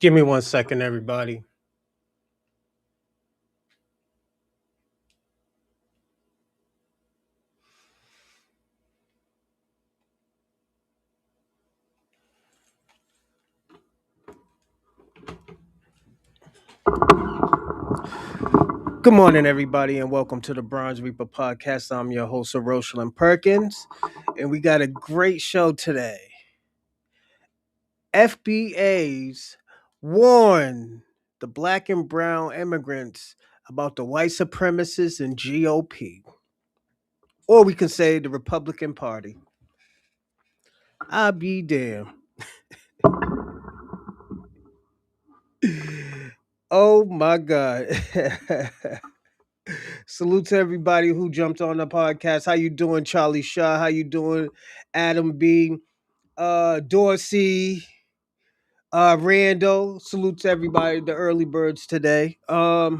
Give me 1 second, everybody. Good morning, everybody, and welcome to the Bronze Reaper podcast. I'm your host, Rosalind Perkins, and we got a great show today. FBA's warn the black and brown immigrants about the white supremacists and GOP, or we can say the Republican Party. I'll be damned. Oh my God. Salute to everybody who jumped on the podcast. How you doing, Charlie Shaw? How you doing, Adam B? Dorsey, Randall. Salute to everybody, the early birds today. Give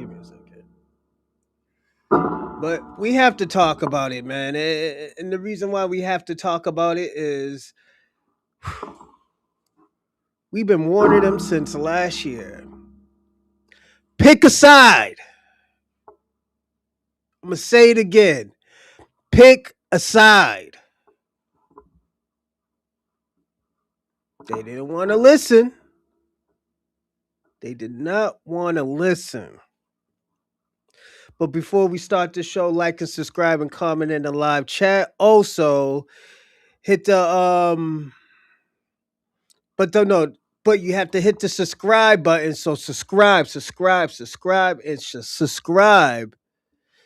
me a second. But we have to talk about it, man. And the reason why we have to talk about it is we've been warning them since last year. Pick a side. I'm gonna say it again. Pick a side. They didn't want to listen. They did not want to listen. But before we start the show, like and subscribe and comment in the live chat. Also, hit the but don't know, but you have to hit the subscribe button. So subscribe, and subscribe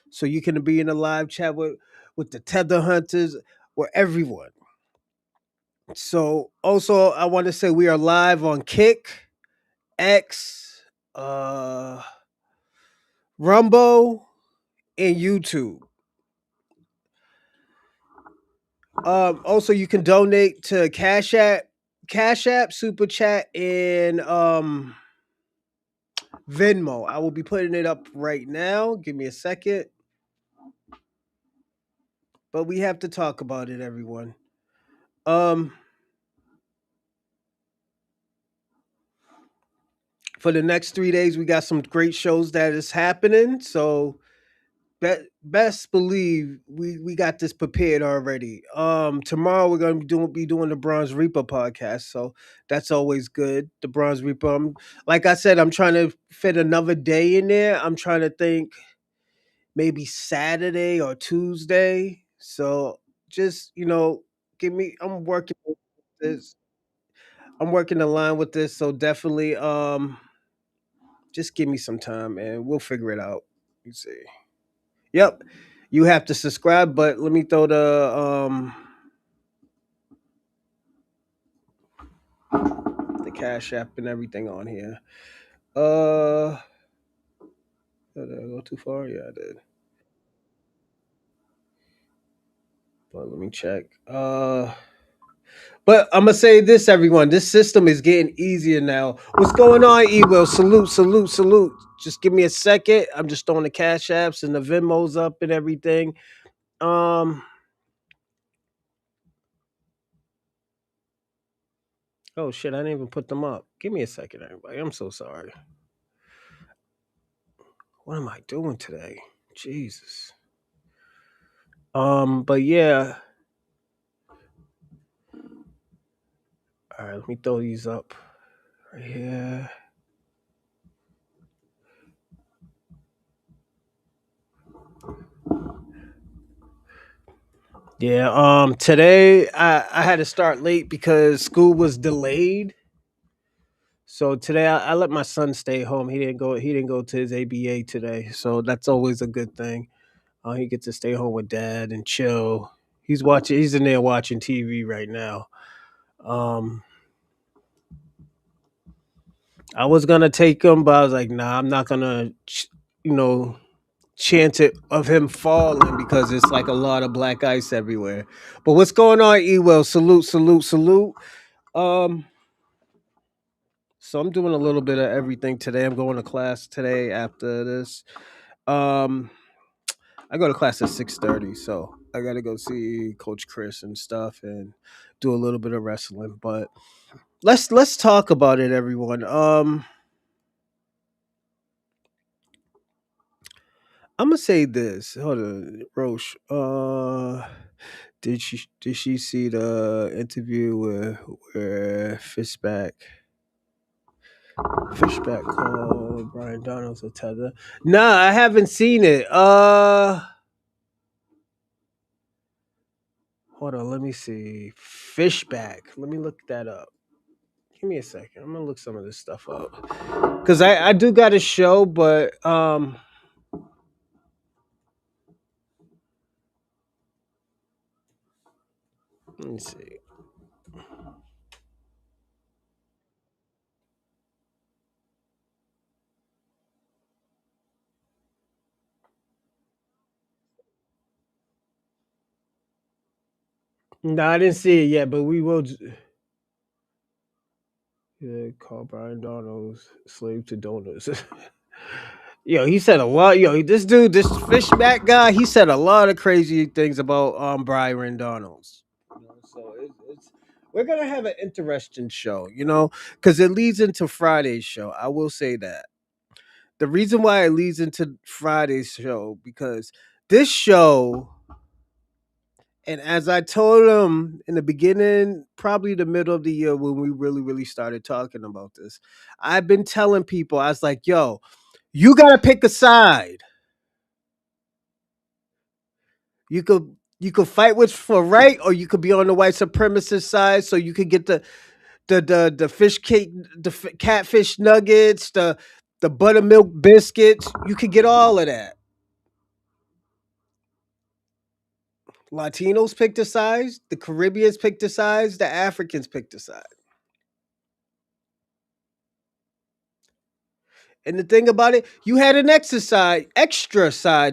so you can be in a live chat with the tether hunters or everyone. So also I want to say we are live on Kick, X, Rumble, and YouTube. Also, you can donate to Cash App, Super Chat, and Venmo. I will be putting it up right now. Give me a second. But we have to talk about it, everyone. Um, for the next 3 days, we got some great shows that is happening. So best believe we got this prepared already. Tomorrow we're gonna be doing the Bronze Reaper podcast, so that's always good. The Bronze Reaper. Like I said, I'm trying to fit another day in there. I'm trying to think maybe Saturday or Tuesday. So just give me. I'm working with this. I'm working the line with this, so definitely just give me some time and we'll figure it out. You see. Yep. You have to subscribe, but let me throw the Cash App and everything on here. Uh did I go too far? Yeah, I did. Well, let me check. But I'm gonna say this, everyone. This system is getting easier now. What's going on, E Will? Salute, salute, salute. Just give me a second. I'm just throwing the cash apps and the Venmos up and everything. Um. Oh shit! I didn't even put them up. Give me a second, everybody. I'm so sorry. What am I doing today? Jesus. But yeah. All right. Let me throw these up right here. Yeah. Today I had to start late because school was delayed. So today I let my son stay home. He didn't go. He didn't go to his ABA today. So that's always a good thing. He gets to stay home with dad and chill. He's watching. He's in there watching TV right now. Um, I was gonna take him, but I was like, nah, I'm not gonna, you know, chance it of him falling because it's like a lot of black ice everywhere. But what's going on, Ewell? Salute, salute, salute. Um, so I'm doing a little bit of everything today. I'm going to class today after this. Um, I go to class at 6:30, so I gotta go see Coach Chris and stuff and do a little bit of wrestling. But let's talk about it, everyone. I'm gonna say this. Hold on, Roche. Did she see the interview where Fishback called Brian Donalds a tether? Nah, I haven't seen it. Hold on, let me see. Fishback. Let me look that up. Give me a second. I'm gonna look some of this stuff up because I do got a show, but let me see. No, I didn't see it yet, but we will. Yeah, call Brian Donalds slave to donuts. Yo, he said a lot. Yo, this dude, this Fishback guy, he said a lot of crazy things about Brian Donalds. So it's we're gonna have an interesting show, because it leads into Friday's show. I will say that the reason why it leads into Friday's show because this show, and as I told him in the beginning, probably the middle of the year when we really, really started talking about this, I've been telling people, I was like, yo, you gotta pick a side. You could fight with for right, or you could be on the white supremacist side, so you could get the fish cake, catfish nuggets, the buttermilk biscuits. You could get all of that. Latinos picked a side, the Caribbeans picked a side, the Africans picked a side. And the thing about it, you had an extra side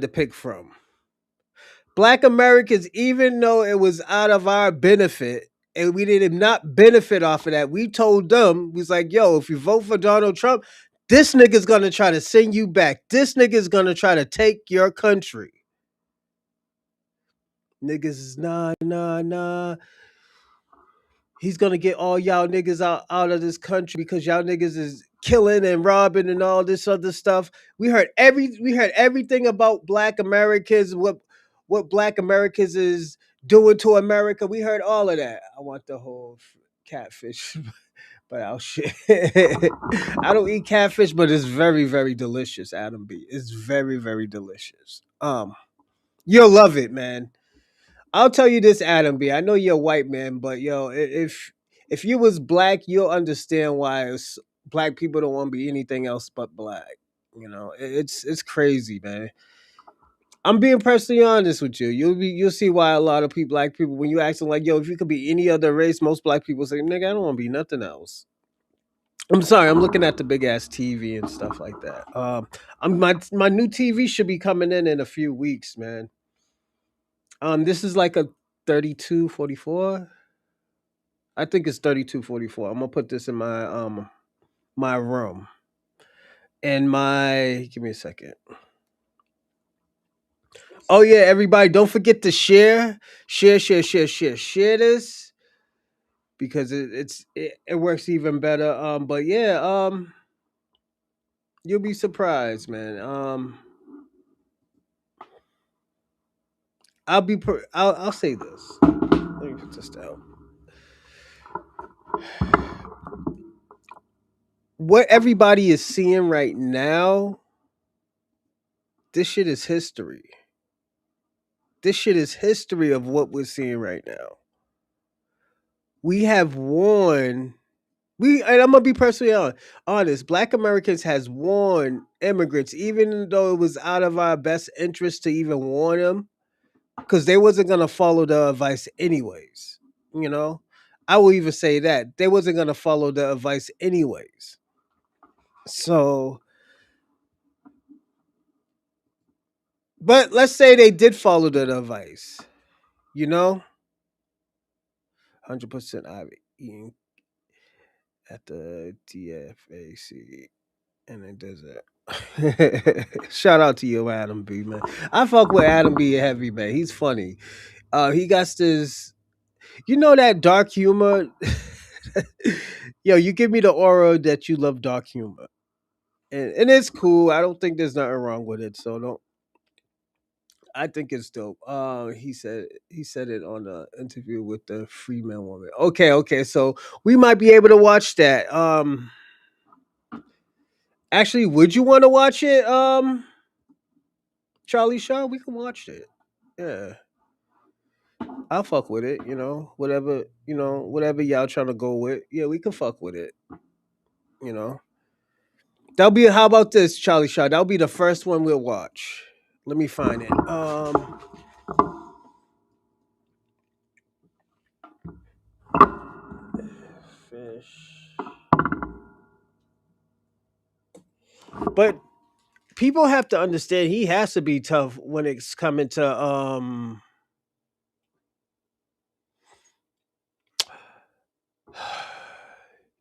to pick from. Black Americans, even though it was out of our benefit and we did not benefit off of that, we told them, we was like, yo, if you vote for Donald Trump, this nigga's gonna try to send you back. This nigga's gonna try to take your country. Niggas is nah, nah, nah. He's gonna get all y'all niggas out of this country because y'all niggas is killing and robbing and all this other stuff. We heard everything about black Americans, what black Americans is doing to America. We heard all of that. I want the whole catfish, but I'll shit. I don't eat catfish, but it's very, very delicious, Adam B. It's very, very delicious. You'll love it, man. I'll tell you this, Adam B. I know you're a white man, but yo, if you was black, you'll understand why black people don't want to be anything else but black. It's crazy, man. I'm being personally honest with you. You'll see why a lot of black people, when you ask them like, yo, if you could be any other race, most black people say, nigga, I don't want to be nothing else. I'm sorry, I'm looking at the big ass TV and stuff like that. My new TV should be coming in a few weeks, man. This is like 3244. I think it's 3244. I'm gonna put this in my room. And my give me a second. Oh yeah, everybody, don't forget to share this because it works even better. But yeah, you'll be surprised, man. I'll say this. Let me put this down. What everybody is seeing right now, this shit is history. This shit is history of what we're seeing right now. We have won. And I'm gonna be personally honest. Black Americans has warned immigrants, even though it was out of our best interest to even warn them, because they wasn't gonna follow the advice anyways. You know, I will even say that they wasn't gonna follow the advice anyways. So, but let's say they did follow the advice. You know, 100% Ivy eating at the DFAC. And it does that. Shout out to you, Adam B, man. I fuck with Adam B heavy, man. He's funny. He got this, that dark humor. Yo, you give me the aura that you love dark humor, and it's cool. I don't think there's nothing wrong with it. So don't. I think it's dope. He said it on the interview with the Freeman woman. Okay. So we might be able to watch that. Actually, would you want to watch it? Charlie Shaw, we can watch it. Yeah, I'll fuck with it. Whatever y'all trying to go with. Yeah, we can fuck with it. You know, that'll be. How about this, Charlie Shaw? That'll be the first one we'll watch. Let me find it. Fish. But people have to understand he has to be tough when it's coming to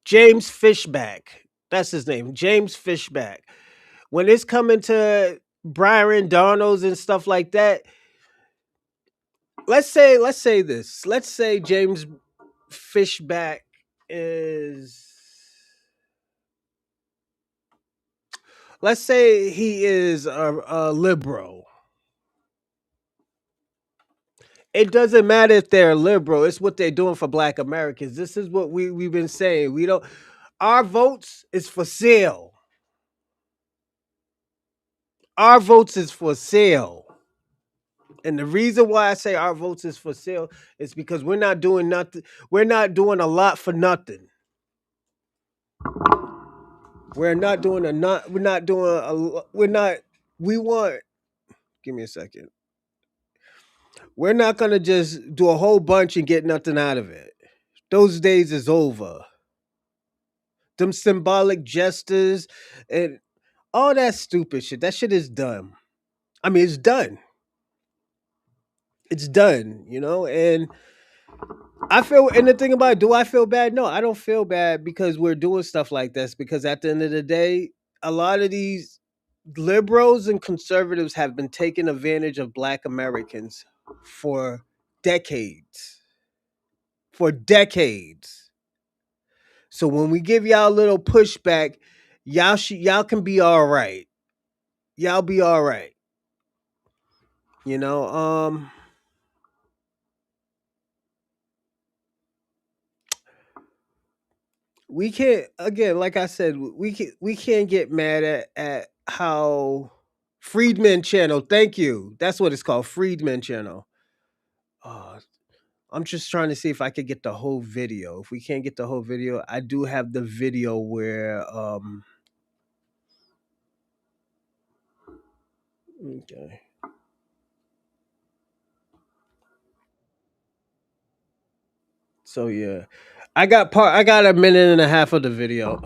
James Fishback. That's his name, James Fishback. When it's coming to Byron Donalds and stuff like that, let's say this. Let's say James Fishback is let's say he is a liberal. It doesn't matter if they're liberal. It's what they're doing for Black Americans. This is what we've been saying. We don't. Our votes is for sale. Our votes is for sale. And the reason why I say our votes is for sale is because we're not doing nothing. We're not doing a lot for nothing. We're not doing a not. We're not doing a. We're not. We want. Give me a second. We're not gonna just do a whole bunch and get nothing out of it. Those days is over. Them symbolic gestures and all that stupid shit. That shit is done. I mean, it's done. It's done. And I feel. And the thing about it, do I feel bad? No, I don't feel bad because we're doing stuff like this. Because at the end of the day, a lot of these liberals and conservatives have been taking advantage of Black Americans for decades. For decades. So when we give y'all a little pushback, y'all can be all right. Y'all be all right. You know, we can't again, like I said, we can't get mad at how Freedman channel. Thank you. That's what it's called, Freedman channel. Uh, I'm just trying to see if I could get the whole video. If we can't get the whole video, I do have the video where okay. So yeah. I got a minute and a half of the video.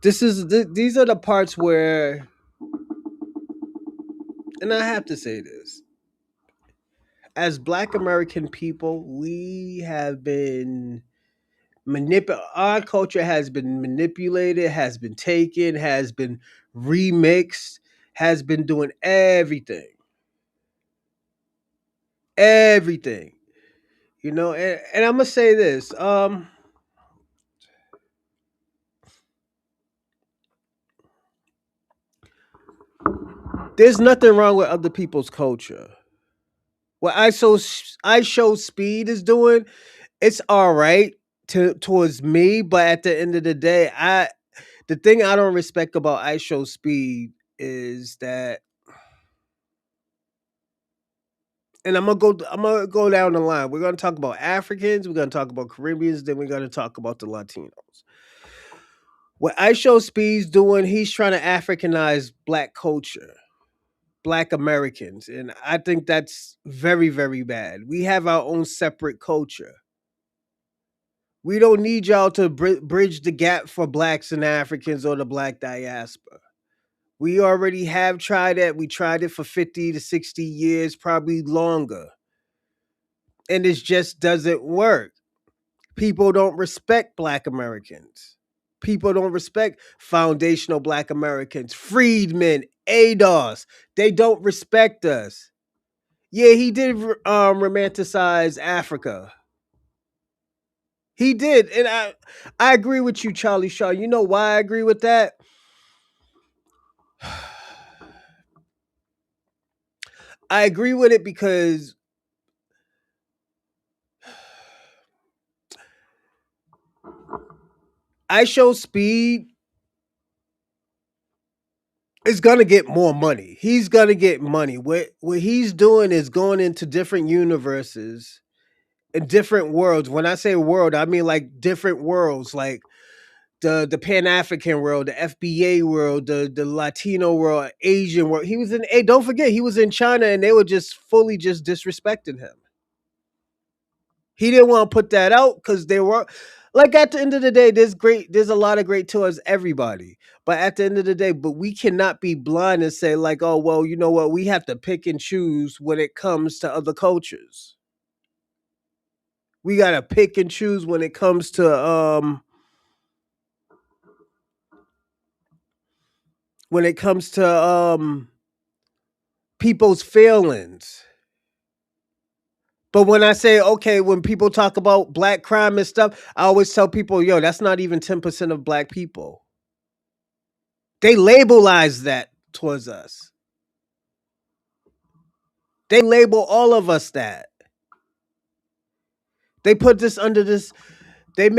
These are the parts where, and I have to say this. as Black American people, we have been our culture has been manipulated, has been taken, has been remixed, has been doing everything. And I'm gonna say this. There's nothing wrong with other people's culture. What I show speed is doing, it's all right towards me, but at the end of the day, the thing I don't respect about I show speed is that, and I'm gonna go down the line. We're gonna talk about Africans, we're gonna talk about Caribbeans, then we're gonna talk about the Latinos. What I show speed's doing, he's trying to Africanize black culture, black Americans, and I think that's very, very bad. We have our own separate culture. We don't need y'all to bridge the gap for blacks and Africans or the black diaspora. We already have tried it. We tried it for 50 to 60 years, probably longer. And it just doesn't work. People don't respect black Americans. People don't respect foundational black Americans, freedmen, ADOS. They don't respect us. Yeah, he did romanticize Africa. He did. And I agree with you, Charlie Shaw. You know why I agree with that? I agree with it because I show speed is gonna get more money. He's gonna get money. What he's doing is going into different universes and different worlds. When I say world, I mean like different worlds, like the Pan African world, the FBA world, the Latino world, Asian world. He was in. Hey, don't forget, he was in China, and they were just fully just disrespecting him. He didn't want to put that out because they were like, at the end of the day, there's a lot of great tours, everybody. But at the end of the day, but we cannot be blind and say, like, oh well, you know what, we have to pick and choose when it comes to other cultures. We gotta pick and choose when it comes to people's feelings. But when I say, okay, when people talk about black crime and stuff, I always tell people, yo, that's not even 10% of black people. They labelize that towards us. They label all of us that. They put this under this. They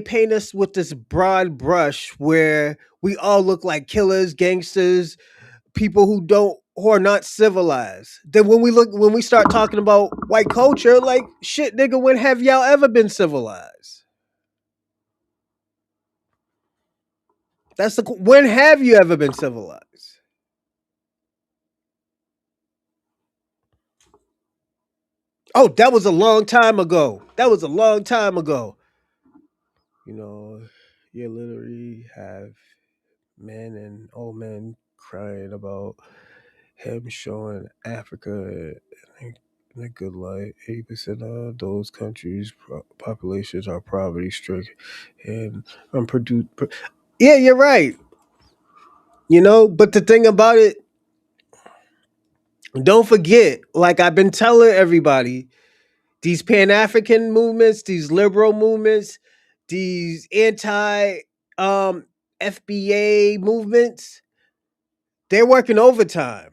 paint us with this broad brush where we all look like killers, gangsters, people who are not civilized. Then when we start talking about white culture, like, shit, nigga, when have y'all ever been civilized? When have you ever been civilized? Oh, that was a long time ago. That was a long time ago. You know, you literally have men and old men crying about him showing Africa in a good light. 80% of those countries' populations are poverty stricken and unproduced. Yeah, you're right. But the thing about it, don't forget, like I've been telling everybody, these Pan African movements, these liberal movements, these anti FBA movements, they're working overtime.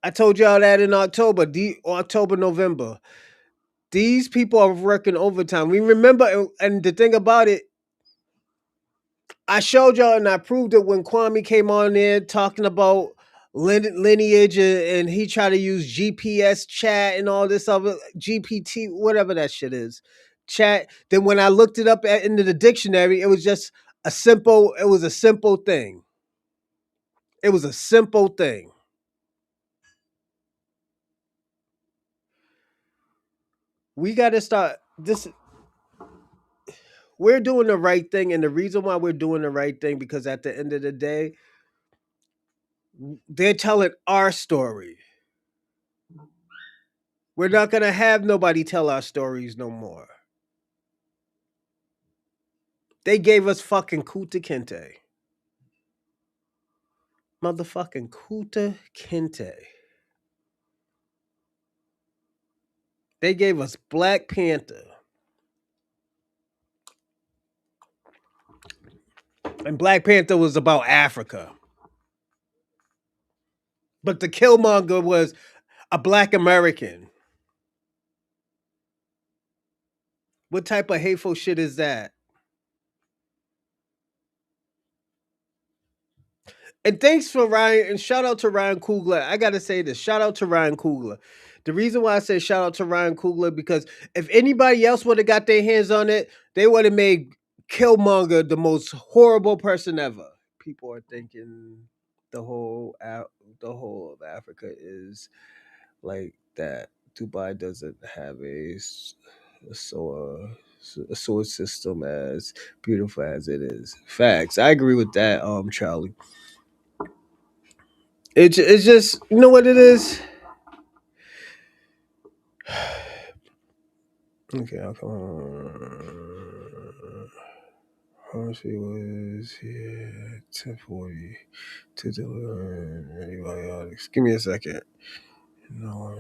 I told y'all that in October, November. These people are working overtime. We remember, and the thing about it, I showed y'all and I proved it when Kwame came on there talking about lineage, and he tried to use GPS chat and all this other GPT, whatever that shit is, chat. Then when I looked it up into the dictionary, it was a simple thing. It was a simple thing. We got to start this. We're doing the right thing, and the reason why we're doing the right thing, because at the end of the day, they're telling our story. We're not gonna have nobody tell our stories no more. They gave us fucking Kuta Kinte. Motherfucking Kuta Kinte. They gave us Black Panther. And Black Panther was about Africa. But the Killmonger was a Black American. What type of hateful shit is that? And thanks for Ryan, and shout out to Ryan Coogler. I gotta say this. Shout out to Ryan Coogler. The reason why I say shout out to Ryan Coogler because if anybody else would have got their hands on it, they would have made Killmonger the most horrible person ever. People are thinking the whole the whole of Africa is like that. Dubai doesn't have a sewer system as beautiful as it is. Facts. I agree with that, Charlie. It's just you know what it is. Okay, I'll come on. Honestly, was here 10:40 to deliver antibiotics. Give me a second. No,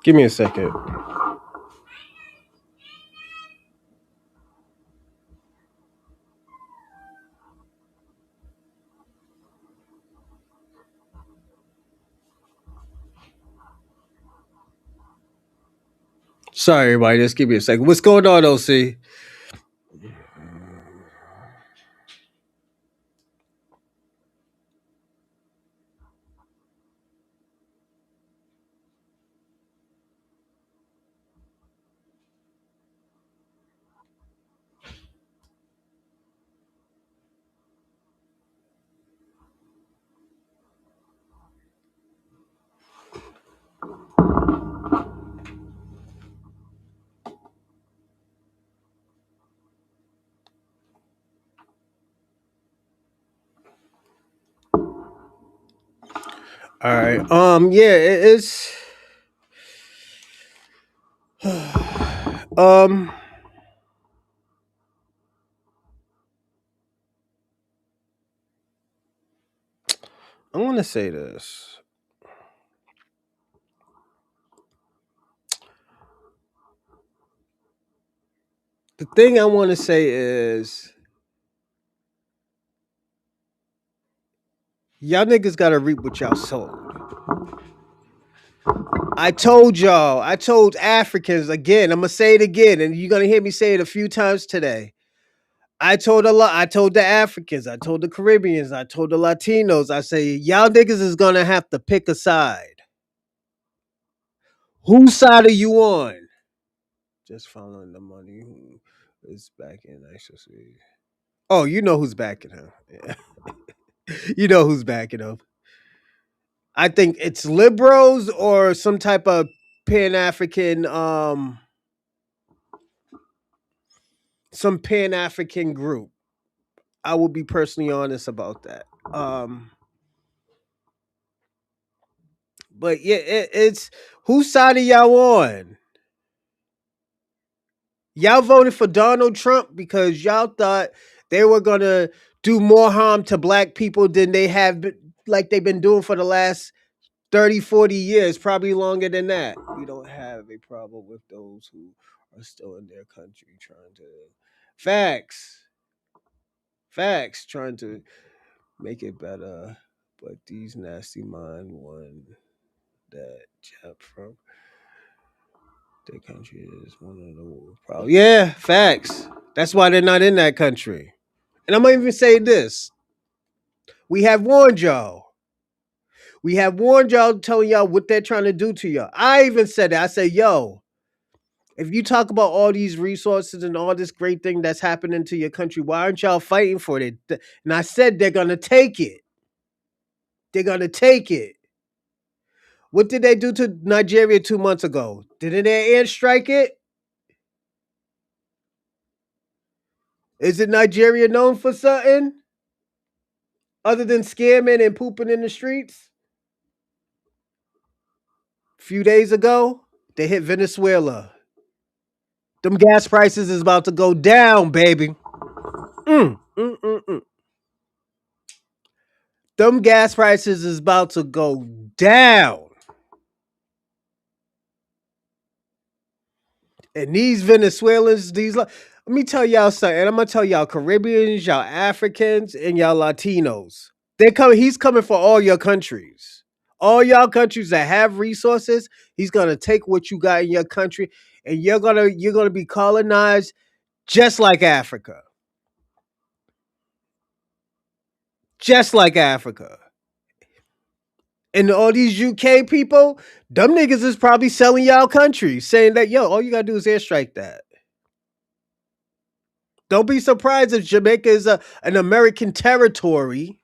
give me a second. Sorry, everybody. Just give me a second. What's going on, OC? All right. Yeah, it's. um. I want to say this. The thing I want to say is, y'all niggas got to reap what y'all sowed. I told y'all, I told Africans again, I'm gonna say it again, and you're gonna hear me say it a few times today. I told a lot, I told the Africans, I told the Caribbeans, I told the Latinos, I say, y'all niggas is gonna have to pick a side. Whose side are you on? Just following the money who is backing ISIS. Oh, you know who's backing him. Yeah. You know who's backing him. I think it's liberals or some type of Pan African some Pan African group. I will be personally honest about that. But yeah, it's whose side are y'all on? Y'all voted for Donald Trump because y'all thought they were gonna do more harm to black people than they have been, like they've been doing for the last 30, 40 years, probably longer than that. We don't have a problem with those who are still in their country trying to facts. Facts trying to make it better. But these nasty mind one that Jap from their country is one of the world problems. Yeah, facts. That's why they're not in that country. And I'm gonna even say this. We have warned y'all. We have warned y'all telling y'all what they're trying to do to y'all. I even said it. I said, yo, if you talk about all these resources and all this great thing that's happening to your country, why aren't y'all fighting for it? And I said they're gonna take it. They're gonna take it. What did they do to Nigeria 2 months ago? Didn't they airstrike it? Is it Nigeria known for something other than scamming and pooping in the streets? A few days ago, they hit Venezuela. Them gas prices is about to go down, baby. Mm, mm, mm, mm. Them gas prices is about to go down. And these Venezuelans, let me tell y'all something. And I'm gonna tell y'all Caribbeans, y'all Africans, and y'all Latinos. They come. He's coming for all your countries. All y'all countries that have resources, he's gonna take what you got in your country, and you're gonna be colonized just like Africa, just like Africa. And all these UK people, them niggas is probably selling y'all country, saying that yo, all you gotta do is airstrike that. Don't be surprised if Jamaica is an American territory,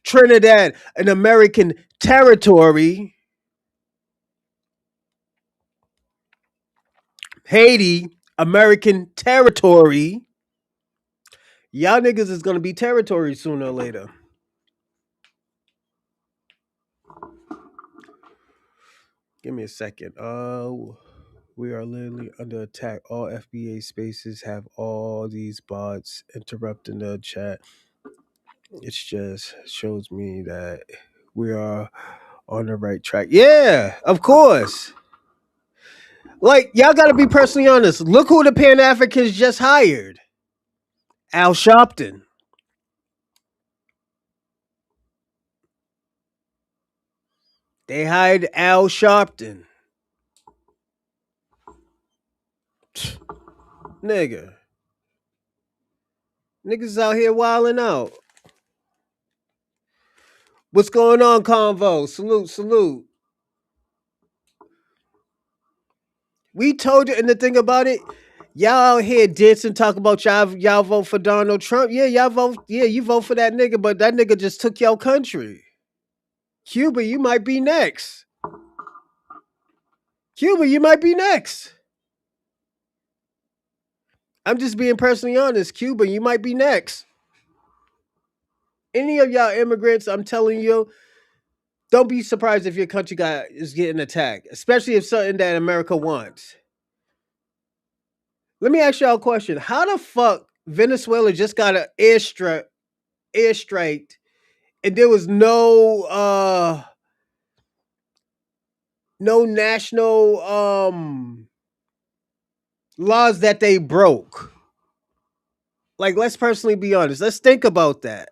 Trinidad an American territory, Haiti American territory. Y'all niggas is gonna be territory sooner or later. Give me a second. We are literally under attack. All FBA spaces have all these bots interrupting the chat. It just shows me that we are on the right track. Yeah, of course. Like, y'all gotta be personally honest. Look who the Pan Africans just hired. Al Sharpton. They hired Al Sharpton. Nigga. Niggas out here wilding out. What's going on, Convo? Salute, salute. We told you, and the thing about it, y'all out here dancing, talk about y'all vote for Donald Trump. Yeah, y'all vote. Yeah, you vote for that nigga, but that nigga just took your country. Cuba, you might be next. Cuba, you might be next. I'm just being personally honest. Cuba, you might be next. Any of y'all immigrants, I'm telling you, don't be surprised if your country is getting attacked, especially if something that America wants. Let me ask y'all a question. How the fuck Venezuela just got an airstrike and there was no national laws that they broke? Like, let's personally be honest. Let's think about that.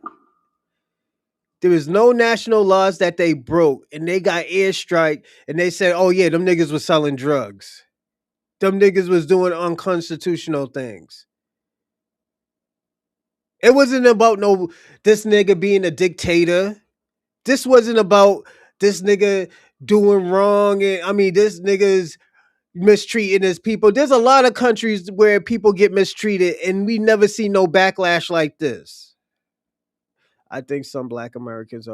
There was no national laws that they broke, and they got airstrike, and they said, "Oh yeah, them niggas was selling drugs. Them niggas was doing unconstitutional things." It wasn't about no this nigga being a dictator. This wasn't about this nigga doing wrong, and I mean this nigga's mistreating his people. There's a lot of countries where people get mistreated, and we never see no backlash like this. I think some black Americans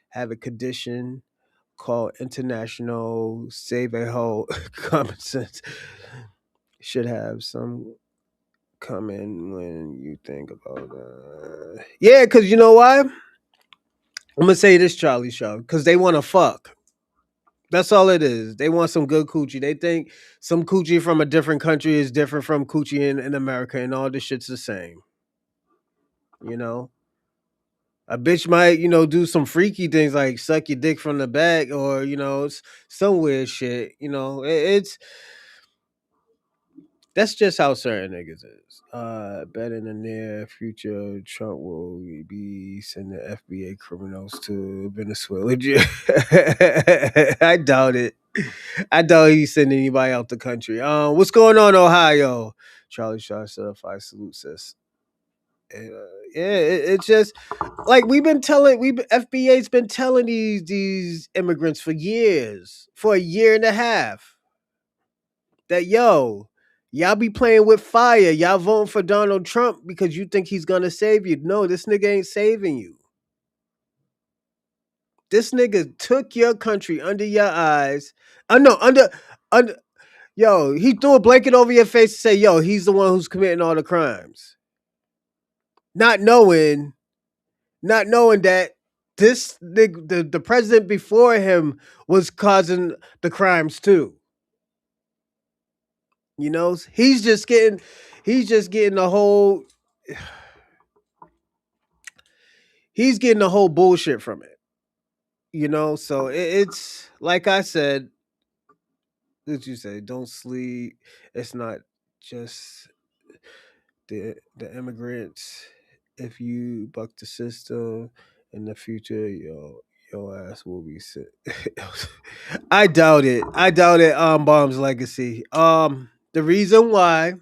have a condition called international save a hoe common sense. Should have some come in when you think about yeah, because you know why? I'm gonna say this, Charlie Show, because they want to fuck. That's all it is. They want some good coochie. They think some coochie from a different country is different from coochie in America, and all this shit's the same. You know, a bitch might, do some freaky things like suck your dick from the back or, some weird shit. It's that's just how certain niggas is. Bet in the near future, Trump will be sending FBA criminals to Venezuela. I doubt it. I doubt he's sending anybody out the country. What's going on, Ohio? Charlie Shaw certified salute says. Yeah, it's just like FBA's been telling these immigrants for years, for a year and a half, that y'all be playing with fire. Y'all voting for Donald Trump because you think he's gonna save you. No, this nigga ain't saving you. This nigga took your country under your eyes. I know under Yo, he threw a blanket over your face and say, yo, he's the one who's committing all the crimes. Not knowing, not knowing that the president before him was causing the crimes too. You know, he's just getting the whole he's getting the whole bullshit from it. You know, so it's like I said, did you say don't sleep? It's not just the immigrants. If you buck the system in the future, your ass will be sick. I doubt it. I doubt it. Bomb's legacy. The reason why,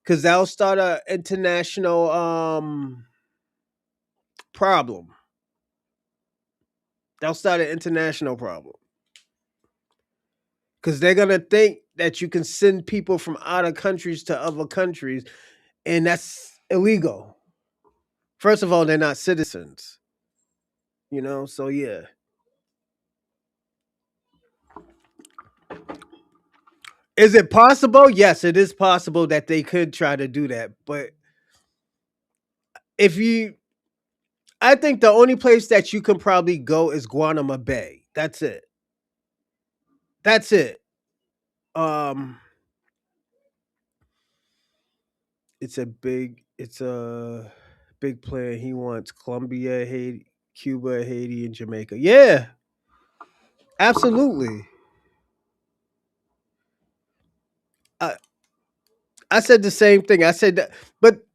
because that'll start a international problem. That'll start an international problem. Because they're gonna think that you can send people from other countries to other countries, and that's illegal. First of all, they're not citizens. You know, so yeah. Is it possible? Yes, it is possible that they could try to do that. But if you, I think the only place that you can probably go is Guantanamo Bay. That's it. That's it. Um, it's a big plan. He wants Colombia, Haiti, Cuba, Haiti, and Jamaica. Yeah, absolutely. I, I said the same thing. I said that, but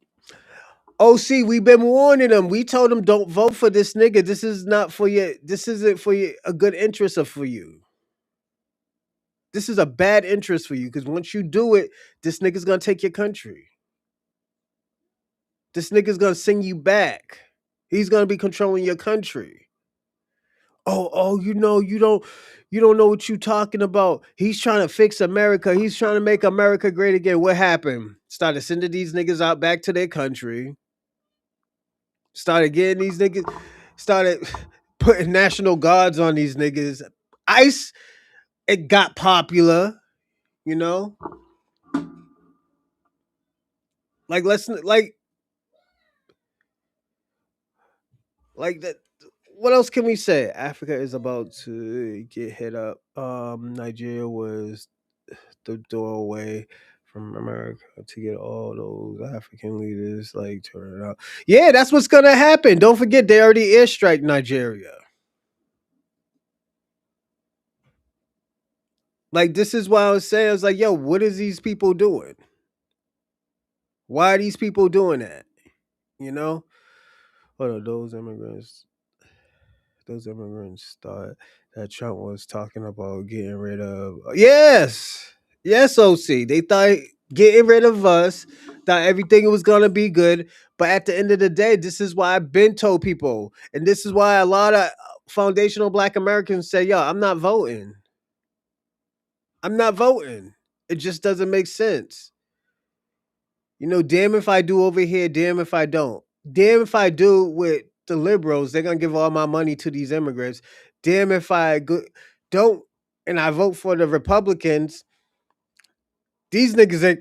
OC, we've been warning them. We told them don't vote for this nigga. This is not for you. This isn't for you. A good interest of for you. This is a bad interest for you because once you do it, this nigga's gonna take your country. This nigga's gonna sing you back. He's gonna be controlling your country. Oh, you don't know what you talking about. He's trying to fix America. He's trying to make America great again. What happened? Started sending these niggas out back to their country. Started getting these niggas. Started putting national guards on these niggas. ICE, it got popular. You know, like let's like that. What else can we say? Africa is about to get hit up. Nigeria was the doorway from America to get all those African leaders like turn out. Yeah, that's what's gonna happen. Don't forget they already airstrike Nigeria. Like this is why I was saying, I was like, yo, what is these people doing? Why are these people doing that? You know? Hold on, those immigrants thought that Trump was talking about getting rid of. Yes, yes, OC. They thought getting rid of us, thought everything was gonna be good. But at the end of the day, this is why I've been told people, and this is why a lot of foundational Black Americans say, "Yo, I'm not voting. I'm not voting. It just doesn't make sense." You know, damn if I do over here, damn if I don't. Damn if I do with the liberals, they're gonna give all my money to these immigrants. Damn if don't and I vote for the Republicans, these niggas ain't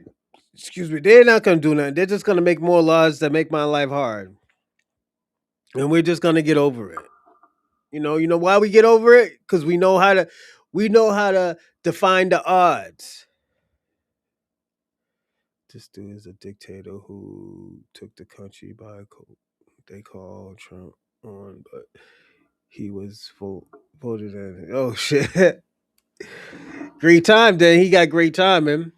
excuse me, they're not gonna do nothing. They're just gonna make more laws that make my life hard. And we're just gonna get over it. You know why we get over it? Because we know how to define the odds. This dude is a dictator who took the country by they call Trump on, but he was voted in. Oh shit! Great time, then he got great timing.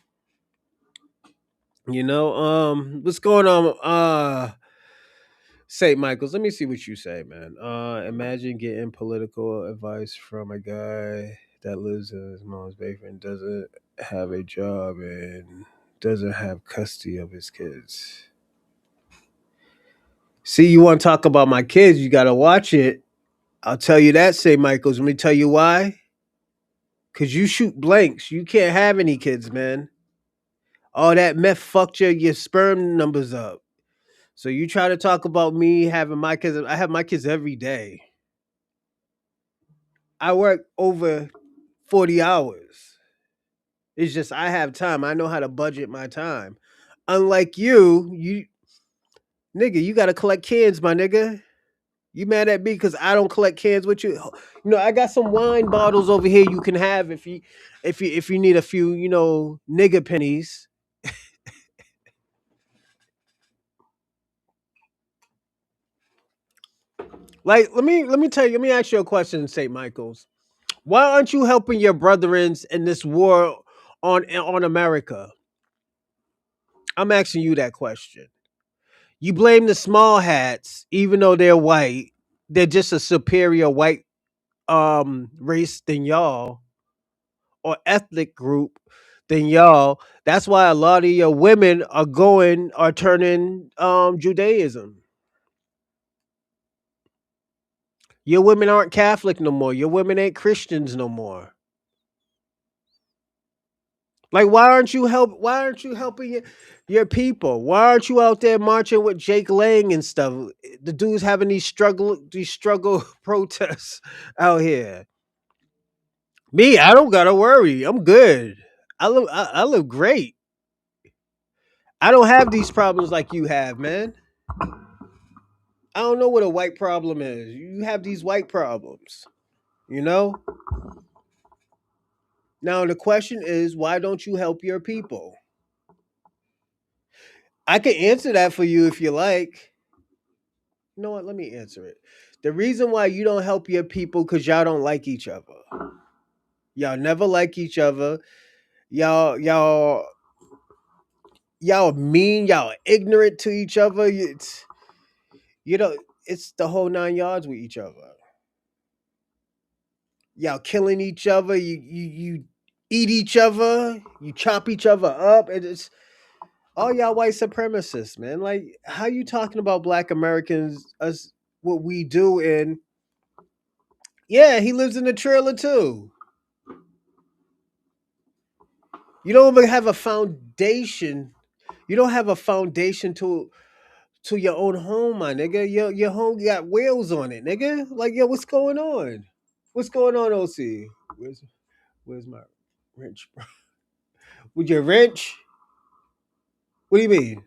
What's going on? St. Michael's. Let me see what you say, man. Imagine getting political advice from a guy that lives in his mom's basement, doesn't have a job, and doesn't have custody of his kids. See, you want to talk about my kids? You got to watch it. I'll tell you that, St. Michael's. Let me tell you why. Cause you shoot blanks. You can't have any kids, man. All that meth fucked your sperm numbers up. So you try to talk about me having my kids. I have my kids every day. I work over 40 hours. It's just I have time. I know how to budget my time. Unlike you nigga, you gotta collect cans, my nigga. You mad at me because I don't collect cans with you? I got some wine bottles over here you can have if you need a few, nigga pennies. Like, let me tell you, let me ask you a question, St. Michael's. Why aren't you helping your brethrens in this war on America? I'm asking you that question. You blame the small hats, even though they're white. They're just a superior white race than y'all, or ethnic group than y'all. That's why a lot of your women are turning Judaism. Your women aren't Catholic no more. Your women ain't Christians no more. Like, why aren't you helping your people? Why aren't you out there marching with Jake Lang and stuff? The dudes having these struggle protests out here. Me, I don't gotta worry. I'm good. I look great. I don't have these problems like you have, man. I don't know what a white problem is. You have these white problems, you know? Now the question is, why don't you help your people? I can answer that for you if you like. You know what? Let me answer it. The reason why you don't help your people because y'all don't like each other. Y'all never like each other. Y'all mean. Y'all ignorant to each other. You know, it's the whole 9 yards with each other. Y'all killing each other. You eat each other. You chop each other up. And it's all y'all white supremacists, man. Like, how you talking about Black Americans? Us, what we do, and yeah, he lives in a trailer too. You don't even have a foundation. You don't have a foundation to your own home, my nigga. Your home got wheels on it, nigga. Like, yo, what's going on? What's going on, OC? Where's my wrench, bro? With your wrench? What do you mean?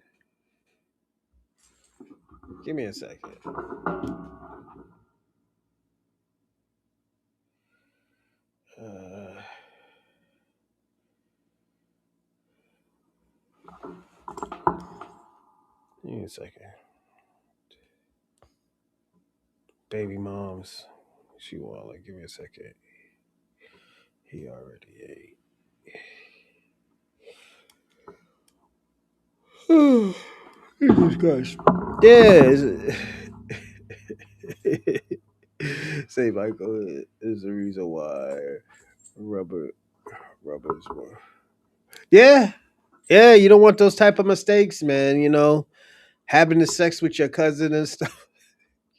Give me a second. Uh, Give me a second. Baby moms. She want, like, give me a second. He already ate. Jesus Christ. Yeah. Say Michael is the reason why rubber rubber is more. Yeah. Yeah, you don't want those type of mistakes, man. Having the sex with your cousin and stuff.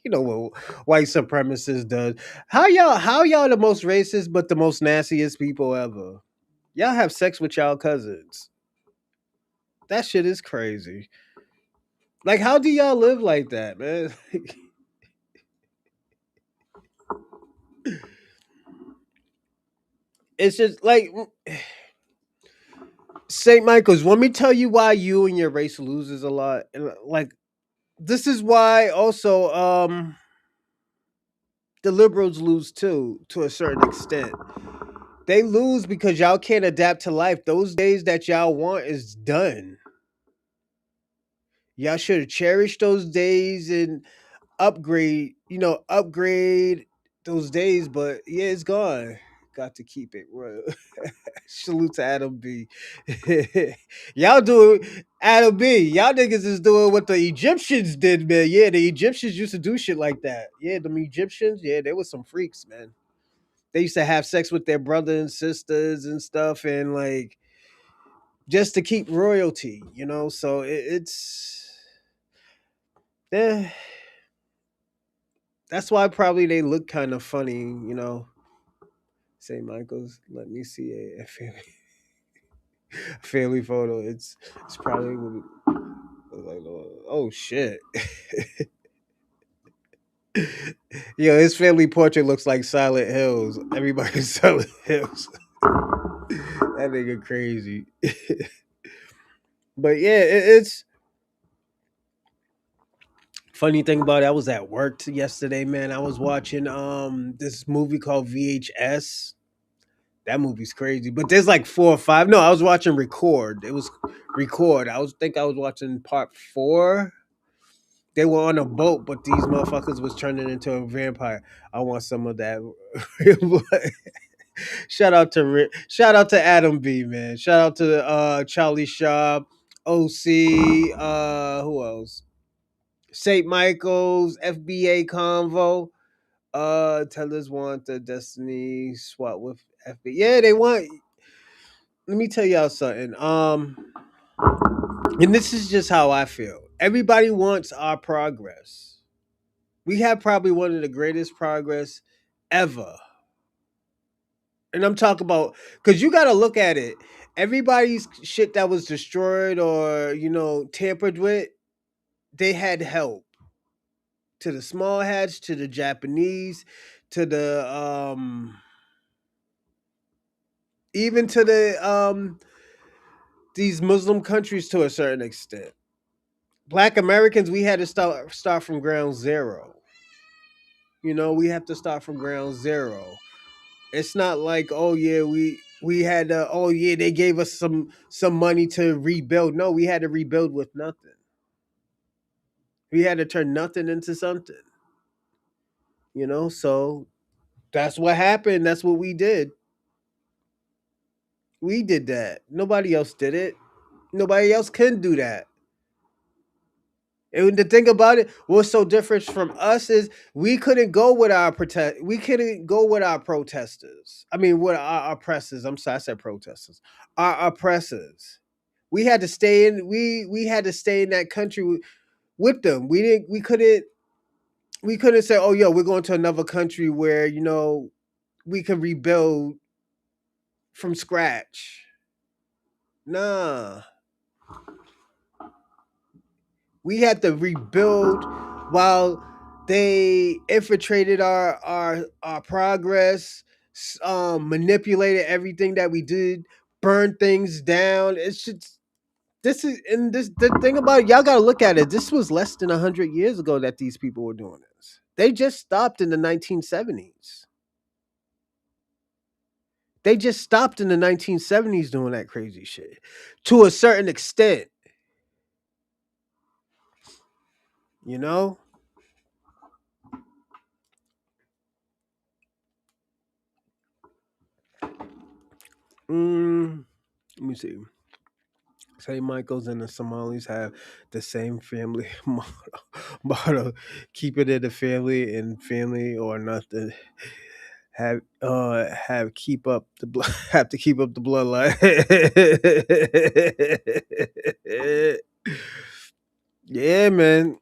You know what white supremacists does. How y'all the most racist but the most nastiest people ever? Y'all have sex with y'all cousins. That shit is crazy. Like, how do y'all live like that, man? It's just like St. Michael's. Let me tell you why you and your race loses a lot. And like, this is why also the liberals lose too, to a certain extent. They lose because y'all can't adapt to life. Those days that y'all want is done. Y'all should have cherished those days and upgrade those days, but yeah, it's gone. Got to keep it real. Salute to Adam B. Y'all doing Adam B. Y'all niggas is doing what the Egyptians did, man. Yeah, the Egyptians used to do shit like that. Yeah, them Egyptians, yeah, they was some freaks, man. They used to have sex with their brothers and sisters and stuff, and like just to keep royalty. So it's eh, that's why probably they look kind of funny. St. Michael's. Let me see a family photo. It's probably like, oh shit. Yo, his family portrait looks like Silent Hills. Everybody's Silent Hills. That nigga crazy. But yeah, it's funny thing about it. I was at work yesterday, man. I was watching this movie called VHS. That movie's crazy. But there's like four or five. No, I was watching Record. It was Record. I was watching part four. They were on a boat, but these motherfuckers was turning into a vampire. I want some of that. Shout out to Adam B, man. Shout out to Charlie Shaw, OC, who else? St. Michael's, FBA Convo. Tellers want the Destiny swap with FBA. Yeah, they want. Let me tell y'all something. And this is just how I feel. Everybody wants our progress. We have probably one of the greatest progress ever. And I'm talking about because you got to look at it. Everybody's shit that was destroyed or tampered with, they had help. To the small hats, to the Japanese, to the even to the these Muslim countries to a certain extent. Black Americans, we had to start from ground zero. We have to start from ground zero. It's not like, oh yeah, we had to, oh yeah, they gave us some money to rebuild. No, we had to rebuild with nothing. We had to turn nothing into something. So that's what happened. That's what we did. We did that. Nobody else did it. Nobody else can do that. And the thing about it, what's so different from us is we couldn't go with our protest. We couldn't go with our protesters. I mean, with our oppressors. I'm sorry, I said protesters. Our oppressors. We had to stay in. We had to stay in that country with them. We didn't. We couldn't. We couldn't say, "Oh, yo, we're going to another country where we can rebuild from scratch." Nah, we had to rebuild while they infiltrated our progress, manipulated everything that we did, burned things down. It's just this is and this the thing about it, y'all got to look at it. This was less than 100 years ago that these people were doing this. They just stopped in the 1970s. They just stopped in the 1970s doing that crazy shit to a certain extent, you know? Mm, let me see. St. Michael's and the Somalis have the same family motto: keep it in the family and family or nothing. Have keep up the have to keep up the bloodline. Yeah, man,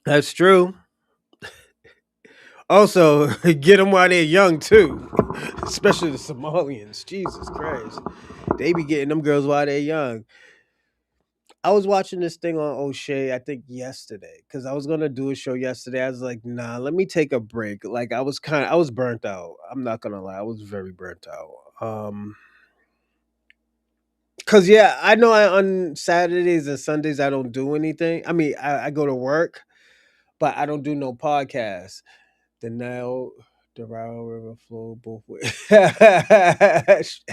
that's true. Also, get them while they're young too, especially the Somalians. Jesus Christ, they be getting them girls while they're young. I was watching this thing on O'Shea, I think yesterday, because I was gonna do a show yesterday. I was like, nah, let me take a break. Like I was burnt out. I'm not gonna lie, I was very burnt out. Cause yeah, I know on Saturdays and Sundays I don't do anything. I mean, I go to work, but I don't do no podcasts. The Nile, the Nile River flow both ways.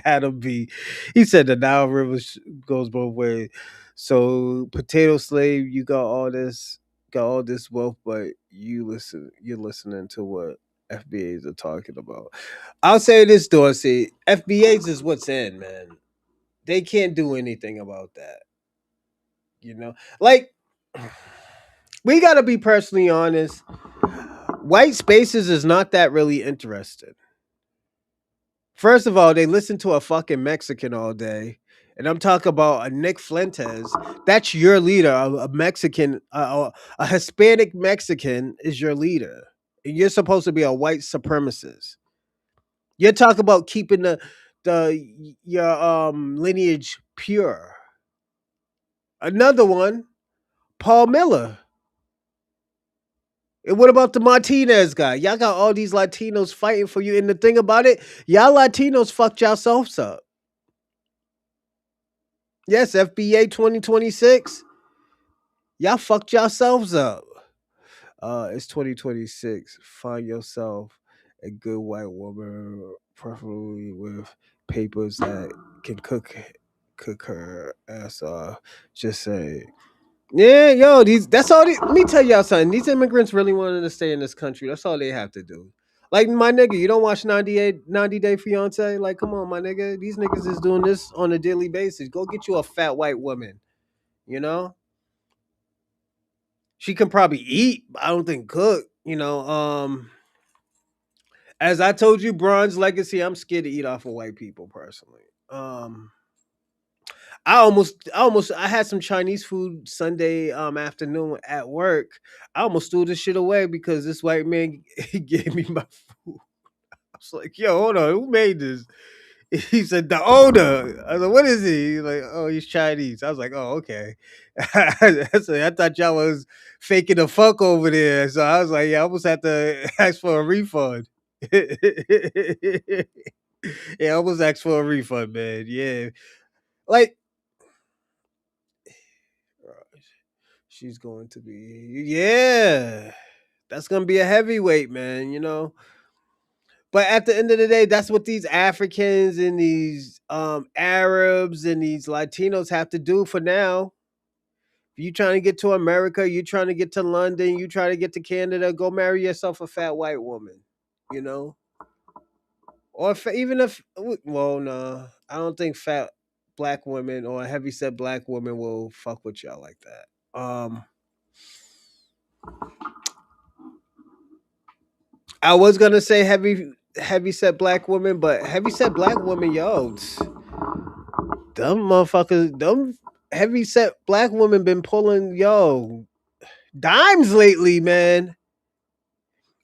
Adam B. He said the Nile River goes both ways. So potato slave, you got all this wealth, but you're listening to what FBAs are talking about. I'll say this, Dorsey. FBAs is what's in, man. They can't do anything about that. Like we gotta be personally honest. White spaces is not that really interested. First of all, they listen to a fucking Mexican all day. And I'm talking about a Nick Fuentes. That's your leader. A Mexican, a Hispanic Mexican is your leader. And you're supposed to be a white supremacist. You're talking about keeping your lineage pure. Another one, Paul Miller. And what about the Martinez guy? Y'all got all these Latinos fighting for you. And the thing about it, y'all Latinos fucked yourselves up. Yes, FBA 2026. Y'all fucked yourselves up. It's 2026. Find yourself a good white woman, preferably with papers that can cook her ass off. Just say, yeah, yo, these. That's all. Let me tell y'all something. These immigrants really wanted to stay in this country. That's all they have to do. Like my nigga, you don't watch 90 Day Fiance? Like, come on, my nigga. These niggas is doing this on a daily basis. Go get you a fat white woman. You know, she can probably eat. But I don't think cook. As I told you, Bronze Legacy, I'm scared to eat off of white people personally. I had some Chinese food Sunday afternoon at work. I almost threw this shit away because this white man he gave me my food. I was like, yo, hold on, who made this? He said the owner. I was like, what is he? He's like, oh, he's Chinese. I was like, oh, okay. I thought y'all was faking the fuck over there. So I was like, yeah, I almost had to ask for a refund. Yeah, I almost asked for a refund, man. Yeah. Like she's going to be, yeah. That's gonna be a heavyweight, man. But at the end of the day, that's what these Africans and these Arabs and these Latinos have to do for now. If you trying to get to America, you trying to get to London, you trying to get to Canada, go marry yourself a fat white woman, you know? Or even if, well, no, I don't think fat black women or heavy set black women will fuck with y'all like that. I was gonna say heavy set black women, but heavy set black women, yo, them motherfuckers, them heavy set black women been pulling dimes lately, man.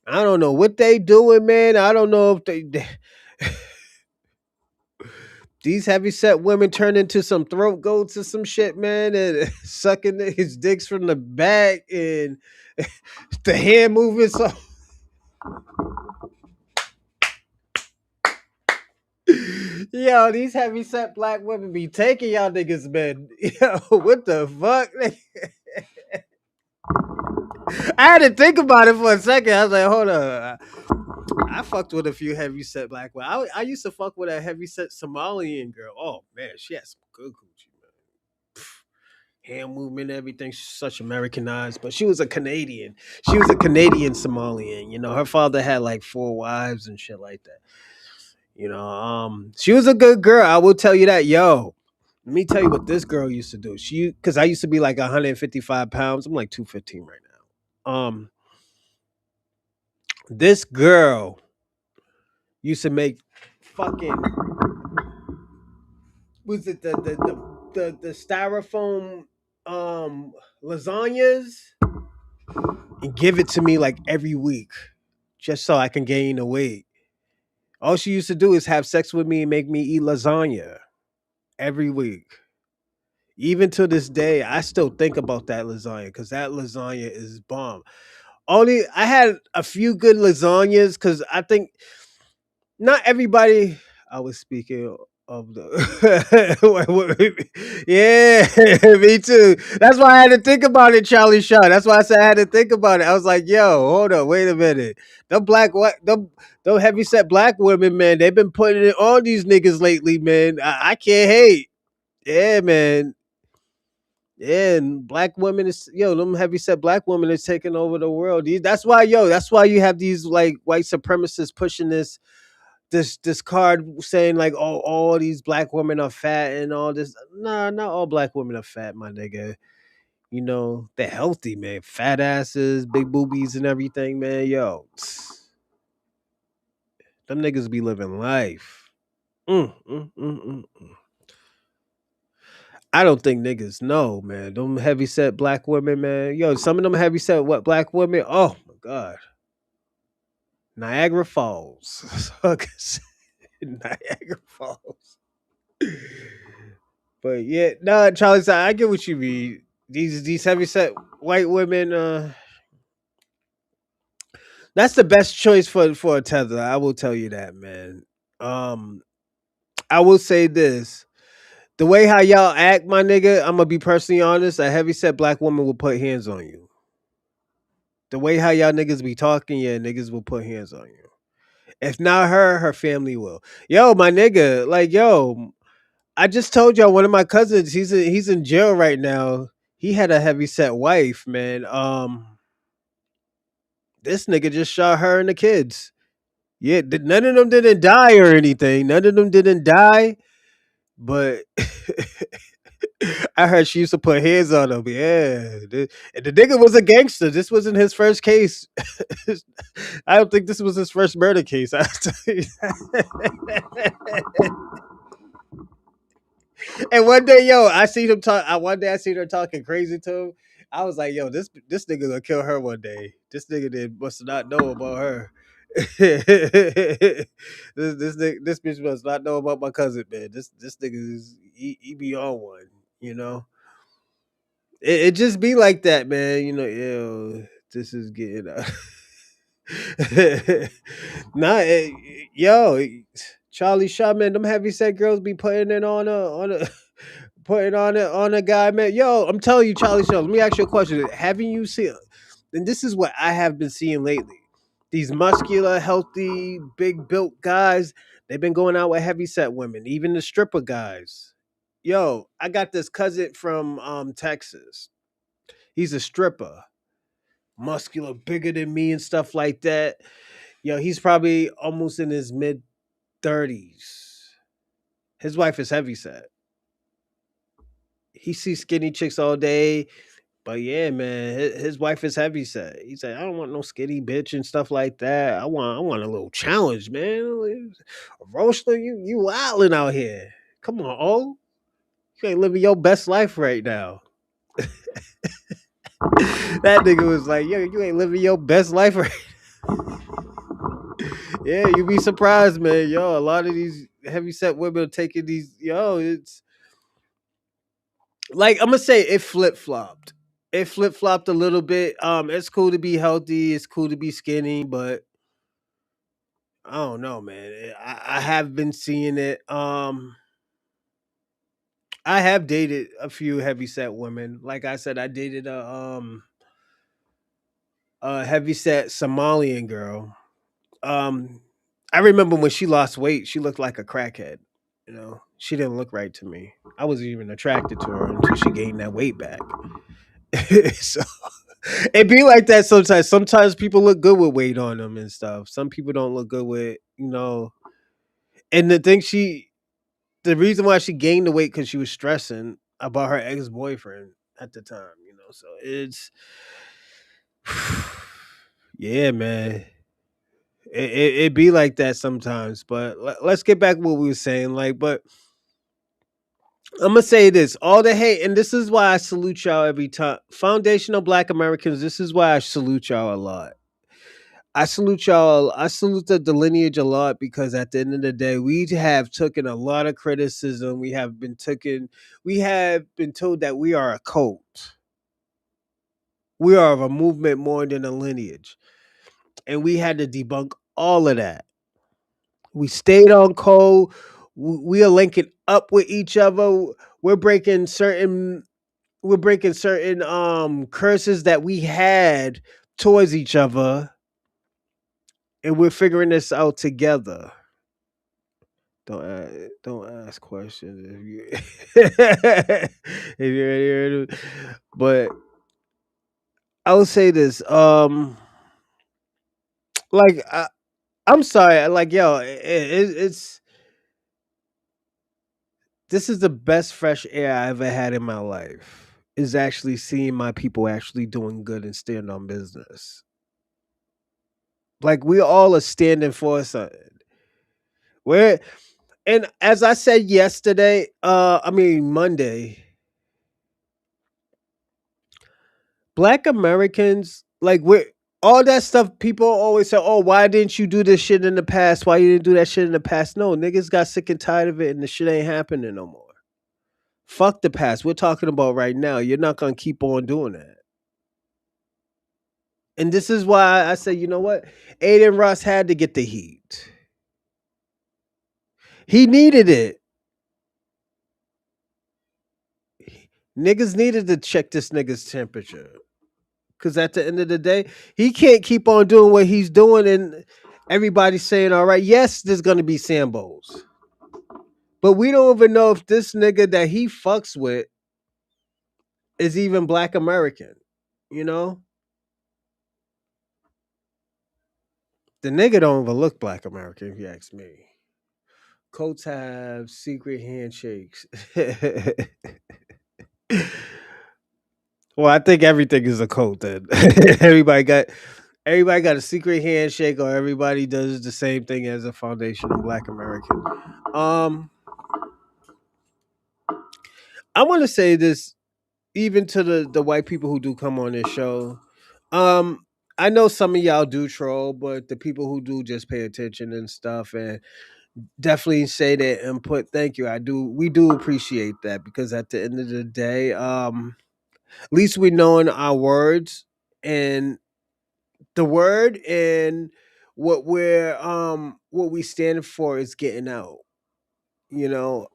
I don't know what they doing, man. I don't know if these heavy set women turn into some throat goats or some shit, man, and sucking his dicks from the back and the hand movements. Yo, these heavy set black women be taking y'all niggas, man. Yo, what the fuck? I had to think about it for a second. I was like, hold on. I fucked with a few heavy set black women. I used to fuck with a heavy set Somalian girl. Oh man, she had some good coochie, man. Hand movement, everything. She's such Americanized, but she was a Canadian. She was a Canadian Somalian. Her father had like four wives and shit like that. She was a good girl. I will tell you that. Yo, let me tell you what this girl used to do. Because I used to be like 155 pounds. I'm like 215 right now. This girl used to make fucking, was it the styrofoam lasagnas and give it to me like every week just so I can gain the weight. All she used to do is have sex with me and make me eat lasagna every week. Even to this day, I still think about that lasagna because that lasagna is bomb. Only I had a few good lasagnas because I think not everybody. I was speaking of the. Yeah, me too. That's why I had to think about it, Charlie Shaw. That's why I said I had to think about it. I was like, yo, hold on, wait a minute. The black what the heavy set black women, man, they've been putting it on these niggas lately, man. I can't hate. Yeah, man. Yeah, and black women is them heavy set black women is taking over the world. That's why you have these like white supremacists pushing this card saying like, oh, all these black women are fat and all this. Nah, not all black women are fat, my nigga. They're healthy, man. Fat asses, big boobies, and everything, man. Yo, them niggas be living life. Mm. I don't think niggas know, man. Them heavy set black women, man. Yo, some of them heavy set what black women. Oh my god, Niagara Falls. Niagara Falls. But yeah, nah, Charlie, I get what you mean. These heavy set white women. That's the best choice for a tether. I will tell you that, man. Um, I will say this: the way how y'all act, my nigga. I'm gonna be personally honest. A heavyset black woman will put hands on you. The way how y'all niggas be talking, yeah, niggas will put hands on you. If not her, her family will. Yo, my nigga, like yo, I just told y'all one of my cousins. He's in jail right now. He had a heavy set wife, man. This nigga just shot her and the kids. Yeah, none of them didn't die or anything. None of them didn't die, but I heard she used to put hands on him. Yeah, and the nigga was a gangster. This wasn't his first case. I don't think this was his first murder case. I tell you that. And one day, yo, I seen him talk. One day I seen her talking crazy to him. I was like, yo, this nigga gonna kill her one day. This nigga did must not know about her. This bitch must not know about my cousin, man. This nigga is he be on one, you know. It just be like that, man. You know, yo, this is getting nah, yo, Charlie Shaw, man, them heavy set girls be putting it on a putting on it on a guy, man. Yo, I'm telling you, Charlie Shaw. Let me ask you a question. Haven't you seen? And this is what I have been seeing lately. These muscular, healthy, big built guys. They've been going out with heavy set women, even the stripper guys. Yo, I got this cousin from Texas. He's a stripper, muscular, bigger than me and stuff like that. Yo, he's probably almost in his mid 30s. His wife is heavy set. He sees skinny chicks all day, but yeah, man, his wife is heavy set. He said, "I don't want no skinny bitch and stuff like that. I want a little challenge, man. Roaster, you wilding out here. Come on, oh, you ain't living your best life right now." That nigga was like, "Yo, you ain't living your best life right." Yeah, you be surprised, man. Yo, a lot of these heavy set women are taking these. Yo, it's like I'm gonna say it flip flopped. It flip flopped a little bit. It's cool to be healthy. It's cool to be skinny, but I don't know, man. I have been seeing it. I have dated a few heavy set women. Like I said, I dated a heavy set Somalian girl. Um, I remember when she lost weight, she looked like a crackhead. You know, she didn't look right to me. I wasn't even attracted to her until she gained that weight back. So it be like that sometimes. Sometimes people look good with weight on them and stuff. Some people don't look good with, you know. And the reason why she gained the weight because she was stressing about her ex boyfriend at the time, you know. So it's, yeah, man. It be like that sometimes. But let's get back to what we were saying. Like, but I'm gonna say this: all the hate, and this is why I salute y'all every time. Foundational Black Americans. This is why I salute y'all a lot. I salute y'all. I salute the lineage a lot because at the end of the day, we have taken a lot of criticism. We have been told that we are a cult. We are of a movement more than a lineage, and we had to debunk all of that. We stayed on code. We are linking up with each other. We're breaking certain we're breaking certain curses that we had towards each other, and we're figuring this out together. Don't ask questions if you if you're ready. But I would say this. Like I'm sorry. Like yo, it's this is the best fresh air I ever had in my life. Is actually seeing my people actually doing good and standing on business. Like we all are standing for something. We're and as I said yesterday, I mean Monday, Black Americans, like we're all that stuff. People always say, "Oh, why didn't you do this shit in the past? Why you didn't do that shit in the past?" No, niggas got sick and tired of it, and the shit ain't happening no more. Fuck the past. We're talking about right now. You're not gonna keep on doing that. And this is why I say, you know what? Aiden Ross had to get the heat. He needed it. Niggas needed to check this nigga's temperature. Cause at the end of the day, he can't keep on doing what he's doing and everybody's saying, all right, yes, there's gonna be Sambos. But we don't even know if this nigga that he fucks with is even black American. You know? The nigga don't even look black American, if you ask me. Coats have secret handshakes. Well, I think everything is a code then. everybody got everybody got a secret handshake or everybody does the same thing as a foundational black American. Um I want to say this even to the white people who do come on this show. Um I know some of y'all do troll, but the people who do just pay attention and stuff and definitely say their input. Thank you. I do. We do appreciate that because at the end of the day, at least we knowing our words and the word and what we stand for is getting out. You know,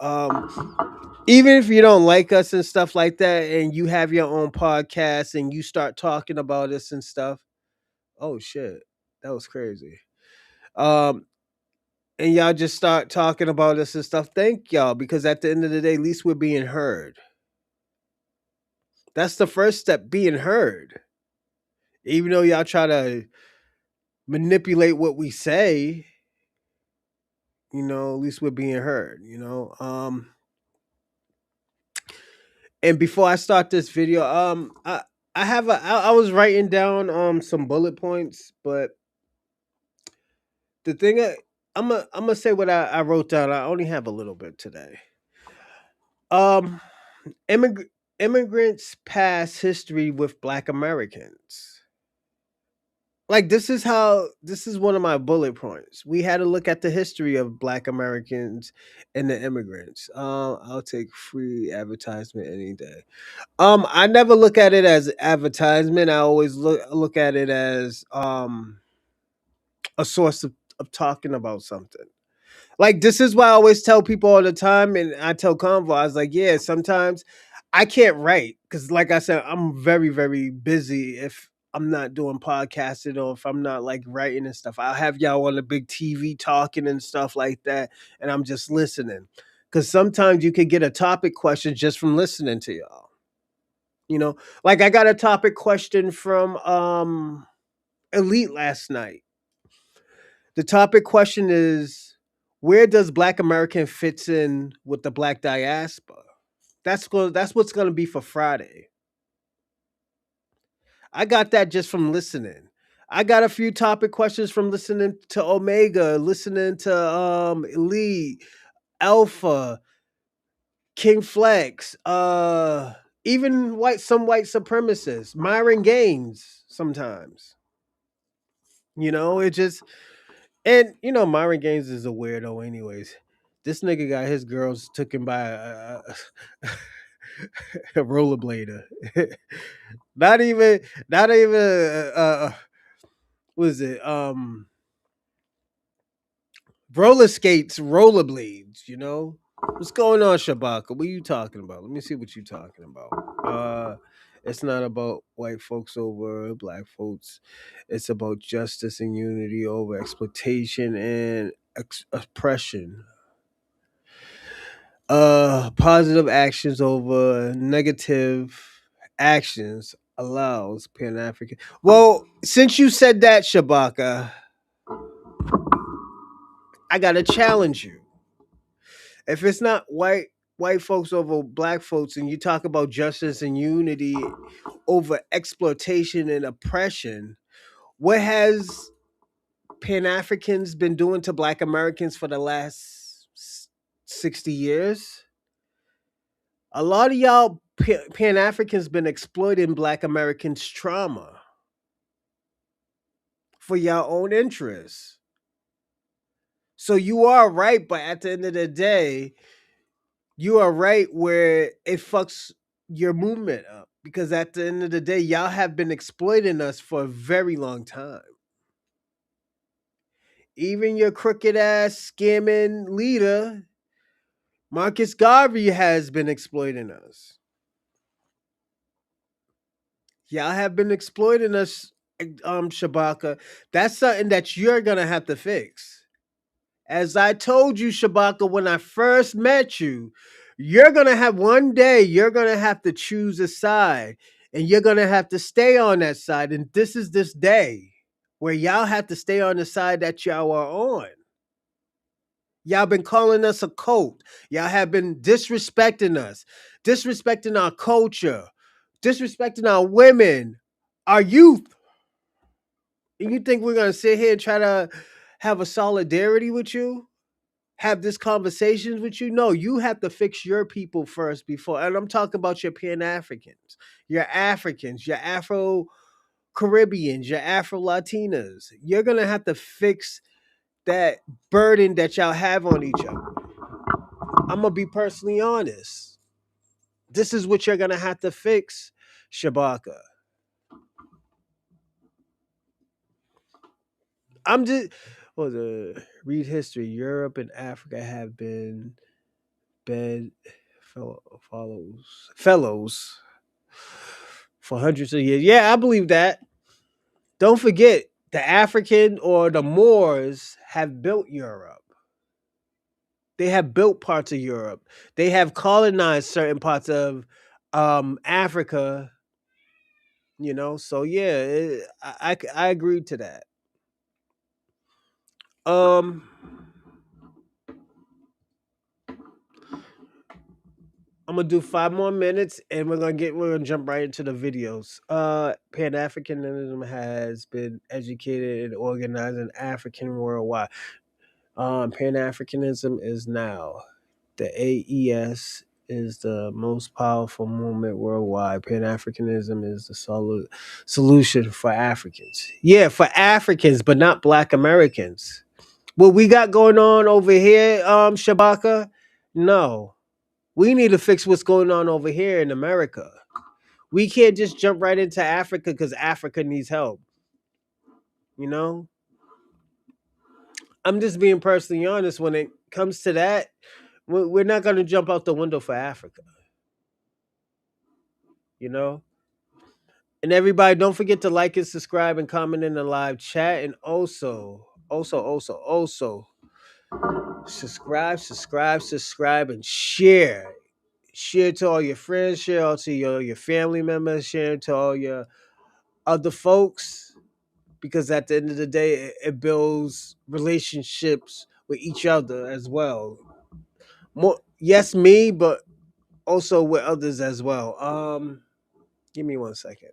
even if you don't like us and stuff like that, and you have your own podcast and you start talking about us and stuff. Oh shit, that was crazy. Um, and y'all just start talking about us and stuff. Thank y'all because at the end of the day, at least we're being heard. That's the first step, being heard. Even though y'all try to manipulate what we say, at least we're being heard. And before I start this video, I have I was writing down some bullet points, but the thing I'm gonna say what I wrote down. I only have a little bit today. Um, immigrants past history with Black Americans. Like this is one of my bullet points. We had to look at the history of Black Americans and the immigrants. I'll take free advertisement any day. I never look at it as advertisement. I always look at it as a source of talking about something. Like this is why I always tell people all the time, and I tell Convo, I was like, yeah, sometimes I can't write because, like I said, I'm very, very busy. If I'm not doing podcasting or if I'm not like writing and stuff, I'll have y'all on the big TV talking and stuff like that, and I'm just listening. Because sometimes you could get a topic question just from listening to y'all. You know, like I got a topic question from Elite last night. The topic question is, where does Black American fits in with the Black diaspora? That's what's gonna be for Friday. I got that just from listening. I got a few topic questions from listening to Omega, listening to Elite, Alpha, King Flex, even some white supremacists, Myron Gaines sometimes. It just and Myron Gaines is a weirdo anyways. This nigga got his girls taken by a rollerblader. not even not even what is it? Roller skates, rollerblades. What's going on, Shabaka? What are you talking about? Let me see what you talking about. It's not about white folks over black folks. It's about justice and unity over exploitation and oppression. Positive actions over negative actions allows Pan African. Well, since you said that, Shabaka, I gotta challenge you. If it's not white folks over black folks, and you talk about justice and unity over exploitation and oppression, what has Pan Africans been doing to Black Americans for the last 60 years? A lot of y'all Pan Africans been exploiting Black Americans' trauma for your own interests. So you are right, but at the end of the day, you are right where it fucks your movement up. Because at the end of the day, y'all have been exploiting us for a very long time. Even your crooked ass scamming leader, Marcus Garvey, has been exploiting us. Y'all have been exploiting us, Shabaka. That's something that you're gonna have to fix. As I told you, Shabaka, when I first met you, you're gonna have one day, you're gonna have to choose a side, and you're gonna have to stay on that side. And this is this day where y'all have to stay on the side that y'all are on. Y'all been calling us a cult. Y'all have been disrespecting us, disrespecting our culture, disrespecting our women, our youth. And you think we're gonna sit here and try to have a solidarity with you? Have this conversations with you? No, you have to fix your people first before. And I'm talking about your Pan Africans, your Africans, your Afro Caribbeans, your Afro Latinas. You're gonna have to fix that burden that y'all have on each other. I'm gonna be personally honest. This is what you're gonna have to fix, Shabaka. I'm just read history. Europe and Africa have been bed fellows for hundreds of years. Yeah, I believe that. Don't forget, the African or the Moors have built Europe. They have built parts of Europe. They have colonized certain parts of Africa. So yeah, I agree to that. Um, I'm gonna do 5 more minutes, and we're gonna jump right into the videos. Pan Africanism has been educated and organizing African worldwide. Pan Africanism is now the AES is the most powerful movement worldwide. Pan Africanism is the solution for Africans. Yeah, for Africans, but not Black Americans. What we got going on over here, Shabaka? No. We need to fix what's going on over here in America. We can't just jump right into Africa because Africa needs help. You know, I'm just being personally honest. When it comes to that, we're not going to jump out the window for Africa. You know, and everybody, don't forget to like and subscribe and comment in the live chat, and also subscribe, and share. Share to all your friends, share all to your family members, share to all your other folks, because at the end of the day, it builds relationships with each other as well. More, yes, me, but also with others as well. Give me 1 second.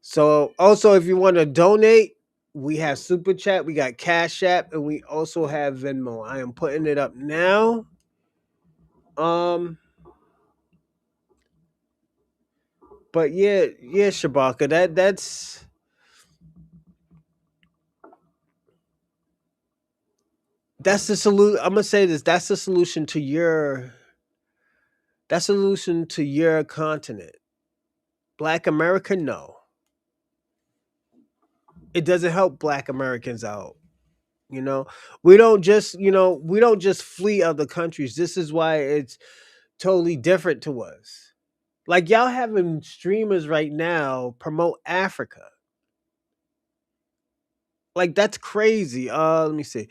So, also, if you want to donate, we have Super Chat, we got Cash App, and we also have Venmo. I am putting it up now. Um, but yeah, Shabaka, that's the solution. I'm gonna say this. That's the solution to your. That's the solution to your continent. Black America, no. It doesn't help Black Americans out. You know, we don't just flee other countries. This is why it's totally different to us. Like y'all having streamers right now promote Africa. Like that's crazy. Let me see.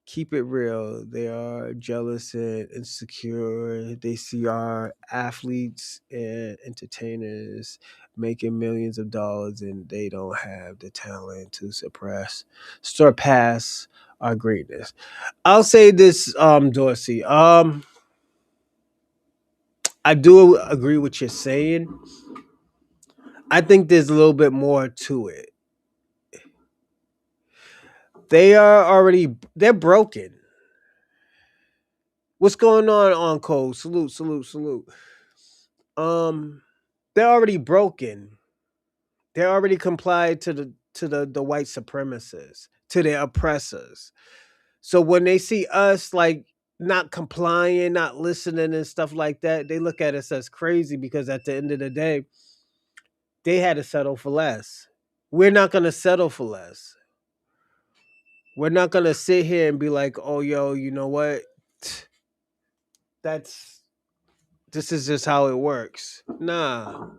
Keep it real. They are jealous and insecure. They see our athletes and entertainers making millions of dollars, and they don't have the talent to surpass our greatness. I'll say this, Dorsey. I do agree with you saying. I think there's a little bit more to it. They're broken. What's going on Cole? Salute. Um, they're already broken. They're already complied to the white supremacists, to their oppressors. So when they see us, like not complying, not listening and stuff like that, they look at us as crazy because at the end of the day, they had to settle for less. We're not going to settle for less. We're not going to sit here and be like, "Oh, yo, you know what? That's this is just how it works." Nah,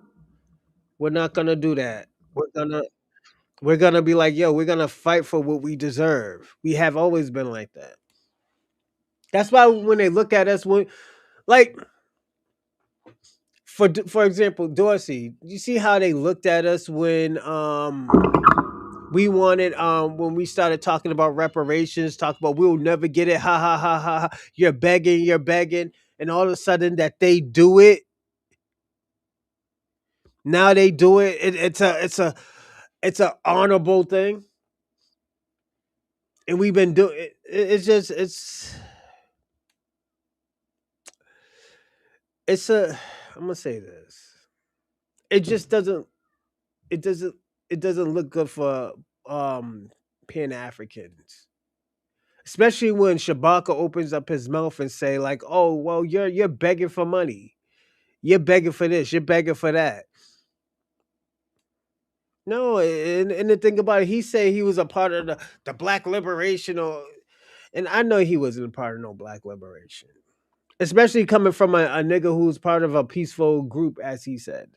we're not going to do that. We're going to be like, "Yo, we're going to fight for what we deserve." We have always been like that. That's why when they look at us when like for example, Dorsey, you see how they looked at us when we started talking about reparations, talk about we'll never get it, ha ha ha ha, ha. You're begging, and all of a sudden that they do it. Now they do it. It's a honorable thing, and we've been doing it. It's just it's a. I'm gonna say this. It just doesn't. It doesn't. It doesn't look good for Pan Africans, especially when Shabaka opens up his mouth and say like, "Oh, well, you're begging for money. You're begging for this. You're begging for that." No, and the thing about it, he said he was a part of the Black Liberation, and I know he wasn't a part of no Black Liberation, especially coming from a nigga who's part of a peaceful group, as he said.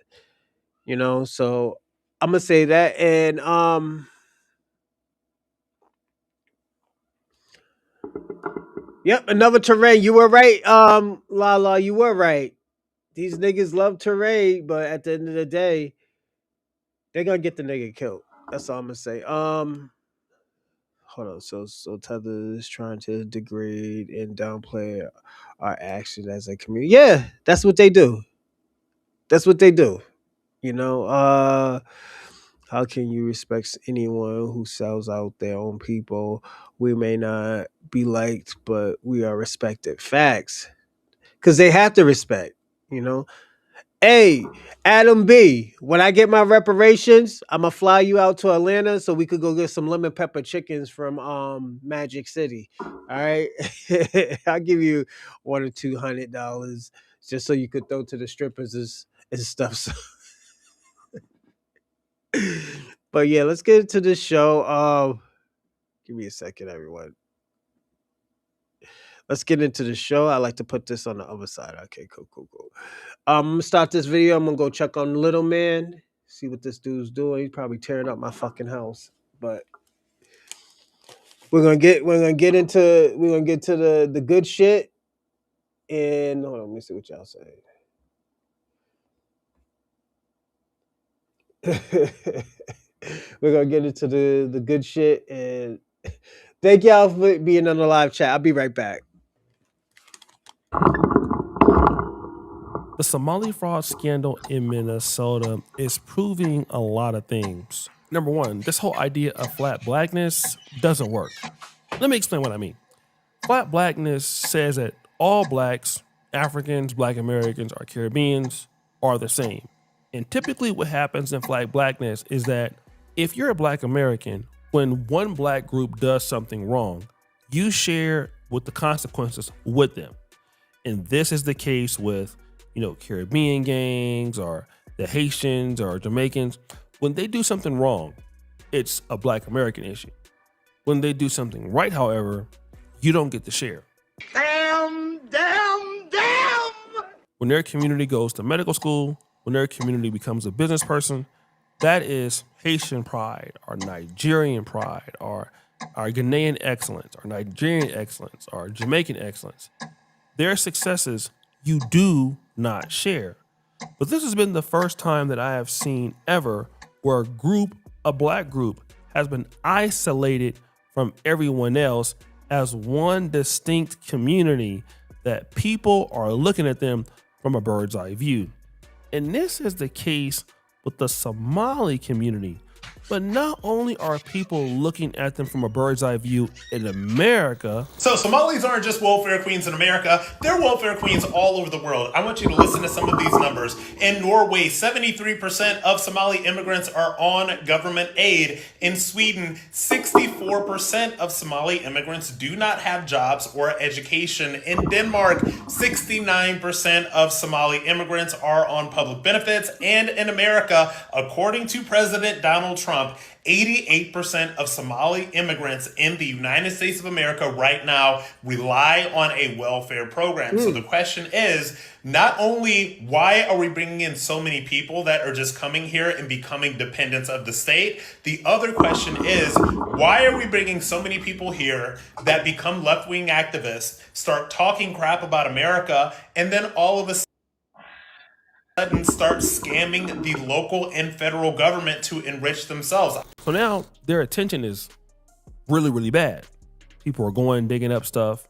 So I'm gonna say that, and yep, another terrain. You were right, Lala. You were right. These niggas love terrain, but at the end of the day, they're gonna get the nigga killed. That's all I'm gonna say. Hold on. So Tether is trying to degrade and downplay our action as a community. Yeah, that's what they do. That's what they do. You know, how can you respect anyone who sells out their own people? We may not be liked, but we are respected. Facts. Because they have to respect, you know. Hey, Adam B, when I get my reparations, I'm gonna fly you out to Atlanta so we could go get some lemon pepper chickens from Magic City. All right. I'll give you $1 or $200 just so you could throw to the strippers and stuff. So, but yeah, let's get into the show. Give me a second, everyone. Let's get into the show. I like to put this on the other side. Okay, cool, cool, cool. I'm gonna start this video. I'm gonna go check on Little Man, see what this dude's doing. He's probably tearing up my fucking house. But we're gonna get to the good shit. And hold on, let me see what y'all say. We're gonna get into the good shit, and thank y'all for being on the live chat. I'll be right back. The Somali fraud scandal in Minnesota is proving a lot of things. Number one, this whole idea of flat blackness doesn't work. Let me explain what I mean. Flat blackness says that all blacks, Africans, Black Americans, or Caribbeans are the same. And typically what happens in flat blackness is that if you're a Black American, when one black group does something wrong, you share with the consequences with them. And this is the case with, Caribbean gangs or the Haitians or Jamaicans. When they do something wrong, it's a Black American issue. When they do something right, however, you don't get to share. Damn, damn, damn. When their community goes to medical school, when their community becomes a business person, that is Haitian pride or Nigerian pride or our Ghanaian excellence or Nigerian excellence or Jamaican excellence. Their successes you do not share. But this has been the first time that I have seen ever where a black group, has been isolated from everyone else as one distinct community that people are looking at them from a bird's eye view. And this is the case with the Somali community, But not only are people looking at them from a bird's eye view in America, So Somalis aren't just welfare queens in America, they're welfare queens all over the world. I want you to listen to some of these numbers. In Norway, 73% of Somali immigrants are on government aid. In Sweden, 64% of Somali immigrants do not have jobs or education. In Denmark, 69% of Somali immigrants are on public benefits. And in America, according to President Donald Trump, 88% of Somali immigrants in the United States of America right now rely on a welfare program. So the question is not only why are we bringing in so many people that are just coming here and becoming dependents of the state, the other question is why are we bringing so many people here that become left wing activists, start talking crap about America, and then all of a sudden start scamming the local and federal government to enrich themselves? so now their attention is really, really bad. People are going digging up stuff,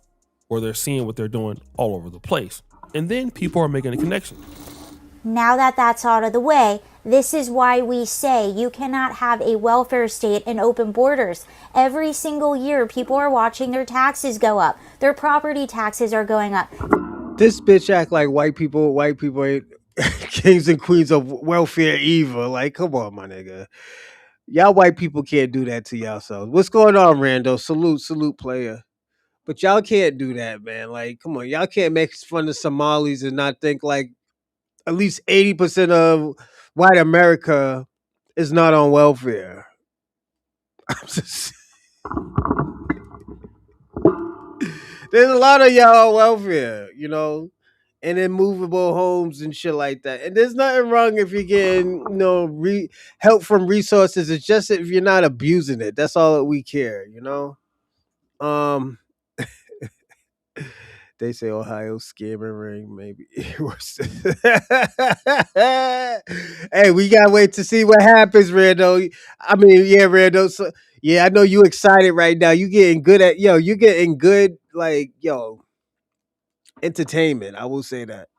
or they're seeing what they're doing all over the place. And then people are making a connection. Now that that's out of the way, this is why we say you cannot have a welfare state and open borders. Every single year, people are watching their taxes go up. Their property taxes are going up. This bitch act like white people ain't kings and queens of welfare either. Like, come on, my nigga. Y'all white people can't do that to yourselves. What's going on, Rando? Salute, player. But y'all can't do that, man. Like, come on. Y'all can't make fun of Somalis and not think like at least 80% of white America is not on welfare. I'm just, there's a lot of y'all on welfare, and in movable homes and shit like that. And there's nothing wrong if you're getting, help from resources. It's just if you're not abusing it. That's all that we care. Um, they say Ohio scamming ring, maybe. Hey, we gotta wait to see what happens, Rando. I mean, yeah, Rando. So, yeah, I know you excited right now. You getting good at you getting good like entertainment. I will say that.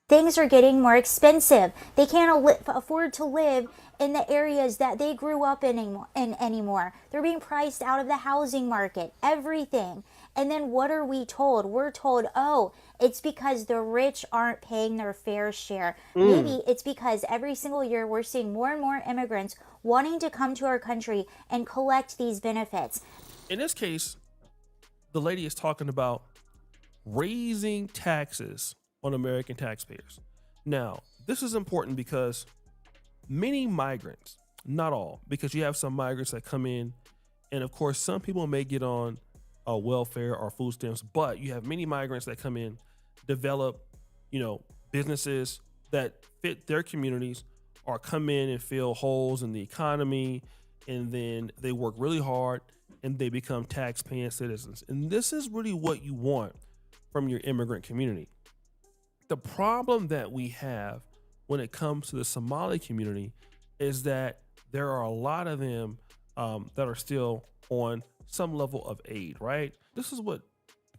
Things are getting more expensive. They can't afford to live in the areas that they grew up in anymore. They're being priced out of the housing market, everything. And then what are we told? We're told, oh, it's because the rich aren't paying their fair share. Mm. Maybe it's because every single year we're seeing more and more immigrants wanting to come to our country and collect these benefits. In this case, the lady is talking about raising taxes on American taxpayers. Now, this is important because many migrants, not all, because you have some migrants that come in, and of course, some people may get on welfare or food stamps, but you have many migrants that come in, develop, businesses that fit their communities, or come in and fill holes in the economy, and then they work really hard and they become tax-paying citizens. And this is really what you want from your immigrant community. The problem that we have when it comes to the Somali community is that there are a lot of them that are still on some level of aid, right? This is what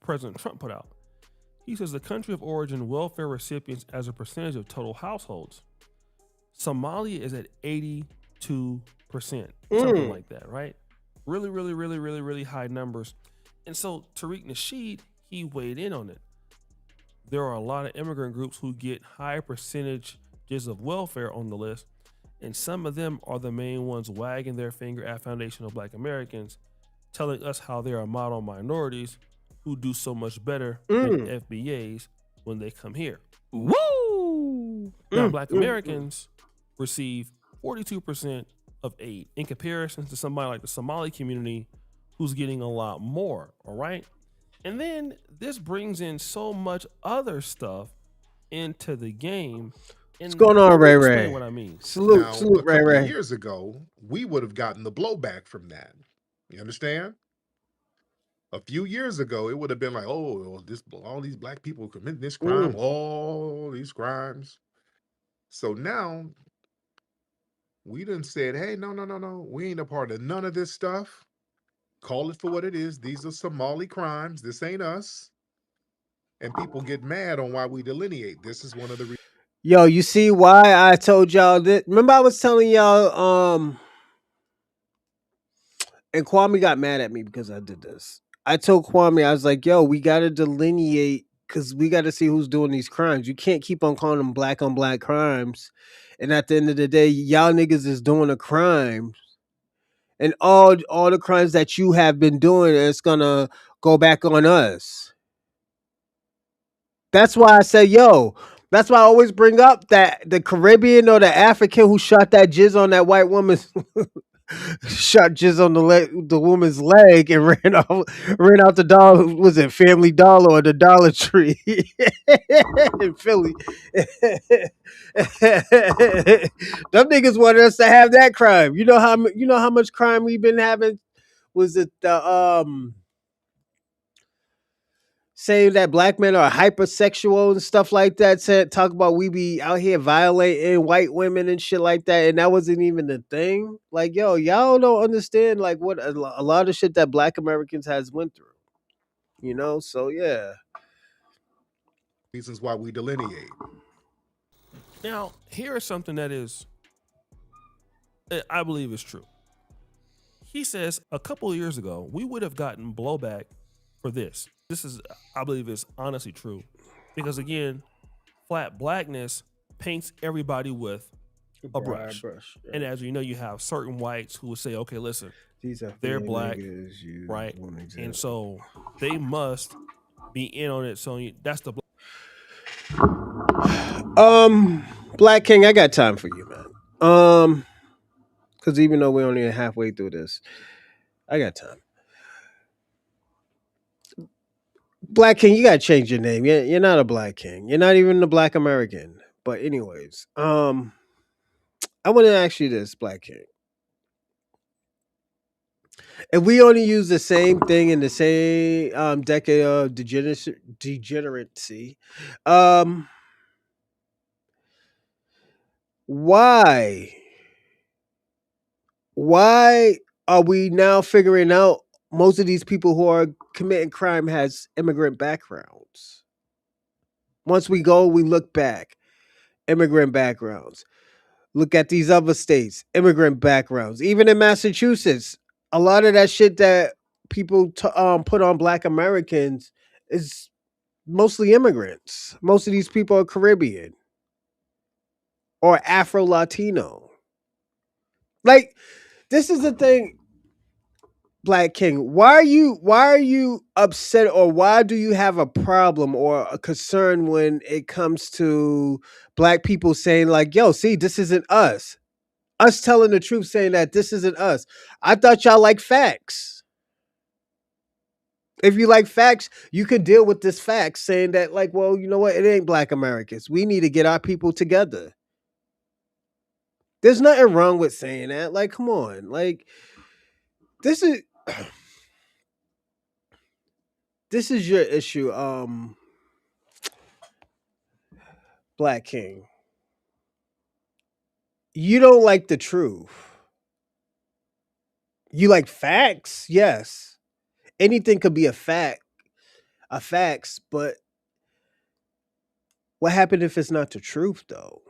President Trump put out. He says the country of origin welfare recipients as a percentage of total households. Somalia is at 82%, something like that, right? Really, really, really, really, really high numbers. And so Tariq Nasheed, he weighed in on it. There are a lot of immigrant groups who get high percentages of welfare on the list, and some of them are the main ones wagging their finger at foundational Black Americans, telling us how they are model minorities who do so much better than FBAs when they come here. Woo! Now, Black Americans receive 42% of aid in comparison to somebody like the Somali community who's getting a lot more, all right? And then this brings in so much other stuff into the game. What's going on, Ray Explain Ray? what I mean. Salute, Now, salute, a Ray couple of Ray. years ago, we would have gotten the blowback from that. You understand? A few years ago, it would have been like, oh, all these Black people committing this crime, all these crimes. So now we done said, hey, no, we ain't a part of none of this stuff. Call it for what it is. These are Somali crimes. This ain't us. And people get mad on why we delineate. This is one of the Yo, you see why I told y'all that? Remember I was telling y'all and Kwame got mad at me because I did this. I told Kwame, I was like, "Yo, we gotta delineate because we gotta see who's doing these crimes. You can't keep on black on black crimes, and at the end of the day, y'all niggas is doing a crime, and all the crimes that you have been doing, it's gonna go back on us." That's why I say, yo. That's why I always bring up that the Caribbean or the African who shot that jizz on that white woman's shot jizz on the woman's leg and ran out the dollar. Was it Family Dollar or the Dollar Tree in Philly? Them niggas wanted us to have that crime. You know how much crime we've been having. Was it the saying that black men are hypersexual and stuff like that? Said talk about we be out here violating white women and shit like that, and that wasn't even the thing. Like, yo, y'all don't understand like what a lot of shit that Black Americans has went through. So yeah. Reasons why we delineate. Now, here is something that I believe is true. He says a couple of years ago, we would have gotten blowback for this. This is, I believe, is honestly true. Because again, flat blackness paints everybody with a brush. Yeah. And as you know, you have certain whites who will say, okay, listen, These are they're fair black, niggas, right? one example. And so they must be in on it. So that's the Black King, I got time for you, man. Because even though we're only halfway through this, I got time. Black King, you gotta change your name. You're not a Black King. You're not even a Black American. But anyways, I want to ask you this, Black King. If we only use the same thing in the same decade of degeneracy, um, why? Why are we now figuring out most of these people who are committing crime has immigrant backgrounds? Once we look back, immigrant backgrounds. Look at these other states, immigrant backgrounds. Even in Massachusetts, a lot of that shit that people put on Black Americans is mostly immigrants. Most of these people are Caribbean or Afro Latino. Like, this is the thing, Black King. Why are you upset, or why do you have a problem or a concern when it comes to Black people saying like, yo, see, this isn't us? Us telling the truth, saying that this isn't us. I thought y'all like facts. If you like facts, you could deal with this fact saying that, like, well, you know what? It ain't Black Americans. We need to get our people together. There's nothing wrong with saying that. Like, come on. Like, this is this is your issue, Black King. You don't like the truth. You like facts, yes. Anything could be a facts, but what happened if it's not the truth though?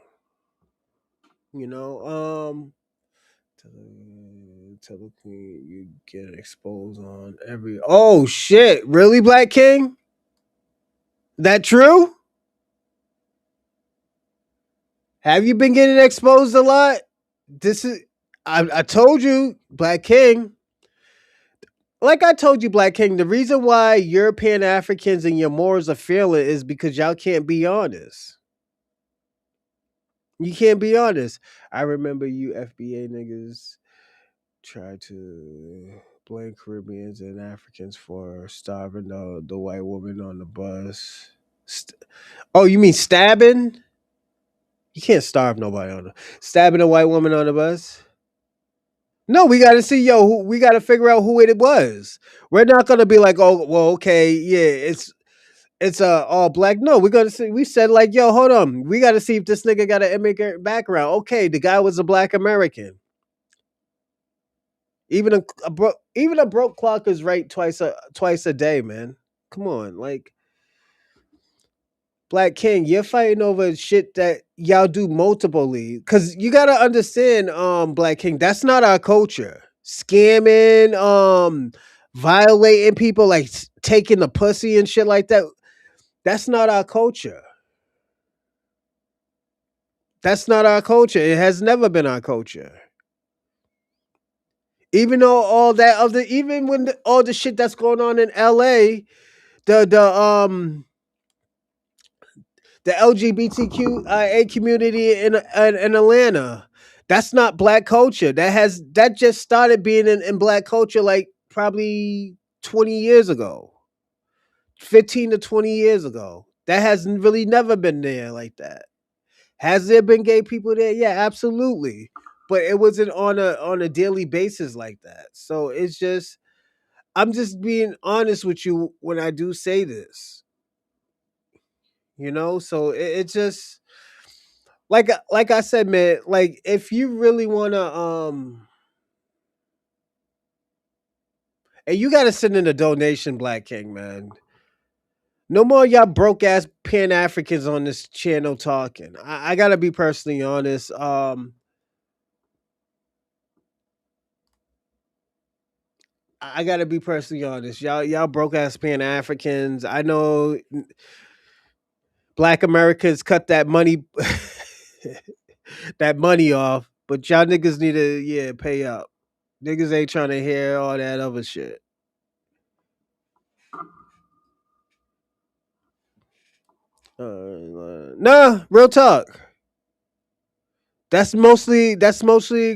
You know, tell the queen you get exposed on every. Oh shit! Really, Black King? That true? Have you been getting exposed a lot? This is. I told you, Black King. Like I told you, Black King. The reason why European Africans and your Moors are failing is because y'all can't be honest. You can't be honest. I remember you FBA niggas try to blame Caribbeans and Africans for starving the white woman on the bus. Oh, you mean stabbing? You can't starve nobody on the stabbing a white woman on the bus. No, we got to see, we got to figure out who it was. We're not gonna be like, oh, well, okay, yeah, it's all black. No, we're gonna see. We said like, yo, hold on, we got to see if this nigga got an immigrant background. Okay, the guy was a Black American. Even a broke clock is right twice a day, man. Come on, like Black King, you're fighting over shit that y'all do multiply. Cause you gotta understand, Black King, that's not our culture. scamming, violating people, like taking the pussy and shit like that. That's not our culture. That's not our culture. It has never been our culture. Even though all that other, even when all the shit that's going on in LA, the LGBTQIA community in Atlanta, that's not black culture. That just started being in black culture like probably 20 years ago, 15 to 20 years ago. That has really never been there like that. Has there been gay people there? Yeah, absolutely. But it wasn't on a daily basis like that. So it's just, I'm just being honest with you when I do say this. So it's just like I said, man, like if you really wanna and you gotta send in a donation, Black King, man. No more y'all broke ass Pan Africans on this channel talking. I gotta be personally honest. I gotta be personally honest. Y'all broke ass Pan Africans. I know Black Americans cut that money that money off, but y'all niggas need to pay up. Niggas ain't trying to hear all that other shit. Nah, real talk. That's mostly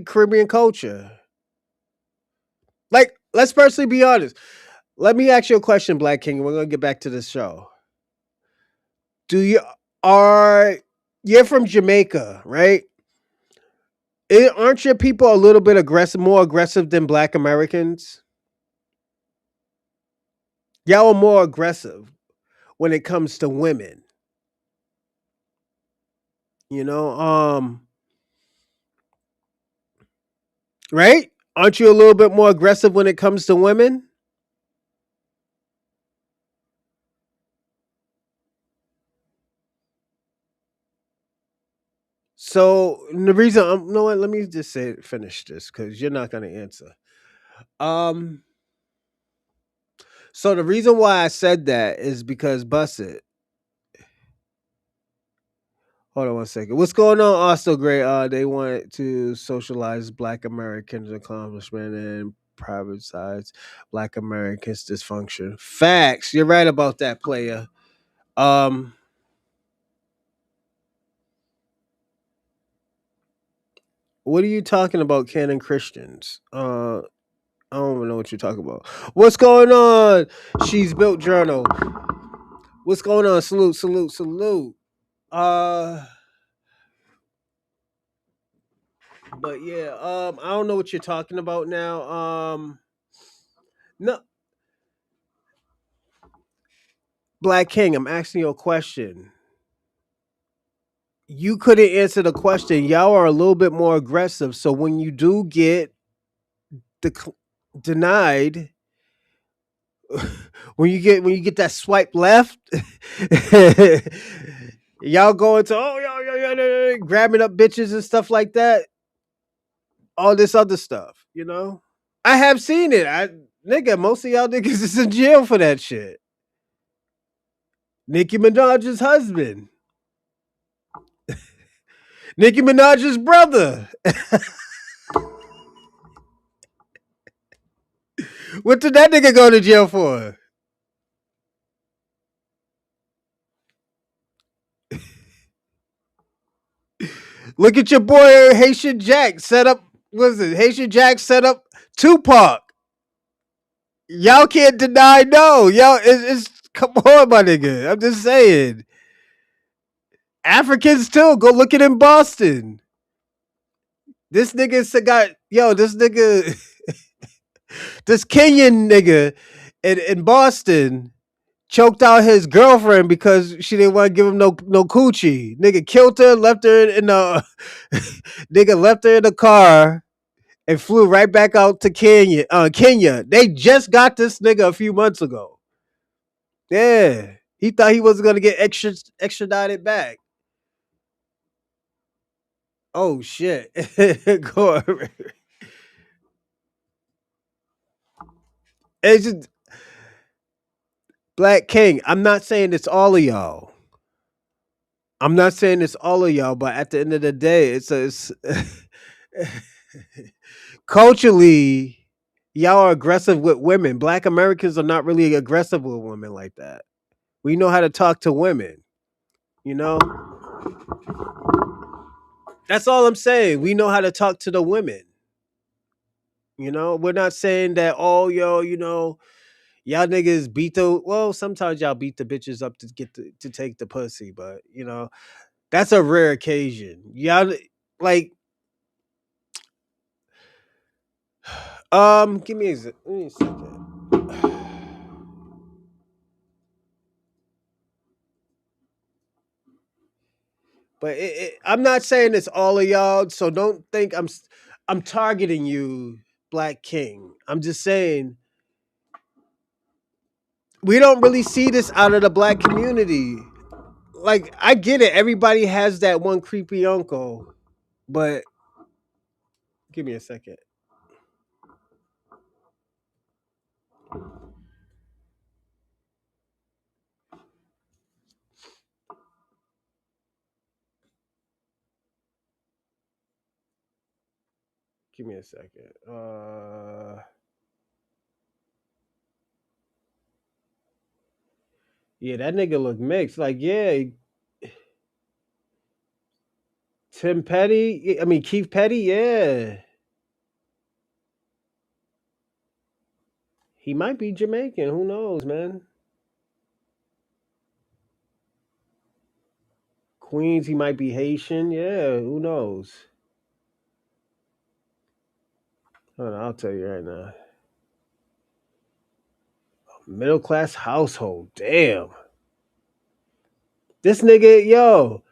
Caribbean culture. Like, let's personally be honest. Let me ask you a question, Black King. We're gonna get back to the show. Do you are You're from Jamaica, right? Aren't your people a little bit more aggressive than Black Americans? Y'all are more aggressive when it comes to women. You know, right? Aren't you a little bit more aggressive when it comes to women? So the reason, you know what? Let me just finish this because you're not going to answer. Um, so the reason why I said that is because Busset. Hold on one second. What's going on, Also Great? They want to socialize Black Americans' accomplishment and privatize Black Americans' dysfunction. Facts. You're right about that, player. Um, what are you talking about, canon Christians? I don't even know what you're talking about. What's going on? She's built journal. What's going on? Salute, salute, salute. Uh, but yeah, I don't know what you're talking about now. No, Black King, I'm asking you a question. You couldn't answer the question. Y'all are a little bit more aggressive. So when you do get denied, when you get that swipe left, y'all go into grabbing up bitches and stuff like that. All this other stuff. I have seen it. Nigga, most of y'all niggas is in jail for that shit. Nicki Minaj's husband. Nicki Minaj's brother. What did that nigga go to jail for? Look at your boy Haitian Jack set up. What is it? Haitian Jack set up Tupac. Y'all can't deny no. Y'all, it's come on, my nigga. I'm just saying. Africans too. Go look at in Boston. This nigga got This nigga, this Kenyan nigga in Boston choked out his girlfriend because she didn't want to give him no coochie. Nigga killed her, left her in the nigga left her in the car and flew right back out to Kenya. Kenya. They just got this nigga a few months ago. Yeah. He thought he wasn't gonna get extradited back. Oh shit. Go on. It's just, Black King. I'm not saying it's all of y'all. I'm not saying it's all of y'all, but at the end of the day, it's culturally, y'all are aggressive with women. Black Americans are not really aggressive with women like that. We know how to talk to women. You know, that's all I'm saying. We know how to talk to the women. We're not saying that. Oh, yo, y'all niggas beat the. Well, sometimes y'all beat the bitches up to get to take the pussy, but that's a rare occasion. Y'all like. Give me give me a second. But I'm not saying it's all of y'all, so don't think I'm targeting you, Black King. I'm just saying we don't really see this out of the black community. Like I get it, everybody has that one creepy uncle, but give me a second. Give me a second. Yeah, that nigga look mixed. Like, yeah, Tim Petty. I mean Keith Petty. Yeah, he might be Jamaican. Who knows, man? Queens. He might be Haitian. Yeah, who knows? Hold on, I'll tell you right now. Middle class household. Damn. This nigga, yo,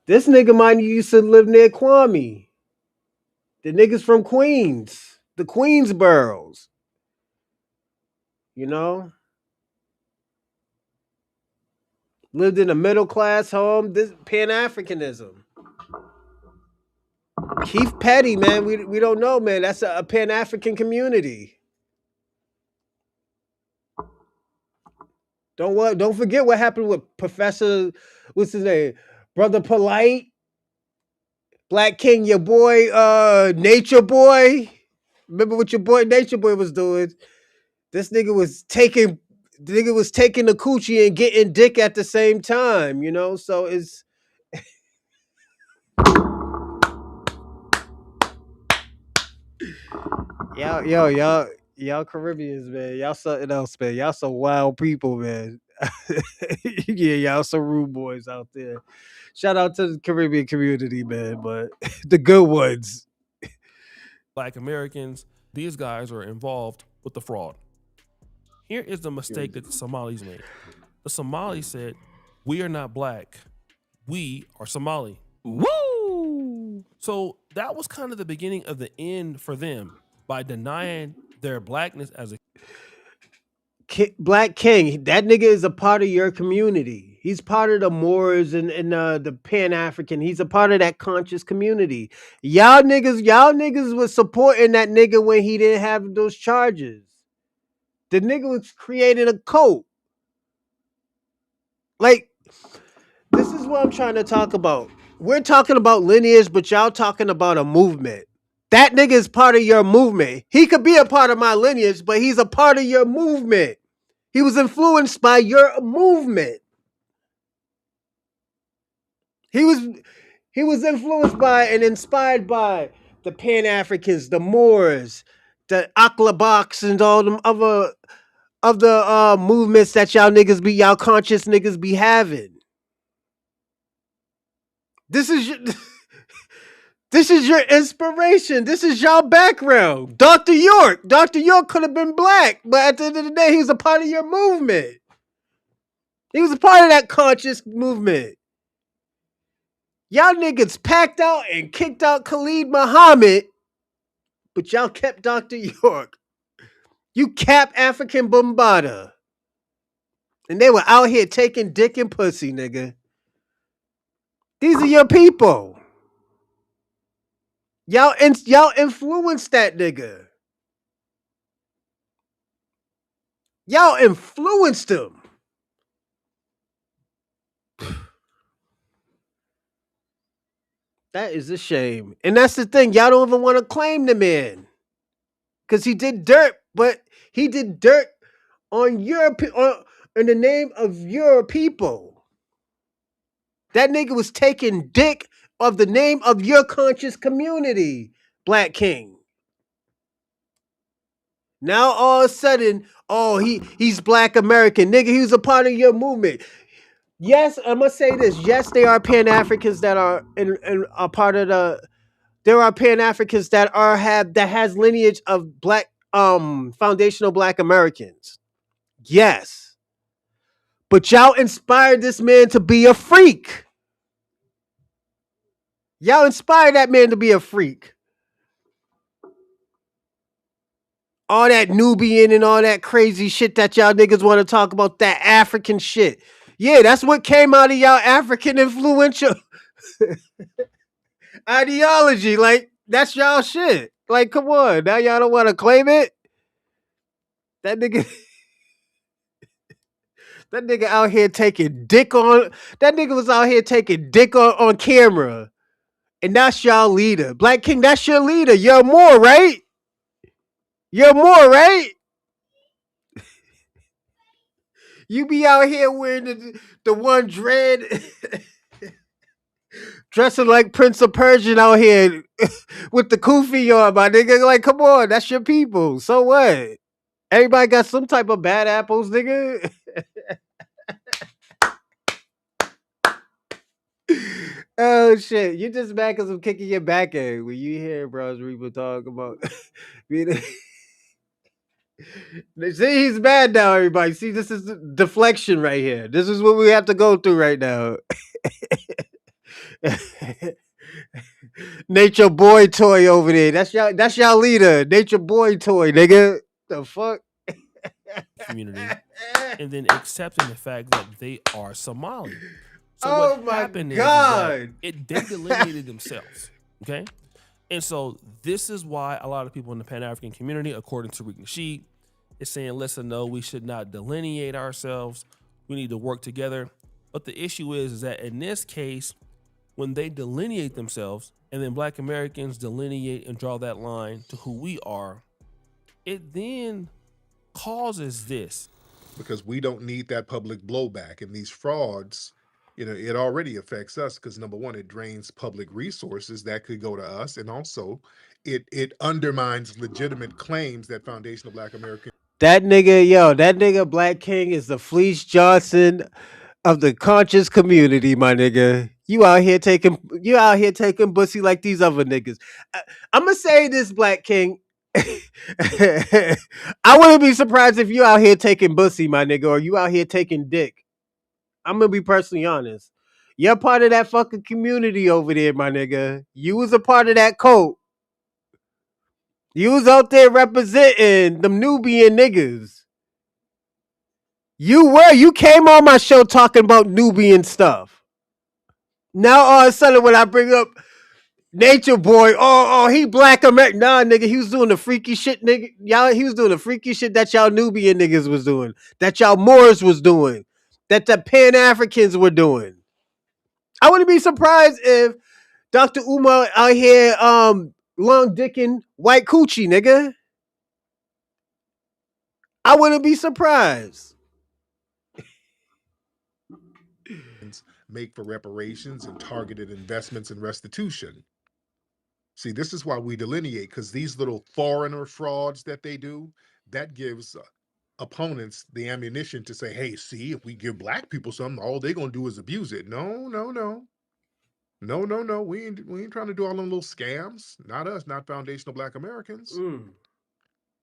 this nigga might used to live near Kwame. The niggas from Queens, the Queensboroughs. You know, lived in a middle class home. This Pan Africanism. Keith Petty, man, we don't know, man. That's a Pan African community. Don't forget what happened with Professor. What's his name? Brother Polite, Black King, your boy, Nature Boy. Remember what your boy Nature Boy was doing? This nigga was taking the coochie and getting dick at the same time, So it's y'all Caribbeans, man. Y'all something else, man. Y'all some wild people, man. Yeah, y'all some rude boys out there. Shout out to the Caribbean community, man, but the good ones. Black Americans, these guys are involved with the fraud. Here is the mistake that the Somalis made. The Somalis said, "We are not black. We are Somali." Woo! So that was kind of the beginning of the end for them by denying their blackness as a Black King, that nigga is a part of your community. He's part of the Moors and the Pan African. He's a part of that conscious community. Y'all niggas was supporting that nigga when he didn't have those charges. The nigga was creating a cult. Like, this is what I'm trying to talk about. We're talking about lineage, but y'all talking about a movement. That nigga is part of your movement. He could be a part of my lineage, but he's a part of your movement. He was influenced by your movement. He was he was influenced by and inspired by the Pan Africans, the Moors, the Aklabaks, and all them other of the movements that y'all conscious niggas be having. This is your, this is your inspiration. This is y'all background. Dr. York. Dr. York could have been black, but at the end of the day, he was a part of your movement. He was a part of that conscious movement. Y'all niggas packed out and kicked out Khalid Muhammad, but y'all kept Dr. York. You cap African Bombada. And they were out here taking dick and pussy, nigga. These are your people. Y'all influenced that nigga. Y'all influenced them. That is a shame. And that's the thing. Y'all don't even want to claim the man. Because he did dirt, but he did dirt on in the name of your people. That nigga was taking dick of the name of your conscious community, Black King. Now all of a sudden, oh, he's Black American. Nigga, he was a part of your movement. Yes, I must say this. Yes, they are Pan Africans that are in a part of the. There are Pan Africans that has lineage of Black foundational Black Americans. Yes, but y'all inspired this man to be a freak. Y'all inspired that man to be a freak. All that Nubian and all that crazy shit that y'all niggas want to talk about, that African shit. Yeah, that's what came out of y'all African influential ideology. Like, that's y'all shit. Like, come on. Now y'all don't want to claim it? That nigga that nigga out here taking dick on that nigga was out here taking dick on camera. And that's y'all leader. Black King, that's your leader. You're more, right? You're more, right? You be out here wearing the one dread, dressing like Prince of Persian out here with the kufi on, my nigga. Like, come on, that's your people. So what? Everybody got some type of bad apples, nigga. Oh shit! You just mad because I'm kicking your back in when you hear Bros Reaper talk about. See, he's mad now. Everybody, see, this is deflection right here. This is what we have to go through right now. Nature Boy toy over there. That's y'all leader. Nature Boy toy, nigga. The fuck? Community, and then accepting the fact that they are Somali. So Oh what my happened is that god. they delineated themselves. Okay. And so this is why a lot of people in the Pan-African community, according to Rick Nasheed, is saying, listen, no, we should not delineate ourselves. We need to work together. But the issue is that in this case, when they delineate themselves and then Black Americans delineate and draw that line to who we are, it then causes this. Because we don't need that public blowback. And these frauds, it already affects us because number one, it drains public resources that could go to us. And also it undermines legitimate claims that foundational Black Americans. That nigga Black King is the Fleece Johnson of the conscious community, my nigga. You out here taking pussy like these other niggas. I'm gonna say this, Black King. I wouldn't be surprised if you out here taking pussy, my nigga, or you out here taking dick. I'm gonna be personally honest. You're part of that fucking community over there, my nigga. You was a part of that cult. You was out there representing them Nubian niggas. You came on my show talking about Nubian stuff. Now all of a sudden when I bring up Nature Boy, he Black American. Nah, nigga, he was doing the freaky shit, nigga. He was doing the freaky shit that y'all Nubian niggas was doing, that y'all Moors was doing, that the Pan Africans were doing. I wouldn't be surprised if Dr. Umar out here long dicking white coochie, nigga. I wouldn't be surprised. Make for reparations and targeted investments and restitution. See, this is why we delineate, because these little foreigner frauds that they do, that gives opponents the ammunition to say, hey, see, if we give Black people something, all they're going to do is abuse it. No, no, no. No, no, no. We ain't trying to do all them little scams. Not us, not foundational Black Americans.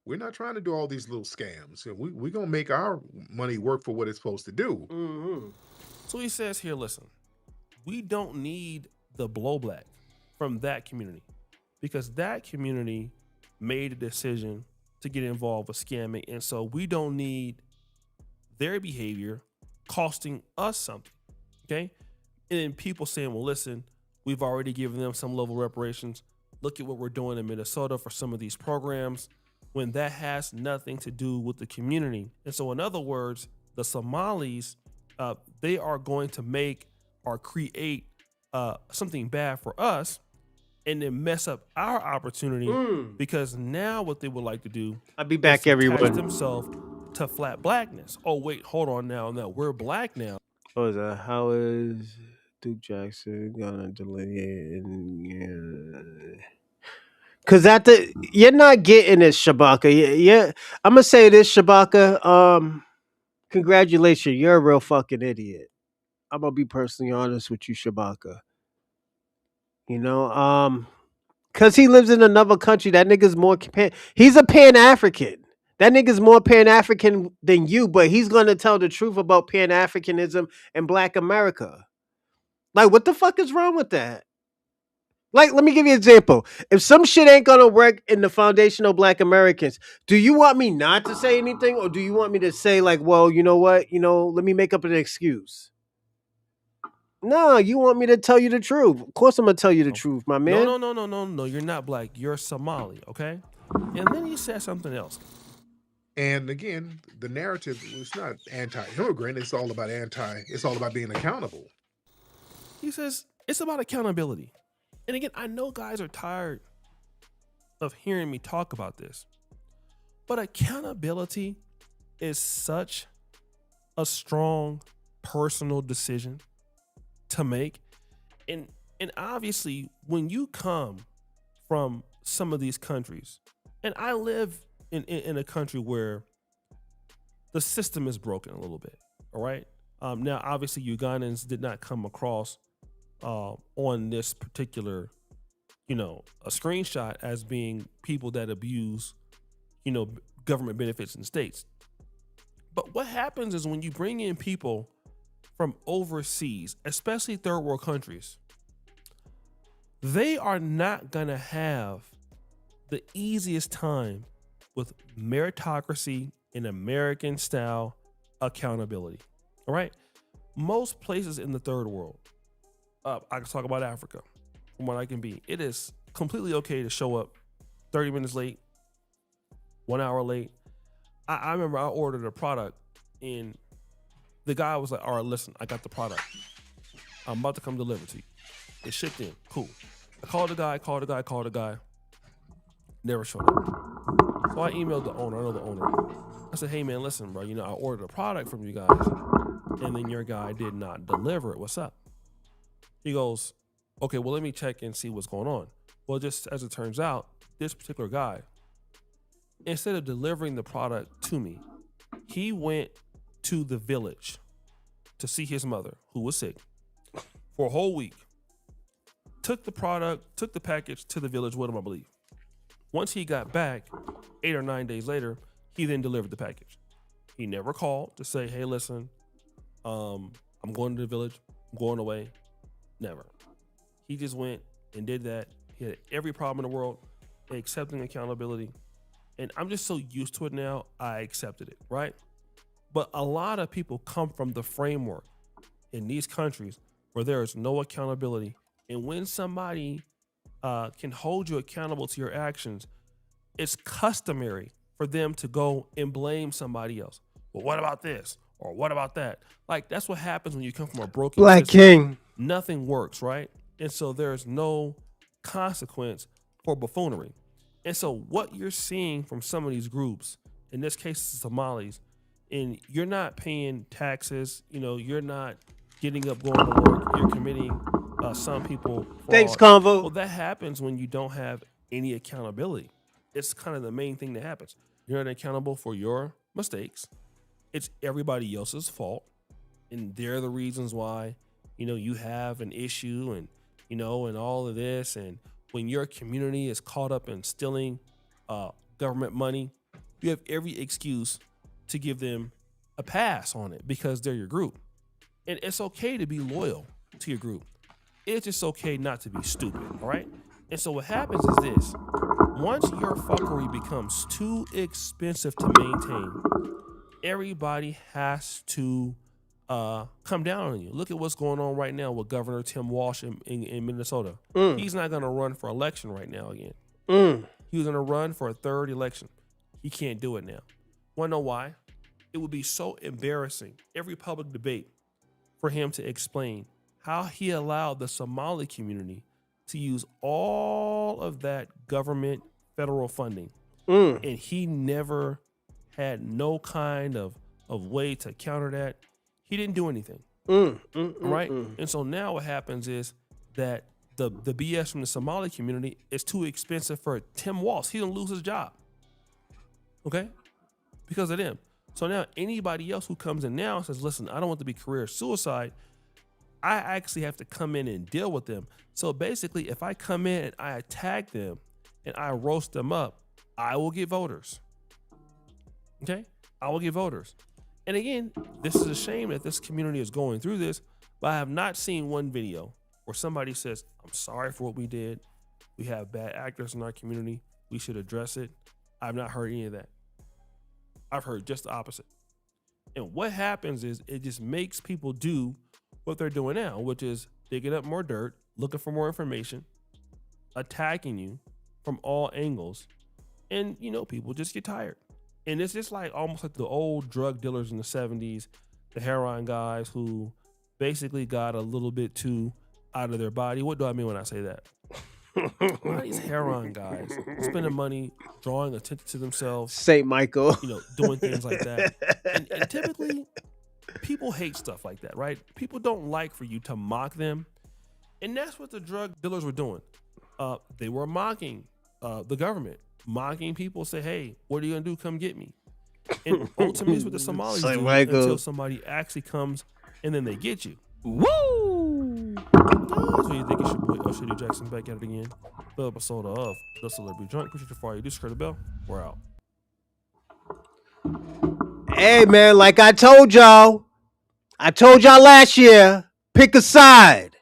We're not trying to do all these little scams. We're going to make our money work for what it's supposed to do. Mm-hmm. So he says here, listen, we don't need the blowback from that community because that community made a decision to get involved with scamming. And so we don't need their behavior costing us something. Okay. And then people saying, well, listen, we've already given them some level of reparations. Look at what we're doing in Minnesota for some of these programs. when that has nothing to do with the community. And so, in other words, the Somalis, they are going to make or create something bad for us and then mess up our opportunity because now what they would like to do I'll be is back, to attach everyone. themselves to flat blackness. Oh, wait, hold on now. Now we're black now. What was that? How is Duke Jackson gonna delineate? Cause you're not getting it, Shabaka. Yeah, I'm gonna say this, Shabaka. Congratulations, you're a real fucking idiot. I'm gonna be personally honest with you, Shabaka. You know, cause he lives in another country. That nigga's more he's a Pan African. That nigga's more Pan African than you, but he's gonna tell the truth about Pan Africanism and Black America. Like, what the fuck is wrong with that? Like, let me give you an example. If some shit ain't gonna work in the foundational Black Americans, do you want me not to say anything, or do you want me to say like, well, you know what, let me make up an excuse? No, you want me to tell you the truth. Of course, I'm gonna tell you the truth, my man. No. You're not black. You're Somali, okay? And then he said something else. And again, the narrative is not anti-immigrant. It's all about being accountable. He says it's about accountability. And again, I know guys are tired of hearing me talk about this, but accountability is such a strong personal decision to make. And obviously, when you come from some of these countries, and I live in a country where the system is broken a little bit, all right? Now, obviously, Ugandans did not come across on this particular, a screenshot as being people that abuse, government benefits in states. But what happens is when you bring in people from overseas, especially third world countries, they are not gonna have the easiest time with meritocracy and American style accountability. All right. Most places in the third world, I can talk about Africa from what I can be. It is completely okay to show up 30 minutes late, 1 hour late. I remember I ordered a product and the guy was like, all right, listen, I got the product. I'm about to come deliver to you. It shipped in. Cool. I called the guy. Never showed up. So I emailed the owner. I know the owner. I said, hey man, listen, bro, I ordered a product from you guys and then your guy did not deliver it. What's up? He goes, okay, well, let me check and see what's going on. Well, just as it turns out, this particular guy, instead of delivering the product to me, he went to the village to see his mother, who was sick, for a whole week. Took the package to the village with him, I believe. Once he got back, 8 or 9 days later, he then delivered the package. He never called to say, hey, listen, I'm going to the village, I'm going away. Never. He just went and did that. He had every problem in the world, accepting accountability. And I'm just so used to it now, I accepted it, right? But a lot of people come from the framework in these countries where there is no accountability. And when somebody can hold you accountable to your actions, it's customary for them to go and blame somebody else. Well, what about this? Or what about that? Like, that's what happens when you come from a broken Black system. King. Nothing works, right? And so there's no consequence for buffoonery. And so what you're seeing from some of these groups, in this case, the Somalis, and you're not paying taxes, you're not getting up, going to work, you're committing some people fraud. Thanks, Convo. Well, that happens when you don't have any accountability. It's kind of the main thing that happens. You're not accountable for your mistakes. It's everybody else's fault. And they're the reasons why, you have an issue and all of this. And when your community is caught up in stealing government money, you have every excuse to give them a pass on it because they're your group. And it's okay to be loyal to your group. It's just okay not to be stupid, all right? And so what happens is this. Once your fuckery becomes too expensive to maintain, everybody has to come down on you. Look at what's going on right now with Governor Tim Walsh in Minnesota. He's not going to run for election right now again. He was going to run for a third election. He can't do it now. Want to know why? It would be so embarrassing, every public debate, for him to explain how he allowed the Somali community to use all of that government federal funding. And he never had no kind of way to counter that. He didn't do anything. Right? And so now what happens is that the BS from the Somali community is too expensive for Tim Walz. He'll lose his job. Okay? Because of them. So now anybody else who comes in now says, listen, I don't want to be career suicide. I actually have to come in and deal with them. So basically, if I come in and I attack them and I roast them up, I will get voters. Okay? I will get voters. And again, this is a shame that this community is going through this, but I have not seen one video where somebody says, I'm sorry for what we did. We have bad actors in our community. We should address it. I've not heard any of that. I've heard just the opposite. And what happens is it just makes people do what they're doing now, which is digging up more dirt, looking for more information, attacking you from all angles. And, people just get tired. And it's just like almost like the old drug dealers in the 70s, the heroin guys who basically got a little bit too out of their body. What do I mean when I say that? A lot of these heroin guys spending money, drawing attention to themselves. St. Michael. Doing things like that. And typically, people hate stuff like that, right? People don't like for you to mock them. And that's what the drug dealers were doing. They were mocking the government, mocking people, say, hey, what are you going to do? Come get me. And ultimately, it's what the Somalis do until somebody actually comes and then they get you. Woo! That's what you think. It's your boy, Shady Jackson, back at it again. The episode of The Celebrity Drunk. Appreciate you for all you do. Scratch the bell. We're out. Hey, man, like I told y'all last year, pick a side.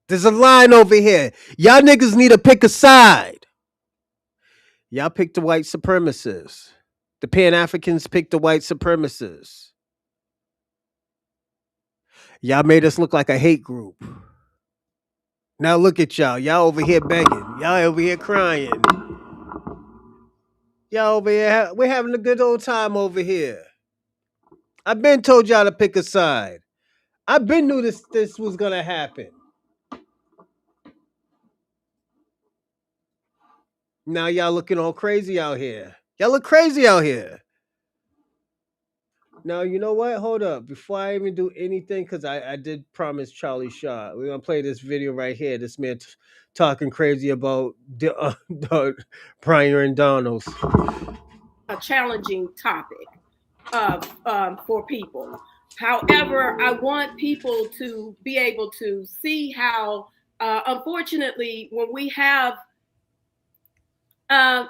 There's a line over here. Y'all niggas need to pick a side. Y'all pick the white supremacists. The Pan-Africans picked the white supremacists. Y'all made us look like a hate group. Now look at y'all. Y'all over here begging. Y'all over here crying. Y'all over here, we're having a good old time over here. I've been told y'all to pick a side. I've been knew this was gonna happen. Now y'all looking all crazy out here. Y'all look crazy out here. Now, you know what? Hold up. Before I even do anything, because I did promise Charlie Shaw, we're going to play this video right here. This man talking crazy about Brian and Donald's. A challenging topic for people. However, I want people to be able to see how, unfortunately, when we have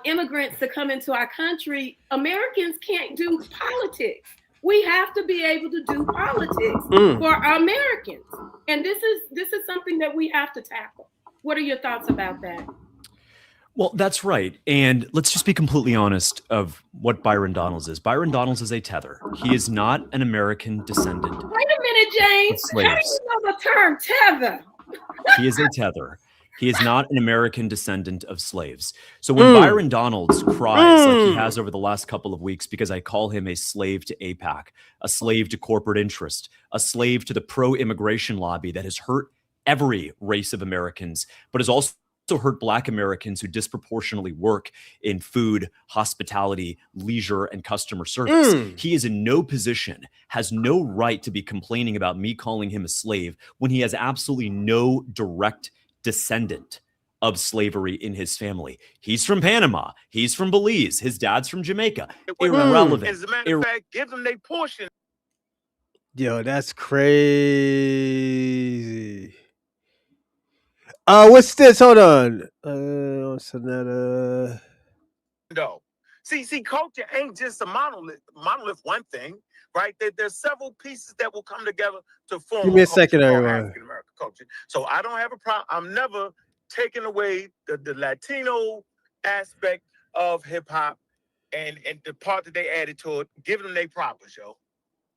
immigrants to come into our country, Americans can't do politics. We have to be able to do politics for Americans. And this is something that we have to tackle. What are your thoughts about that? Well, that's right. And let's just be completely honest of what Byron Donalds is. Byron Donalds is a tether. He is not an American descendant. Wait a minute, James. How do you know the term tether? He is a tether. He is not an American descendant of slaves. So when Byron Donalds cries like he has over the last couple of weeks because I call him a slave to AIPAC, a slave to corporate interest, a slave to the pro-immigration lobby that has hurt every race of Americans, but has also hurt Black Americans who disproportionately work in food, hospitality, leisure, and customer service. He is in no position, has no right to be complaining about me calling him a slave when he has absolutely no direct descendant of slavery in his family. He's from Panama. He's from Belize. His dad's from Jamaica. Irrelevant. As a matter of fact, give them their portion. Yo, that's crazy. What's this? Hold on. What's another? No. See, culture ain't just a monolith. Monolith, one thing, right? There's several pieces that will come together to form. Give me a second, everyone. African American culture. So I don't have a problem. I'm never taking away the Latino aspect of hip hop and the part that they added to it, giving them their propers, yo.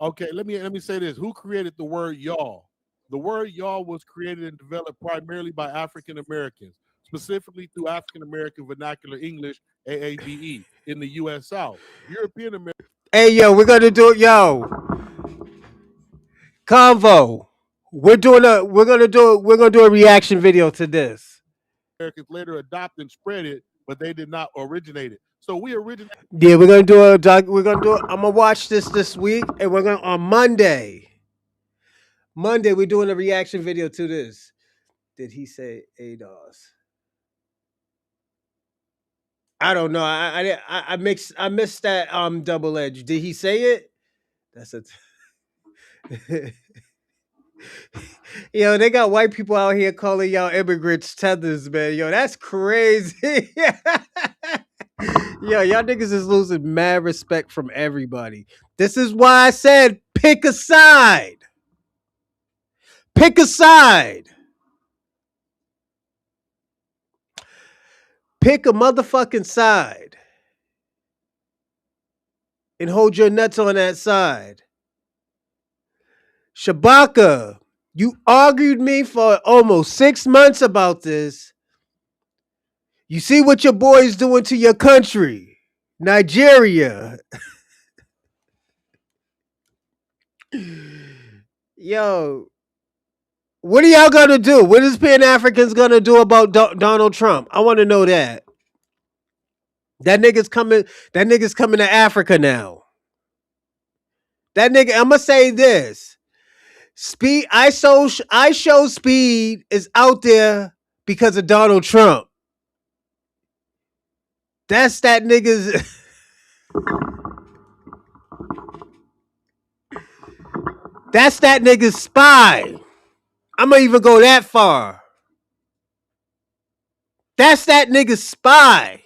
Okay, let me say this. Who created the word y'all? The word y'all was created and developed primarily by African Americans, specifically through African American Vernacular English (AAVE) in the U.S. South. European Americans. Hey, yo, we're gonna do it, yo. Convo. We're gonna do a reaction video to this. Americans later adopted and spread it, but they did not originate it. So we originated. Yeah, we're gonna do a doc. We're gonna do. I'm gonna watch this week, and we're gonna on Monday. Monday, we're doing a reaction video to this. Did he say ADOS? I don't know. I missed that double edge. Did he say it? That's a. Yo, they got white people out here calling y'all immigrants tethers, man. Yo, that's crazy. Yo, y'all niggas is losing mad respect from everybody. This is why I said pick a side. Pick a side. Pick a motherfucking side. And hold your nuts on that side. Shabaka, you argued me for almost 6 months about this. You see what your boy's doing to your country, Nigeria. Yo, what are y'all gonna do? What is Pan Africans gonna do about Donald Trump? I want to know that. That nigga's coming. That nigga's coming to Africa now. That nigga. I'm gonna say this. Speed. I show Speed is out there because of Donald Trump. That's that nigga's. That's that nigga's spy. I'm gonna even go that far. That's that nigga's spy.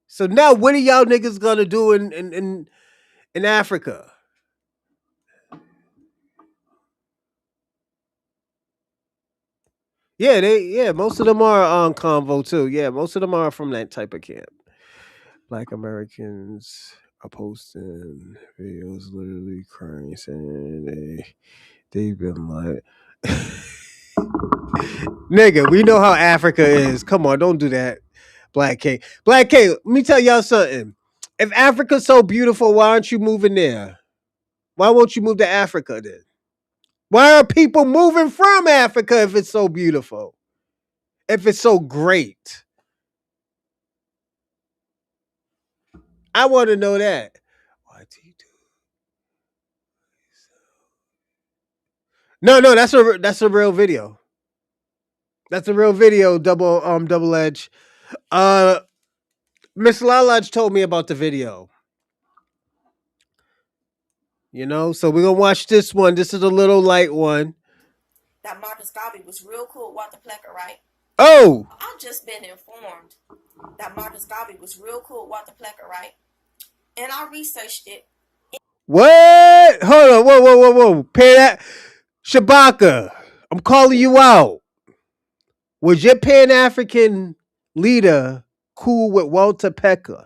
So now, what are y'all niggas gonna do in Africa? Yeah, most of them are on Convo too. Yeah, most of them are from that type of camp. Black Americans are posting videos literally crying saying they've been like nigga, we know how Africa is. Come on, don't do that. Black K. Black K, let me tell y'all something. If Africa's so beautiful, why aren't you moving there? Why won't you move to Africa then? Why are people moving from Africa if it's so beautiful? If it's so great? I want to know that. No, that's a real video. That's a real video, double edge. Miss Lalaj told me about the video. You know, so we're gonna watch this one. This is a little light one. That Marcus Garvey was real cool with Walter Plecker, right? Oh! I've just been informed that Marcus Garvey was real cool with Walter Plecker, right? And I researched it. What? Hold on, whoa. Pay that. Shabaka, I'm calling you out. Was your Pan-African leader cool with Walter Peckler?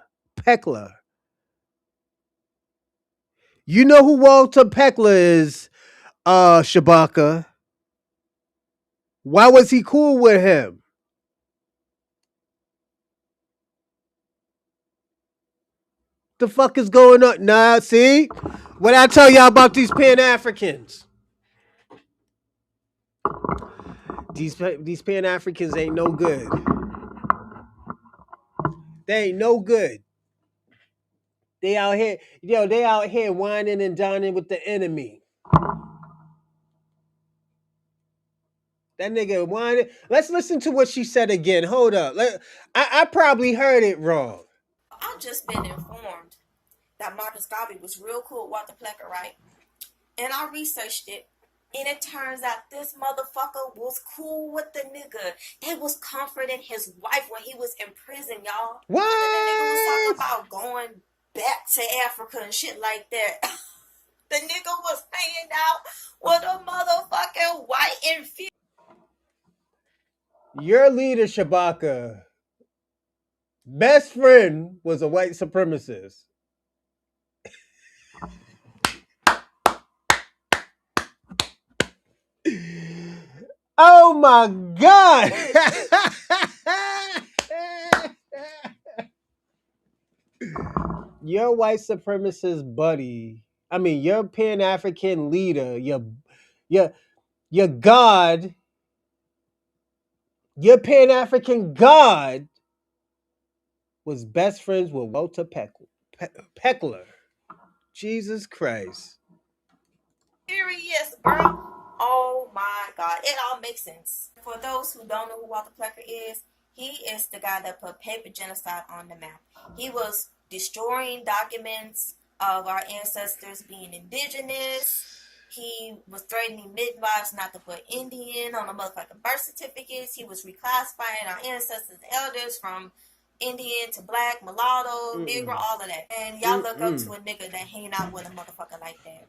You know who Walter Peckler is, Shabaka. Why was he cool with him? The fuck is going on? Nah, see? What I tell y'all about these Pan-Africans? These Pan-Africans ain't no good. They ain't no good. They out here whining and dining with the enemy. That nigga whining. Let's listen to what she said again. Hold up. I probably heard it wrong. I've just been informed that Marcus Garvey was real cool with Walter Plecker, right? And I researched it. And it turns out this motherfucker was cool with the nigga. They was comforting his wife when he was in prison, y'all. What? The nigga was talking about going back to Africa and shit like that. The nigga was hanging out with a motherfucking white inferior. Your leader, Shabaka, best friend was a white supremacist. Oh my God. Your white supremacist buddy, I mean your Pan African leader, your your God, your Pan African God was best friends with Walter Peckler. Jesus Christ. Serious, girl. Oh my God. It all makes sense. For those who don't know who Walter Plecker is, he is the guy that put paper genocide on the map. He was destroying documents of our ancestors being indigenous. He was threatening midwives not to put Indian on the motherfucking birth certificates. He was reclassifying our ancestors' elders from Indian to black, mulatto, Negro, all of that. And y'all look up to a nigga that hang out with a motherfucker like that.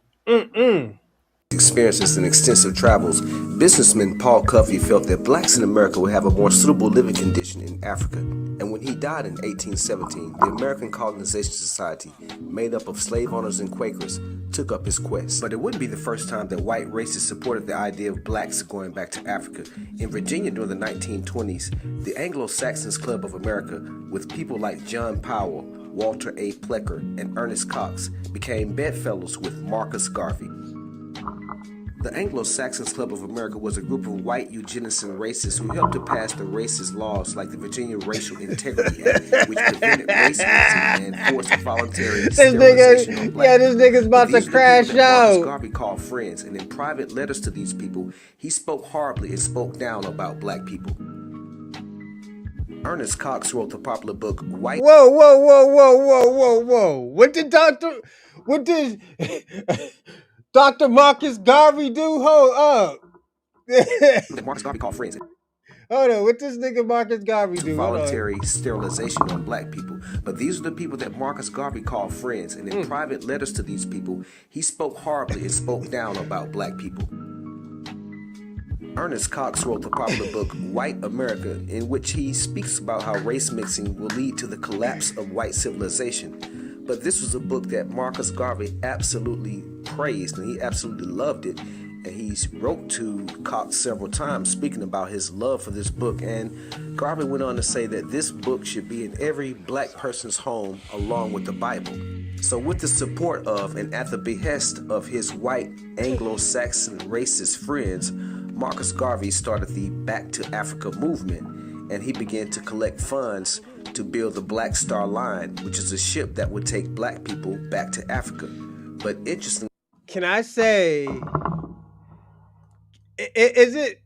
Experiences and extensive travels, businessman Paul Cuffey felt that blacks in America would have a more suitable living condition in Africa. And when he died in 1817, the American Colonization Society, made up of slave owners and Quakers, took up his quest. But it wouldn't be the first time that white racists supported the idea of blacks going back to Africa. In Virginia during the 1920s, the Anglo-Saxons Club of America, with people like John Powell, Walter A. Plecker, and Ernest Cox, became bedfellows with Marcus Garvey. The Anglo-Saxons Club of America was a group of white eugenicists and racists who helped to pass the racist laws like the Virginia Racial Integrity Act, which prevented race mixing and forced voluntary sterilization of black people. This nigga's about to crash out. Marcus Garvey called friends, and in private letters to these people, he spoke horribly and spoke down about black people. Ernest Cox wrote the popular book White. Whoa. What did Dr. Marcus Garvey do? Hold up. Marcus Garvey called friends. Hold on, what this nigga Marcus Garvey do? Voluntary sterilization on black people. But these are the people that Marcus Garvey called friends, and in private letters to these people, he spoke horribly and spoke down about black people. Ernest Cox wrote the popular book White America, in which he speaks about how race mixing will lead to the collapse of white civilization. But this was a book that Marcus Garvey absolutely praised, and he absolutely loved it. And he wrote to Cox several times speaking about his love for this book. And Garvey went on to say that this book should be in every black person's home along with the Bible. So with the support of and at the behest of his white Anglo-Saxon racist friends, Marcus Garvey started the Back to Africa movement, and he began to collect funds to build the Black Star Line, which is a ship that would take black people back to Africa. But interesting. Can I say, is it?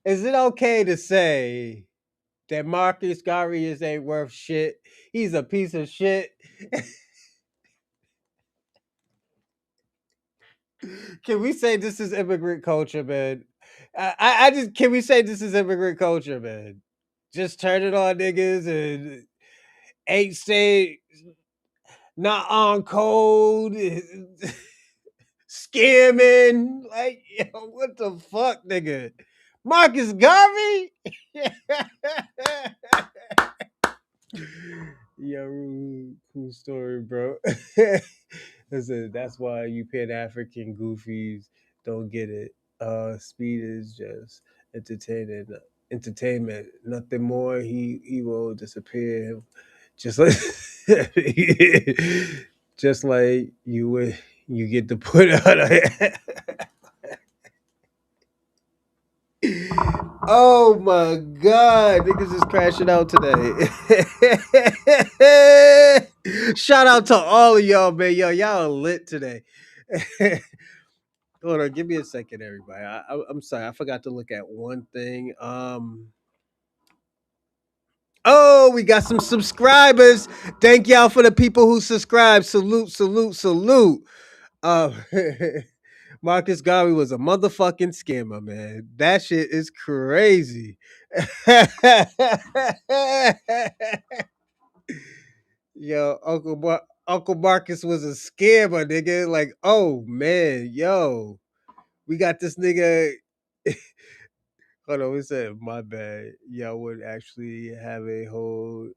Is it okay to say that Marcus Garvey ain't worth shit? He's a piece of shit. Can we say this is immigrant culture, man? Can we say this is immigrant culture, man? Just turn it on niggas and ain't say not on code, scamming. Like, yo, what the fuck, nigga? Marcus Garvey? Yo, cool story, bro. Listen, that's why you Pan-African goofies don't get it. Speed is just entertainment. Nothing more. He will disappear. Just like just like you get to put out Oh my God, niggas is crashing out today. Shout out to all of y'all, man. Y'all are lit today. Hold on, give me a second, everybody. I'm sorry, I forgot to look at one thing. Oh, we got some subscribers. Thank y'all for the people who subscribe. Salute. Marcus Garvey was a motherfucking scammer, man. That shit is crazy. Yo, Uncle Marcus was a scammer, nigga. Like, oh man, yo, we got this nigga. Hold on, we said my bad. Y'all would actually have a whole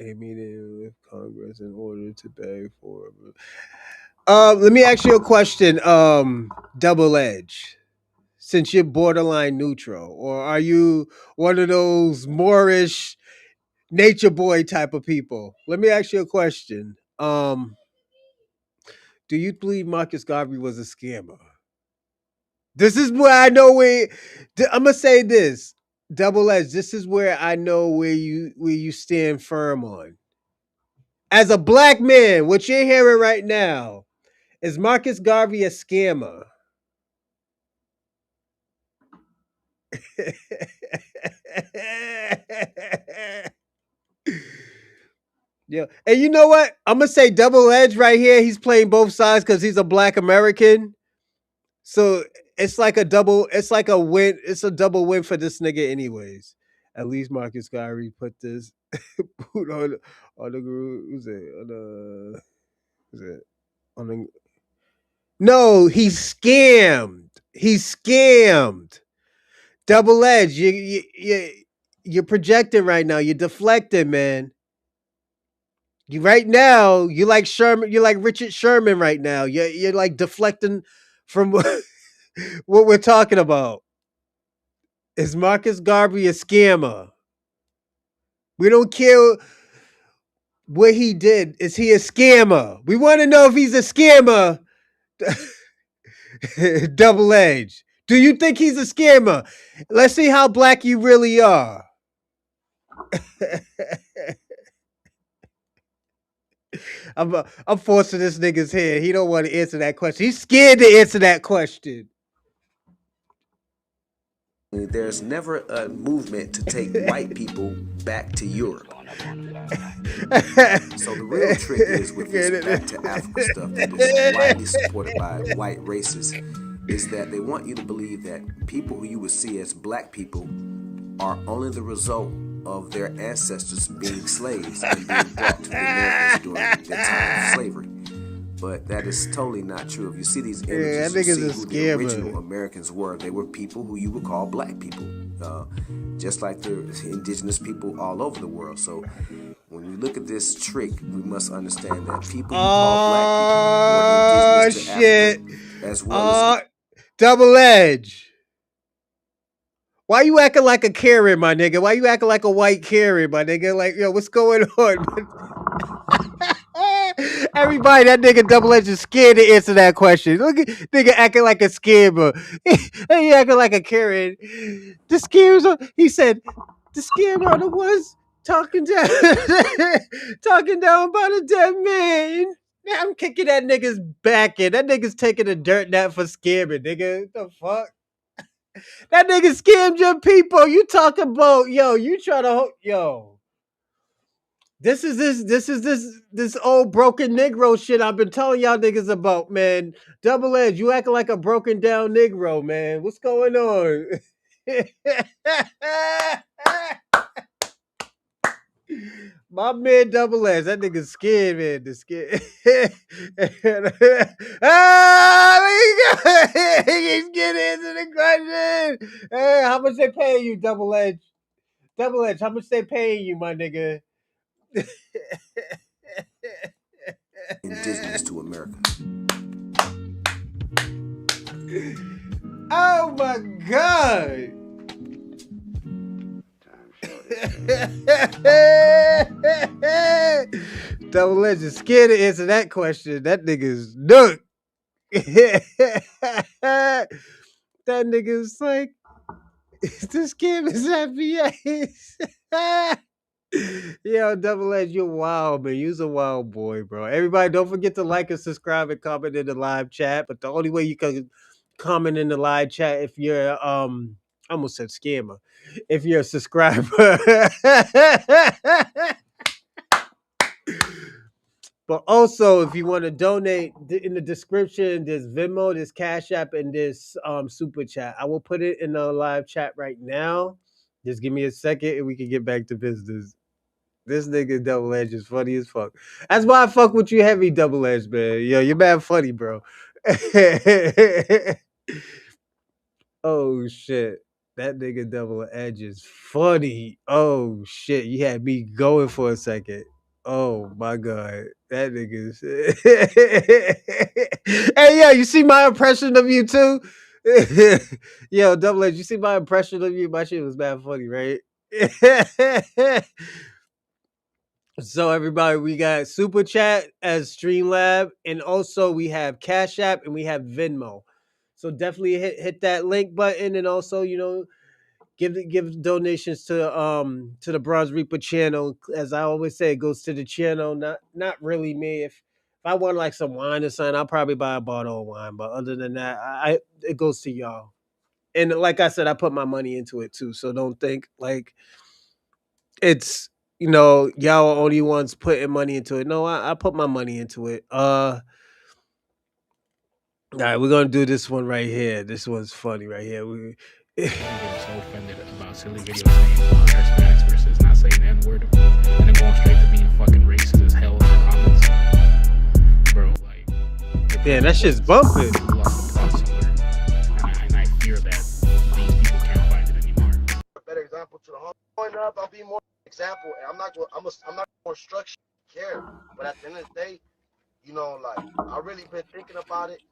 a meeting with Congress in order to beg for. Let me ask you a question. Double Edge. Since you're borderline neutral, or are you one of those Moorish nature boy type of people? Let me ask you a question. Do you believe Marcus Garvey was a scammer? This is where I know where I'm gonna say this. Double Edge. This is where I know where you stand firm on. As a black man, what you're hearing right now is Marcus Garvey a scammer? Yeah, and you know what? I'm gonna say Double Edge right here. He's playing both sides because he's a black American. So it's like a double. It's like a win. It's a double win for this nigga, anyways. At least Marcus Garvey put this put on the group. Who's it on the? Who's it on the? No, he's scammed. He's scammed. Double Edge. You're projecting right now. You're deflecting, man. You right now, you like Sherman, you're like Richard Sherman right now. You're like deflecting from what we're talking about. Is Marcus Garvey a scammer? We don't care what he did. Is he a scammer? We want to know if he's a scammer. Double Edge. Do you think he's a scammer? Let's see how black you really are. I'm forcing this nigga's head. He don't want to answer that question. He's scared to answer that question. There's never a movement to take white people back to Europe. So the real trick is with this back to Africa stuff that is widely supported by white racists is that they want you to believe that people who you would see as black people are only the result of their ancestors being slaves and being brought to the Americas during their time of slavery. But that is totally not true. If you see these images, you see who the original Americans were. They were people who you would call black people, just like the indigenous people all over the world. So when we look at this trick, we must understand that people who call black people were indigenous to Africa, as well as Double Edge. Why you acting like a Karen, my nigga? Why you acting like a white Karen, my nigga? Like, yo, what's going on? Everybody, that nigga Double Edge is scared to answer that question. Look at nigga acting like a scammer. He acting like a Karen. The scammers, he said, the scammer are the ones talking down, talking down about a dead man. Now I'm kicking that nigga's back in. That nigga's taking a dirt nap for scamming, nigga. What the fuck? That nigga scammed your people. You talk about, yo, you try to, yo. This is this old broken Negro shit I've been telling y'all niggas about, man. Double Edge, you acting like a broken down Negro, man. What's going on? My man Double Edge, that nigga scared, man. The scared. He's getting into the question. Hey, how much they paying you, Double Edge? Double Edge, how much they paying you, my nigga? indigenous to America. Oh my God! Double Edge is scared to answer that question. That nigga's nook. That nigga's like, this game is FBA. Yo, Double Edge, you're wild, man. You're a wild boy, bro. Everybody, don't forget to like and subscribe and comment in the live chat. But the only way you can comment in the live chat if you're I almost said scammer. If you're a subscriber. But also, if you want to donate, in the description, there's Venmo, there's Cash App, and there's Super Chat. I will put it in the live chat right now. Just give me a second and we can get back to business. This nigga Double Edge is funny as fuck. That's why I fuck with you heavy, Double Edge, man. Yo, you're mad funny, bro. Oh, shit. That nigga Double Edge is funny. Oh shit, you had me going for a second. Oh my god, that nigga's. Hey yo, you see my impression of you too? Yo, Double Edge, you see my impression of you? My shit was bad funny, right? So everybody, we got Super Chat as Streamlab, and also we have Cash App and we have Venmo. So definitely hit that link button, and also give donations to the Bronze Reaper channel. As I always say, it goes to the channel, not really me. If I want like some wine or something, I'll probably buy a bottle of wine. But other than that, I it goes to y'all. And like I said, I put my money into it too. So don't think like it's y'all are only ones putting money into it. No, I put my money into it. All right, we're gonna do this one right here. This one's funny right here. I'm getting so offended about silly videos saying Hispanics versus not saying the N-word, and then going straight to being fucking racist as hell in the comments. Bro, like... Damn, that shit's bumping. You lost the plot somewhere. And I fear that these people can't find it anymore. A better example to the home. Growing up, I'll be more example, and I'm not more structured care. But at the end of the day, like I really been thinking about it.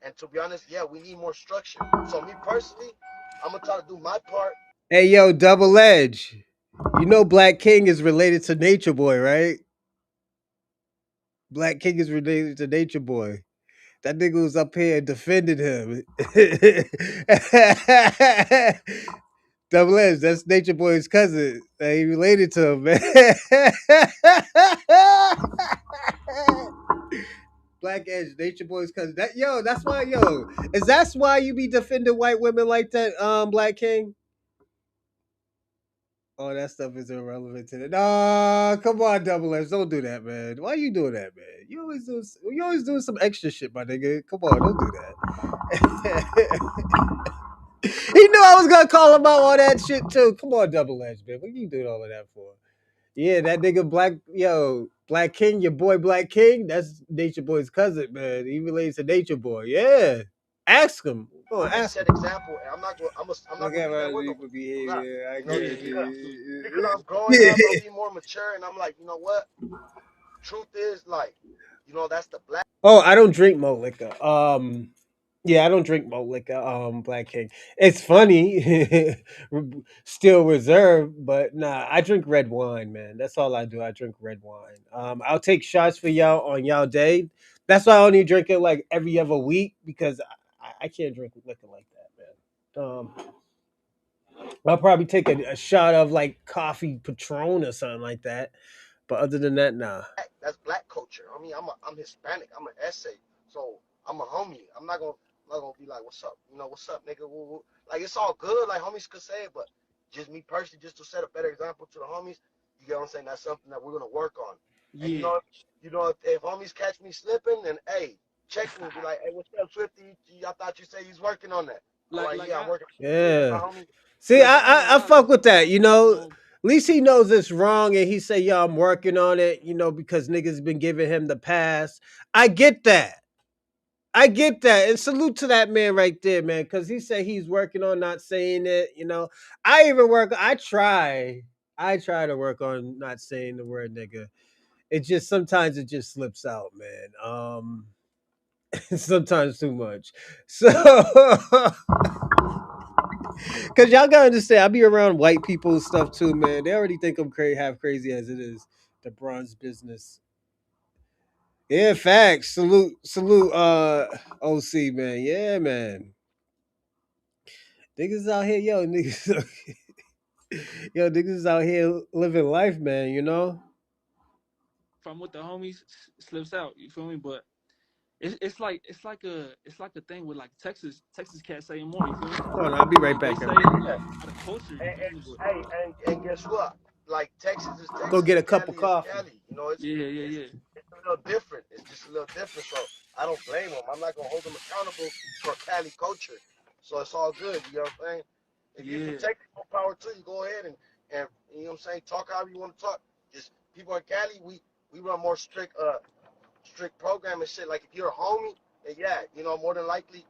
And to be honest, yeah, we need more structure. So me personally, I'm gonna try to do my part. Hey yo, Double Edge. You know Black King is related to Nature Boy, right? Black King is related to Nature Boy. That nigga was up here and defended him. Double Edge, that's Nature Boy's cousin. He related to him, man. Black Edge, Nature Boy's cousin. That's why, that's why you be defending white women like that, Black King? Oh, that stuff is irrelevant to that. Nah, come on, Double Edge. Don't do that, man. Why you doing that, man? You always doing some extra shit, my nigga. Come on, don't do that. He knew I was gonna call him out on that shit too. Come on, Double Edge, man. What you doing all of that for? Yeah, that nigga Black King, your boy Black King, that's Nature Boy's cousin, man. He relates to Nature Boy. Yeah. Ask him. Go on, ask him. Set example, and I'm not gonna be that with People behavior. I because I'm growing up, I'll be more mature, and I'm like, you know what? Truth is, like, that's the black. Oh, I don't drink mo liquor. Yeah, I don't drink malt liquor, Black King. It's funny, still reserved, but nah, I drink red wine, man. That's all I do. I drink red wine. I'll take shots for y'all on y'all day. That's why I only drink it like every other week because I can't drink liquor like that, man. I'll probably take a shot of like coffee Patron or something like that. But other than that, nah. That's black culture. I mean, I'm Hispanic. I'm an essay, so I'm a homie. I'm not gonna be like, what's up? What's up, nigga? Woo, woo. Like it's all good. Like homies could say it, but just me personally, just to set a better example to the homies, you get what I'm saying? That's something that we're gonna work on. Yeah. And if homies catch me slipping, then hey, check me and be like, hey, what's up, Swifty? I thought you said he's working on that. I'm working. Yeah. See, I fuck with that. At least he knows it's wrong and he say, yo, I'm working on it, because niggas been giving him the pass. I get that. And salute to that man right there, man, because he said he's working on not saying it, I try to work on not saying the word nigga. Sometimes it just slips out, man. Sometimes too much. So because y'all gotta understand, I be around white people and stuff too, man. They already think I'm half crazy as it is. The bronze business. Yeah, facts. Salute, OC, man. Yeah, man. Niggas out here, niggas. Niggas is out here living life, man. If I'm with the homies, slips out. You feel me? But it's like a thing with like Texas cats saying more. You feel me? Hold on, I'll be right back. They say the culture. And guess what? Like Texas is Texas. Go get a cup of coffee. Cali. It's a little different. It's just a little different. So I don't blame them. I'm not gonna hold them accountable for Cali culture. So it's all good. You know what I'm saying? If you protect more power to you, go ahead and you know what I'm saying, talk however you want to talk. Just people in Cali, we run more strict program and shit. Like if you're a homie, then yeah, more than likely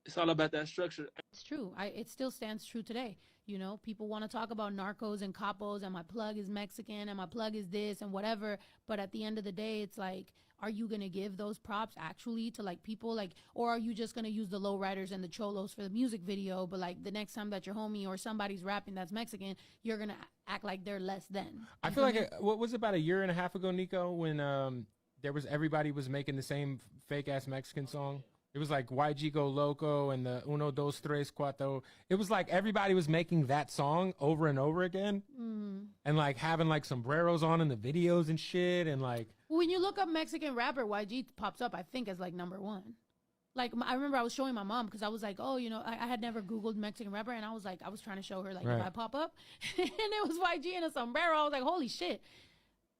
It's all about that structure. It's true. It still stands true today. You know, people want to talk about narcos and capos and my plug is Mexican and my plug is this and whatever. But at the end of the day, it's like, are you going to give those props actually to like people like, or are you just going to use the lowriders and the cholos for the music video? But like the next time that your homie or somebody's rapping that's Mexican, you're going to act like they're less than. I feel like, what was it, about a year and a half ago, Nico, when everybody was making the same fake ass Mexican song? It was like YG Go Loco and the Uno, Dos, Tres, Cuatro. It was like everybody was making that song over and over again. And like having like sombreros on in the videos and shit. And like, when you look up Mexican rapper, YG pops up, I think, as like number one. Like, I remember I was showing my mom because I was like, oh, you know, I had never Googled Mexican rapper. And I was like, I was trying to show her, like, if I pop up. And it was YG in a sombrero. I was like, holy shit.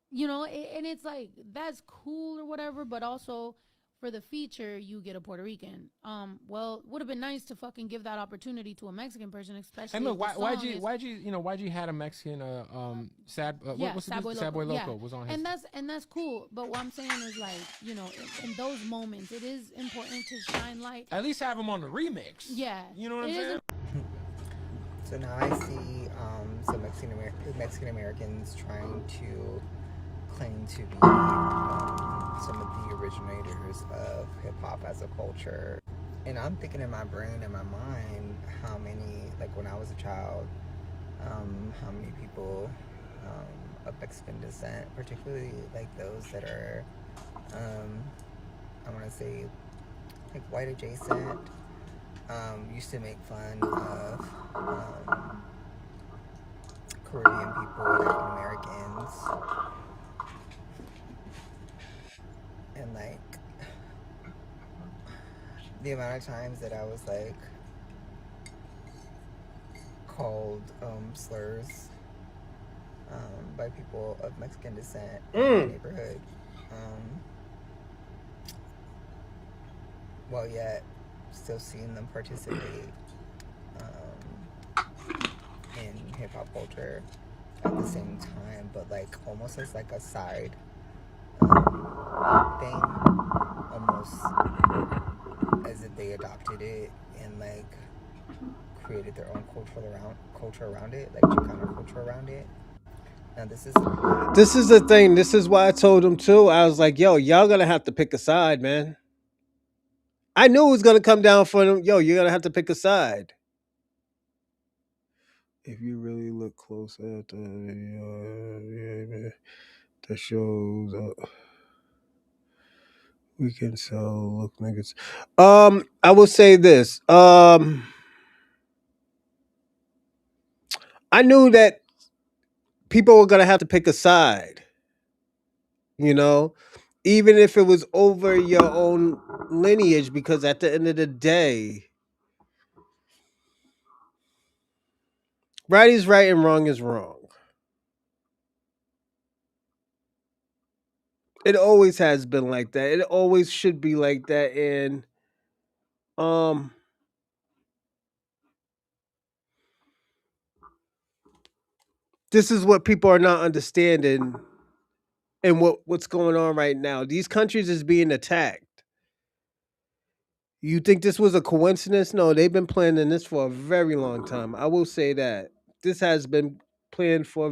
You know, and it's like, that's cool or whatever. But also, for the feature, you get a Puerto Rican. Well, would have been nice to fucking give that opportunity to a Mexican person, especially. And look, YG had a Mexican Sad Boy Loco was on his. And that's cool. But what I'm saying is, like, you know, in those moments, it is important to shine light. At least have him on the remix. Yeah, you know what I'm saying. So now I see some Mexican Americans trying to claim to be some of the originators of hip-hop as a culture. And I'm thinking in my brain, in my mind, how many, like when I was a child, how many people of Mexican descent, particularly like those that are, I want to say, like white adjacent, used to make fun of Caribbean people, African Americans. And like the amount of times that I was like called slurs by people of Mexican descent in my neighborhood, while yet still seeing them participate in hip-hop culture at the same time, but like almost as like a side thing, almost as if they adopted it and like created their own culture around it, like Chicano culture around it. Now this is the thing. This is why I told him too. I was like, yo, y'all gonna have to pick a side, man. I knew it was gonna come down for them. Yo, you're gonna have to pick a side. If you really look close at the video, that shows we can sell look niggas. I will say this. I knew that people were gonna have to pick a side. You know, even if it was over your own lineage, because at the end of the day, right is right and wrong is wrong. It always has been like that. It always should be like that. And this is what people are not understanding and what's going on right now. These countries is being attacked. You think this was a coincidence? No, they've been planning this for a very long time. I will say that. This has been planned for a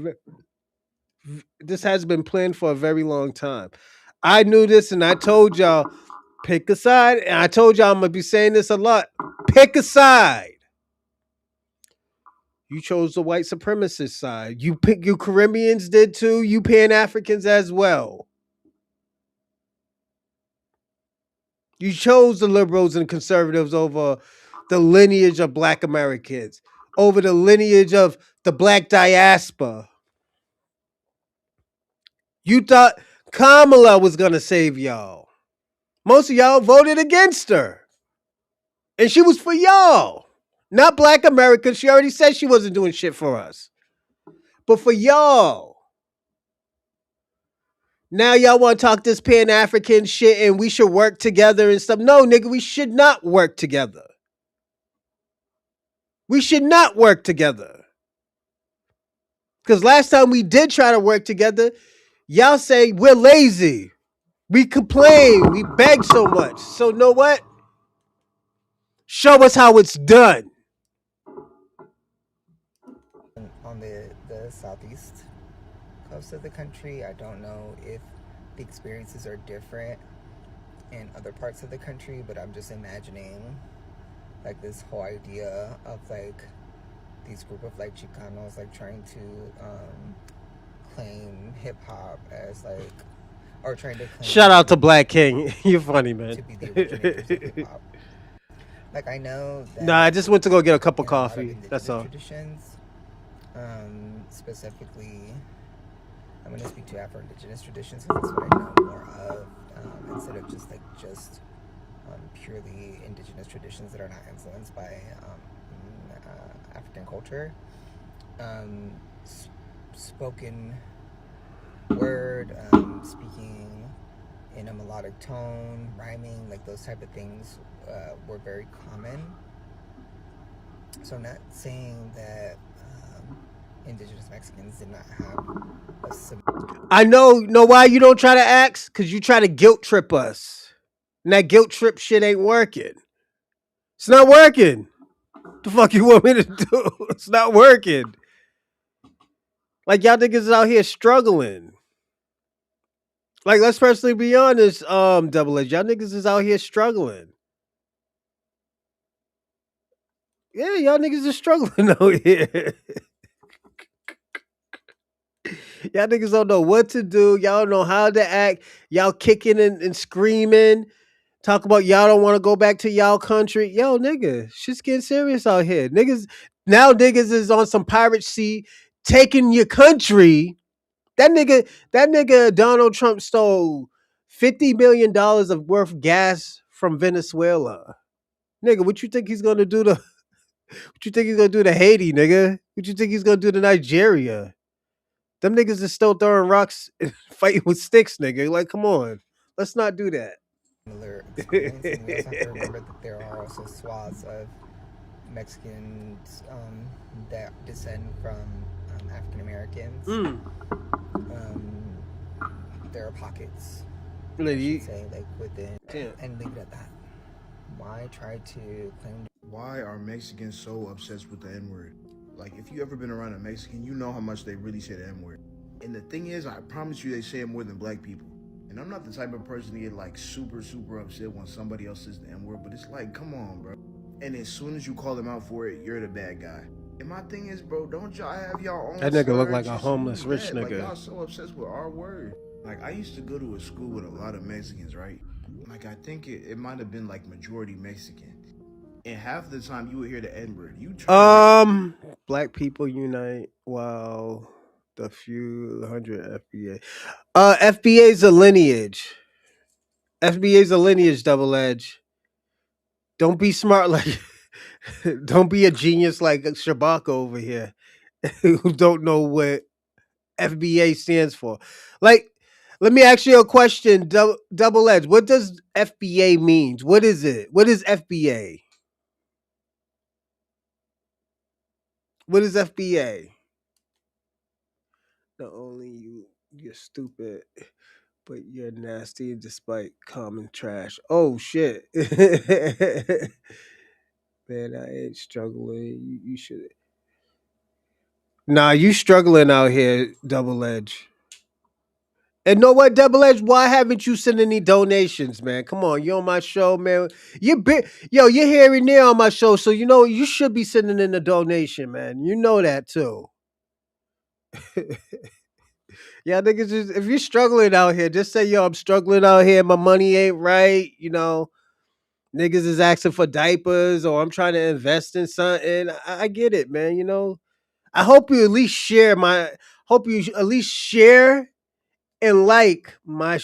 very long time. I knew this and I told y'all, pick a side. And I told y'all I'm going to be saying this a lot. Pick a side. You chose the white supremacist side. You Caribbeans did too. You Pan-Africans as well. You chose the liberals and conservatives over the lineage of Black Americans, over the lineage of the Black diaspora. You thought Kamala was going to save y'all. Most of y'all voted against her. And she was for y'all. Not Black Americans. She already said she wasn't doing shit for us. But for y'all. Now y'all want to talk this Pan-African shit and we should work together and stuff. No, nigga, we should not work together. We should not work together. Because last time we did try to work together, y'all say we're lazy. We complain. We beg so much. So know what? Show us how it's done. On the southeast coast of the country, I don't know if the experiences are different in other parts of the country, but I'm just imagining like this whole idea of like these group of like Chicanos like trying to claim hip hop as like, or trying to claim. Shout out to Black King. You're funny, man. To be the originators of hip hop. Like I know that. Nah, I just went to go get a cup of coffee. That's all. Traditions, specifically, I'm going to speak to Afro-Indigenous traditions because that's what I know more of, instead of just purely indigenous traditions that are not influenced by African culture. Spoken word, speaking in a melodic tone, rhyming, like those type of things were very common. So I'm not saying that indigenous Mexicans did not have I know why you don't try to ask? Because you try to guilt trip us. And that guilt trip shit ain't working. It's not working. The fuck you want me to do? It's not working. Like y'all niggas is out here struggling. Like let's personally be honest, Double Edge. Y'all niggas is out here struggling. Yeah, y'all niggas is struggling out here. Y'all niggas don't know what to do. Y'all don't know how to act. Y'all kicking and screaming. Talk about y'all don't want to go back to y'all country. Yo, nigga, shit's getting serious out here. Niggas is on some pirate sea taking your country. That nigga Donald Trump stole $50 million of worth gas from Venezuela. Nigga, what you think he's gonna do to Haiti, nigga? What you think he's gonna do to Nigeria? Them niggas is still throwing rocks and fighting with sticks, nigga. Like, come on. Let's not do that. Similar experience, and we also have to remember that there are also swaths of Mexicans that descend from African Americans. There are pockets, I should say, like within, and leave it at that. Why try to claim? Why are Mexicans so obsessed with the N-word? Like, if you ever been around a Mexican, you know how much they really say the N-word. And the thing is, I promise you they say it more than black people. And I'm not the type of person to get like super, super upset when somebody else says the N-word, but it's like, come on, bro. And as soon as you call them out for it, you're the bad guy. And my thing is, bro, don't y'all have y'all own? That nigga look like a homeless rich nigga. Like, y'all so obsessed with our word. Like, I used to go to a school with a lot of Mexicans, right? Like, I think it might have been like majority Mexican. And half the time you would hear the N-word. Black people unite. Wow. The few hundred FBA. FBA's a lineage. FBA's a lineage, Double Edge. Don't be smart like don't be a genius like Shabaka over here who don't know what FBA stands for. Like, let me ask you a question, Double Edge. What does FBA means? What is it? What is FBA? What is FBA? Not only you're stupid, but you're nasty despite common trash. Oh shit. Man, I ain't struggling. You should. Nah, you struggling out here, Double Edge. And know what, Double Edge? Why haven't you sent any donations, man? Come on, you on my show, man. You're here and there on my show, so you know you should be sending in a donation, man. You know that too. Yeah, niggas, if you're struggling out here, just say, yo, I'm struggling out here. My money ain't right. You know, niggas is asking for diapers or I'm trying to invest in something. I get it, man. You know, I hope you at least share and like my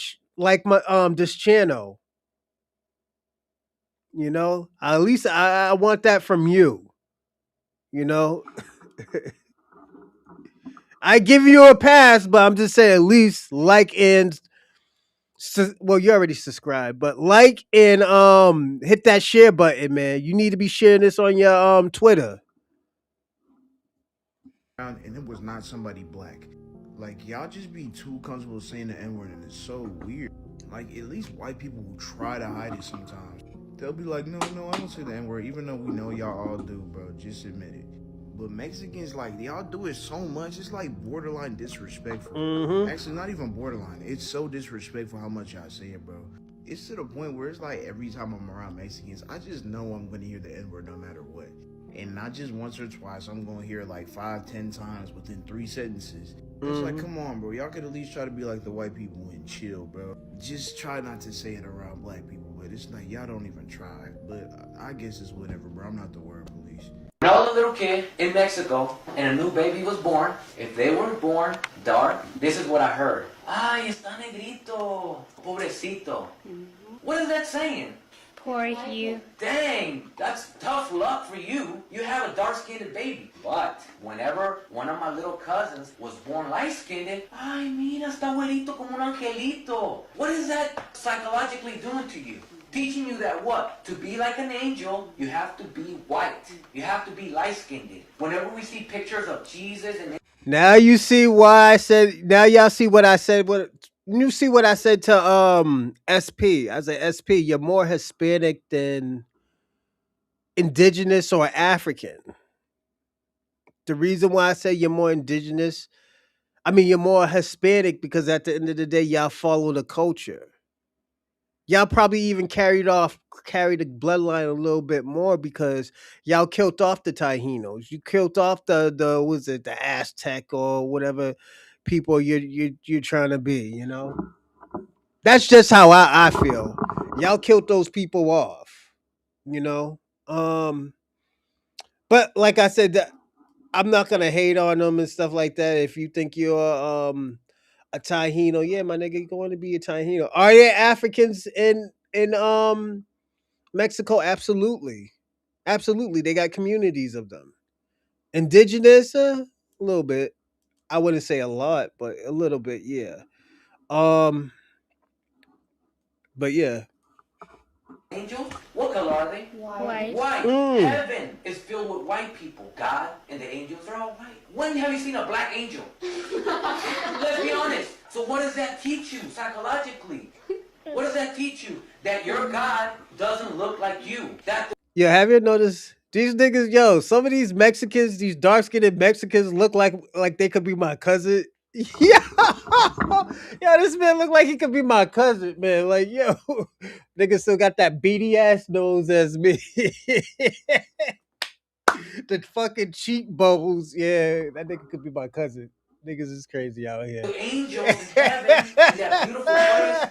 this channel. You know, at least I want that from you. You know, I give you a pass, but I'm just saying at least like and well, you already subscribed, but like and hit that share button, man. You need to be sharing this on your Twitter. And it was not somebody black. Like, y'all just be too comfortable saying the N-word, and it's so weird. Like, at least white people will try to hide it sometimes. They'll be like, no, I don't say the N-word, even though we know y'all all do, bro. Just admit it. But Mexicans, like, y'all do it so much, it's like borderline disrespectful. Actually, not even borderline. It's so disrespectful how much y'all say it, bro. It's to the point where it's like every time I'm around Mexicans, I just know I'm gonna hear the N-word no matter what. And not just once or twice, I'm gonna hear it like 5-10 times within 3 sentences. It's like, come on, bro. Y'all could at least try to be like the white people and chill, bro. Just try not to say it around black people, but it's like, y'all don't even try. But I guess it's whatever, bro. I'm not the word police. When I was a little kid in Mexico and a new baby was born, if they were born dark, this is what I heard. Ay, está negrito, pobrecito. What is that saying? Poor you. Dang, that's tough luck for you. You have a dark-skinned baby. But whenever one of my little cousins was born light-skinned, ay, mira, está güerito como un angelito. What is that psychologically doing to you? Teaching you that what? To be like an angel, you have to be white. You have to be light-skinned. Whenever we see pictures of Jesus and... Now you see why I said, now y'all see what I said, you see what I said to SP. I said, SP, you're more Hispanic than indigenous or African. The reason why I say you're more indigenous, you're more Hispanic because at the end of the day, y'all follow the culture. Y'all probably even carried the bloodline a little bit more because y'all killed off the Taínos. You killed off the Aztec or whatever people you're trying to be, you know? That's just how I feel. Y'all killed those people off, you know? But like I said, I'm not gonna hate on them and stuff like that. If you think you're a Taino, yeah, my nigga, you're going to be a Taino. Are there Africans in Mexico? Absolutely. Absolutely. They got communities of them. Indigenous, a little bit. I wouldn't say a lot, but a little bit, yeah. But yeah. Angels? What color are they? White. White. Mm. Heaven is filled with white people. God and the angels are all white. When have you seen a black angel? Let's be honest. So what does that teach you psychologically? What does that teach you? That your God doesn't look like you. Yeah, have you noticed these niggas, yo, some of these Mexicans, these dark-skinned Mexicans look like they could be my cousin. Yeah. Yo, this man look like he could be my cousin, man. Like, yo, nigga still got that beady ass nose as me. The fucking cheek bubbles. Yeah, that nigga could be my cousin. Niggas is crazy out here. The angels in heaven in that beautiful place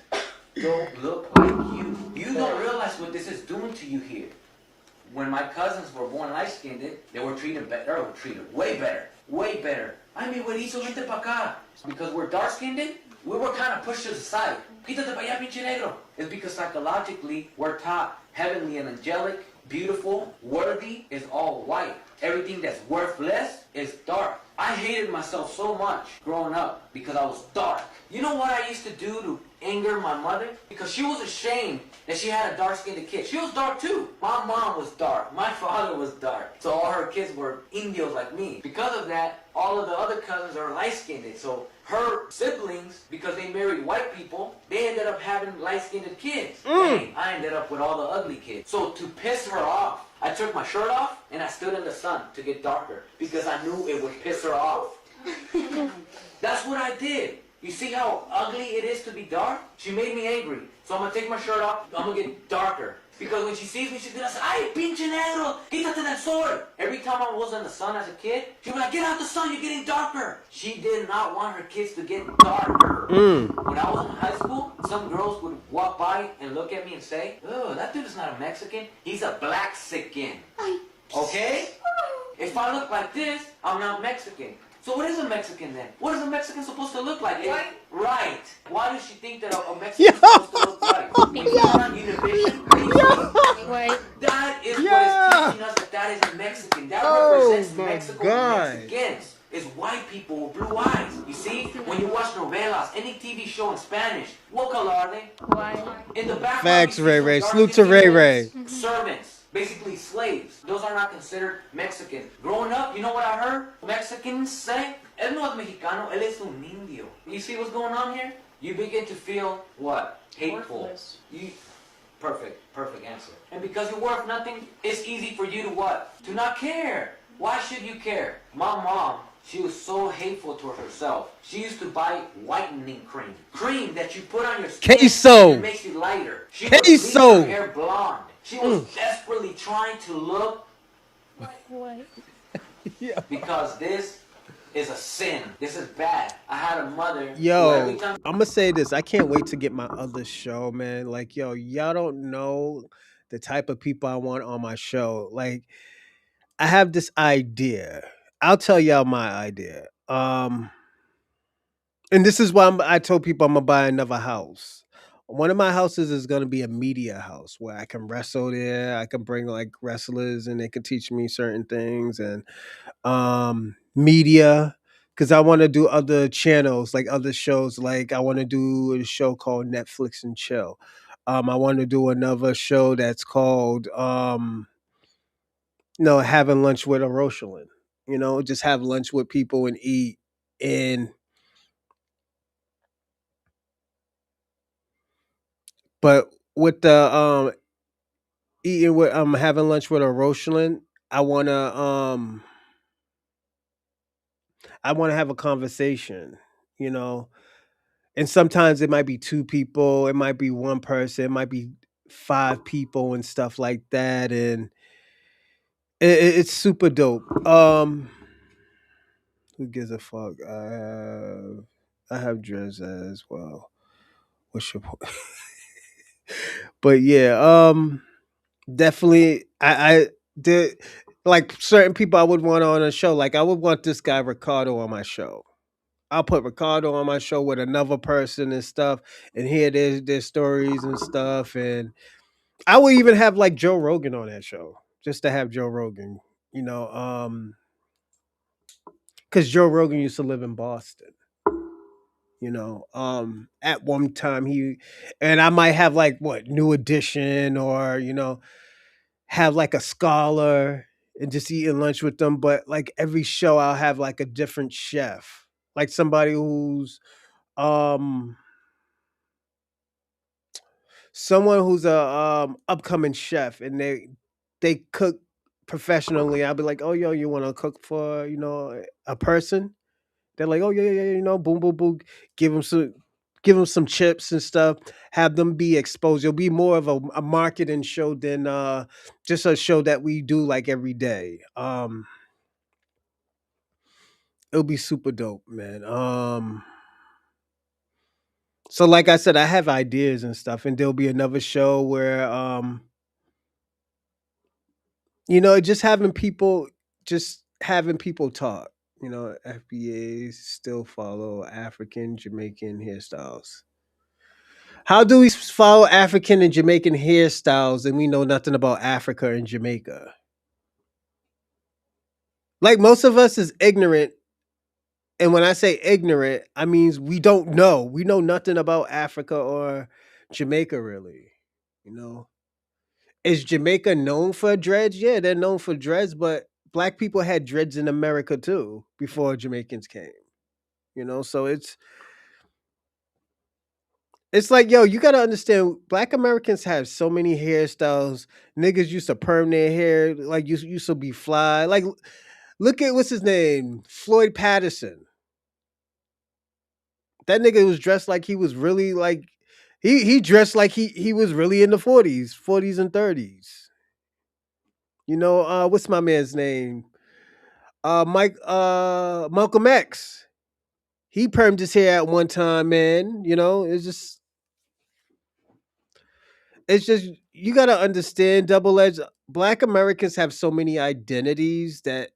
don't look like you. You don't realize what this is doing to you here. When my cousins were born light-skinned, they were treated better. They were treated way better. Way better. I mean, güerizo, vente pa' acá. Because we're dark-skinned, we were kind of pushed to the side. Quítate pa' allá, pinche negro. It's because psychologically, we're taught heavenly and angelic, beautiful, worthy is all white. Everything that's worthless is dark. I hated myself so much growing up because I was dark. You know what I used to do to anger my mother? Because she was ashamed that she had a dark-skinned kid. She was dark too. My mom was dark. My father was dark. So all her kids were Indios like me. Because of that, all of the other cousins are light-skinned. So her siblings, because they married white people, they ended up having light-skinned kids. Dang, I ended up with all the ugly kids. So to piss her off, I took my shirt off and I stood in the sun to get darker because I knew it would piss her off. That's what I did. You see how ugly it is to be dark? She made me angry. So I'm going to take my shirt off. I'm going to get darker. Because when she sees me, she's going to say, ay, pinche negro, quítate del sol. Every time I was in the sun as a kid, she'd be like, get out the sun, you're getting darker. She did not want her kids to get darker. When I was in high school, some girls would walk by and look at me and say, oh, that dude is not a Mexican, he's a black-sican. Okay? If I look like this, I'm not Mexican. So what is a Mexican then? What is a Mexican supposed to look like? White. Right. Why does she think that a Mexican is supposed to look like? White. That is what is teaching us that is a Mexican. That represents Mexico and Mexicans. Is white people with blue eyes. You see, when you watch novelas, any TV show in Spanish, what color are they? White. In the background, Facts, Ray Ray. Salute to Ray Ray. Servants. Basically slaves. Those are not considered Mexican. Growing up, you know what I heard Mexicans say? Él no es mexicano, él es un indio. You see what's going on here? You begin to feel what? Hateful. You, perfect answer. answer. And because you're worth nothing, it's easy for you to what? To not care. Why should you care? My mom, she was so hateful towards herself. She used to buy whitening cream. Cream that you put on your skin Queso. and it makes you lighter. She would bleach her hair blonde. She was desperately trying to look What? because this is a sin. This is bad. I had a mother who Yo, every time I'm gonna say this. I can't wait to get my other show, man. Like, yo, y'all don't know the type of people I want on my show. Like, I have this idea. I'll tell y'all my idea. And this is why I told people I'm gonna buy another house. One of my houses is gonna be a media house where I can wrestle there. I can bring like wrestlers and they can teach me certain things and media because I want to do other channels like other shows. Like I want to do a show called Netflix and Chill. I want to do another show that's called having lunch with a Rosalind. Just have lunch with people and eat and but with the eating with having lunch with a Rosalind, I wanna have a conversation, you know. And sometimes it might be two people, it might be one person, it might be five people and stuff like that, and it's super dope. Who gives a fuck? I have Dres as well. What's your point? But yeah, definitely I did like certain people I would want on a show. Like I would want this guy Ricardo on my show. I'll put Ricardo on my show with another person and stuff, and hear their stories and stuff. And I would even have like Joe Rogan on that show, just to have Joe Rogan. Because Joe Rogan used to live in Boston. At one time and I might have like what New Edition or have like a scholar and just eating lunch with them. But like every show, I'll have like a different chef, like somebody who's um someone who's a upcoming chef and they cook professionally. I'll be like, oh yo, you want to cook for a person? They're like, oh yeah, yeah, yeah, boom, boom, boom. Give them some chips and stuff. Have them be exposed. It'll be more of a marketing show than just a show that we do like every day. It'll be super dope, man. So like I said, I have ideas and stuff, and there'll be another show where just having people talk. FBA still follow African Jamaican hairstyles. How do we follow African and Jamaican hairstyles and we know nothing about Africa and Jamaica? Like most of us is ignorant. And when I say ignorant, I mean we don't know. We know nothing about Africa or Jamaica really. You know. Is Jamaica known for dreads? Yeah, they're known for dreads, but black people had dreads in America too before Jamaicans came. So it's like, yo, you gotta understand, black Americans have so many hairstyles. Niggas used to perm their hair, like used to be fly. Like, look at what's his name, Floyd Patterson. That nigga was dressed like he was really like he dressed like he was really in the 40s and 30s. What's my man's name? Malcolm X. He permed his hair at one time, man. It's just you gotta understand double edged. Black Americans have so many identities that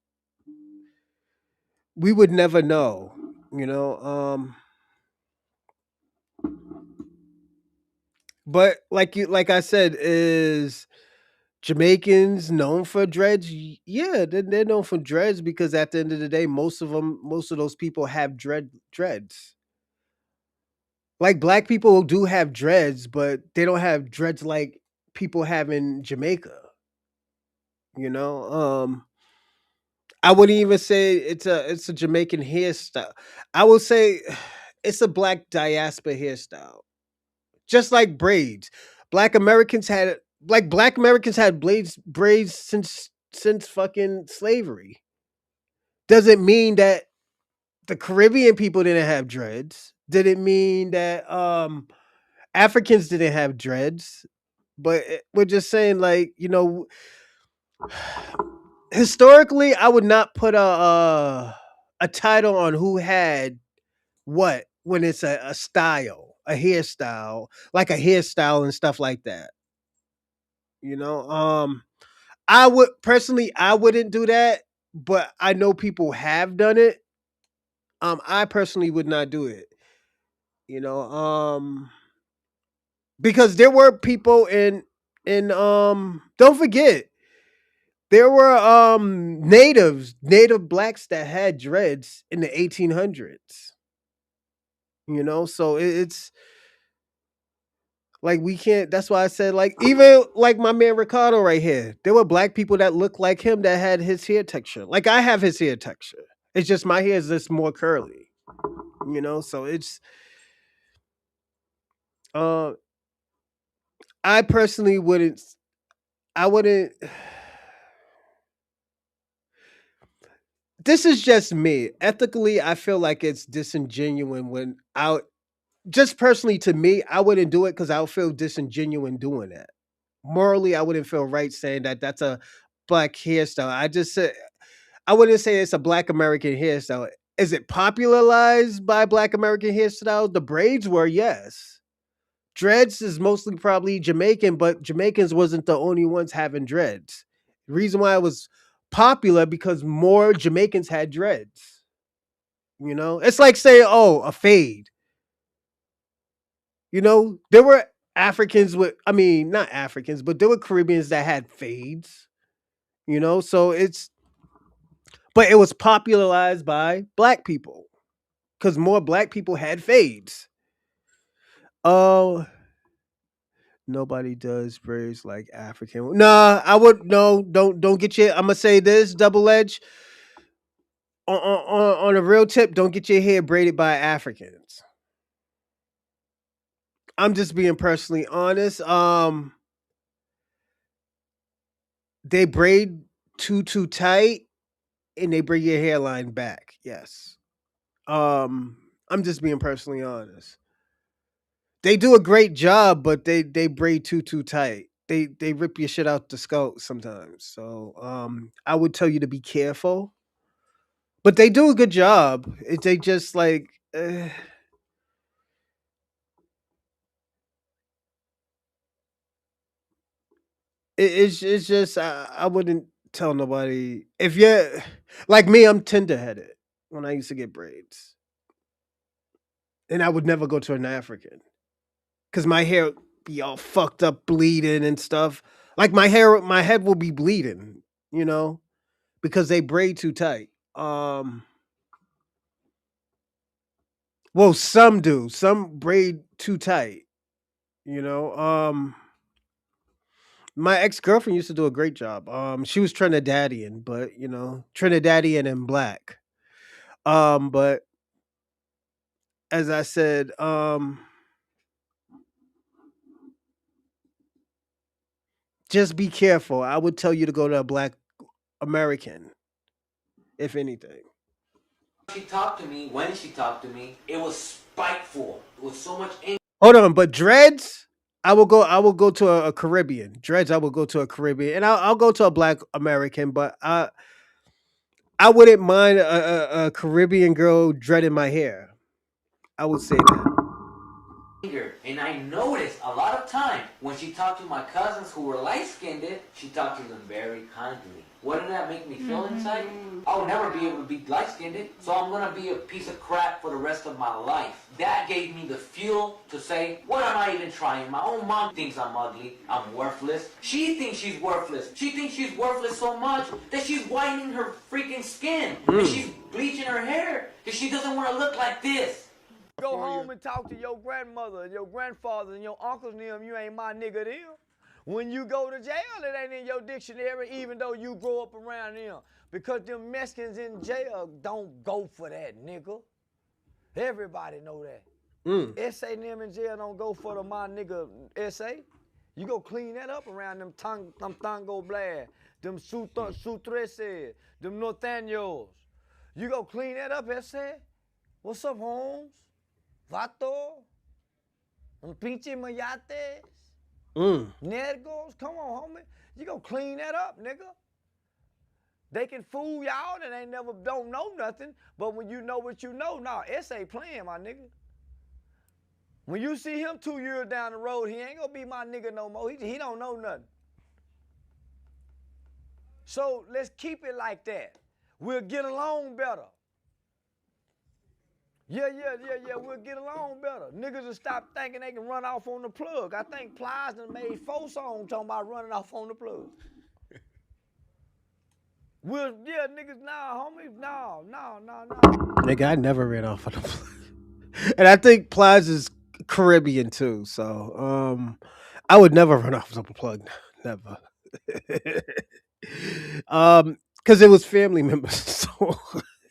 we would never know. You know, but like I said, is Jamaicans known for dreads? Yeah, they're known for dreads because at the end of the day, most of those people have dreads. Like black people do have dreads, but they don't have dreads like people have in Jamaica. You know, I wouldn't even say it's a Jamaican hairstyle. I would say it's a black diaspora hairstyle. Just like braids. Black Americans had like black Americans had braids since fucking slavery. Doesn't mean that the Caribbean people didn't have dreads. Didn't mean that Africans didn't have dreads. But we're just saying, like, historically, I would not put a title on who had what when it's a style, a hairstyle, like a hairstyle and stuff like that. You know, I would personally, I wouldn't do that, but I know people have done it. I personally would not do it. You know, because there were people in don't forget there were native blacks that had dreads in the 1800s. You know, so it's like we can't. That's why I said, like, even like my man Ricardo right here. There were black people that looked like him that had his hair texture. Like I have his hair texture. It's just my hair is just more curly. You know, so it's uh I personally wouldn't. I wouldn't. This is just me. Ethically, I feel like it's disingenuous when I just personally to me, I wouldn't do it because I would feel disingenuous doing that. Morally, I wouldn't feel right saying that that's a black hairstyle. I just said I wouldn't say it's a black American hairstyle. Is it popularized by black American hairstyle? The braids were, yes. Dreads is mostly probably Jamaican, but Jamaicans wasn't the only ones having dreads. The reason why it was popular because more Jamaicans had dreads. You know, it's like saying, "Oh, a fade." You know, there were Africans with, I mean, not Africans, but there were Caribbeans that had fades. You know, so but it was popularized by black people because more black people had fades. Oh, nobody does braids like African. Nah, I would no. Don't get your. I'm gonna say this double edge on a real tip. Don't get your hair braided by Africans. I'm just being personally honest. They braid too tight, and they bring your hairline back. Yes. I'm just being personally honest. They do a great job, but they braid too tight. They rip your shit out the skull sometimes. So I would tell you to be careful. But they do a good job. They just like it's just I wouldn't tell nobody if you're like me. I'm tender headed when I used to get braids, and I would never go to an African because my hair be all fucked up, bleeding and stuff. Like my head will be bleeding, you know, because they braid too tight. Well, some do. Some braid too tight. You know. My ex girlfriend used to do a great job. She was Trinidadian, but Trinidadian and black. But as I said, just be careful. I would tell you to go to a black American, if anything. She talked to me, when she talked to me, it was spiteful. It was so much anger. Hold on, but dreads, I will go. I will go to a Caribbean. Dreads, I will go to a Caribbean, and I'll go to a black American. But I wouldn't mind a Caribbean girl dreading my hair. I would say that. And I noticed a lot of time when she talked to my cousins who were light-skinned, she talked to them very kindly. What did that make me feel inside? I'll never be able to be light-skinned, so I'm gonna be a piece of crap for the rest of my life. That gave me the fuel to say, what am I even trying? My own mom thinks I'm ugly, I'm worthless. She thinks she's worthless. She thinks she's worthless so much that she's whitening her freaking skin. And she's bleaching her hair because she doesn't want to look like this. Go home and talk to your grandmother and your grandfather and your uncles and them. You ain't my nigga them. When you go to jail, it ain't in your dictionary, even though you grow up around them. Because them Mexicans in jail don't go for that, nigga. Everybody know that. S.A. and them in jail don't go for the my nigga S.A. You go clean that up around them tango blast, them sutreses, them norteños. You go clean that up, ese. What's up, Holmes? Vato? Un pinche mayates? Nergos? Come on, homie. You go clean that up, nigga. They can fool y'all that ain't never don't know nothing, but when you know what you know, nah, S ain't playing, my nigga. When you see him 2 years down the road, he ain't gonna be my nigga no more. He don't know nothing. So let's keep it like that. We'll get along better. Yeah, we'll get along better. Niggas will stop thinking they can run off on the plug. I think Plies done made 4 songs talking about running off on the plug. Niggas, nah, homies, no. Nigga, I never ran off on the plug. And I think Plaza's Caribbean too, so I would never run off the plug. Never. Because it was family members, so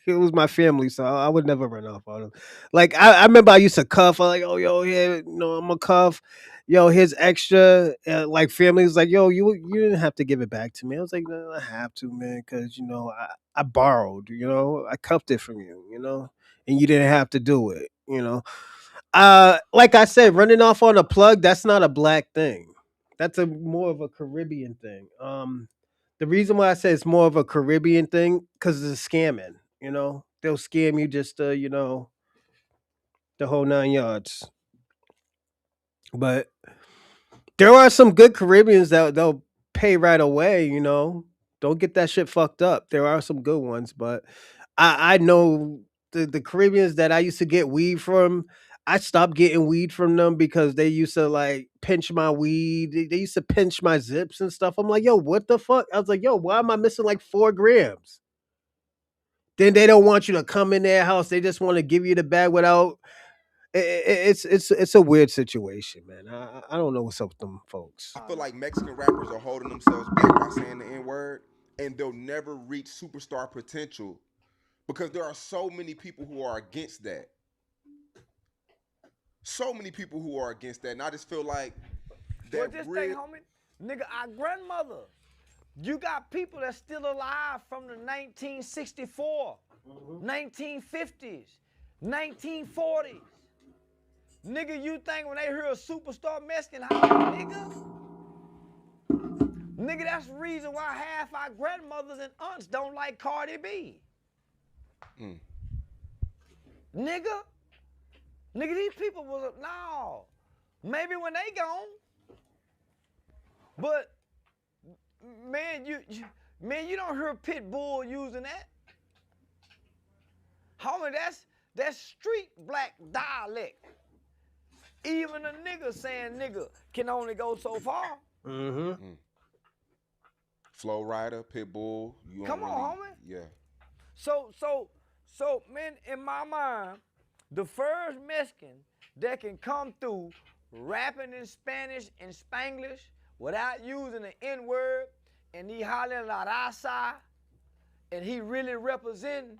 it was my family, so I would never run off on them. Like I remember I used to cuff. I'm like, oh yo, yeah, I'm a cuff. Yo, here's extra. Like family was like, yo, you didn't have to give it back to me. I was like, no, I have to, man, because I borrowed. I cuffed it from you. And you didn't have to do it. Like I said, running off on a plug, that's not a black thing. That's a more of a Caribbean thing. The reason why I say it's more of a Caribbean thing because it's scamming. They'll scam you just the whole 9 yards. But there are some good Caribbeans that they'll pay right away. Don't get that shit fucked up. There are some good ones, but I know the Caribbeans that I used to get weed from. I stopped getting weed from them because they used to like pinch my weed. They used to pinch my zips and stuff. I'm like, yo, what the fuck? I was like, yo, why am I missing like 4 grams? Then they don't want you to come in their house. They just want to give you the bag without. It's a weird situation, man. I don't know what's up with them folks. I feel like Mexican rappers are holding themselves back by saying the N word, and they'll never reach superstar potential because there are so many people who are against that. So many people who are against that, and I just feel like Well, this thing, homie, nigga, our grandmother. You got people that's still alive from the 1964, 1950s, 1940s. Nigga, you think when they hear a superstar Mexican holler, nigga? Nigga, that's the reason why half our grandmothers and aunts don't like Cardi B. Nigga, these people was no. Maybe when they gone, but man, you don't hear Pitbull using that. Homie, that's street black dialect. Even a nigga saying nigga can only go so far. Flow Rider, Pitbull. Come on, homie. Yeah. So, man, in my mind, the first Mexican that can come through rapping in Spanish and Spanglish without using the N-word, and he hollering la raza, and he really representing,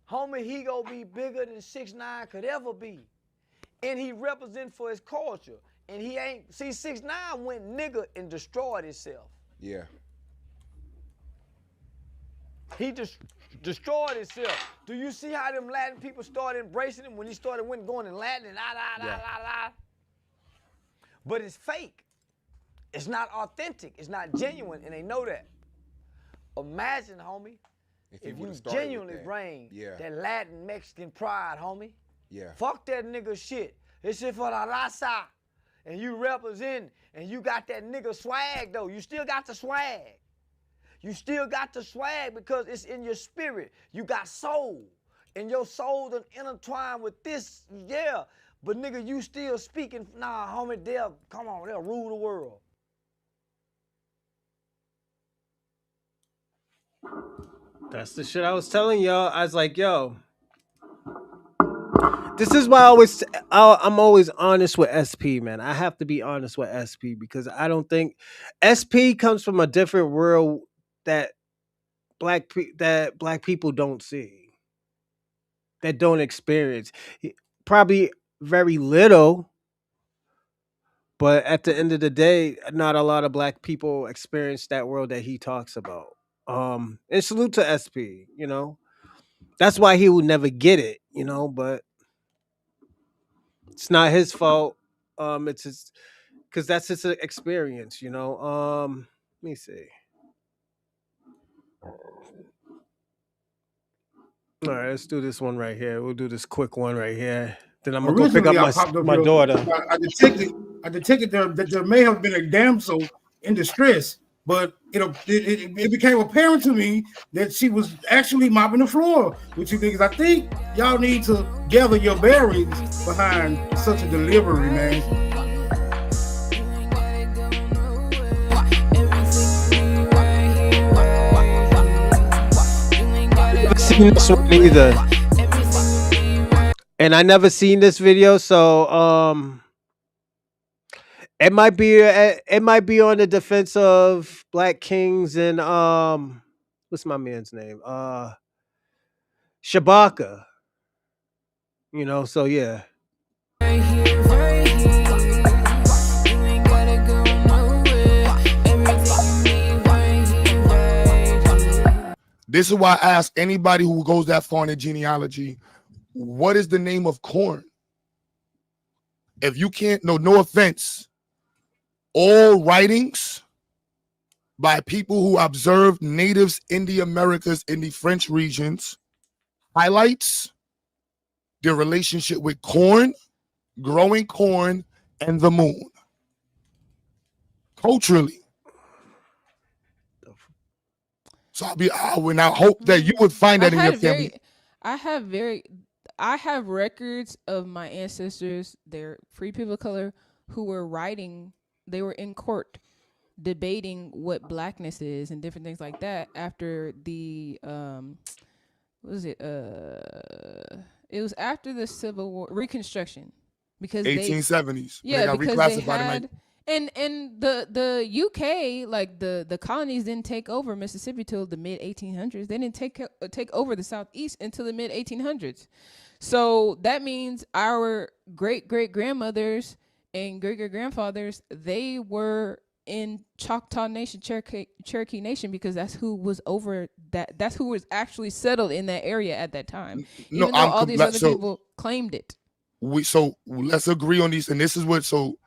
homie, he gonna be bigger than 6ix9ine could ever be. And he represent for his culture. And he ain't, see, 6ix9ine went nigga and destroyed himself. Yeah. He just destroyed himself. Do you see how them Latin people started embracing him when he started going in Latin and la. But it's fake. It's not authentic. It's not genuine, and they know that. Imagine, homie, if you genuinely bring that Latin Mexican pride, homie. Yeah. Fuck that nigga shit. This shit for la raza. And you represent, and you got that nigga swag, though. You still got the swag. You still got the swag because it's in your spirit. You got soul. And your soul done intertwined with this, yeah. But nigga, you still speaking, nah, homie, they'll rule the world. That's the shit I was telling y'all. I was like, yo, this is why I'm always honest with SP, man. I have to be honest with SP because I don't think SP comes from a different world that black people don't see, that don't experience. Probably very little, But at the end of the day, not a lot of black people experience that world that he talks about. And salute to SP, That's why he would never get it, but it's not his fault. It's his because that's his experience. Let me see. All right, let's do this one right here. We'll do this quick one right here. Then I'm gonna go pick up Originally, I popped up my here. daughter. I detected that there may have been a damsel in distress, but it became apparent to me that she was actually mopping the floor with you niggas. I think y'all need to gather your bearings behind such a delivery, man. Seen this one either, and I never seen this video, so it might be on the defense of Black Kings and what's my man's name? Shabaka. So yeah. This is why I ask anybody who goes that far in the genealogy, what is the name of corn? If you can't, no offense, all writings by people who observed natives in the Americas in the French regions highlights their relationship with corn, growing corn, and the moon. Culturally. So I would now hope that you would find that in your family. I have records of my ancestors, they're free people of color, who were writing, they were in court debating what blackness is and different things like that after the what was it? It was after the Civil War, Reconstruction, because 1870s. Yeah, got because reclassified they had, in and the UK, like the colonies didn't take over Mississippi till the mid 1800s. They didn't take over the Southeast until the mid 1800s. So that means our great grandmothers and great grandfathers, they were in Choctaw Nation, Cherokee Nation, because that's who was over that. That's who was actually settled in that area at that time. Even though all these other people claimed it. So let's agree on these, and this is what. So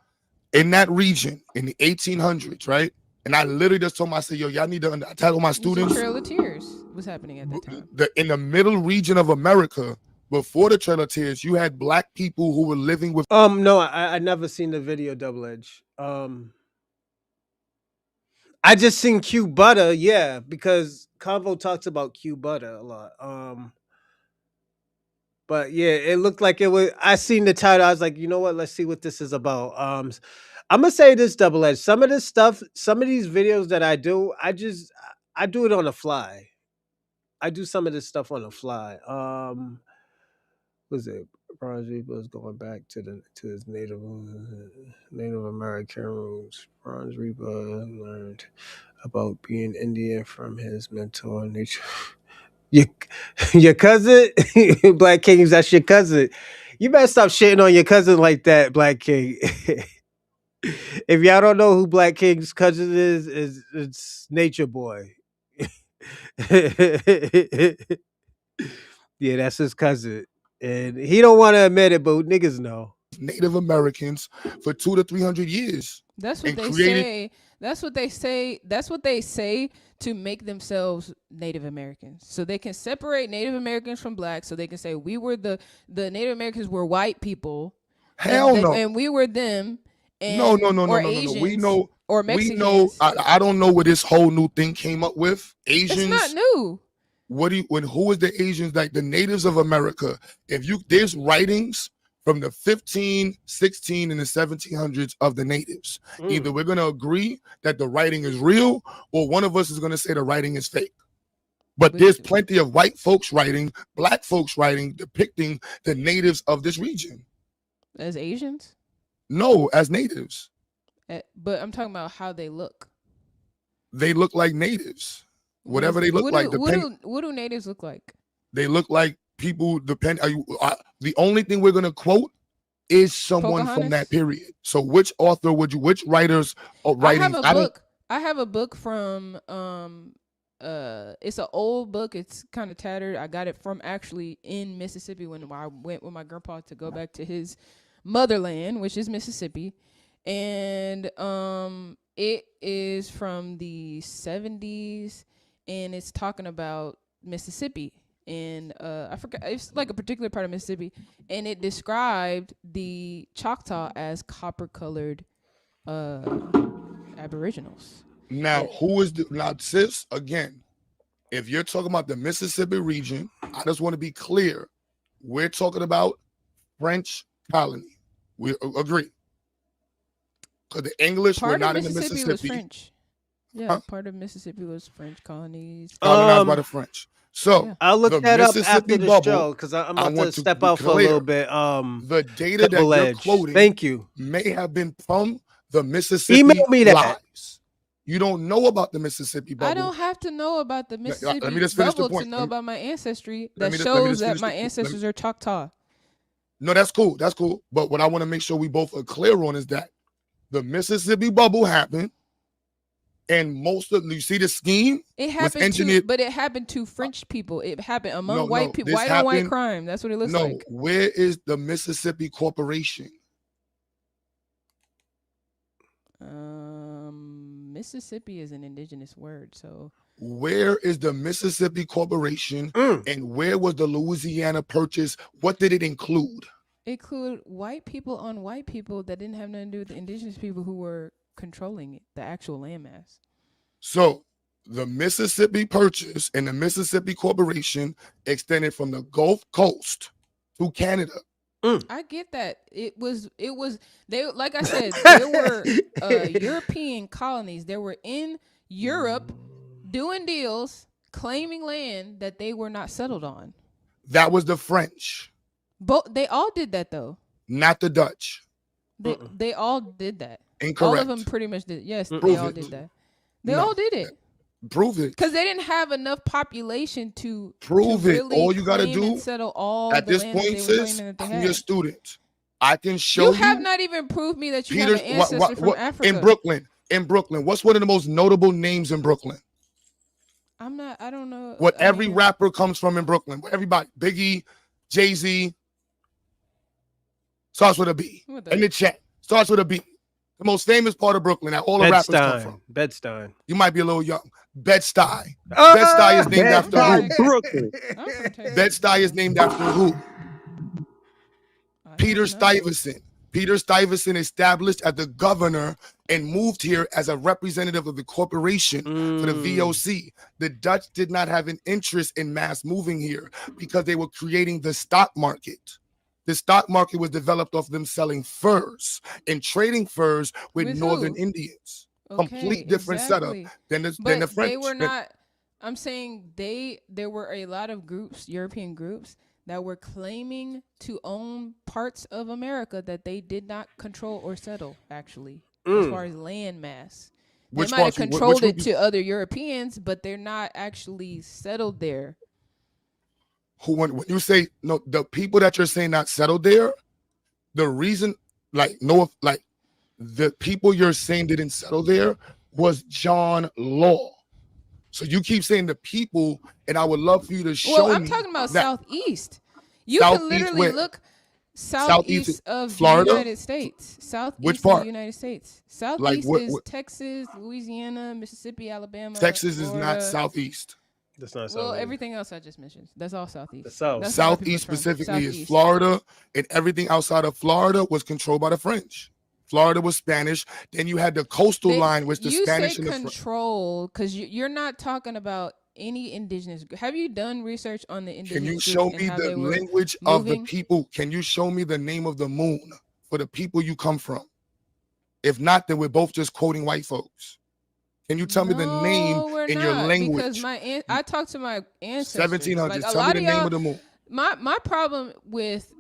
in that region in the 1800s, right? And I literally just told myself, yo, y'all need to. I tell my students, the Trail of Tears was happening at that time. In the middle region of America, before the Trail of Tears, you had black people who were living with. No, I never seen the video, Double Edge. I just seen Q Butter, yeah, because Convo talks about Q Butter a lot. But yeah, it looked like it was. I seen the title. I was like, you know what? Let's see what this is about. I'm gonna say this, Double Edge. Some of this stuff, some of these videos that I do, I do it on the fly. I do some of this stuff on the fly. Was it Bronze Reaper is going back to his Native American roots. Bronze Reaper learned about being Indian from his mentor nature. Your cousin, Black Kings, that's your cousin. You better stop shitting on your cousin like that, Black King. If y'all don't know who Black King's cousin is it's Nature Boy. Yeah, that's his cousin. And he don't want to admit it, but niggas know. Native Americans for 200 to 300 years. That's what they say. That's what they say. That's what they say to make themselves Native Americans. So they can separate Native Americans from blacks. So they can say we were the Native Americans were white people. Hell no. And we were them. And, No. Asians, We know. Or Mexicans. We know. I don't know where this whole new thing came up with. Asians. It's not new. Who is the Asians, like the natives of America? There's writings from the 15, 16, and the 1700s of the natives. Either we're gonna agree that the writing is real, or one of us is gonna say the writing is fake. But there's plenty of white folks writing, black folks writing, depicting the natives of this region. As Asians? No, as natives. But I'm talking about how they look. They look like natives. Whatever they look like. What do natives look like? They look like people. The only thing we're gonna quote is someone from that period. So which author would you? Which writers or writings? I have a book from it's an old book. It's kind of tattered. I got it from actually in Mississippi when I went with my grandpa to go back to his motherland, which is Mississippi. And it is from the 70s, and it's talking about Mississippi. And I forgot, it's like a particular part of Mississippi, and it described the Choctaw as copper-colored aboriginals. Now, who is now, sis? Again, if you're talking about the Mississippi region, I just want to be clear. We're talking about French colony. We agree. Because the English were not in the Mississippi. Was French. Yeah, part of Mississippi was French colonies. Colonized by the French. So I'll look that up after the show because I'm about to step out for a little bit. The data that you're quoting, thank you, may have been from the Mississippi. Email me that. Lives. You don't know about the Mississippi bubble. I don't have to know about the Mississippi Let me just finish the bubble point. to know about my ancestry. That shows that my ancestors are Choctaw. No, that's cool. That's cool. But what I want to make sure we both are clear on is that the Mississippi bubble happened, and most of you see the scheme. It happened but it happened to French people. It happened among white people. White on white crime. That's what it looks like. No, where is the Mississippi Corporation? Mississippi is an indigenous word, so. Where is the Mississippi Corporation, and where was the Louisiana Purchase? What did it include? It included white people on white people that didn't have nothing to do with the indigenous people who were controlling it, the actual landmass. So the Mississippi Purchase and the Mississippi Corporation extended from the Gulf Coast to Canada. I get that. It was they, like I said, there were European colonies. They were in Europe doing deals, claiming land that they were not settled on. That was the French. They all did that though. Not the Dutch. They all did that. Incorrect. All of them pretty much did. Yes, they all did that. They all did it. Prove it. Because they didn't have enough population to prove it. Really All you got to do settle all at the this land point, sis, I'm your student. I can show you. You have not even proved me that you have an ancestor from Africa. In Brooklyn, what's one of the most notable names in Brooklyn? I don't know. What every rapper comes from in Brooklyn. Everybody. Biggie, Jay-Z. Starts with a B. In the chat. Starts with a B. The most famous part of Brooklyn that all the rappers come from. Bed-Stuy. You might be a little young. Bed-Stuy. Bed-Stuy is named after who? Brooklyn. Bed-Stuy is named after who? Peter Stuyvesant. Peter Stuyvesant established as the governor and moved here as a representative of the corporation for the VOC. The Dutch did not have an interest in mass moving here because they were creating the stock market. The stock market was developed off them selling furs and trading furs with Northern Indians. Okay, complete different setup than the French. They were not. I'm saying there were a lot of groups, European groups, that were claiming to own parts of America that they did not control or settle. Actually, as far as land mass, they might have controlled it to other Europeans, but they're not actually settled there. When you say no, the people that you're saying not settled there, the reason, the people you're saying didn't settle there was John Law. So you keep saying the people, and I would love for you to show me. Well, I'm talking about Southeast. You can literally look southeast of Florida? the United States. Southeast Which part? of the United States. Southeast is Texas, Louisiana, Mississippi, Alabama. Texas Florida. is not southeast. That's not southeast. Well, everything else I just mentioned. That's all southeast. The south. Southeast specifically is Florida, and everything outside of Florida was controlled by the French. Florida was Spanish. Then you had the coastal line, which the Spanish and the French. You say control because you're not talking about any indigenous. Have you done research on the indigenous? Can you show me the language of the people? Can you show me the name of the moon for the people you come from? If not, then we're both just quoting white folks. Can you tell me the name in your language? Because I talked to my ancestors. 1700s. Tell me the name of the moon. My problem with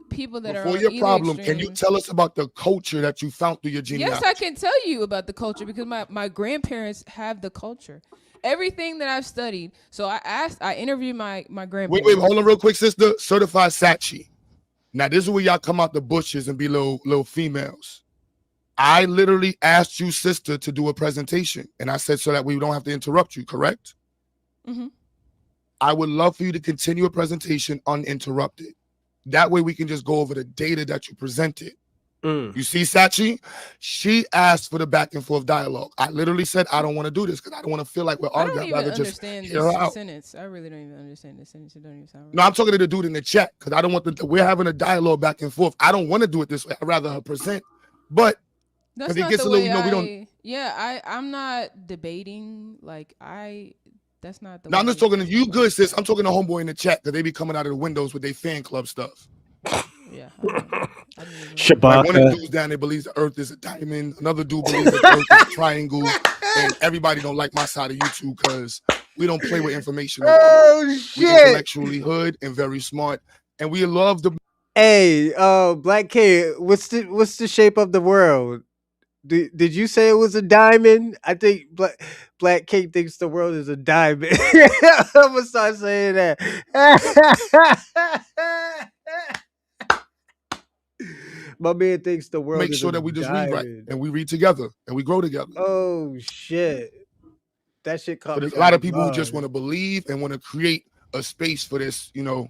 people that Before are your problem, can you tell us about the culture that you found through your genealogy? Yes, I can tell you about the culture because my grandparents have the culture. Everything that I've studied. So I interviewed my grandparents. Wait, hold on real quick, sister. Certified Saatchi. Now, this is where y'all come out the bushes and be little females. I literally asked you, sister, to do a presentation. And I said so that we don't have to interrupt you, correct? Mm-hmm. I would love for you to continue a presentation uninterrupted. That way we can just go over the data that you presented. You see, Sachi? She asked for the back and forth dialogue. I literally said, I don't want to do this because I don't want to feel like we're I arguing. don't I'd even rather just understand hear her this out. sentence. I really don't even understand this sentence. It don't even sound right. No, I'm talking to the dude in the chat because I don't want we're having a dialogue back and forth. I don't want to do it this way. I'd rather her present. But that's it not gets the a little, way we don't. I'm not debating. That's not the No, way. I'm just talking to you, good sis. I'm talking to homeboy in the chat because they be coming out of the windows with their fan club stuff. Yeah. Like one of the dudes down there believes the earth is a diamond. Another dude believes that the earth is a triangle. And everybody don't like my side of YouTube because we don't play with information. Oh, shit. We intellectually hood and very smart. And we love the... Hey, Black K, what's the shape of the world? Did you say it was a diamond? I think Black K thinks the world is a diamond. I'm gonna start saying that. My man thinks the world Make is sure a that we just read right diamond. and we read together and we grow together. Oh shit. That shit caught But me. there's a lot of people who just want to believe and want to create a space for this, Yeah,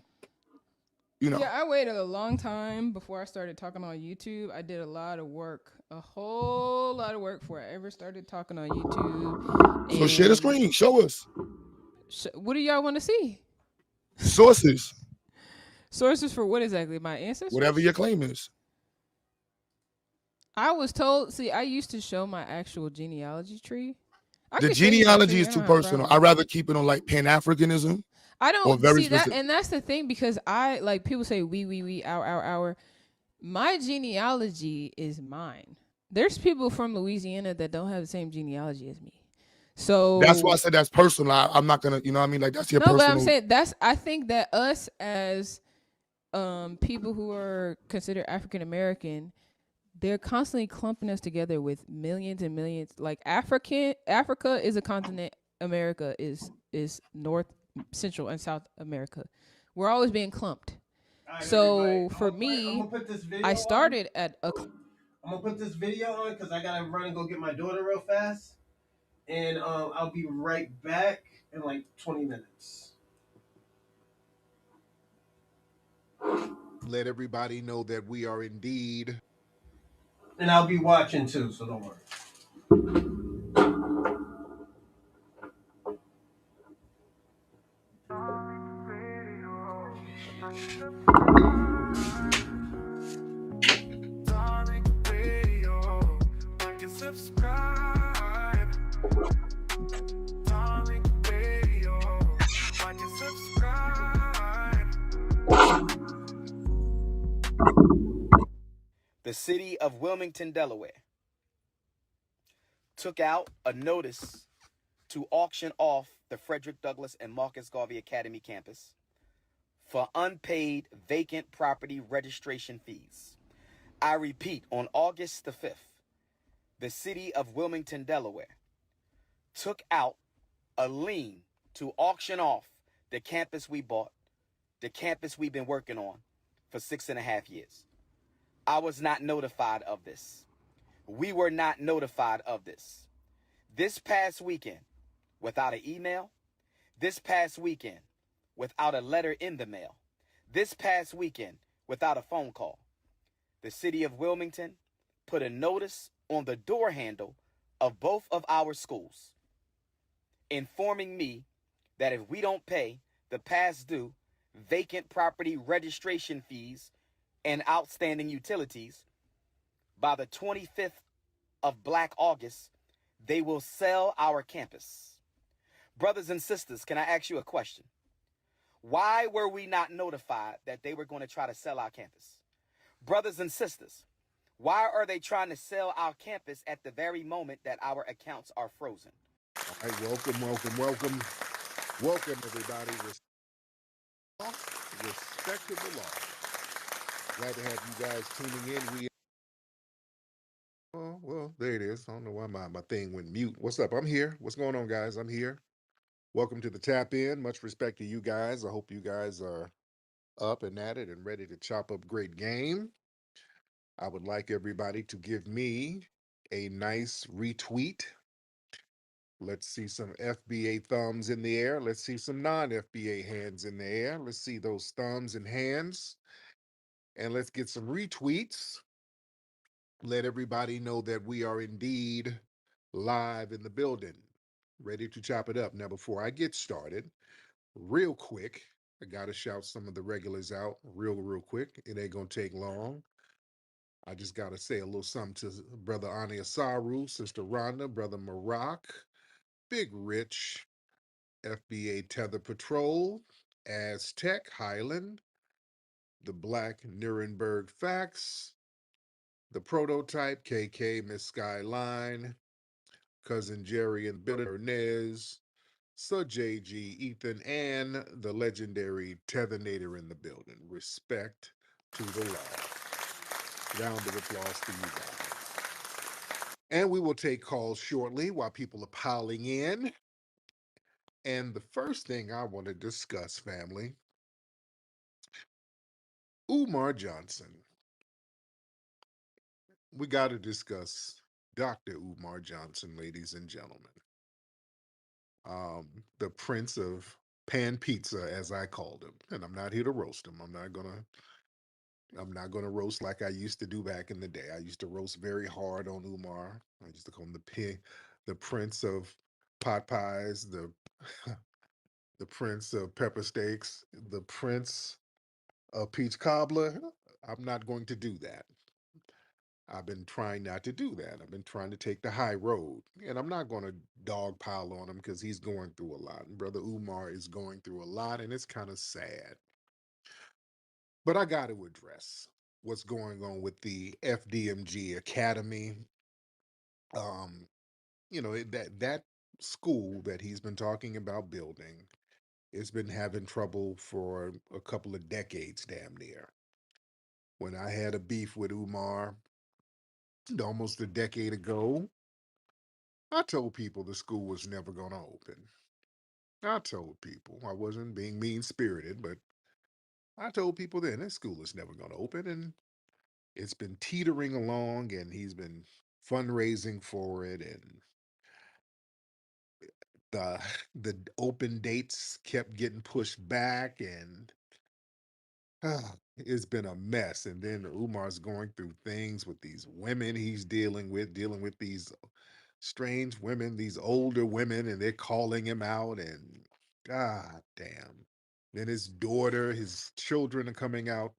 I waited a long time before I started talking on YouTube. I did a lot of work, a whole lot of work before I ever started talking on YouTube. So share the screen. Show us. What do y'all want to see? Sources. Sources for what exactly? My ancestors? Whatever your claim is. I was told, I used to show my actual genealogy tree. The genealogy is too personal. I'd rather keep it on like Pan-Africanism. I don't or very see that, specific. and that's the thing, because people say we, our. My genealogy is mine. There's people from Louisiana that don't have the same genealogy as me. So that's why I said that's personal. I'm not gonna, you know what I mean? Like that's your personal. No, but I'm saying I think that us as people who are considered African American, they're constantly clumping us together with millions and millions. Like Africa is a continent. America is North, Central, and South America. We're always being clumped. Right, so for me, I started at a. I'm gonna put this video on because I gotta run and go get my daughter real fast, and I'll be right back in like 20 minutes. Let everybody know that we are indeed. And I'll be watching too, so don't worry. The city of Wilmington, Delaware, took out a notice to auction off the Frederick Douglass and Marcus Garvey Academy campus for unpaid vacant property registration fees. I repeat, on August the 5th, the city of Wilmington, Delaware, took out a lien to auction off the campus we bought, the campus we've been working on for 6.5 years. I was not notified of this. We were not notified of this. This past weekend, without an email, this past weekend, without a letter in the mail, this past weekend, without a phone call, the city of Wilmington put a notice on the door handle of both of our schools, informing me that if we don't pay the past due vacant property registration fees and outstanding utilities by the 25th of Black August, they will sell our campus. Brothers and sisters, can I ask you a question? Why were we not notified that they were going to try to sell our campus? Brothers and sisters, why are they trying to sell our campus at the very moment that our accounts are frozen? All right, welcome, everybody. Respect to the law. Glad to have you guys tuning in. Oh, well, there it is. I don't know why my thing went mute. What's up? I'm here. What's going on, guys? I'm here. Welcome to the Tap In. Much respect to you guys. I hope you guys are up and at it and ready to chop up great game. I would like everybody to give me a nice retweet. Let's see some FBA thumbs in the air. Let's see some non FBA hands in the air. Let's see those thumbs and hands. And let's get some retweets. Let everybody know that we are indeed live in the building, ready to chop it up. Now, before I get started, real quick, I got to shout some of the regulars out real quick. It ain't going to take long. I just got to say a little something to Brother Ani Asaru, Sister Rhonda, Brother Marak, Big Rich, FBA Tether Patrol, Aztec, Highland, the Black Nuremberg Facts, the Prototype, KK, Miss Skyline, Cousin Jerry and Billy Hernandez, Sir JG, Ethan, and the legendary Tethernator in the building. Respect to the law. Round of applause for you guys. And we will take calls shortly while people are piling in. And the first thing I want to discuss, family, Umar Johnson. We got to discuss Dr. Umar Johnson, ladies and gentlemen. The Prince of Pan Pizza, as I called him. And I'm not here to roast him. I'm not gonna roast like I used to do back in the day. I used to roast very hard on Umar. I used to call him the Prince of Pot Pies, the the Prince of Pepper Steaks, the Prince of Peach Cobbler. I'm not going to do that. I've been trying not to do that. I've been trying to take the high road. And I'm not going to dogpile on him because he's going through a lot. And Brother Umar is going through a lot, and it's kind of sad. But I got to address what's going on with the FDMG Academy. Um, that school that he's been talking about building, it's been having trouble for a couple of decades, damn near. When I had a beef with Umar almost a decade ago, I told people the school was never going to open. I told people I wasn't being mean spirited, but I told people then that school is never going to open, and it's been teetering along, and he's been fundraising for it, and the the open dates kept getting pushed back, and it's been a mess. And then Umar's going through things with these women he's dealing with these strange women, these older women, and they're calling him out, and god damn. Then his daughter, his children are coming out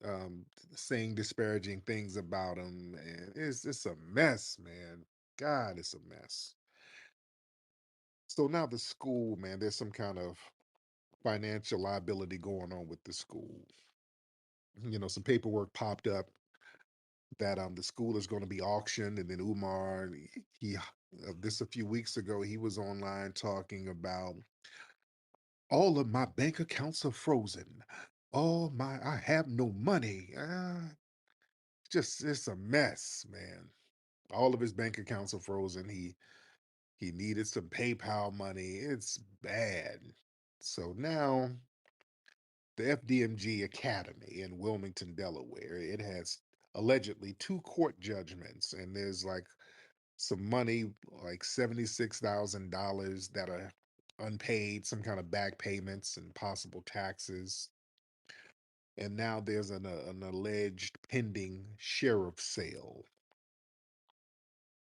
um saying disparaging things about him, and it's a mess, man. God, it's a mess. So now the school, man, there's some kind of financial liability going on with the school. Some paperwork popped up that the school is going to be auctioned, and then Umar, he this a few weeks ago, he was online talking about all of my bank accounts are frozen. I have no money. Just it's a mess, man. All of his bank accounts are frozen. He needed some PayPal money. It's bad. So now the FDMG Academy in Wilmington, Delaware, it has allegedly two court judgments, and there's like some money, like $76,000 that are unpaid, some kind of back payments and possible taxes. And now there's an alleged pending sheriff sale.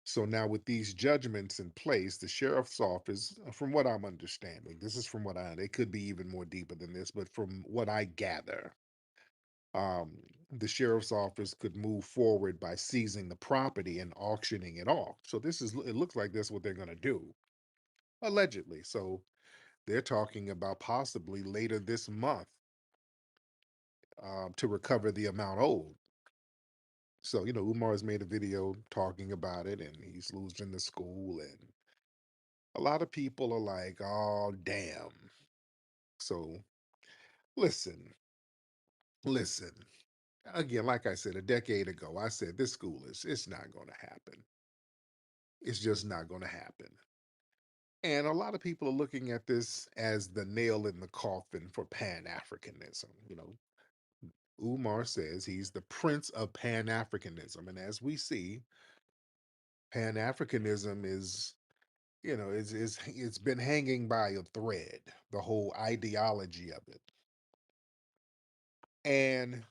So now with these judgments in place, the sheriff's office, from what I'm understanding, this is from what it could be even more deeper than this, but from what I gather, um, the sheriff's office could move forward by seizing the property and auctioning it off. So it looks like that's what they're going to do, allegedly. So they're talking about possibly later this month to recover the amount owed. So, Umar has made a video talking about it, and he's losing the school, and a lot of people are like, oh, damn. So listen. Again, like I said, a decade ago, I said this school it's not going to happen. It's just not going to happen. And a lot of people are looking at this as the nail in the coffin for Pan Africanism. Umar says he's the prince of Pan Africanism. And as we see, Pan Africanism is it's been hanging by a thread, the whole ideology of it. And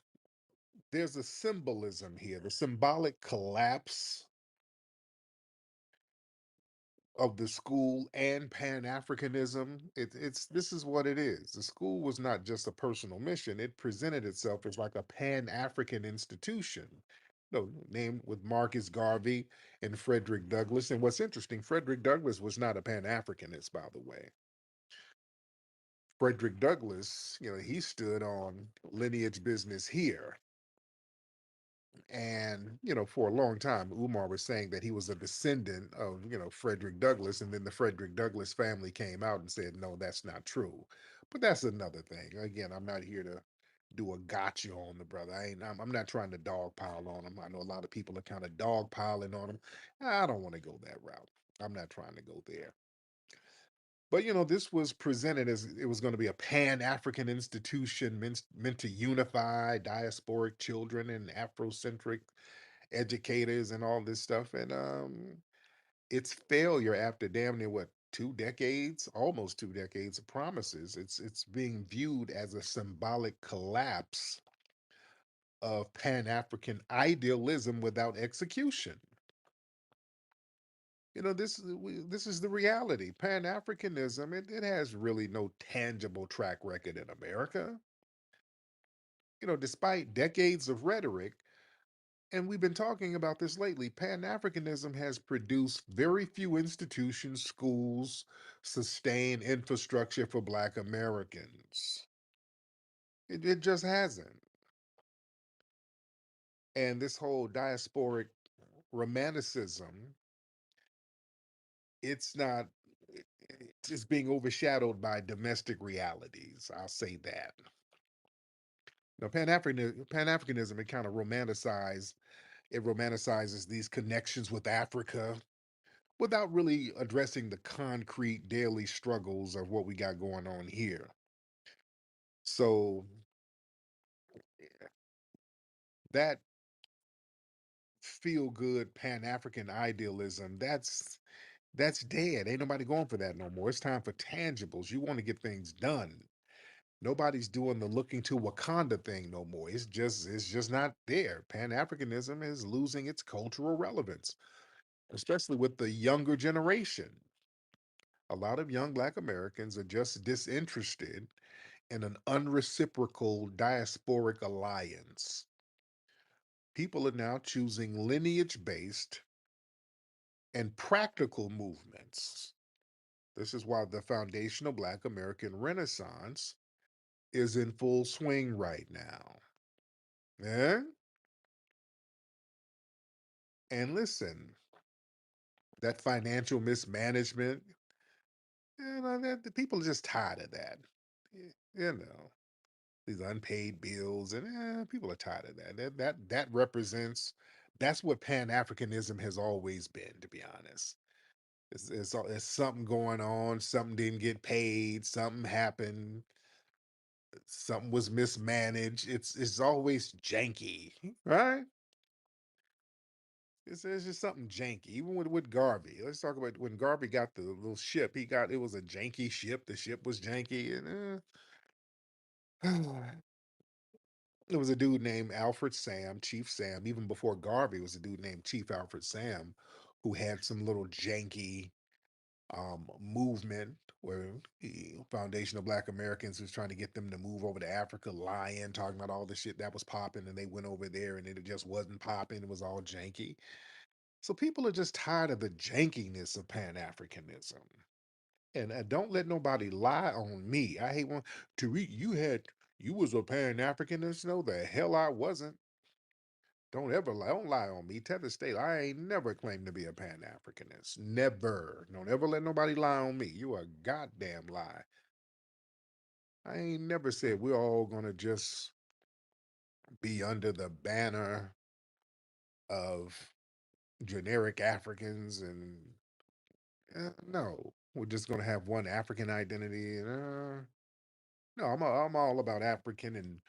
there's a symbolism here, the symbolic collapse of the school and Pan-Africanism. It's this is what it is. The school was not just a personal mission. It presented itself as like a Pan-African institution. No, named with Marcus Garvey and Frederick Douglass. And what's interesting, Frederick Douglass was not a Pan-Africanist, by the way. Frederick Douglass, he stood on lineage business here. And, for a long time, Umar was saying that he was a descendant of, Frederick Douglass. And then the Frederick Douglass family came out and said, no, that's not true. But that's another thing. Again, I'm not here to do a gotcha on the brother. I'm not trying to dogpile on him. I know a lot of people are kind of dogpiling on him. I don't want to go that route. I'm not trying to go there. But this was presented as it was going to be a pan-African institution meant to unify diasporic children and Afrocentric educators and all this stuff. And its failure after damn near what 2 decades, almost 2 decades of promises, it's being viewed as a symbolic collapse of pan-African idealism without execution. This is the reality. Pan-Africanism, it has really no tangible track record in America. Despite decades of rhetoric, and we've been talking about this lately, Pan-Africanism has produced very few institutions, schools, sustained infrastructure for Black Americans. It just hasn't. And this whole diasporic romanticism, it's not, it's being overshadowed by domestic realities. I'll say that. Pan-Africanism, it kind of romanticizes these connections with Africa without really addressing the concrete daily struggles of what we got going on here. So that feel good Pan-African idealism, that's dead. Ain't nobody going for that no more. It's time for tangibles. You want to get things done. Nobody's doing the looking to Wakanda thing no more. It's just not there. Pan-Africanism is losing its cultural relevance, especially with the younger generation. A lot of young Black Americans are just disinterested in an unreciprocal diasporic alliance. People are now choosing lineage based and practical movements. This is why the foundational Black American Renaissance is in full swing right now. Eh? And listen, that financial mismanagement, the people are just tired of that. You know, these unpaid bills, and people are tired of that. That represents that's what Pan Africanism has always been. To be honest, it's something going on. Something didn't get paid. Something happened. Something was mismanaged. It's always janky, right? It's just something janky. Even with Garvey. Let's talk about when Garvey got the little ship. It was a janky ship. The ship was janky, and there was a dude named Alfred Sam, Chief Sam. Even before Garvey was a dude named Chief Alfred Sam, who had some little janky movement where the Foundation of Black Americans was trying to get them to move over to Africa, lying, talking about all the shit that was popping, and they went over there and it just wasn't popping. It was all janky. So people are just tired of the jankiness of Pan Africanism. And don't let nobody lie on me. I hate one. Tariq, you was a Pan Africanist. No, the hell I wasn't. Don't ever lie. Don't lie on me. Tell the state I ain't never claimed to be a Pan Africanist. Never. Don't ever let nobody lie on me. You a goddamn lie. I ain't never said we're all gonna just be under the banner of generic Africans and no. We're just going to have one African identity. No, I'm all about African and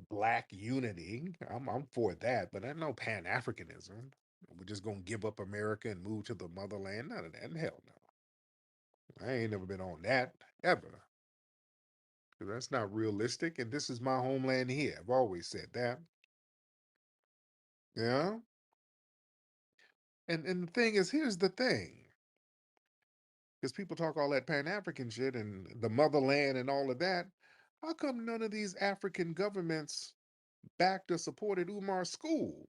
black unity. I'm for that, but I know Pan Africanism. We're just gonna give up America and move to the motherland. None of that. Hell no. I ain't never been on that ever. 'Cause that's not realistic. And this is my homeland here. I've always said that. Yeah. And the thing is, here's the thing. Because people talk all that Pan African shit and the motherland and all of that. How come none of these African governments backed or supported Umar's school?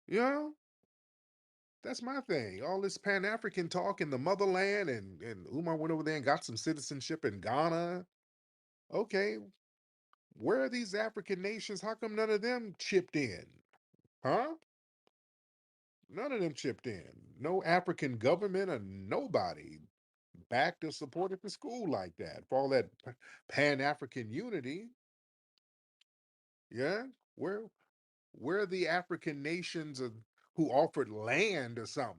You know? That's my thing. All this Pan African talk in the motherland, and Umar went over there and got some citizenship in Ghana. Okay, where are these African nations? How come none of them chipped in? Huh? None of them chipped in. No African government or nobody backed or supported the school like that. For all that Pan African unity, yeah? Where where are the African nations who offered land or something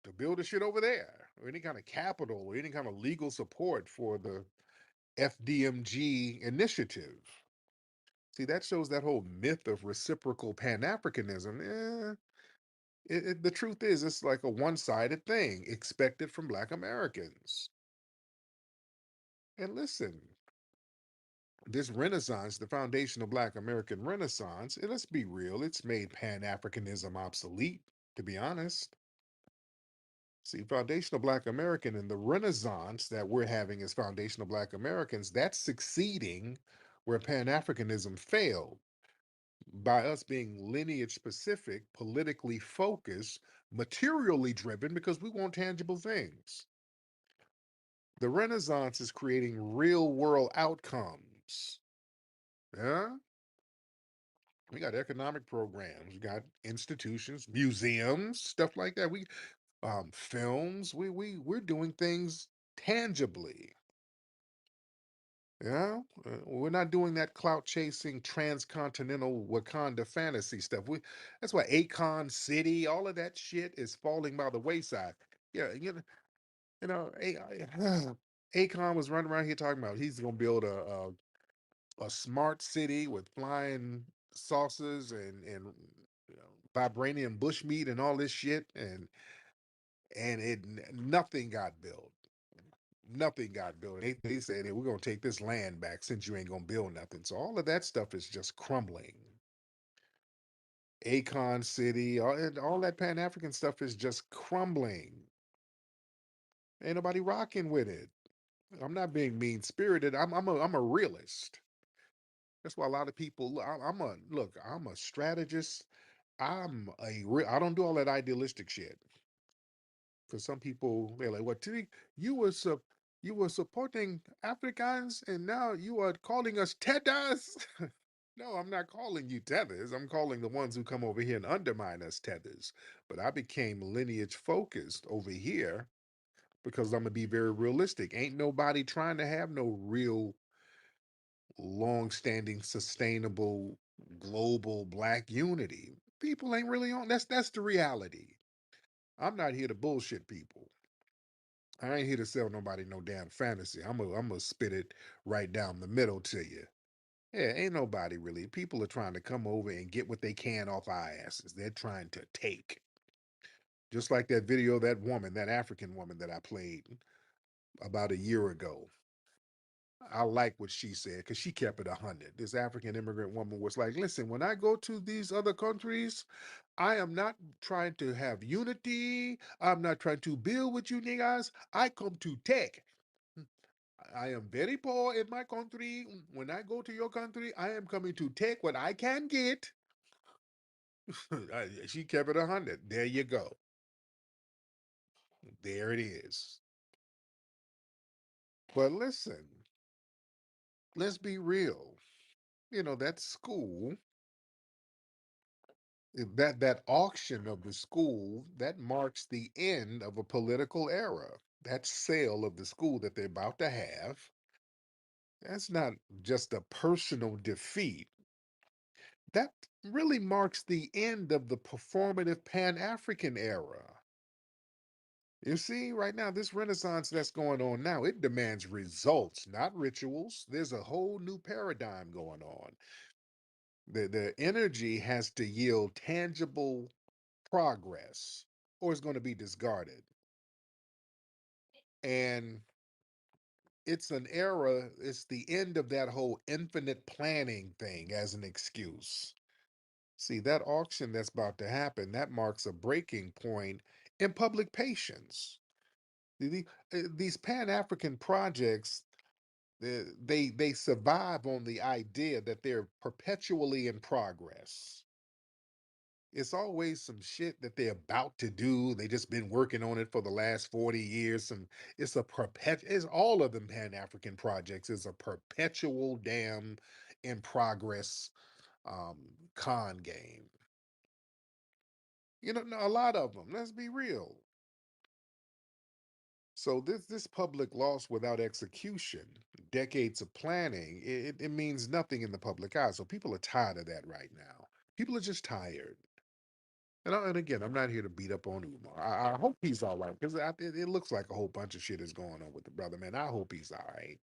to build a shit over there, or any kind of capital, or any kind of legal support for the FDMG initiative? See, that shows that whole myth of reciprocal Pan Africanism. The truth is, it's like a one sided thing expected from Black Americans. And listen, this Renaissance, the foundation of Black American Renaissance, and let's be real, it's made Pan Africanism obsolete, to be honest. See, foundational Black American and the Renaissance that we're having as foundational Black Americans, that's succeeding where Pan Africanism failed by us being lineage specific, politically focused, materially driven because we want tangible things. The Renaissance is creating real world outcomes. Yeah. We got economic programs, we got institutions, museums, stuff like that. We films, we're doing things tangibly. Yeah, we're not doing that clout chasing transcontinental Wakanda fantasy stuff. That's why Akon City, all of that shit is falling by the wayside. Yeah, Akon was running around here talking about he's gonna build a smart city with flying saucers and vibranium bushmeat and all this shit, and nothing got built. Nothing got built. They said, hey, we're gonna take this land back since you ain't gonna build nothing. So all of that stuff is just crumbling. Akon City, all that Pan African stuff is just crumbling. Ain't nobody rocking with it. I'm not being mean spirited. I'm a realist. That's why a lot of people. I'm a strategist. I don't do all that idealistic shit. Because some people they're like, "What? Tiri, you were you were supporting Africans, and now you are calling us tethers." No, I'm not calling you tethers. I'm calling the ones who come over here and undermine us tethers. But I became lineage focused over here because I'm gonna be very realistic. Ain't nobody trying to have no real long-standing, sustainable, global black unity. People ain't really on. That's the reality. I'm not here to bullshit people. I ain't here to sell nobody no damn fantasy. I'm gonna spit it right down the middle to you. Yeah, ain't nobody really. People are trying to come over and get what they can off our asses. They're trying to take. Just like that video, that woman, that African woman that I played about a year ago. I like what she said because she kept it 100. This African immigrant woman was like, listen, when I go to these other countries, I am not trying to have unity. I'm not trying to build with you niggas. I come to take. I am very poor in my country. When I go to your country, I am coming to take what I can get. She kept it 100. There you go. There it is. But listen, let's be real. That school, that auction of the school, that marks the end of a political era. That sale of the school that they're about to have, that's not just a personal defeat. That really marks the end of the performative Pan African era. You see, right now, this renaissance that's going on now, it demands results, not rituals. There's a whole new paradigm going on. The energy has to yield tangible progress, or it's going to be discarded. And it's an era, it's the end of that whole infinite planning thing as an excuse. See, that auction that's about to happen, that marks a breaking point in public patience. These Pan-African projects, they survive on the idea that they're perpetually in progress. It's always some shit that they're about to do. They just been working on it for the last 40 years. It's all of them Pan-African projects is a perpetual damn in progress con game. You know, no, a lot of them. Let's be real. So this public loss without execution, decades of planning, it means nothing in the public eye. So people are tired of that right now. People are just tired. And again, I'm not here to beat up on Umar. I hope he's all right because it looks like a whole bunch of shit is going on with the brother, man. I hope he's all right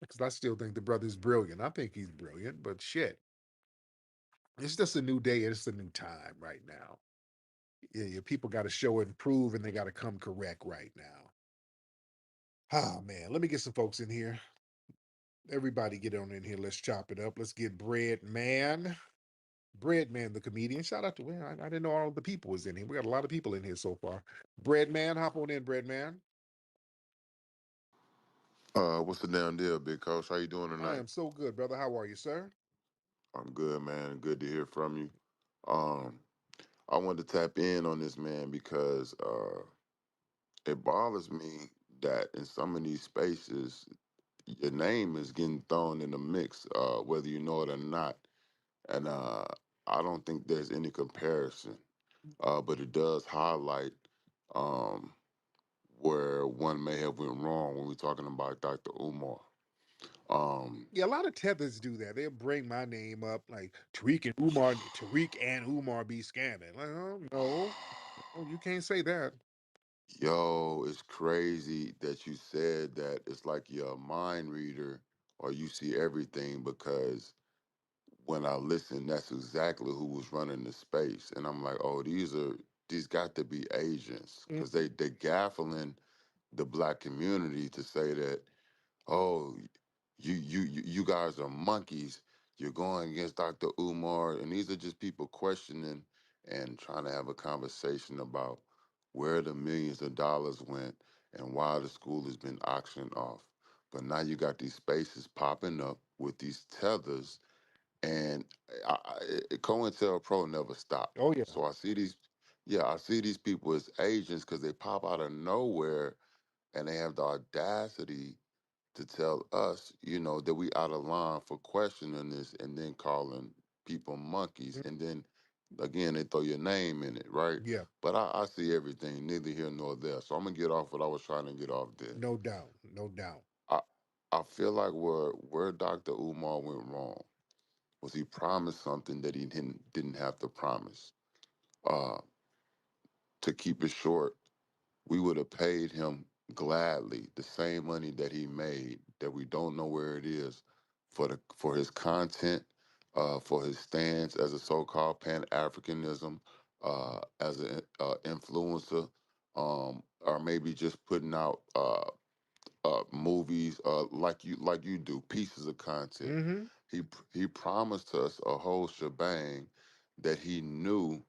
because I still think the brother's brilliant. I think he's brilliant, but shit, it's just a new day. It's a new time right now. Yeah, people got to show and prove, and they got to come correct right now. Ah, man, let me get some folks in here. Everybody get on in here. Let's chop it up. Let's get Bread Man. Bread Man, the comedian. Shout out to him. I didn't know all the people was in here. We got a lot of people in here so far. Bread Man, hop on in, Bread Man. What's the damn deal, big coach? How you doing I tonight? am so good, brother. How are you, sir? I'm good, man. Good to hear from you. Um, I wanted to tap in on this, man, because it bothers me that in some of these spaces, your name is getting thrown in the mix, whether you know it or not. And I don't think there's any comparison, but it does highlight um, where one may have went wrong when we're talking about Dr. Umar. Um, Yeah, a lot of tethers do that. They'll bring my name up like Tariq and Umar be scamming. Like, oh no, oh, you can't say that. Yo, it's crazy that you said that. It's like you're a mind reader or you see everything because when I listen, that's exactly who was running the space. And I'm like, oh, these got to be agents Mm, because they gaffling the black community to say that, oh, you guys are monkeys. You're going against Dr. Umar, and these are just people questioning and trying to have a conversation about where the millions of dollars went and why the school has been auctioned off. But now you got these spaces popping up with these tethers, and COINTELPRO never stop. Oh yeah. So I see these people as agents because they pop out of nowhere and they have the audacity to tell us, that we out of line for questioning this and then calling people monkeys. Mm, And then again, they throw your name in it, right? yeah, But I see everything, neither here nor there. So I'm gonna get off what I was trying to get off there. no doubt, no doubt. I I feel like where Dr. Umar went wrong was he promised something that he didn't have to promise. Uh, to keep it short, we would have paid him gladly the same money that he made that we don't know where it is for his content, for his stance as a so-called Pan-Africanism, as an influencer, or maybe just putting out movies like you do, pieces of content. Mm-hmm. He promised us a whole shebang that he knew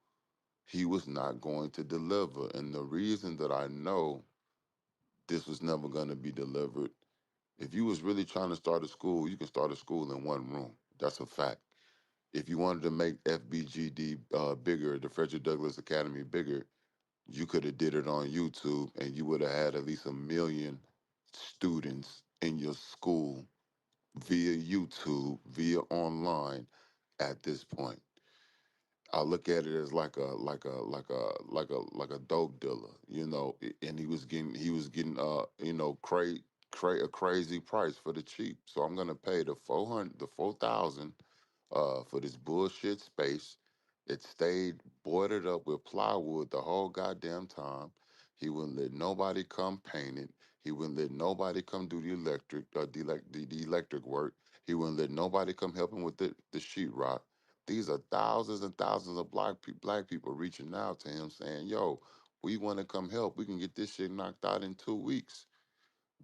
he was not going to deliver, and the reason that I know this was never going to be delivered. If you was really trying to start a school, you can start a school in one room. That's a fact. If you wanted to make FBGD bigger, the Frederick Douglass Academy bigger, you could have did it on YouTube, and you would have had at least 1 million students in your school via YouTube, via online at this point. I look at it as like a dope dealer, and he was getting a crazy price for the cheap. So I'm gonna pay the 4,000 for this bullshit space. It stayed boarded up with plywood the whole goddamn time. He wouldn't let nobody come paint it. He wouldn't let nobody come do the electric work. He wouldn't let nobody come help him with the sheetrock. These are thousands and thousands of black people reaching out to him saying, "Yo, we want to come help. We can get this shit knocked out in 2 weeks."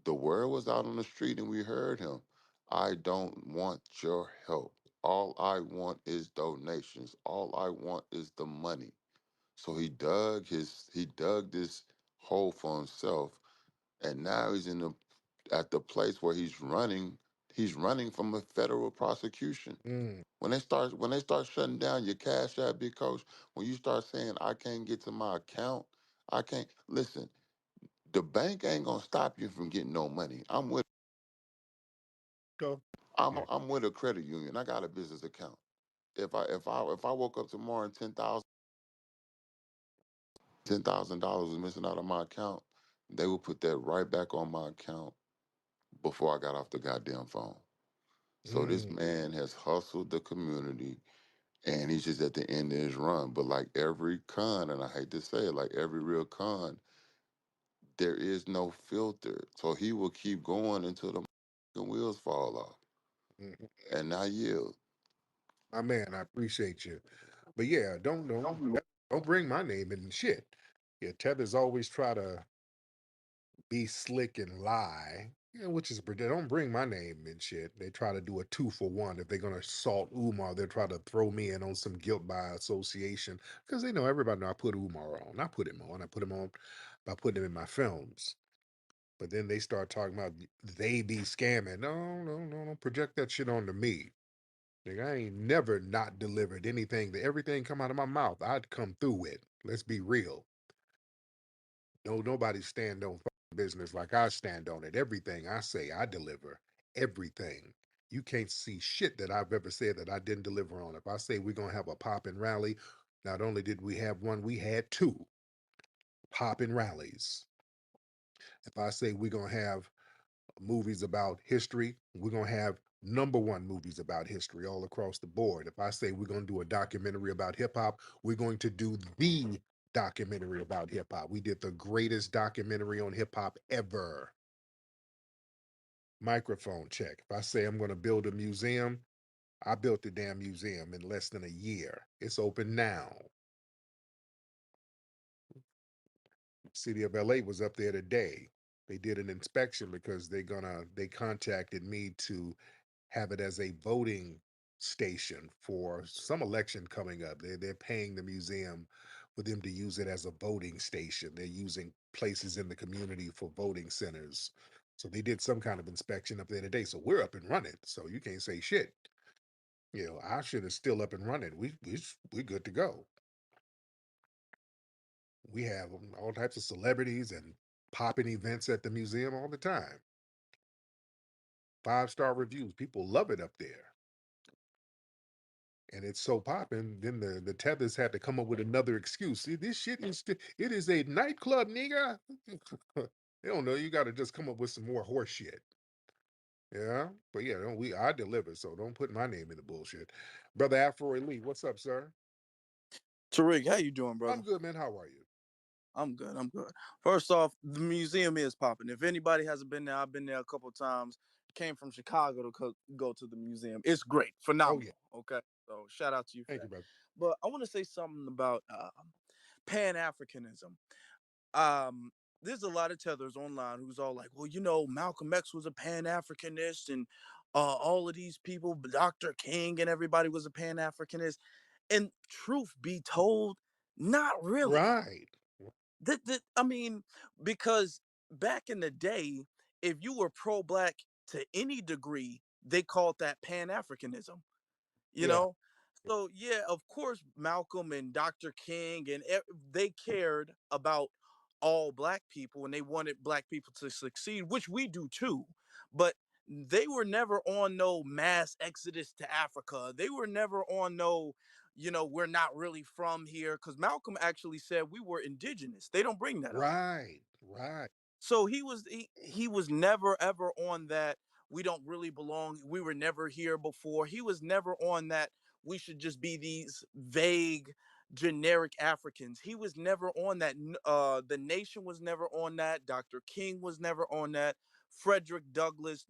The word was out on the street and we heard him. I don't want your help. All I want is donations. All I want is the money. So he dug this hole for himself, and now he's at the place where he's running from a federal prosecution. Mm. When they start shutting down your cash app, big coach, when you start saying I can't get to my account, I can't listen, the bank ain't gonna stop you from getting no money. Go. I'm Yeah. I'm with a credit union. I got a business account. If I woke up tomorrow and $10,000 was missing out of my account, they would put that right back on my account before I got off the goddamn phone. So this Mm. man has hustled the community and he's just at the end of his run. But like every con, and I hate to say it, like every real con, there is no filter. So he will keep going until the wheels fall off. Mhm. And I yield. My man, I appreciate you. But yeah, don't bring my name in shit. Yeah, Tethers always try to be slick and lie. Yeah, which is they don't bring my name and shit. They try to do a 2-for-1. If they're gonna assault Umar, they'll try to throw me in on some guilt by association because they know everybody know I put Umar on. I put him on. I put him on by putting him in my films. But then they start talking about they be scamming. No, no, no, don't project that shit onto me. Nigga, I ain't never not delivered anything. Everything come out of my mouth, I'd come through it. Let's be real. No, nobody stand on business like I stand on it. Everything I say, I deliver. Everything. You can't see shit that I've ever said that I didn't deliver on. If I say we're gonna have a pop-in rally, not only did we have one, we had two pop-in rallies. If I say we're gonna have movies about history, we're gonna have number one movies about history all across the board. If I say we're gonna do a documentary about hip hop, we're going to do the documentary about hip hop. We did the greatest documentary on hip hop ever. Microphone check. If I say I'm gonna build a museum, I built the damn museum in less than a year. It's open now. City of LA was up there today. They did an inspection because they contacted me to have it as a voting station for some election coming up. They're paying the museum for them to use it as a voting station. They're using places in the community for voting centers. So they did some kind of inspection up there today. So we're up and running. So you can't say shit. You know, our shit is still up and running. We good to go. We have all types of celebrities and popping events at the museum all the time. 5-star reviews. People love it up there. And it's so popping. Then the Tethers had to come up with another excuse. See, this shit it is a nightclub, nigga. They don't know. You got to just come up with some more horse shit. Yeah, but yeah, I deliver. So don't put my name in the bullshit, brother Afro Elite. What's up, sir? Tariq, how you doing, brother? I'm good, man. How are you? I'm good. I'm good. First off, the museum is popping. If anybody hasn't been there, I've been there a couple of times. Came from Chicago to go to the museum. It's great, Oh phenomenal. yeah. Okay, so shout out to you for Thank that. you, brother. But I want to say something about Pan Africanism. Um, there's a lot of tethers online who's all like, well, Malcolm X was a Pan Africanist, and all of these people, Dr. King and everybody was a Pan Africanist. And truth be told, not really. Right. I mean, because back in the day, if you were pro-black to any degree, they called that Pan-Africanism. You Yeah. know, so yeah, of course, Malcolm and Dr. King and they cared about all black people and they wanted black people to succeed, which we do too. But they were never on no mass exodus to Africa. They were never on no, we're not really from here, because Malcolm actually said we were indigenous. They don't bring that up. Right. Right. So he was never ever on that we don't really belong. We were never here before. He was never on that we should just be these vague, generic Africans. He was never on that. The Nation was never on that. Dr. King was never on that. Frederick Douglass,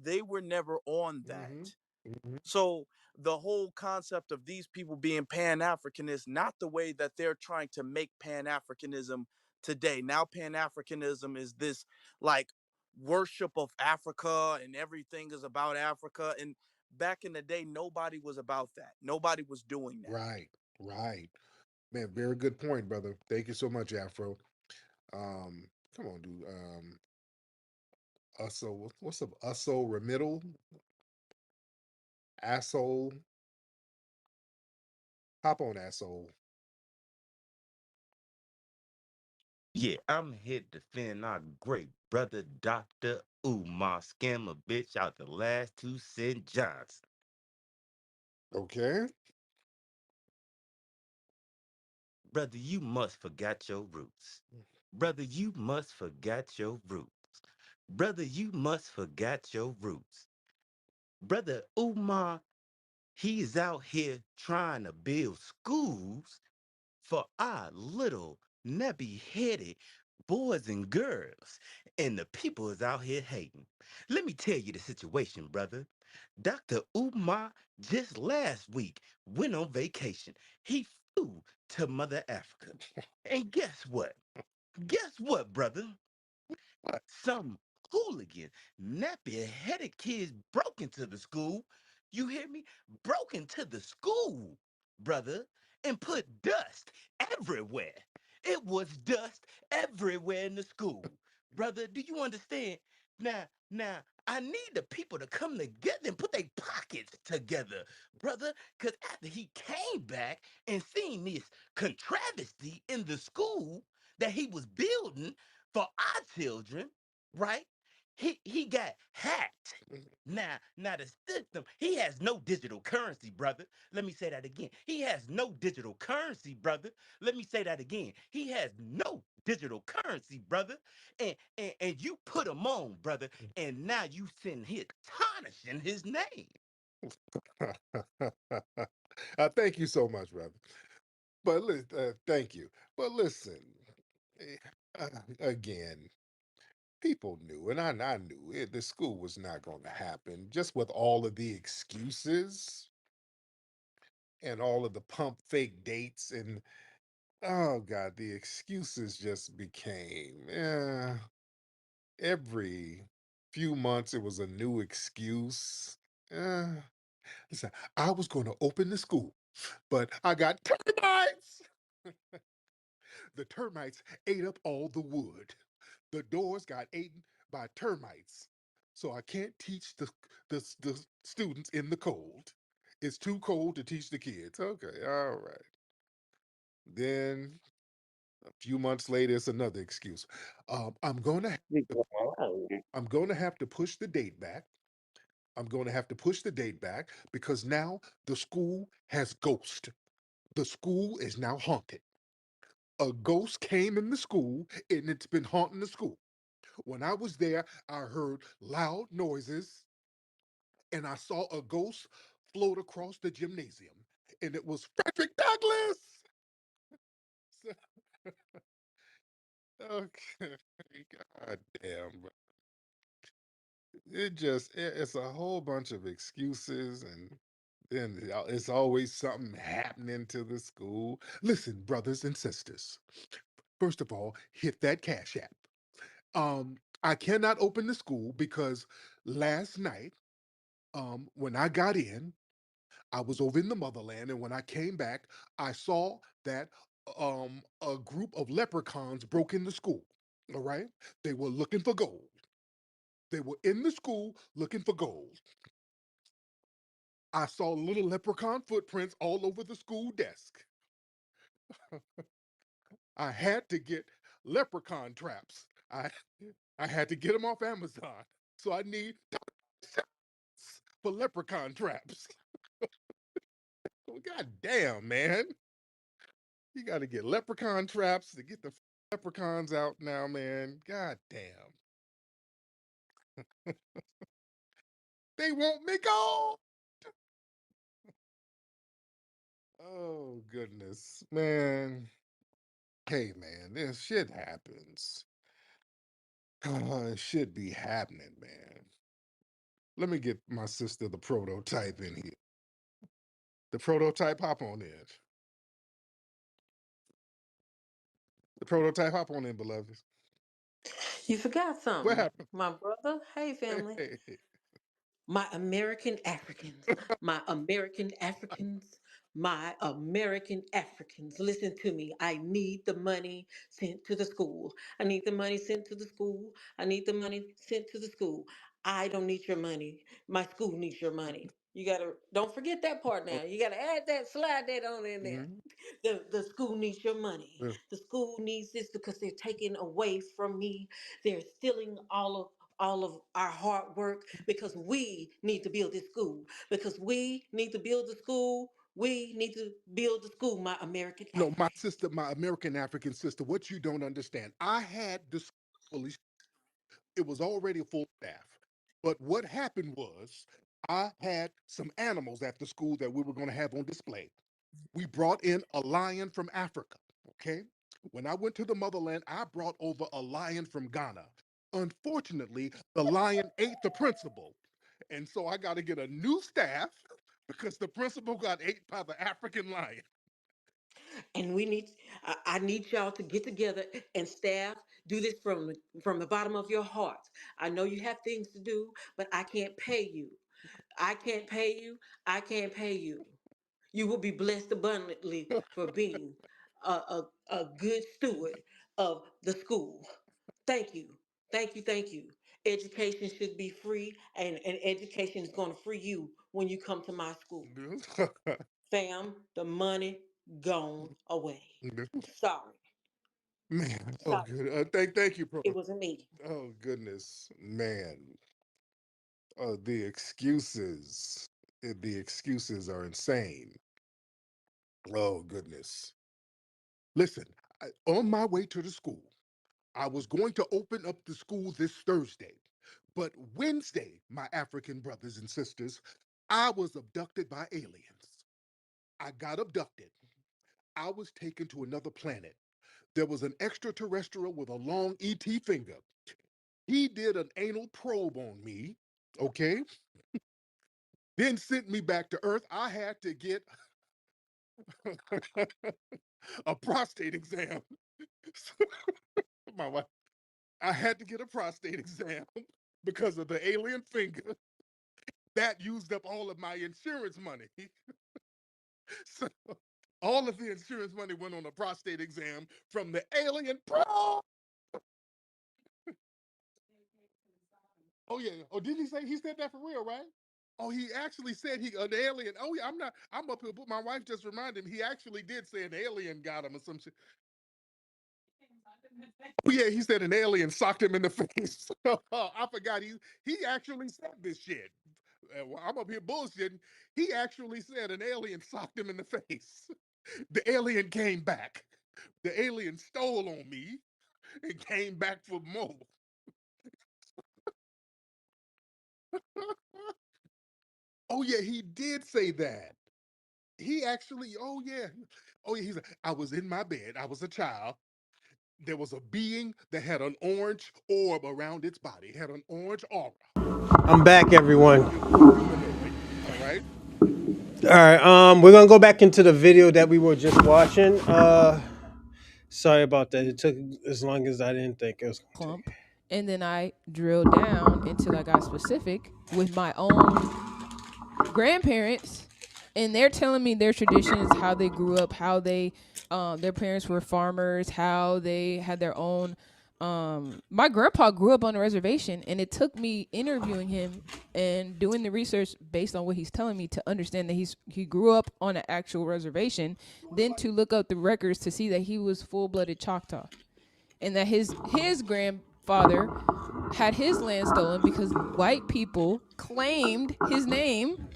they were never on that. Mm-hmm. Mm-hmm. So the whole concept of these people being Pan Africanist, not the way that they're trying to make Pan Africanism today. Now Pan Africanism is this like worship of Africa and everything is about Africa. And back in the day, nobody was about that. Nobody was doing that. Right, right. Man, very good point, brother. Thank you so much, Afro. Um, Come on, dude. Usso, what's up? Usso Remittal, asshole. Hop on, asshole. Yeah, I'm here to defend our great brother, Dr. Umar, scammer bitch out the last 2 cent Johnson. Okay. Brother, you must forget your roots. Brother, you must forget your roots. Brother, you must forget your roots. Brother Umar, he's out here trying to build schools for our little nappy-headed boys and girls, and the people is out here hating. Let me tell you the situation, brother. Dr. Umar just last week went on vacation. He flew to Mother Africa. And guess what? Guess what, brother? Some hooligan, nappy-headed kids broke into the school. You hear me? Broke into the school, brother, and put dust everywhere. It was dust everywhere in the school. Brother, do you understand? Now, I need the people to come together and put their pockets together, brother, because after he came back and seen this contravesty in the school that he was building for our children, right? He got hacked. Now the system, he has no digital currency, brother. Let me say that again. He has no digital currency, brother. Let me say that again. He has no digital currency, brother. And you put him on, brother, and now you sitting here tarnishing his name. Thank you so much, brother. But thank you. But listen, eh, again, people knew, and I knew it, the school was not going to happen. Just with all of the excuses and all of the pump fake dates, and oh god, the excuses just became every few months it was a new excuse. Uh, Listen, I was going to open the school, but I got termites. The termites ate up all the wood. The doors got eaten by termites. So I can't teach the students in the cold. It's too cold to teach the kids. Okay, all right. Then a few months later, it's another excuse. I'm going to have to push the date back. I'm going to have to push the date back because now the school has ghost. The school is now haunted. A ghost came in the school and it's been haunting the school. When I was there, I heard loud noises and I saw a ghost float across the gymnasium, and it was Frederick Douglass. Okay, god damn, bro. It's a whole bunch of excuses, and then it's always something happening to the school. Listen, brothers and sisters, first of all, hit that cash app. I cannot open the school because last night, when I got in, I was over in the motherland, and when I came back, I saw that a group of leprechauns broke into school. All right, they were looking for gold. They were in the school looking for gold. I saw little leprechaun footprints all over the school desk. I had to get leprechaun traps. I had to get them off Amazon. So I need for leprechaun traps. God damn, man. You got to get leprechaun traps to get the leprechauns out now, man. God damn. They want me go. Oh goodness, man. Hey man, this shit happens. It should be happening, man. Let me get my sister the prototype in here. The prototype, hop on in. The prototype, hop on in, beloved. You forgot What something, happened? my brother. Hey, Hey, family. hey, hey. My American Africans, my American Africans, my American Africans. Listen to me. I need the money sent to the school. I need the money sent to the school. I need the money sent to the school. I don't need your money. My school needs your money. You gotta don't forget that part now. You gotta add that, slide that on in there. Mhm. The school needs your money. Yeah. The school needs this because they're taking away from me. They're stealing all of our hard work because we need to build this school. Because we need to build the school. We need to build the school, my American No, my African. sister, my American African sister, what you don't understand, I had the school fully, it was already a full staff. But what happened was I had some animals at the school that we were going to have on display. We brought in a lion from Africa. Okay. When I went to the motherland, I brought over a lion from Ghana. Unfortunately, the lion ate the principal. And so I got to get a new staff because the principal got ate by the African lion. And I need y'all to get together and staff do this from the bottom of your heart. I know you have things to do, but I can't pay you. I can't pay you. I can't pay you. You will be blessed abundantly for being a good steward of the school. Thank you. Thank you. Thank you. Education should be free, and education is going to free you when you come to my school. Fam, the money gone away. Sorry. Man, oh Sorry. good. Thank you, It bro. wasn't me. Oh goodness, man. The excuses, the excuses are insane. Oh goodness. Listen, on my way to the school, I was going to open up the school this Thursday, but Wednesday, my African brothers and sisters, I was abducted by aliens. I got abducted. I was taken to another planet. There was an extraterrestrial with a long ET finger. He did an anal probe on me, okay? Then sent me back to Earth. I had to get a prostate exam. My wife, I had to get a prostate exam because of the alien finger. That used up all of my insurance money. So all of the insurance money went on a prostate exam from the alien probe. Oh yeah. Oh, did he say he said that for real, right? Oh, he actually said an alien. Oh yeah, I'm up here, but my wife just reminded him he actually did say an alien got him or some shit. Oh yeah, he said an alien socked him in the face. I forgot he actually said this shit. I'm up here bullshitting. He actually said an alien socked him in the face. The alien came back. The alien stole on me and came back for more. Oh yeah, he did say that. He actually, oh yeah, I was in my bed. I was a child. There was a being that had an orange orb around its body. It had an orange aura. I'm back, everyone. It was humanoid. All right. All right. We're gonna go back into the video that we were just watching. Sorry about that. It took as long as I didn't think it was gonna take. Clump, and then I drilled down until I got specific with my own grandparents, and they're telling me their traditions, how they grew up, how they their parents were farmers, how they had their own my grandpa grew up on a reservation, and it took me interviewing him and doing the research based on what he's telling me to understand that he grew up on an actual reservation, then to look up the records to see that he was full-blooded Choctaw, and that his grandfather had his land stolen because white people claimed his name,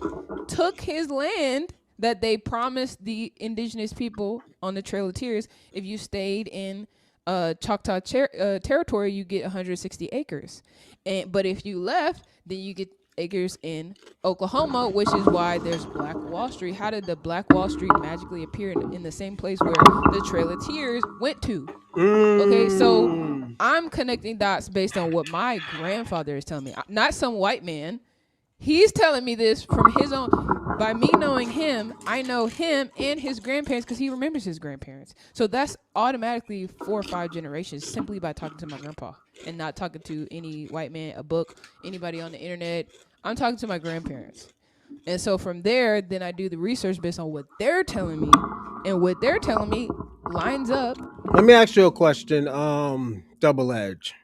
took his land that they promised the indigenous people on the Trail of Tears. If you stayed in Choctaw territory, you get 160 acres. But if you left, then you get acres in Oklahoma, which is why there's Black Wall Street. How did the Black Wall Street magically appear in the same place where the Trail of Tears went to? Okay, so I'm connecting dots based on what my grandfather is telling me, not some white man. He's telling me this from his own. By me knowing him, I know him and his grandparents because he remembers his grandparents. So that's automatically 4 or 5 generations simply by talking to my grandpa and not talking to any white man, a book, anybody on the internet. I'm talking to my grandparents. And so from there, then I do the research based on what they're telling me, and what they're telling me lines up. Let me ask you a question. Double Edge.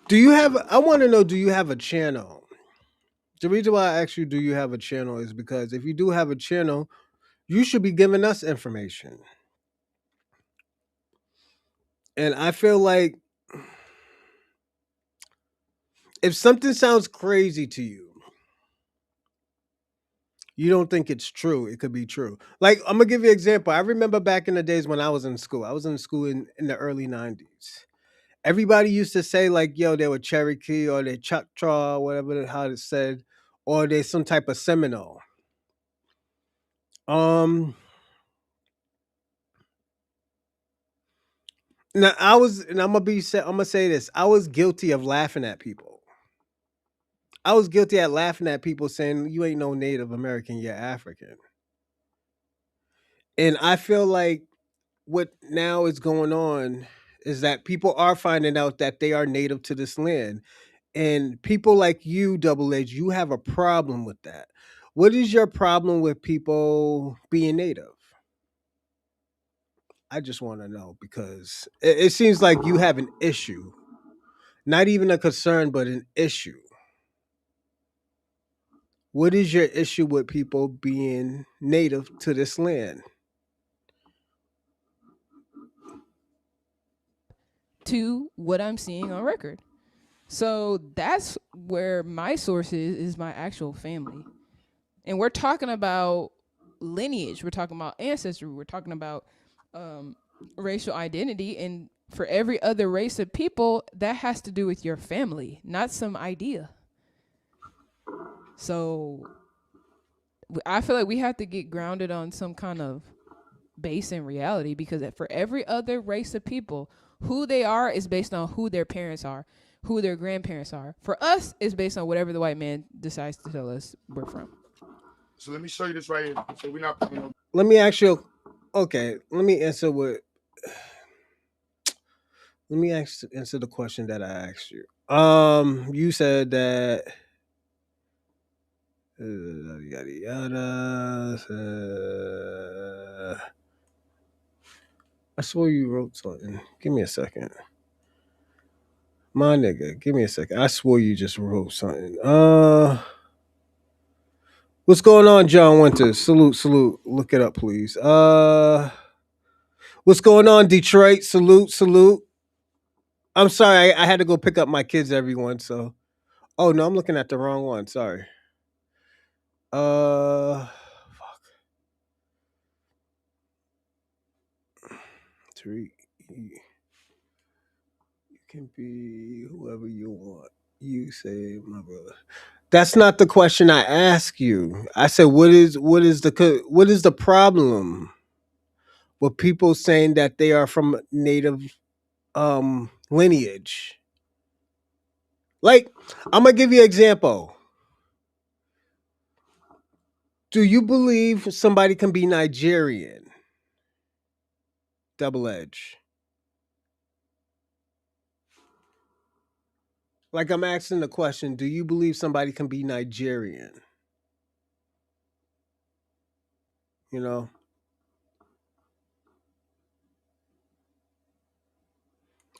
Do you have? I want to know. Do you have a channel? The reason why I ask you, do you have a channel, is because if you do have a channel, you should be giving us information. And I feel like if something sounds crazy to you, you don't think it's true. It could be true. Like, I'm gonna give you an example. I remember back in the days when I was in school. I was in school in the early '90s. Everybody used to say like, "Yo, they were Cherokee or they Choctaw, whatever how it said, or they some type of Seminole." Um, Now I was, and I'm gonna say this. I was guilty of laughing at people. I was guilty at laughing at people saying you ain't no Native American, you're African. And I feel like what now is going on is that people are finding out that they are native to this land. And people like you, Double Edge, you have a problem with that. What is your problem with people being native? I just want to know because it seems like you have an issue, not even a concern, but an issue. What is your issue with people being native to this land? To what I'm seeing on record. So that's where my source is my actual family. And we're talking about lineage, we're talking about ancestry, we're talking about um, racial identity. And for every other race of people, that has to do with your family, not some idea. So I feel like we have to get grounded on some kind of base in reality, because for every other race of people, who they are is based on who their parents are, who their grandparents are. For us, it's based on whatever the white man decides to tell us we're from. So let me show you this right here. So we're not. Let me ask you. Okay, let me answer what. Let me answer the question that I asked you. You said that. Yada yada. I swore you wrote something. Give me a second. My nigga, give me a second. I swore you just wrote something. What's going on, John Winters? Salute, salute. Look it up, please. What's going on, Detroit? Salute, salute. I'm sorry, I had to go pick up my kids, everyone. So, oh no, I'm looking at the wrong one. Sorry. Fuck. Tariq, you can be whoever you want. You say, my brother. That's not the question I asked you. I said, what is the problem with people saying that they are from native lineage? Like, I'm gonna give you an example. Do you believe somebody can be Nigerian? Double Edge. Like, I'm asking the question, do you believe somebody can be Nigerian? You know?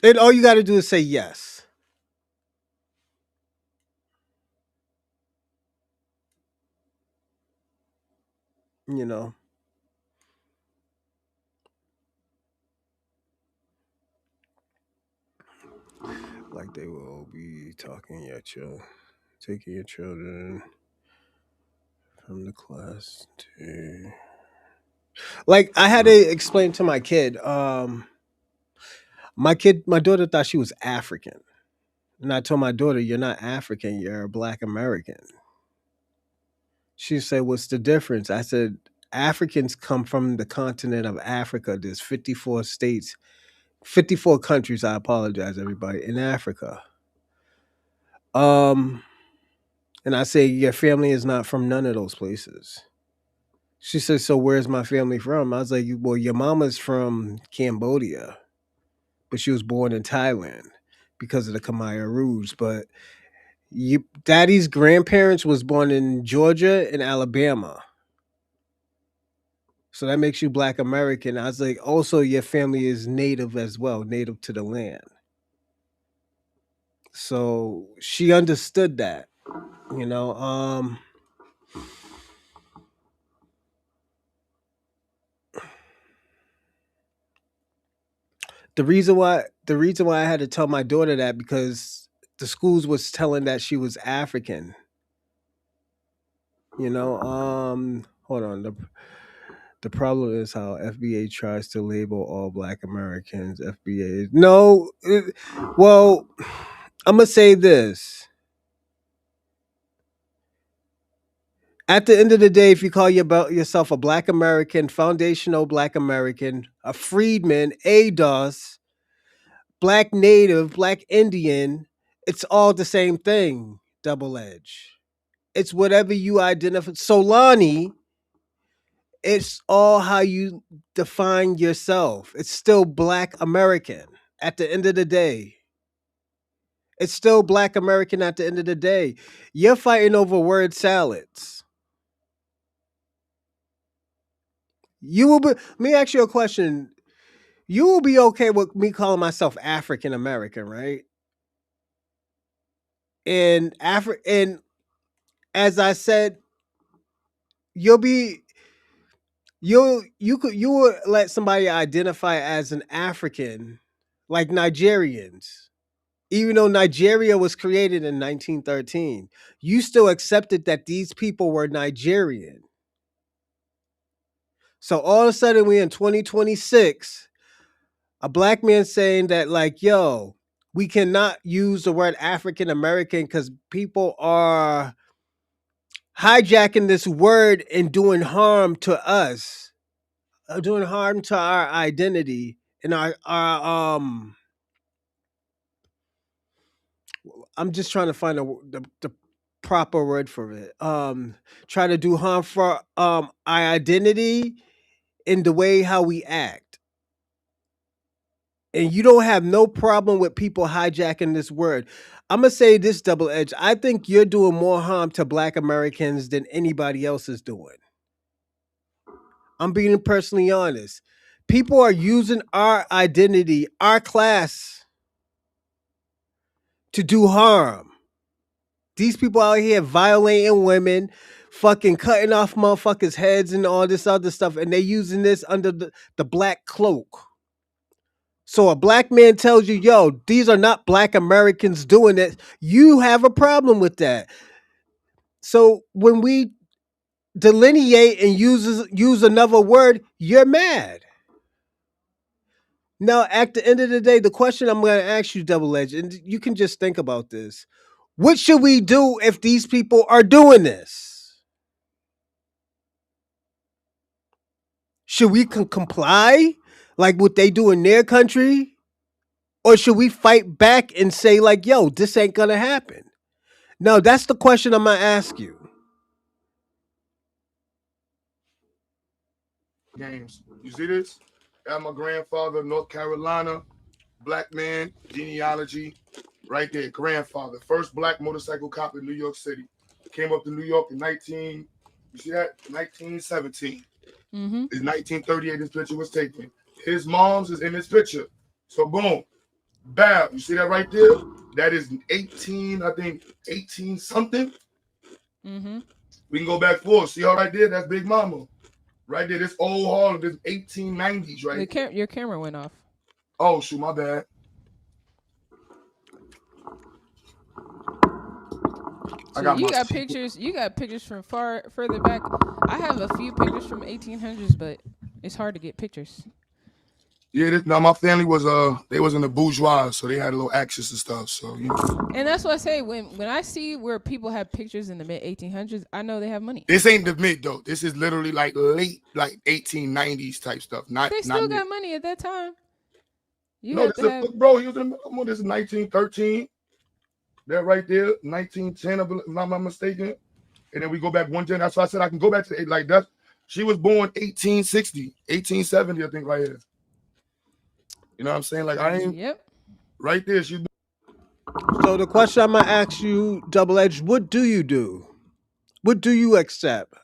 And all you gotta do is say yes. You know. Like they will be talking at you, taking your children from the class to Like I had to explain to my kid. My daughter thought she was African, and I told my daughter, "You're not African. You're a Black American." She said, "What's the difference?" I said, "Africans come from the continent of Africa. There's 54 states, 54 countries. I apologize, everybody in Africa. Um, and I say your family is not from none of those places." She said, "So where's my family from?" I was like, "Well, your mama's from Cambodia, but she was born in Thailand because of the Khmer Rouge. But daddy's grandparents was born in Georgia and Alabama. So that makes you Black American." I was like, "Also, your family is native as well, native to the land." So she understood that, you know. The reason why I had to tell my daughter that because the schools was telling that she was African. Hold on. The problem is how FBA tries to label all Black Americans. FBA, no. Well, I'm gonna say this. At the end of the day, if you call yourself a Black American, foundational Black American, a freedman, ADOS, Black Native, Black Indian, it's all the same thing. Double edge. It's whatever you identify. Solani, it's all how you define yourself. It's still Black American at the end of the day. It's still Black American at the end of the day. You're fighting over word salads. You will be. Let me ask you a question. You will be okay with me calling myself African American, right? And as I said, you'll be you will let somebody identify as an African, like Nigerians. Even though Nigeria was created in 1913, you still accepted that these people were Nigerian. So all of a sudden, we in 2026, a Black man saying that, like, yo, we cannot use the word African American because people are hijacking this word and doing harm to us, doing harm to our identity and our. I'm just trying to find the proper word for it. Try to do harm for our identity in the way how we act. And you don't have no problem with people hijacking this word. I'm gonna say this double edge. I think you're doing more harm to Black Americans than anybody else is doing. I'm being personally honest. People are using our identity, our class, to do harm. These people out here violating women, fucking cutting off motherfuckers' heads and all this other stuff, and they using this under the black cloak. So a Black man tells you, yo, these are not Black Americans doing it. You have a problem with that. So when we delineate and use another word, you're mad. Now, at the end of the day, the question I'm going to ask you, Double Edge, and you can just think about this. What should we do if these people are doing this? Should we comply like what they do in their country? Or should we fight back and say, like, yo, this ain't going to happen? No, that's the question I'm going to ask you. Games. You see this? Got my grandfather, North Carolina, Black man, genealogy, right there. Grandfather, first Black motorcycle cop in New York City. Came up to New York in you see that? 1917. Mm-hmm. It's 1938 this picture was taken. His mom's is in this picture. So boom, bam. You see that right there? That is 18, I think 18 something. Mm-hmm. We can go back forward. See her right there? That's Big Mama. Right there, this old Harlem, this 1890s, right? Your camera went off. Oh shoot, my bad. So you got pictures. You got pictures from further back. I have a few pictures from 1800s, but It's hard to get pictures. Yeah, now my family was they was in the bourgeois, so they had a little access and stuff. So And that's what I say when I see where people have pictures in the mid 1800s, I know they have money. This ain't the mid though. This is literally like late, like 1890s type stuff. Not They still mid. got money at that time. You No, have this to is have. bro. He was in. This is 1913. That right there, 1910, if I'm not mistaken. And then we go back one gen. That's why I said I can go back to like that. She was born 1860, 1870, I think, right here. You know what I'm saying? Like I ain't. Yep. Right there, she. So the question I'm gonna ask you, Double Edge, what do you do? What do you accept?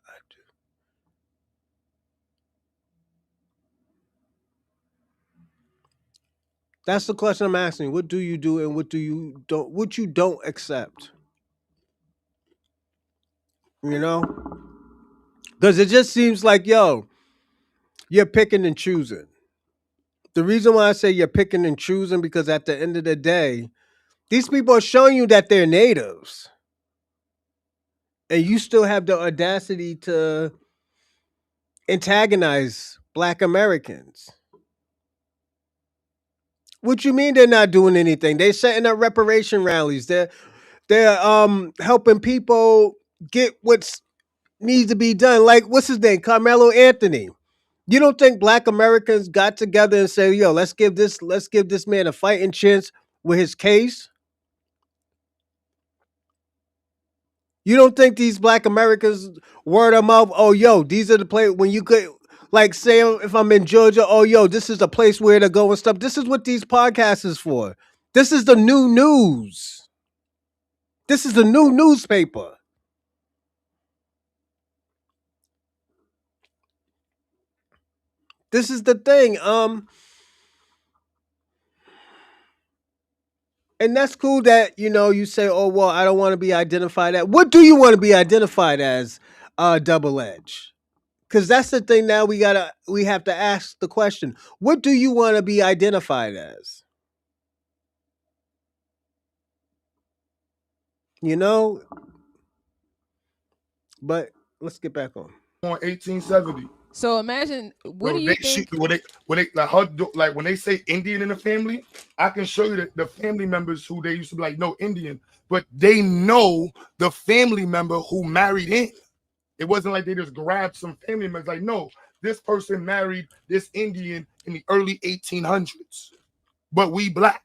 That's the question I'm asking. What do you do and what do you don't? What you don't accept? You know, because it just seems like you're picking and choosing. The reason why I say you're picking and choosing because at the end of the day, these people are showing you that they're natives, and you still have the audacity to antagonize Black Americans. What you mean they're not doing anything? They're setting up reparation rallies. They're helping people get what's needs to be done. Like what's his name, Carmelo Anthony. You don't think Black Americans got together and say, "Yo, let's give this man a fighting chance with his case"? You don't think these Black Americans word of mouth? Oh, yo, these are the place when you could like say if I'm in Georgia. Oh, yo, this is the place where to go and stuff. This is what these podcasts is for. This is the new news. This is the new newspaper. This is the thing. And that's cool that you say, "Oh well, I don't want to be identified as." What do you want to be identified as? Double Edge. Because that's the thing. Now we have to ask the question: what do you want to be identified as? You know. But let's get back on. 1870. So imagine, what So do you think? like when they say Indian in the family, I can show you the family members who they used to be like, no Indian, but they know the family member who married in. It wasn't like they just grabbed some family members. Like, no, this person married this Indian in the early 1800s, but we Black,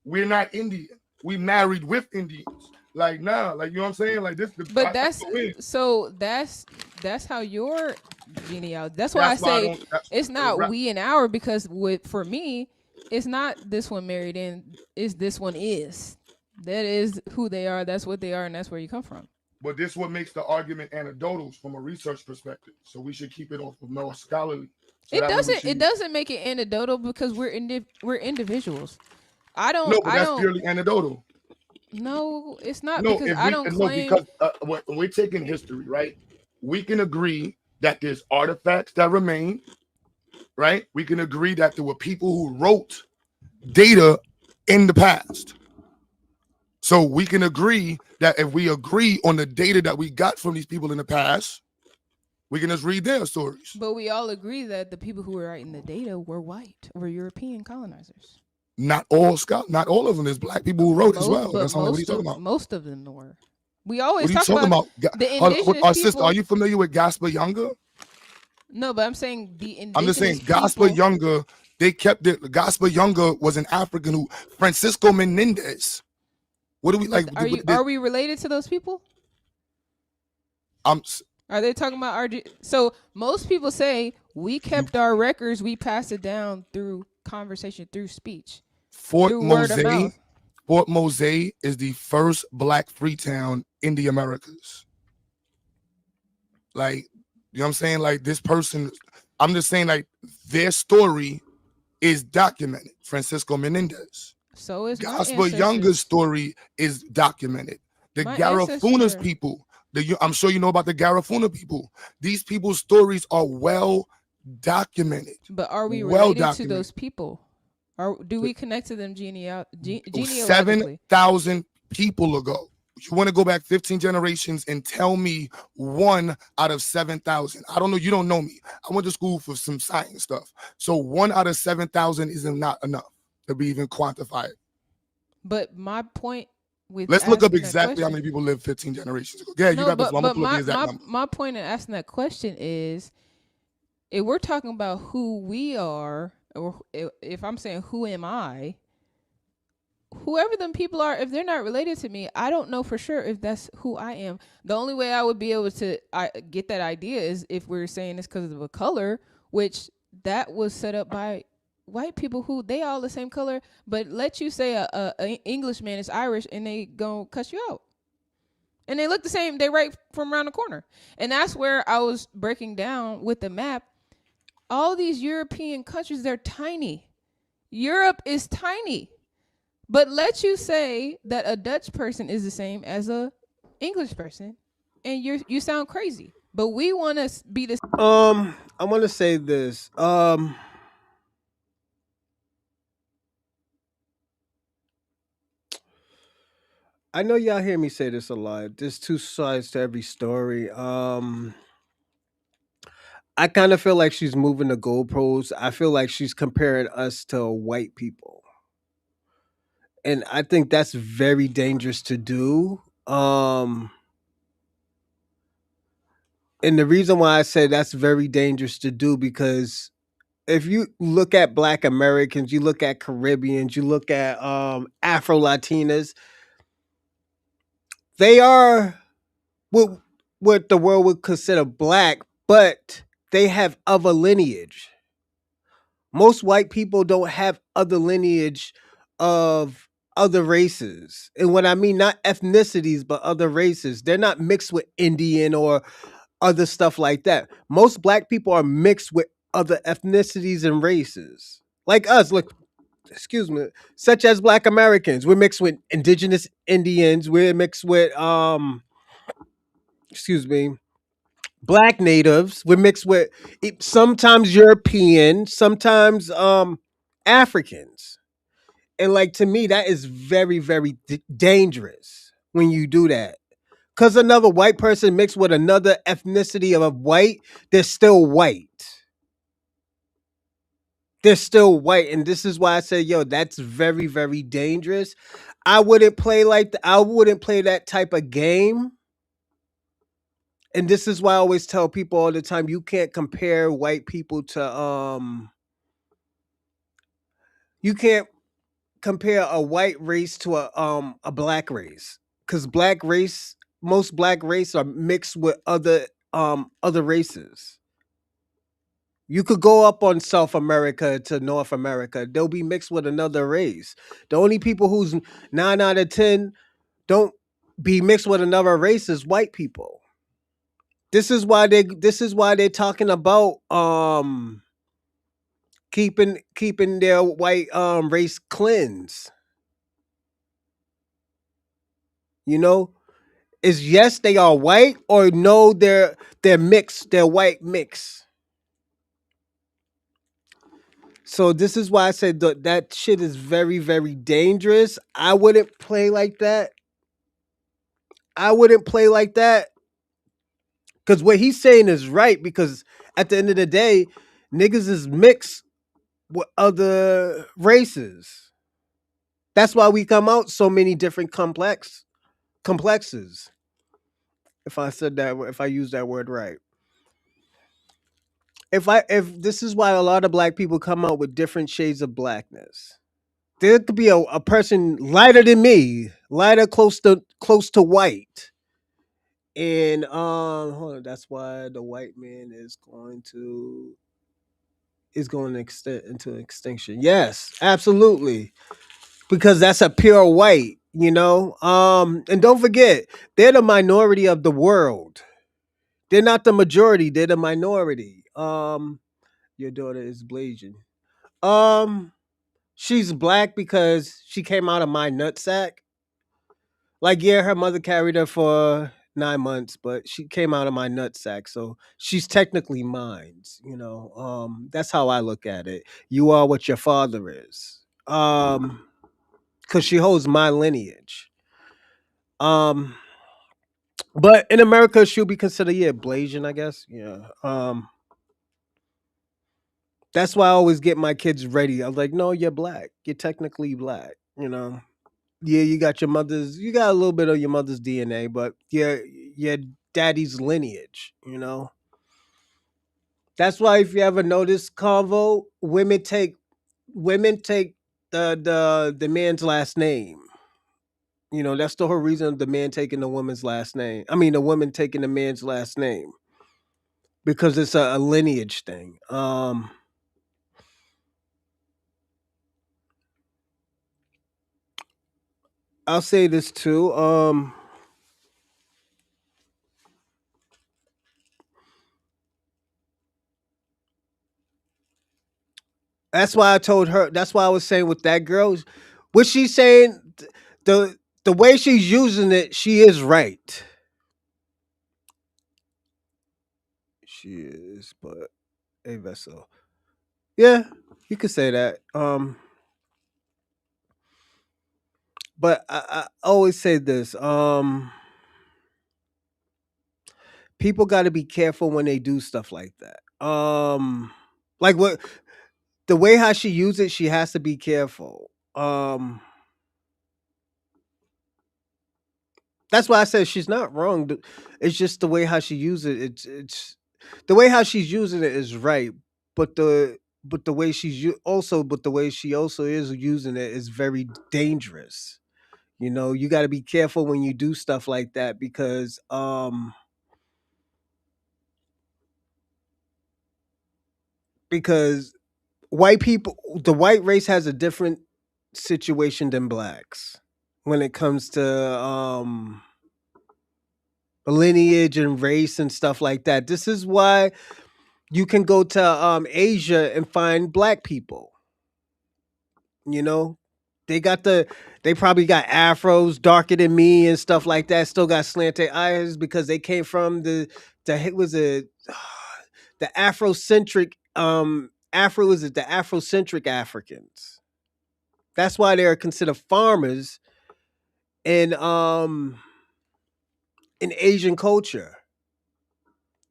we're not Indian. We married with Indians. Like, nah, like you know what I'm saying? Like this, But that's how your genealogy. That's why I that's why I say don't. it's not we and our, because for me, it's not this one married in. Is this one is. That is who they are. That's what they are, and that's where you come from. But this is what makes the argument anecdotal from a research perspective. So we should keep it off of more scholarly. So It doesn't make it anecdotal because we're individuals. I don't. No, but that's purely anecdotal. No, it's not, No, because I don't claim. because when we're taking history, right? We can agree that there's artifacts that remain, right? We can agree that there were people who wrote data in the past. So we can agree that if we agree on the data that we got from these people in the past, we can just read their stories. But we all agree that the people who were writing the data were white, were European colonizers. Not all of them. There's Black people who wrote as well. That's what are you talking about? Most of them were. We always what are you talk talking about? The indigenous Our people. sister, are you familiar with Gaspar Younger? No, but I'm saying the indigenous I'm just saying Gaspar Younger. They kept it. Gaspar Younger was an African who Francisco Menendez. What do we like? Are we related to those people? Are they talking about our? So most people say we kept our records. We passed it down through conversation, through speech. Fort Mose is the first Black free town in the Americas. Like, you know what I'm saying? Like this person, I'm just saying like their story is documented. Francisco Menendez. So is Gaspar Younger's story is documented. The Garafunas people, I'm sure you know about the Garifuna people. These people's stories are well documented. But are we related to those people? Or do we connect to them genealogically? 7,000 people ago. You want to go back 15 generations and tell me 1 out of 7,000. I don't know. You don't know me. I went to school for some science stuff. So 1 out of 7,000 is not enough to be even quantified. But my point with Let's look up asking that exactly how question. many people lived 15 generations ago. Yeah, you No, got the floor. I'm going but to pull up the my exact my number. my point in asking that question is, if we're talking about who we are, or if I'm saying who am I, whoever them people are, if they're not related to me, I don't know for sure if that's who I am. The only way I would be able to get that idea is if we're saying it's because of a color, which that was set up by white people who they all the same color, but let you say a Englishman is Irish and they gonna cuss you out. And they look the same. They right from around the corner. And that's where I was breaking down with the map. All these European countries, they're tiny. Europe is tiny. But let you say that a Dutch person is the same as a English person, and you sound crazy. But we want to be the I want to say this. I know y'all hear me say this a lot. There's two sides to every story. I kind of feel like she's moving the goalposts. I feel like she's comparing us to white people. And I think that's very dangerous to do. And the reason why I say that's very dangerous to do, because if you look at Black Americans, you look at Caribbeans, you look at Afro Latinas, they are what the world would consider black, but they have other lineage. Most white people don't have other lineage of other races. And what I mean, not ethnicities, but other races. They're not mixed with Indian or other stuff like that. Most black people are mixed with other ethnicities and races. Like us, like, excuse me, such as Black Americans. We're mixed with indigenous Indians. We're mixed with excuse me, Black natives. We're mixed with sometimes European, sometimes Africans. And like, to me, that is very, very dangerous when you do that. Because another white person mixed with another ethnicity of a white, they're still white. They're still white. And this is why I say, yo, that's very, very dangerous. I wouldn't play I wouldn't play that type of game. And this is why I always tell people all the time, you can't compare white people to you can't compare a white race to a black race, because most black race are mixed with other races. You could go up on South America to North America, they'll be mixed with another race. The only people who's 9 out of 10 don't be mixed with another race is white people. This is why they're talking about keeping their white race cleanse. You know, is yes they are white, or no they're mixed, they're white mix. So this is why I said that shit is very, very dangerous. I wouldn't play like that. I wouldn't play like that, because what he's saying is right, because at the end of the day, niggas is mixed with other races. That's why we come out so many different complexes. If I use that word right. If this is why a lot of black people come out with different shades of blackness. There could be a person lighter than me, lighter, close to white. And hold on, that's why the white man is going to extend into extinction. Yes, absolutely. Because that's a pure white, and don't forget, they're the minority of the world. They're not the majority, they're the minority. Your daughter is blazing. Um, she's black because she came out of my nutsack. Like, yeah, her mother carried her for 9 months, but she came out of my nutsack, so she's technically mine. That's how I look at it. You are what your father is. Because she holds my lineage. Um, but in America, she'll be considered Blasian, I guess. Yeah. That's why I always get my kids ready. I was like, no, you're black. You're technically black. Yeah, you got a little bit of your mother's DNA, but your daddy's lineage. That's why if you ever notice convo, women take the man's last name. That's the whole reason of the man taking the woman's last name. I mean, the woman taking the man's last name because it's a lineage thing. I'll say this too. That's why I told her. That's why I was saying with that girl, what she's saying, the the way she's using it, she is right. She is, but a vessel. Yeah, you could say that. But I always say this. People got to be careful when they do stuff like that. Like what the way how she used it, she has to be careful. That's why I said she's not wrong. It's just the way how she used it. It's the way how she's using it is right, but the way but the way she also is using it is very dangerous. You got to be careful when you do stuff like that because the white race has a different situation than blacks when it comes to lineage and race and stuff like that. This is why you can go to Asia and find black people. You know, they got they probably got afros darker than me and stuff like that. Still got slanted eyes because they came from the was it the Afrocentric Afro is it the Afrocentric Africans. That's why they are considered farmers in in Asian culture.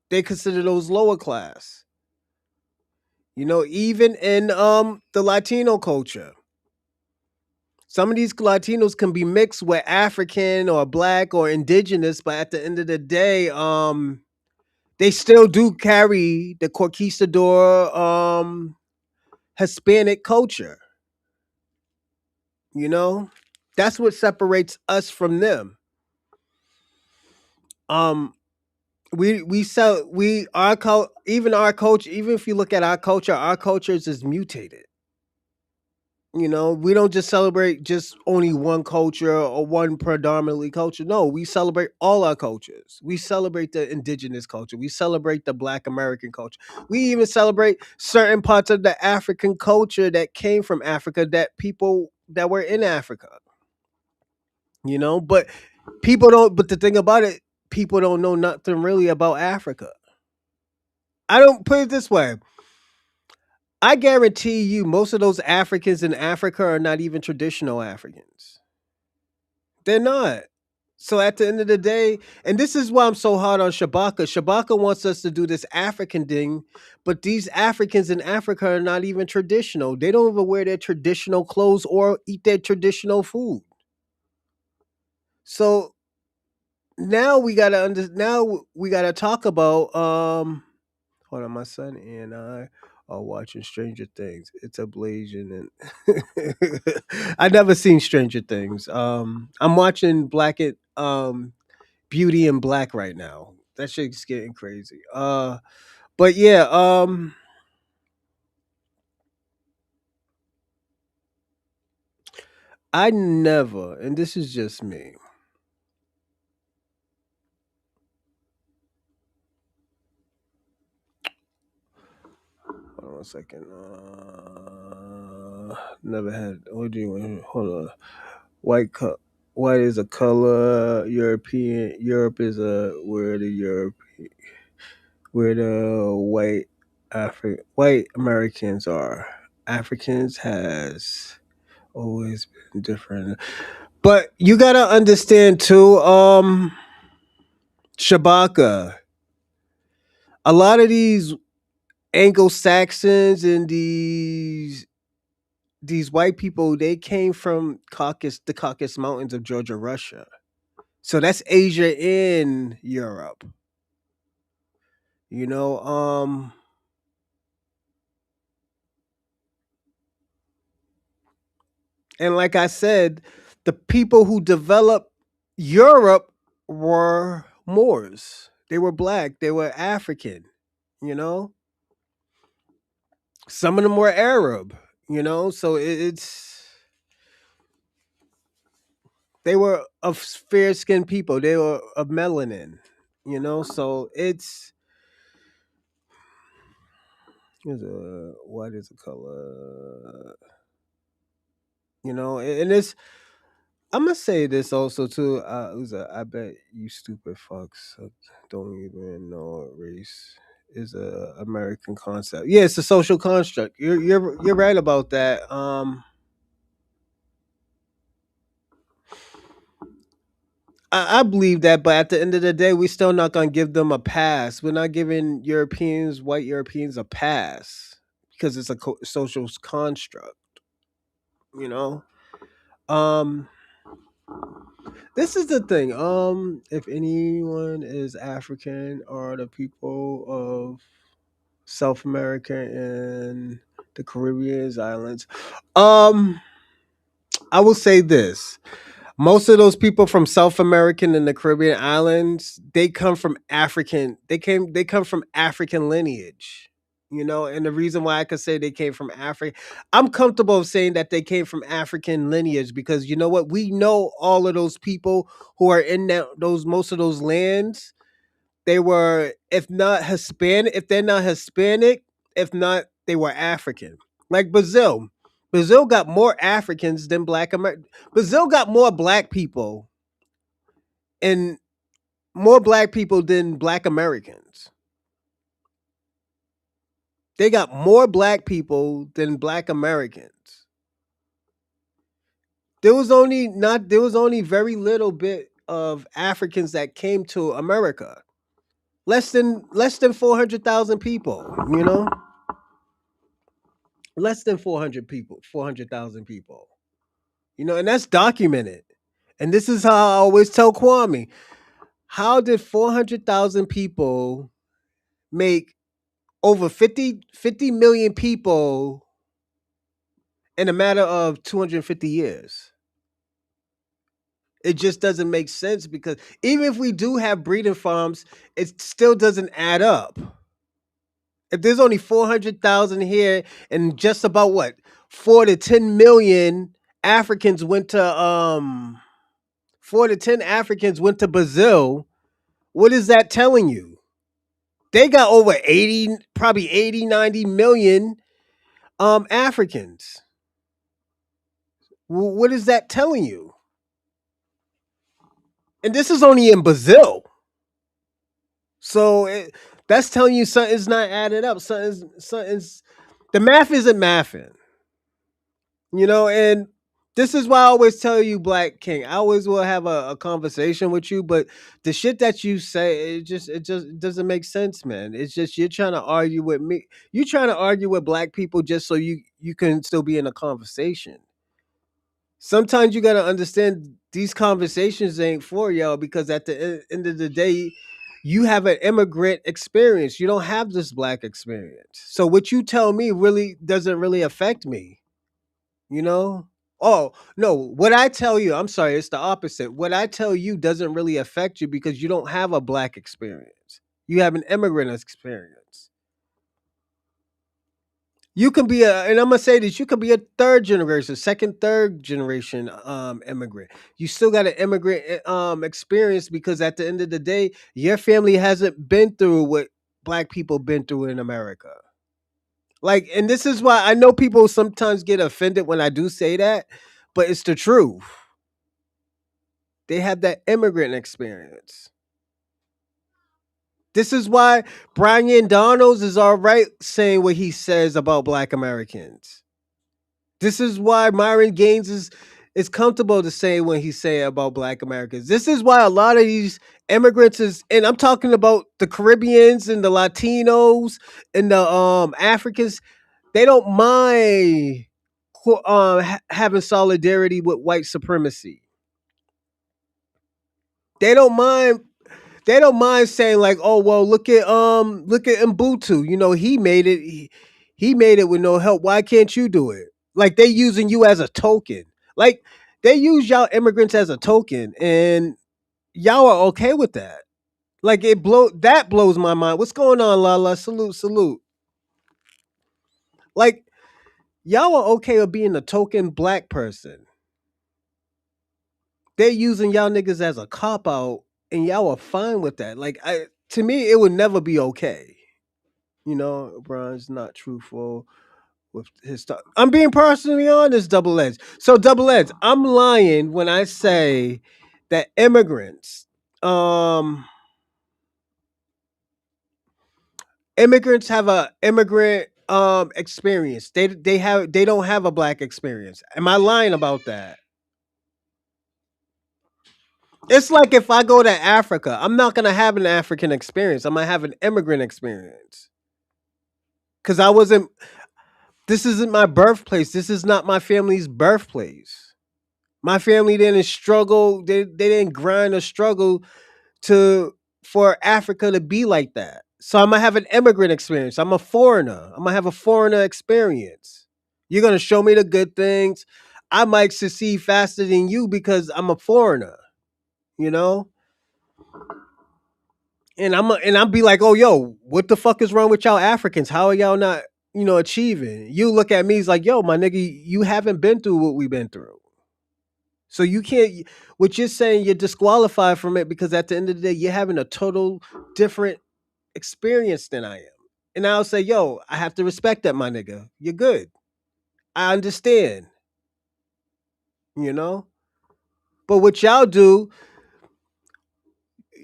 They consider those lower class. Even in the Latino culture. Some of these Latinos can be mixed with African or black or indigenous, but at the end of the day, they still do carry the conquistador Hispanic culture. You know, that's what separates us from them. Um, we sell we our even our culture. Even if you look at our culture is mutated. We don't just celebrate just only one culture or one predominantly culture. No, we celebrate all our cultures. We celebrate the indigenous culture. We celebrate the Black American culture. We even celebrate certain parts of the African culture that came from Africa that people that were in Africa. But people don't. But the thing about it, people don't know nothing really about Africa. I don't put it this way. I guarantee you, most of those Africans in Africa are not even traditional Africans. They're not. So at the end of the day, and this is why I'm so hard on Shabaka. Shabaka wants us to do this African thing, but these Africans in Africa are not even traditional. They don't even wear their traditional clothes or eat their traditional food. So now we gotta talk about hold on, my son and I are watching Stranger Things. It's a blazing and I never seen Stranger Things. I'm watching Beauty and Black right now. That shit's getting crazy. But yeah, I never, and this is just me. Hold on a second. Never had. What do you want? Hold on. White cup. White is a color. Europe is a where the white Americans are. Africans has always been different. But you gotta understand too, Shabaka. A lot of these Anglo Saxons and these white people, they came from the Caucasus Mountains of Georgia, Russia. So that's Asia and Europe. You know, and like I said, the people who developed Europe were Moors. They were black. They were African. You know, some of them were Arab. You know, so it's they were of fair skinned people. They were of melanin. You know, so what is the color? You know, and it's I'm gonna say this also too. I bet you stupid fucks don't even know race is a American concept. Yeah, it's a social construct. You're right about that. I believe that, but at the end of the day, we're still not gonna give them a pass. We're not giving white Europeans, a pass because it's a social construct. You know. Um, This is the thing. If anyone is African or the people of South America and the Caribbean islands, um, I will say this: most of those people from South American and the Caribbean islands, they come from African. They come from African lineage. You know, and the reason why I could say they came from Africa, I'm comfortable saying that they came from African lineage because you know what? We know all of those people who are in those most of those lands. They were, if not Hispanic, if they're not Hispanic, if not, they were African. Like Brazil. Brazil got more Africans than Black America. Brazil got more black people and more black people than Black Americans. They got more black people than Black Americans. There was only very little bit of Africans that came to America. Less than 400,000 people, you know? Less than 400 people, 400,000 people. You know, and that's documented. And this is how I always tell Kwame, how did 400,000 people make over fifty million people in a matter of 250 years? It just doesn't make sense because even if we do have breeding farms, it still doesn't add up. If there's only 400,000 here and just about what 4 to 10 million Africans went to 4 to 10 Africans went to Brazil, what is that telling you? They got over 80, probably 80, 90 million Africans. What is that telling you? And this is only in Brazil. So that's telling you something's not added up. Something's the math isn't mathing. You know, and this is why I always tell you, Black King. I always will have a conversation with you, but the shit that you say, it doesn't make sense, man. It's just you're trying to argue with me. You're trying to argue with black people just so you can still be in a conversation. Sometimes you gotta understand these conversations ain't for y'all because at the end of the day, you have an immigrant experience. You don't have this black experience. So what you tell me really doesn't really affect me. You know? Oh, no, what I tell you, I'm sorry, it's the opposite. What I tell you doesn't really affect you because you don't have a black experience. You have an immigrant experience. You can be and I'm gonna say this, you could be a third generation, second, third generation immigrant. You still got an immigrant experience because at the end of the day, your family hasn't been through what black people been through in America. Like, and this is why I know people sometimes get offended when I do say that, but it's the truth. They have that immigrant experience. This is why Brian Donalds is all right saying what he says about black Americans. This is why Myron Gaines it's comfortable to say when he say about Black Americans. This is why a lot of these immigrants is, and I'm talking about the Caribbeans and the Latinos and the Africans. They don't mind having solidarity with white supremacy. They don't mind. They don't mind saying like, "Oh well, look at Mbutu. You know, he made it. He made it with no help. Why can't you do it?" Like they using you as a token. Like they use y'all immigrants as a token, and y'all are okay with that. Like that blows my mind. What's going on, Lala? Salute, salute. Like y'all are okay with being a token black person. They're using y'all niggas as a cop out, and y'all are fine with that. Like to me, it would never be okay. You know, Brian's not truthful with his stuff. I'm being personally honest, double edged. So double edged, I'm lying when I say that um, immigrants have a immigrant experience. They don't have a black experience. Am I lying about that? It's like if I go to Africa, I'm not gonna have an African experience. I'm gonna have an immigrant experience. Cause I wasn't. This isn't my birthplace. This is not my family's birthplace. My family didn't struggle. They didn't grind or struggle to for Africa to be like that. So I'm gonna have an immigrant experience. I'm a foreigner. I'm gonna have a foreigner experience. You're gonna show me the good things. I might succeed faster than you because I'm a foreigner. You know, and I'll be like, oh yo, what the fuck is wrong with y'all Africans? How are y'all not, achieving? You look at me, it's like, yo, my nigga, you haven't been through what we've been through. So you can't. What you're saying, you're disqualified from it because at the end of the day, you're having a total different experience than I am. And I'll say, yo, I have to respect that, my nigga. You're good. I understand. You know. But what y'all do,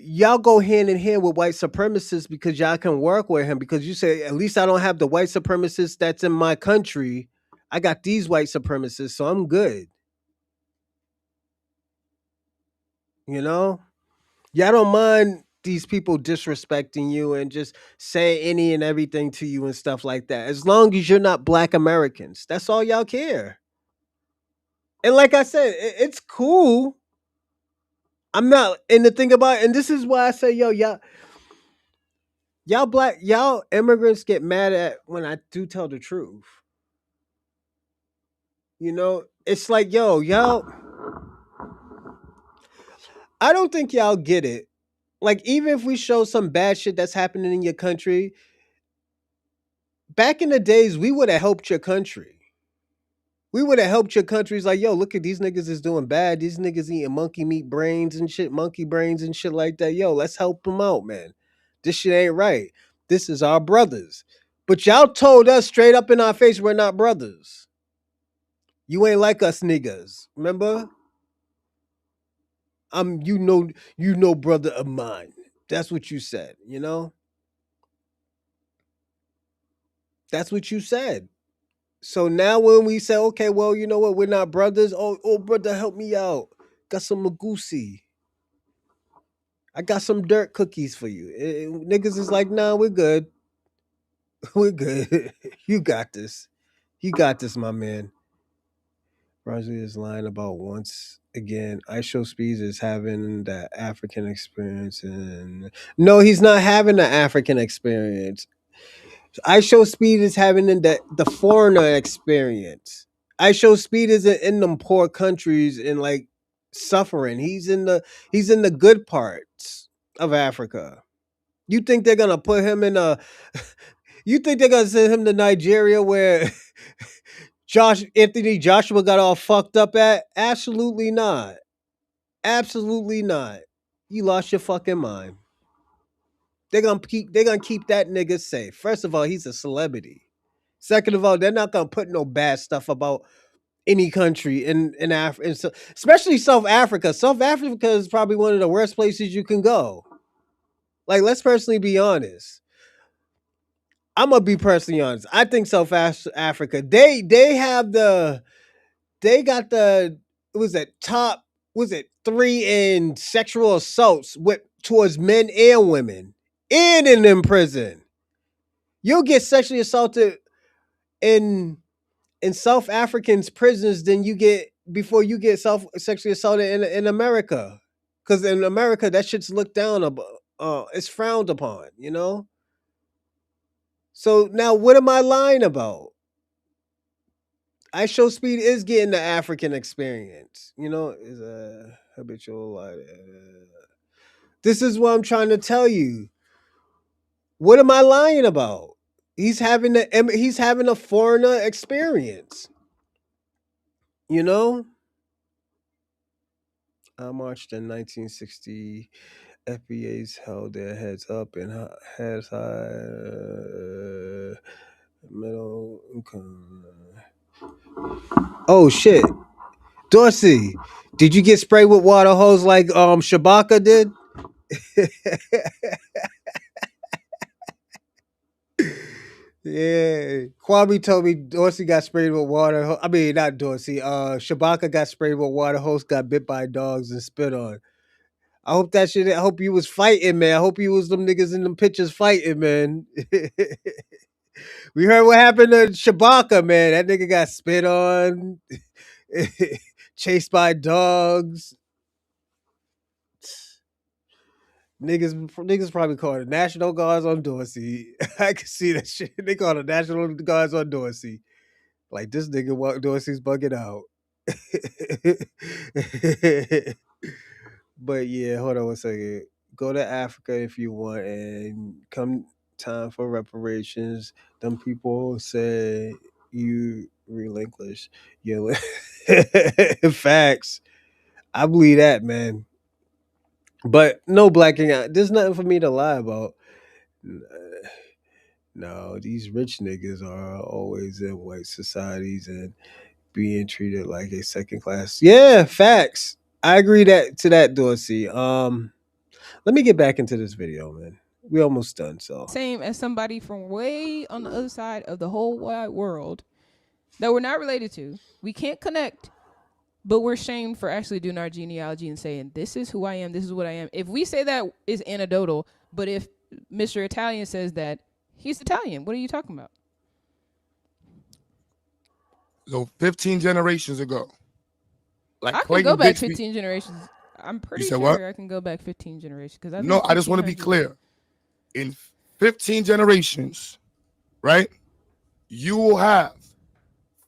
y'all go hand in hand with white supremacists because y'all can work with him because you say, at least I don't have the white supremacists that's in my country. I got these white supremacists, so I'm good. You know? Y'all don't mind these people disrespecting you and just say any and everything to you and stuff like that. As long as you're not black Americans. That's all y'all care. And like I said, it's cool. I'm not, and the thing about it, and this is why I say, yo, y'all immigrants get mad at when I do tell the truth. You know, it's like, yo, y'all, I don't think y'all get it. Like, even if we show some bad shit that's happening in your country, back in the days, we would have helped your country. We would have helped your countries like, yo, look at these niggas is doing bad. These niggas eating monkey meat brains and shit, monkey brains and shit like that. Yo, let's help them out, man. This shit ain't right. This is our brothers. But y'all told us straight up in our face we're not brothers. You ain't like us niggas. Remember? I'm brother of mine. That's what you said, you know? That's what you said. So now when we say, okay, well, you know what, we're not brothers. Oh, brother, help me out. Got some magusi. I got some dirt cookies for you. Niggas is like, nah, we're good. We're good. You got this. You got this, my man. Roger is lying about once again. I show Speeds is having the African experience, and no, he's not having the African experience. I show Speed is having the foreigner experience. I show Speed is in them poor countries and like suffering. He's in the good parts of Africa. You think they're gonna put him in a? You think they're gonna send him to Nigeria where Anthony Joshua got all fucked up at? Absolutely not. Absolutely not. You lost your fucking mind. They're gonna keep that nigga safe. First of all, he's a celebrity. Second of all, they're not gonna put no bad stuff about any country in Africa, especially South Africa. South Africa is probably one of the worst places you can go. Like, let's personally be honest. I'm gonna be personally honest. I think South Africa, they got the it was at top, was it 3 in sexual assaults with towards men and women, and in them prison. You'll get sexually assaulted in South Africans prisons than you get before you get sexually assaulted in America. Because in America, that shit's looked down about. It's frowned upon, you know. So now, what am I lying about? I show speed is getting the African experience, you know. Is a habitual. This is what I'm trying to tell you. What am I lying about? He's having a foreigner experience, you know. I marched in 1960. FBAs held their heads up and heads high. Middle income. Oh shit, Dorsey, did you get sprayed with water hose like Shabaka did? Yeah, Kwame told me Dorsey got sprayed with water. I mean, not Dorsey. Shabaka got sprayed with water hose, got bit by dogs and spit on. I hope that shit. I hope you was fighting, man. I hope you was them niggas in them pictures fighting, man. We heard what happened to Shabaka, man. That nigga got spit on, chased by dogs. Niggas probably called the National Guards on Dorsey. I can see that shit. They called the National Guards on Dorsey. Like this nigga Dorsey's bugging out. But yeah, hold on one second. Go to Africa if you want, and come time for reparations. Them people say you relinquish your facts. I believe that, man. But no blacking out. There's nothing for me to lie about. No, these rich niggas are always in white societies and being treated like a second class. Yeah, facts. I agree to that, Dorsey. Let me get back into this video, man. We almost done, so Same as somebody from way on the other side of the whole wide world that we're not related to. We can't connect, but we're shamed for actually doing our genealogy and saying, this is who I am, this is what I am. If we say that is anecdotal, but if Mr. Italian says that, he's Italian. What are you talking about? So 15 generations ago, like I can Clayton go back Bixby. 15 generations. I'm You pretty said what? sure I can go back 15 generations because I've No, been I just want to be 1500s. clear. In 15 generations, right, you will have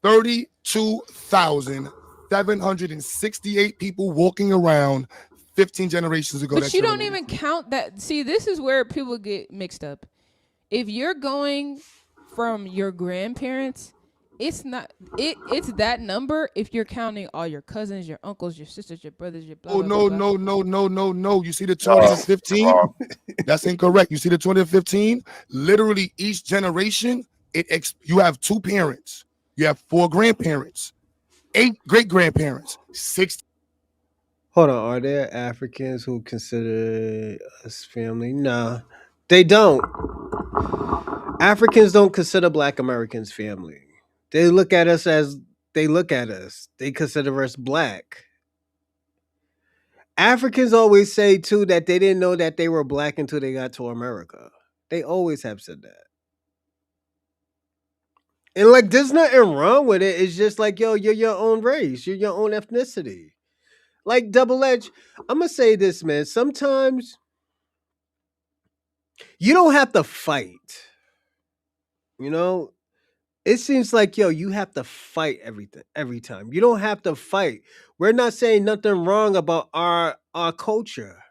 32,768 people walking around 15 generations ago. But you don't even count that. See, this is where people get mixed up. If you're going from your grandparents, it's not it's that number if you're counting all your cousins, your uncles, your sisters, your brothers, your blah, Oh, blah, no, blah, blah. no. You see the 20 to 15? That's incorrect. You see the 20 to 15? Literally each generation, you have 2 parents. You have 4 grandparents, 8 great-grandparents, 6. hold on. Are there Africans who consider us family? Nah, they don't. Africans don't consider Black Americans family. They look at us as they look at us. They consider us black. Africans always say too that they didn't know that they were black until they got to America. They always have said that. And like there's nothing wrong with it. It's just like, yo, you're your own race. You're your own ethnicity. Like double edge. I'm gonna say this, man. Sometimes you don't have to fight. You know, it seems like, yo, you have to fight everything every time. You don't have to fight. We're not saying nothing wrong about our culture.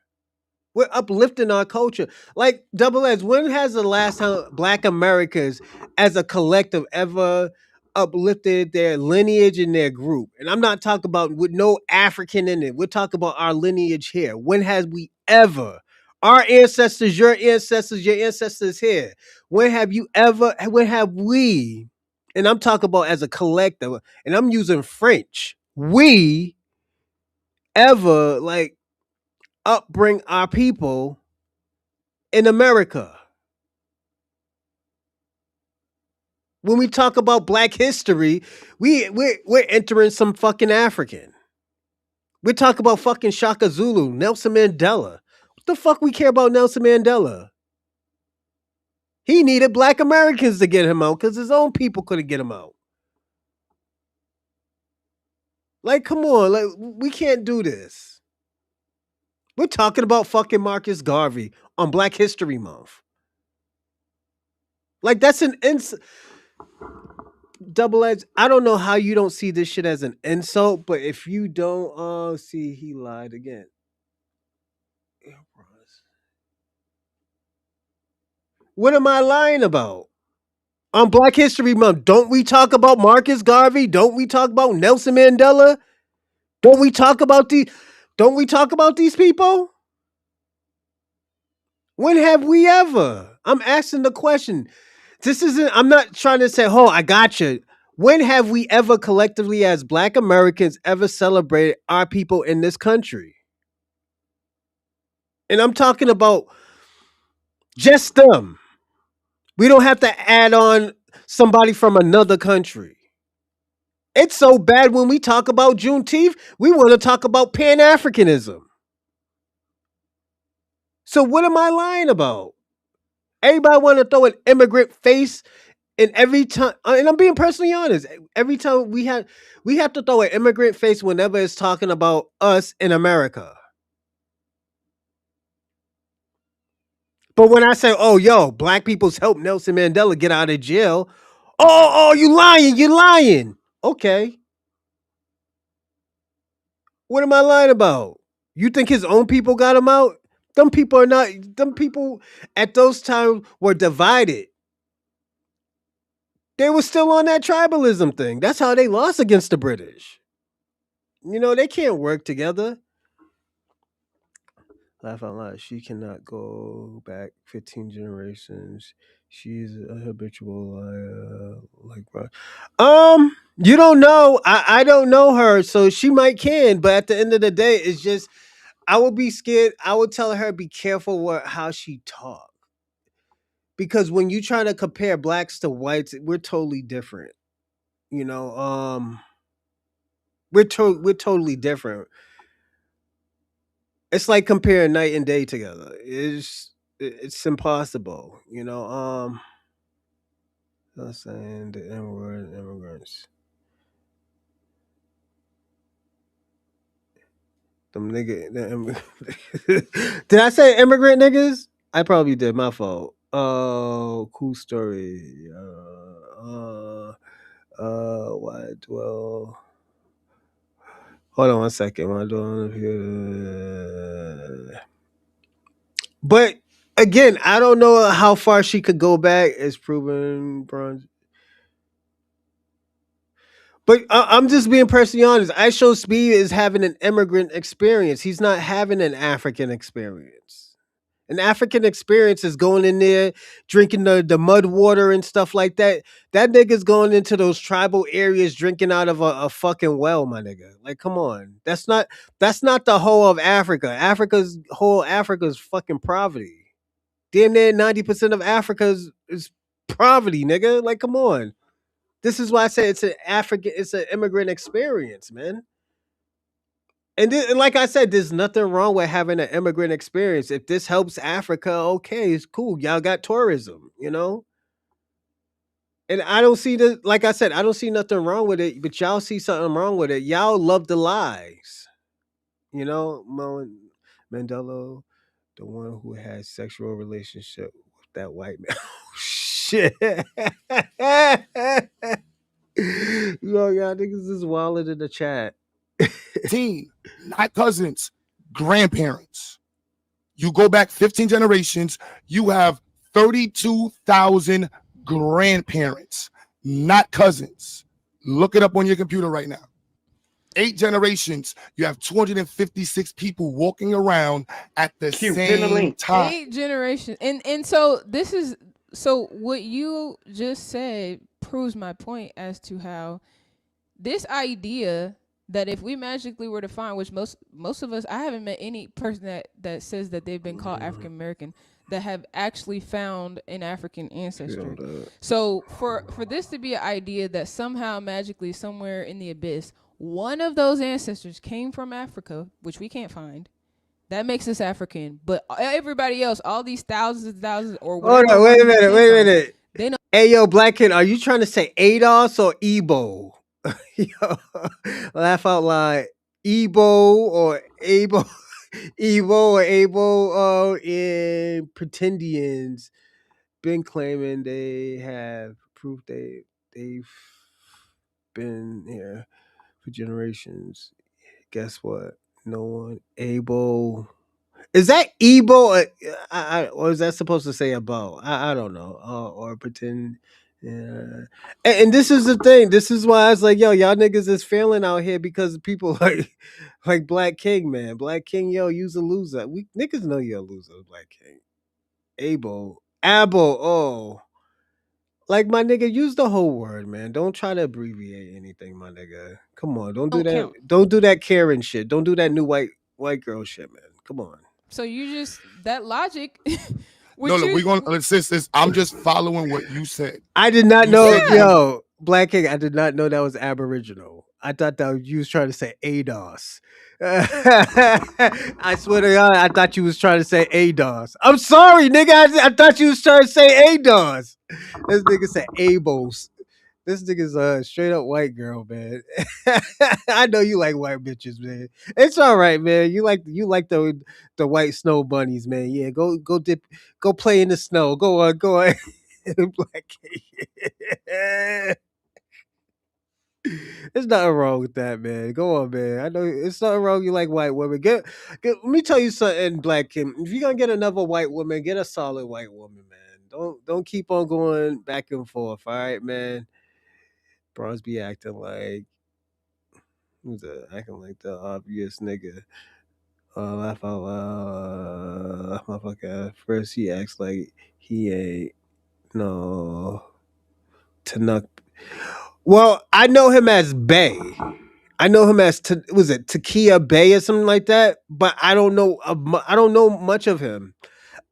We're uplifting our culture. Like double edge. When has the last time Black Americans as a collective ever uplifted their lineage and their group? And I'm not talking about with no African in it. We're talking about our lineage here. When has we ever? Our ancestors, your ancestors here. When have you ever? When have we? And I'm talking about as a collective, and I'm using French. We ever like upbring our people in America? When we talk about Black history, we're entering some fucking African. We talk about fucking Shaka Zulu, Nelson Mandela. What the fuck we care about Nelson Mandela? He needed black Americans to get him out because his own people couldn't get him out. Like, come on, like we can't do this. We're talking about fucking Marcus Garvey on Black History Month. Like that's an double edged. I don't know how you don't see this shit as an insult, but if you don't, see, he lied again. What am I lying about? On Black History Month, don't we talk about Marcus Garvey? Don't we talk about Nelson Mandela? Don't we talk about these people? When have we ever? I'm asking the question. I'm not trying to say, oh, I got you. When have we ever collectively as black Americans ever celebrated our people in this country? And I'm talking about just them. We don't have to add on somebody from another country. It's so bad when we talk about Juneteenth, we want to talk about Pan-Africanism. So what am I lying about? Everybody want to throw an immigrant face in every time, and I'm being personally honest. Every time we have to throw an immigrant face whenever it's talking about us in America. But when I say, "Oh, yo, black people's helped Nelson Mandela get out of jail," oh, you lying. Okay, what am I lying about? You think his own people got him out? Them people are not. Them people at those times were divided. They were still on that tribalism thing. That's how they lost against the British. You know, they can't work together. Laugh out loud. She cannot go back 15 generations. She's a habitual liar. You don't know. I don't know her, so she might can. But at the end of the day, it's just I would be scared. I would tell her be careful how she talk, because when you trying to compare blacks to whites, we're totally different. You know, we're totally different. It's like comparing night and day together. It's impossible, you know. I'm saying the N word immigrants. Them nigga. Did I say immigrant niggas? I probably did. My fault. Oh, cool story. Why dwell? Hold on one second. Why dwell here? But again, I don't know how far she could go back. It's proven bronze. But I'm just being personally honest. I show Speed is having an immigrant experience. He's not having an African experience. An African experience is going in there, drinking the mud water and stuff like that. That nigga's going into those tribal areas drinking out of a fucking well, my nigga. Like, come on. That's not the whole of Africa. Africa's fucking poverty. Damn near 90% of Africa is poverty, nigga. Like, come on. This is why I say it's an immigrant experience, man. And like I said, there's nothing wrong with having an immigrant experience. If this helps Africa, okay, it's cool. Y'all got tourism, you know? And I don't see like I said, I don't see nothing wrong with it, but y'all see something wrong with it. Y'all love the lies. You know, Mandela, the one who had sexual relationship with that white man. Oh, shit. Yo, y'all niggas is wilding in the chat. Teen, not cousins, grandparents. You go back 15 generations, you have 32,000 grandparents, not cousins. Look it up on your computer right now. 8 generations, you have 256 people walking around at the same time. 8 generations. And so this is what you just said proves my point as to how this idea that if we magically were to find, which most of us, I haven't met any person that says that they've been called African American that have actually found an African ancestor. So for this to be an idea that somehow magically somewhere in the abyss one of those ancestors came from Africa, which we can't find. That makes us African. But everybody else, all these thousands and thousands or Hold whatever on, wait ones a we minute, can wait a find, minute. they know. Hey, yo, Black Kid, are you trying to say ADOS or Ebo? Yo, laugh out loud. Ebo or Abo, Evo or Abo, in Pretendians been claiming they have proof they've been here for generations. Guess what? No one able. Is that Ebo or is that supposed to say a bow? I don't know. Or pretend. Yeah. And this is the thing. This is why I was like, yo, y'all niggas is failing out here because people like Black King, man. Black King, yo, you's a loser. We niggas know you're a loser, Black King. Abo, oh. Like my nigga, use the whole word, man. Don't try to abbreviate anything, my nigga. Come on, don't do Don't that. count. Don't do that Karen shit. Don't do that new white girl shit, man. Come on. So you just that logic. No, Would look, we're you? gonna sis. I'm just following what you said. I did not You know, said you Yeah. yo, Black King. I did not know that was Aboriginal. I thought that you was trying to say ADOS. I swear to God, I thought you was trying to say ADOS. I'm sorry, nigga. I thought you was trying to say ADOS. This nigga said ABOS. This nigga's a straight up white girl, man. I know you like white bitches, man. It's all right, man. You like the white snow bunnies, man. Yeah, go dip, go play in the snow. Go on. Black King. There's nothing wrong with that, man. Go on, man. I know it's nothing wrong. You like white women. Let me tell you something, Black Kim. If you're gonna get another white woman, get a solid white woman, man. Don't keep on going back and forth. All right, man. Bronze be acting like who's that? Acting like the obvious nigga. Laugh out loud. Motherfucker. First he acts like he ain't no Tanuk. Well, I know him as Bay. I know him as was it Takia Bay or something like that, but I don't know. I don't know much of him.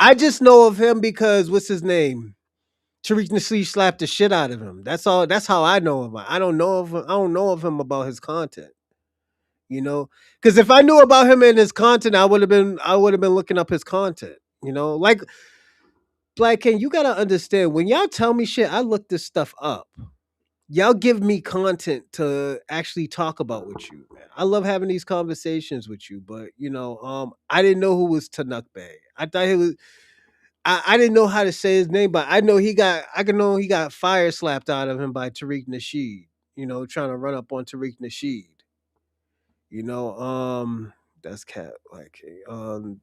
I just know of him because what's his name? Tariq Nasheed slapped the shit out of him. That's all. That's how I know him. I don't know of him. I don't know of him about his content. You know, because if I knew about him and his content, I would have been looking up his content. You know, like Black King, you gotta understand when y'all tell me shit, I look this stuff up. Y'all give me content to actually talk about with you, man. I love having these conversations with you, but I didn't know who was Tanuk Bay. I thought he was. I didn't know how to say his name, but I know he got. I can know he got fire slapped out of him by Tariq Nasheed. Trying to run up on Tariq Nasheed. You know, that's cat like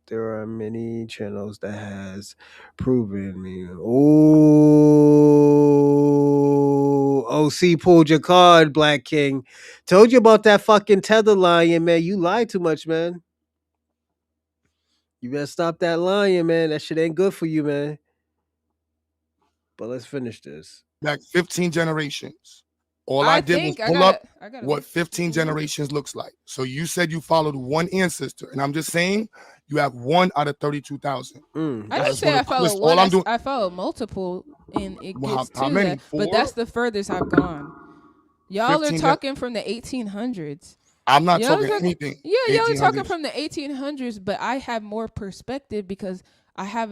there are many channels that has proven me. Oh, OC pulled your card, Black King. Told you about that fucking tether lion, man. You lie too much, man. You better stop that lying, man. That shit ain't good for you, man. But let's finish this. like 15 generations. All I I did was think I pull up gotta what look. 15 generations looks like. So you said you followed one ancestor, and I'm just saying you have one out of 32,000. I didn't That's say I that's followed one. all I'm doing. I followed multiple, and it Well, gets how to many? that. But that's 4? the furthest I've gone. Y'all are 15. talking from the 1800s. I'm not Y'all are talking talking, anything. yeah, y'all are talking 1800s. from the 1800s. But I have more perspective because I have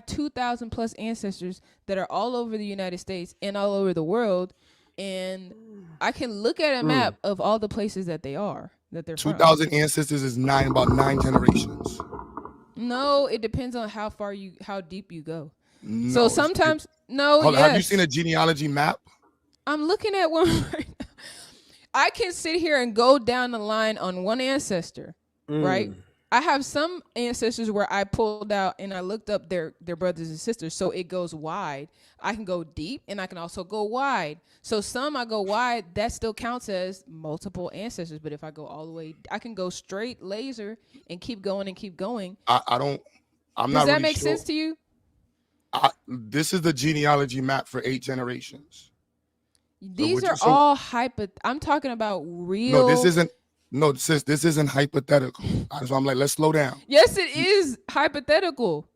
2,000 plus ancestors that are all over the United States and all over the world, and I can look at a map of all the places that they're from. 2,000 ancestors is about 9 generations. No, it depends on how deep you go. So No. sometimes, no, Hold on, have you seen yes. a genealogy map? I'm looking at one right now. I can sit here and go down the line on one ancestor, right? I have some ancestors where I pulled out and I looked up their brothers and sisters, so it goes wide. I can go deep and I can also go wide. So some I go wide, that still counts as multiple ancestors. But if I go all the way, I can go straight laser and keep going and keep going. I don't. I'm Does not that really make sure. sense to you? This is the genealogy map for 8 generations. These are all I'm talking about real. No, this isn't. No, sis, this isn't hypothetical. So I'm like, let's slow down. Yes, it is hypothetical.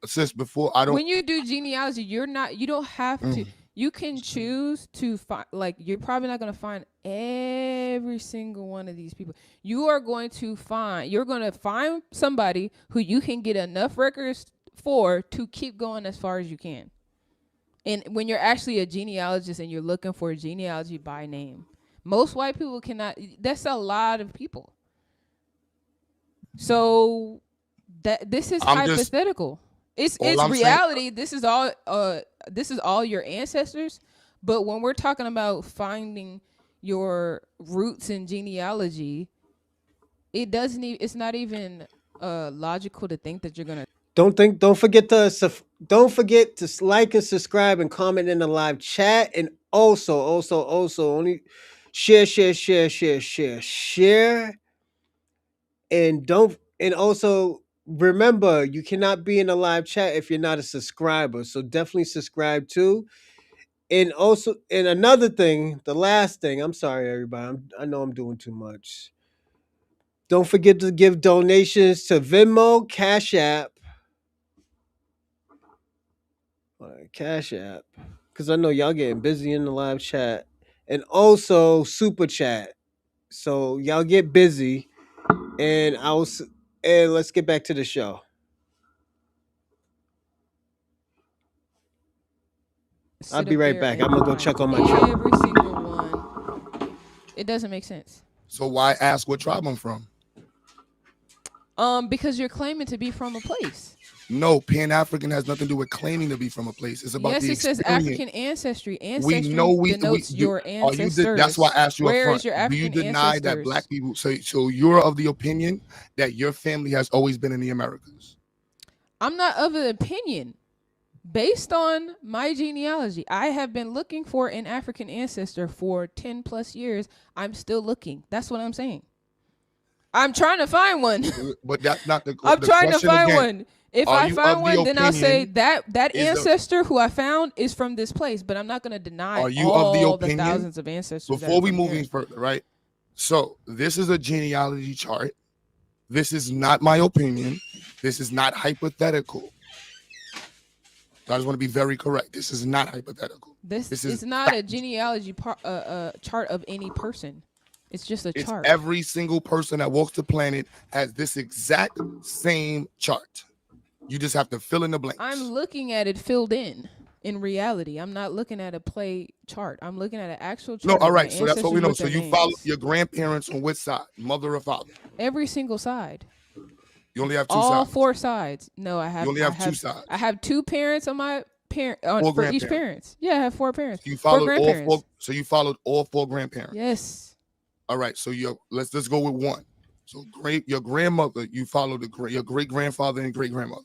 Sis, before I don't. When you do genealogy, you don't have to. You can choose to find, like, you're probably not going to find every single one of these people. You're going to find somebody who you can get enough records for to keep going as far as you can. And when you're actually a genealogist and you're looking for a genealogy by name, most white people cannot. That's a lot of people. So this is hypothetical. It's reality. This is all your ancestors. But when we're talking about finding your roots in genealogy, it's not even logical to think that you're gonna. Don't forget to like and subscribe and comment in the live chat, and also only share, and don't and also remember, you cannot be in the live chat if you're not a subscriber. So definitely subscribe too. And also, and another thing, the last thing, I'm sorry everybody, I know I'm doing too much. Don't forget to give donations to Venmo, Cash App, because I know y'all getting busy in the live chat, and also Super Chat. So y'all get busy, and and let's get back to the show. I'll be right back. I'm gonna go check on my truck. Every single one. It doesn't make sense. So why ask what tribe I'm from? Because you're claiming to be from a place. No, Pan-African has nothing to do with claiming to be from a place. It's about the experience. Yes, it says African ancestry. We know denotes your ancestors. That's why I asked you Where up front. is your African Do you deny ancestors? that black people? So you're of the opinion that your family has always been in the Americas? I'm not of the opinion. Based on my genealogy, I have been looking for an African ancestor for 10 plus years. I'm still looking. That's what I'm saying. I'm trying to find one. But that's not the I'm the trying to question find again. one. If Are I you find of the one, then I'll say opinion that is the- ancestor who I found is from this place. But I'm not going to deny Are you all of the the opinion? thousands of ancestors. Before we move any further, right? So this is a genealogy chart. This is not my opinion. This is not hypothetical. I just want to be very correct. This is not hypothetical. This is is not a genealogy chart of any person. It's just a chart. Every single person that walks the planet has this exact same chart. You just have to fill in the blanks. I'm looking at it filled in reality. I'm not looking at a play chart. I'm looking at an actual chart. No, all right. So that's what we know. So you follow your grandparents on which side? Mother or father? Every single side. You only have two all sides? 4 sides. No, I have. You only have 2 sides. I have 2 parents on my parent for each parents. Yeah, I have 4 parents. You followed 4 all grandparents. 4. So you followed all 4 grandparents. Yes. All right. So let's just go with 1. So your grandmother, you followed your great grandfather and great grandmother.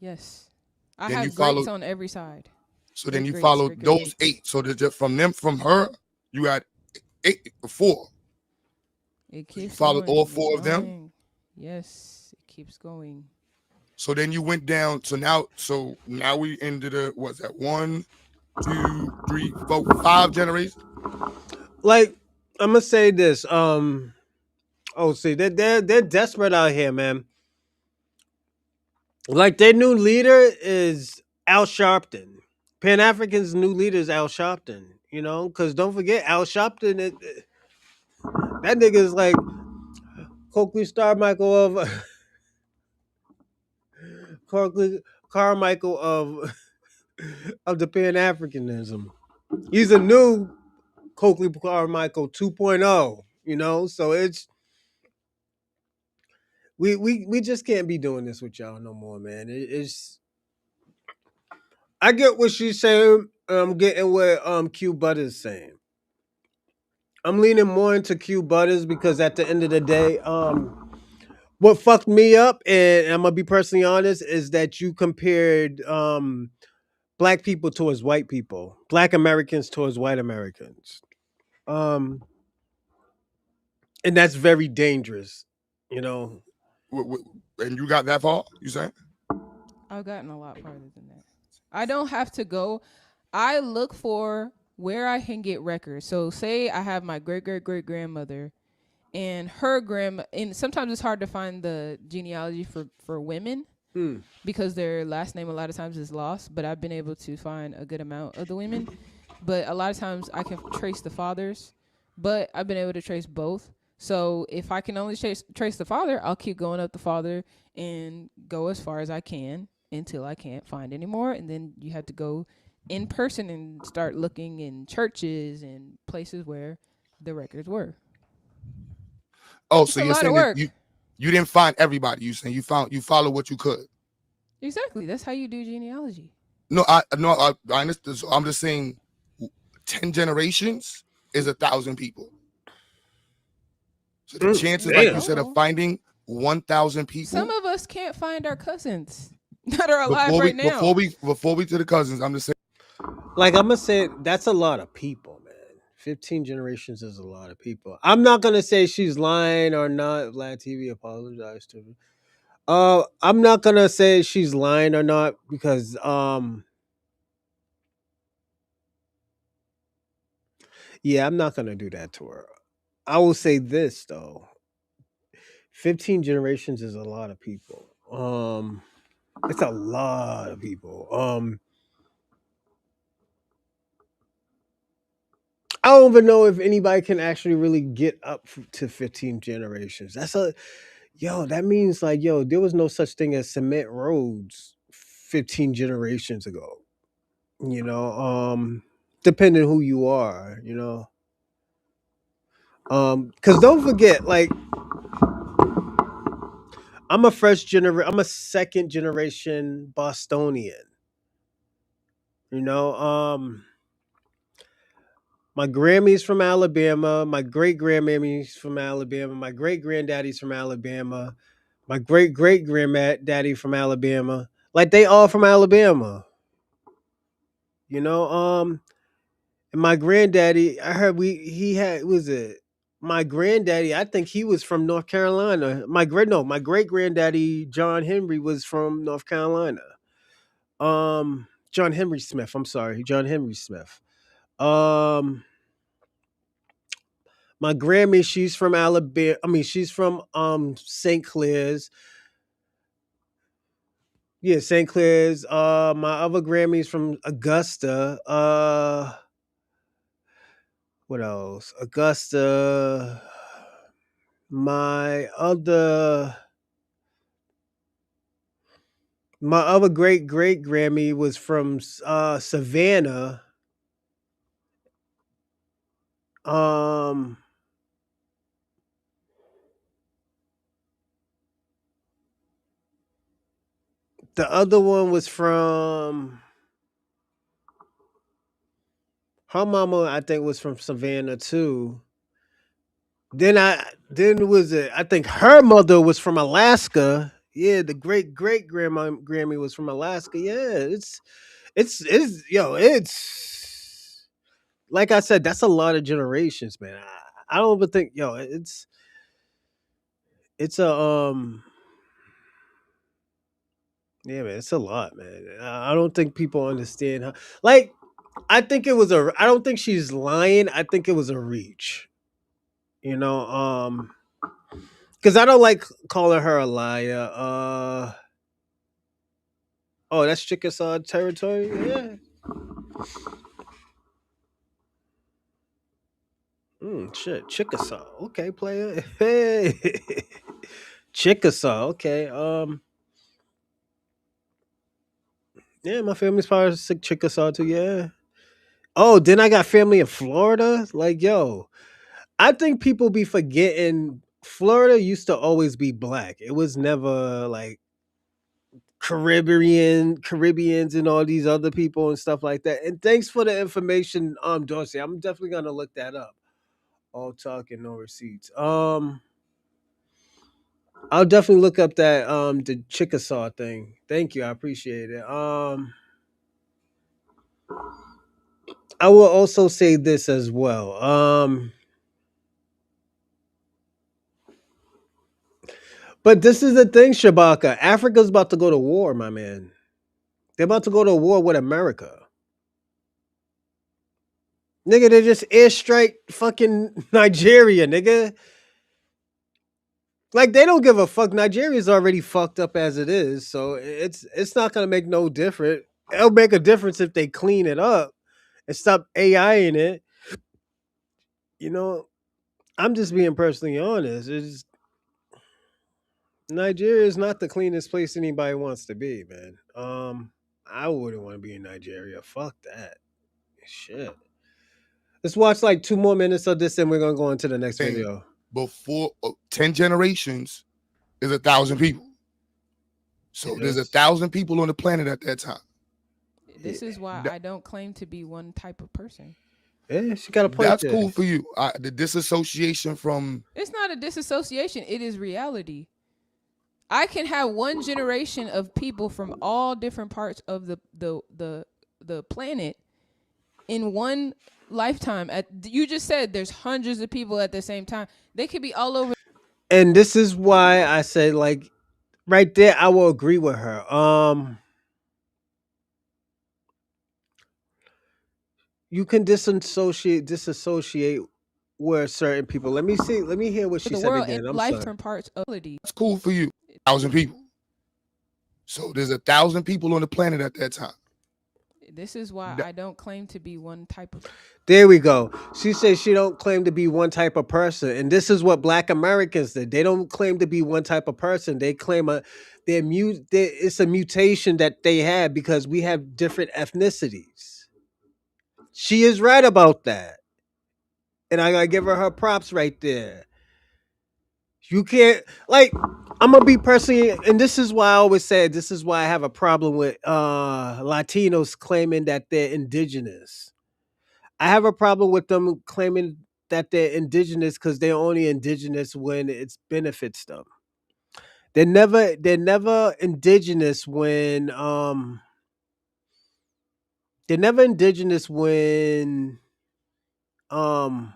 Yes. I Then have greats on every side. So then you followed those 8. So from her, you had 4. It keeps you followed going, all 4 of them. Yes, it keeps going. So then you went down. So now we ended the 1, 2, 3, 4, 5 generations. Like, I'm gonna say this. See, they're desperate out here, man. Like, their new leader is Al Sharpton. Pan African's new leader is Al Sharpton. You know, because don't forget Al Sharpton. That nigga is like Coakley Carmichael of Carmichael of the Pan Africanism. He's a new Coakley Carmichael 2.0. You know, so it's we just can't be doing this with y'all no more, man. It's I get what she's saying. I'm getting what Q Butters saying. I'm leaning more into Q Butters because at the end of the day, what fucked me up, and I'm gonna be personally honest, is that you compared black people towards white people, black Americans towards white Americans. And that's very dangerous, you know. And you got that far, you saying? I've gotten a lot farther than that. I don't have to go. I look for where I can get records. So say I have my great grandmother and her grandma, and sometimes it's hard to find the genealogy for women. Hmm. because their last name a lot of times is lost. But I've been able to find a good amount of the women. But a lot of times I can trace the fathers, but I've been able to trace both. So if I can only trace the father, I'll keep going up the father and go as far as I can until I can't find anymore. And then you have to go in person and start looking in churches and places where the records were. Oh, It's so a you're lot of saying that work. you didn't find everybody. You saying you follow what you could. Exactly. That's how you do genealogy. I understand. So I'm just saying 10 generations is 1,000 people. So the chances, like you Damn. said, of Oh. finding 1,000 Some people of us can't find our cousins that are alive right now. before we to the cousins, I'm just saying. Like I'm gonna say, that's a lot of people, man. 15 generations is a lot of people. I'm not gonna say she's lying or not. Vlad TV apologize to me. I'm not gonna say she's lying or not because yeah, I'm not gonna do that to her. I will say this though. 15 generations is a lot of people. It's a lot of people. I don't even know if anybody can actually really get up to 15 generations. That's a yo, that means like yo, there was no such thing as cement roads 15 generations ago. You know, depending who you are, you know. Cuz don't forget like I'm a second generation Bostonian. You know, my Grammy's from Alabama, my great grandmammy's from Alabama, my great granddaddy's from Alabama, my great great granddaddy from Alabama. Like they all from Alabama. You know, and my granddaddy, I heard he had was it my granddaddy, I think he was from North Carolina. My great granddaddy John Henry was from North Carolina. John Henry Smith, I'm sorry, John Henry Smith. Um My Grammy, she's from Alabama. I mean, she's from St. Clair's. Yeah, St. Clair's. My other Grammy's from Augusta. What else? Augusta. My other my other great great Grammy was from Savannah. Um the other one was from her mama, I think was from Savannah too. Then was it? I think her mother was from Alaska. Yeah, the great great grandma Grammy was from Alaska. Yeah, it's yo, it's like I said, that's a lot of generations, man. I don't even think yo, it's a yeah, man, it's a lot, man. I don't think people understand how. Like, I think it was a. I don't think she's lying. I think it was a reach. You know, because I don't like calling her a liar. Oh, that's Chickasaw territory. Yeah. Shit, Chickasaw. Okay, player. Hey, Chickasaw. Okay. Yeah, my family's part of Chickasaw too. Yeah. Oh, then I got family in Florida. Like, yo, I think people be forgetting. Florida used to always be black. It was never like Caribbeans and all these other people and stuff like that. And thanks for the information, Dorsey. I'm definitely gonna look that up. All talk and no receipts. I'll definitely look up that the Chickasaw thing. Thank you, I appreciate it. I will also say this as well. But this is the thing, Shabaka. Africa's about to go to war, my man. They're about to go to war with America. Nigga, they just airstrike fucking Nigeria, nigga. Like they don't give a fuck. Nigeria's already fucked up as it is, so it's not gonna make no difference. It'll make a difference if they clean it up and stop AI in it. You know, I'm just being personally honest. It's Nigeria is not the cleanest place anybody wants to be, man. I wouldn't want to be in Nigeria. Fuck that. Shit. Let's watch like 2 more minutes of this, and we're gonna go into the next And video. before 10 generations is 1,000 people. So there's 1,000 people on the planet at that time. This is why I don't claim to be one type of person. Yeah, she got a point. That's there. cool for you. The disassociation from It's not a disassociation. It is reality. I can have one generation of people from all different parts of the planet in one lifetime. You just said there's hundreds of people at the same time. They could be all over. And this is why I said, like, right there, I will agree with her. You can disassociate where certain people. Let me see. Let me hear what she the said world again. in I'm life sorry. from parts of reality. That's cool for you. 1,000 people. So there's 1,000 people on the planet at that time. This is why I don't claim to be one type of. There we go. She says she don't claim to be one type of person, and this is what Black Americans did. They don't claim to be one type of person. They claim it's a mutation that they have because we have different ethnicities. She is right about that, and I gotta give her props right there. You can't like. I'm gonna be personally, and this is why I always say this is why I have a problem with Latinos claiming that they're indigenous. I have a problem with them claiming that they're indigenous because they're only indigenous when it benefits them. They're never indigenous um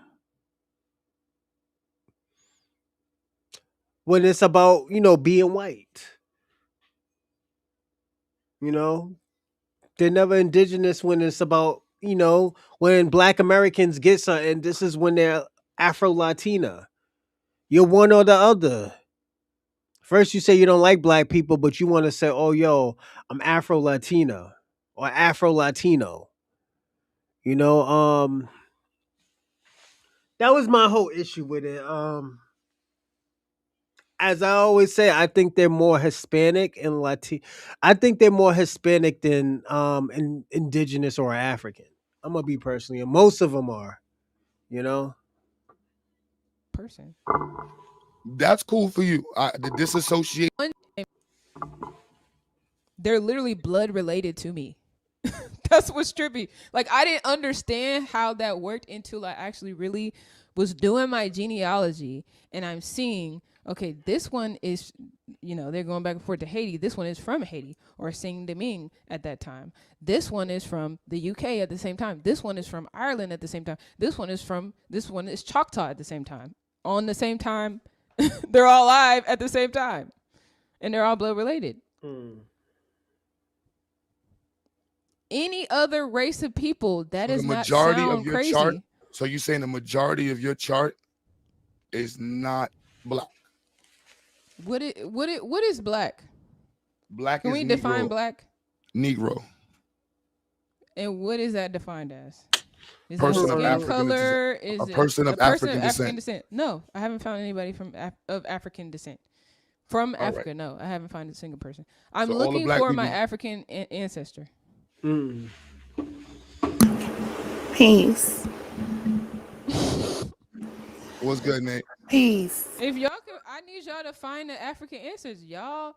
when it's about, being white. You know? They're never indigenous when it's about, when Black Americans get something, this is when they're Afro Latina. You're one or the other. First, you say you don't like Black people, but you want to say, oh, yo, I'm Afro Latina or Afro Latino. You know, that was my whole issue with it. As I always say, I think they're more Hispanic and Latino. I think they're more Hispanic than indigenous or African. I'm gonna be personally, and most of them are. You know, person. That's cool for you. The disassociate. They're literally blood related to me. That's what's trippy. Like I didn't understand how that worked until I actually really was doing my genealogy, and I'm seeing, okay, this one is, they're going back and forth to Haiti. This one is from Haiti or Saint Domingue at that time. This one is from the UK at the same time. This one is from Ireland at the same time. This one is Choctaw at the same time. On the same time, they're all live at the same time, and they're all blood related. Any other race of people that is not sound crazy. Chart. So you're saying the majority of your chart is not Black? What is Black? Black Can is we Negro. define Black? Negro. And what is that defined as? Is person it of skin African color? descent. Is A it person of African descent. No, I haven't found anybody of African descent. From All Africa, right. No, I haven't found a single person. I'm So all the looking Black for my people- African ancestor. Peace. What's good, Nate? Peace. If y'all can, I need y'all to find the African ancestors. Y'all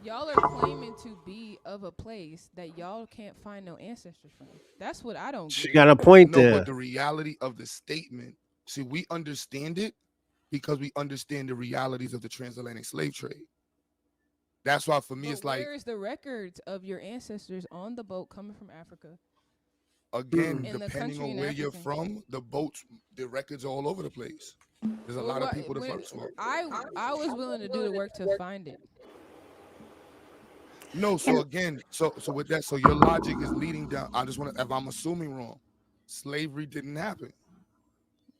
are claiming to be of a place that y'all can't find no ancestors from. That's what I don't get. she got a point No, there. but the reality of the statement, see, we understand it because we understand the realities of the transatlantic slave trade. That's why for me, it's like, where is the records of your ancestors on the boat coming from Africa? again, In the depending country on in where you're Africa. from, the boats, the records are all over the place. There's a lot of people to fuck smoke. I was willing to do the work to find it. No, so again, so with that, so your logic is leading down. I just want to, if I'm assuming wrong, slavery didn't happen.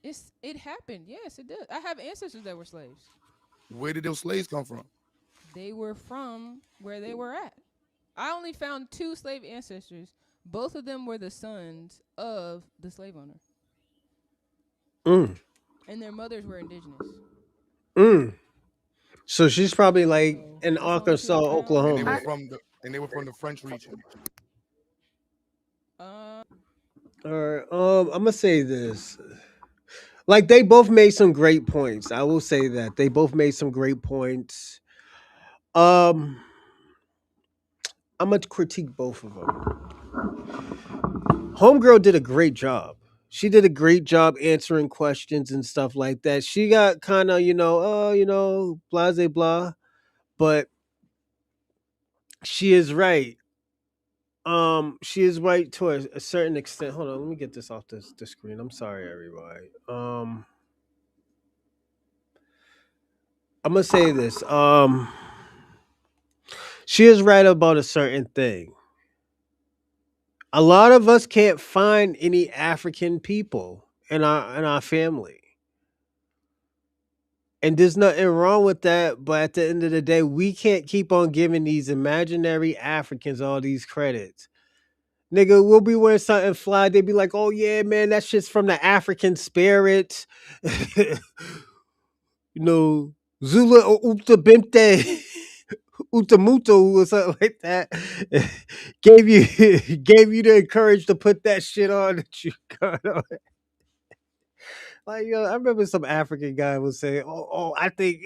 It happened. Yes, it did. I have ancestors that were slaves. Where did those slaves come from? They were from where they were at. I only found 2 slave ancestors. Both of them were the sons of the slave owner, Mm, and their mothers were indigenous. mm. So she's probably like So in that's the only 2 Arkansas, I found. And they were Oklahoma. from the French region. Uh, Or I'm gonna say this. Like they both made some great points. I will say that they both made some great points. Um, I'm gonna critique both of them. Homegirl did a great job. She did a great job answering questions and stuff like that. She got kind of, blase blah, but she is right. She is right to a certain extent. Hold on, let me get this off the screen. I'm sorry, everybody. I'm gonna say this. She is right about a certain thing. A lot of us can't find any African people in our family. And there's nothing wrong with that, but at the end of the day, we can't keep on giving these imaginary Africans all these credits. Nigga, we'll be wearing something fly. They be like, oh yeah, man, that shit's from the African spirit. Zula or Uta Bimte. Utamuto or something like that. gave you gave you the courage to put that shit on that you got on. Like, I remember some African guy was saying, "Oh, I think,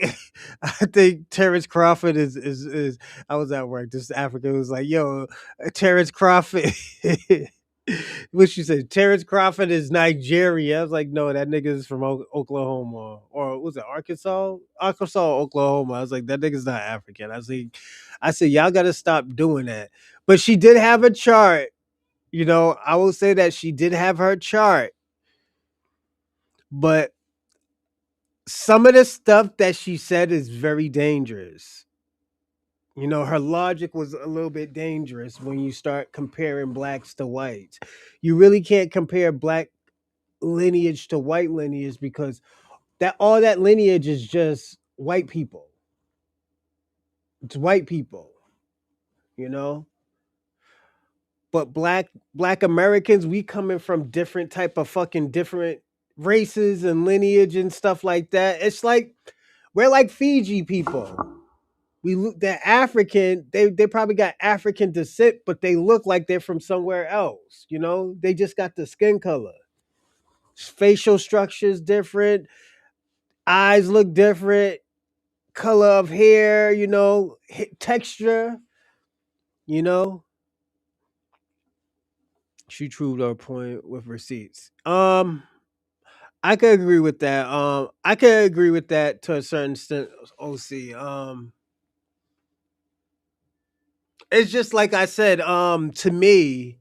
I think Terrence Crawford is." I was at work. This African was like, "Yo, Terrence Crawford." What you said? Terrence Crawford is Nigeria. I was like, "No, that nigga is from Oklahoma, or was it Arkansas? Arkansas, Oklahoma." I was like, "That nigga's not African." I said, y'all got to stop doing that. But she did have a chart. I will say that she did have her chart, but some of the stuff that she said is very dangerous. Her logic was a little bit dangerous when you start comparing blacks to whites. You really can't compare black lineage to white lineage because that all that lineage is just white people. It's white people, you know? But black Americans, we coming from different type of fucking different races and lineage and stuff like that. It's like we're like Fiji people. We look they're African. They probably got African descent, but they look like they're from somewhere else. They just got the skin color. Facial structures different. Eyes look different. Color of hair. Texture. You know. She proved her point with receipts. I could agree with that. I could agree with that to a certain extent. OC. It's just like I said. To me,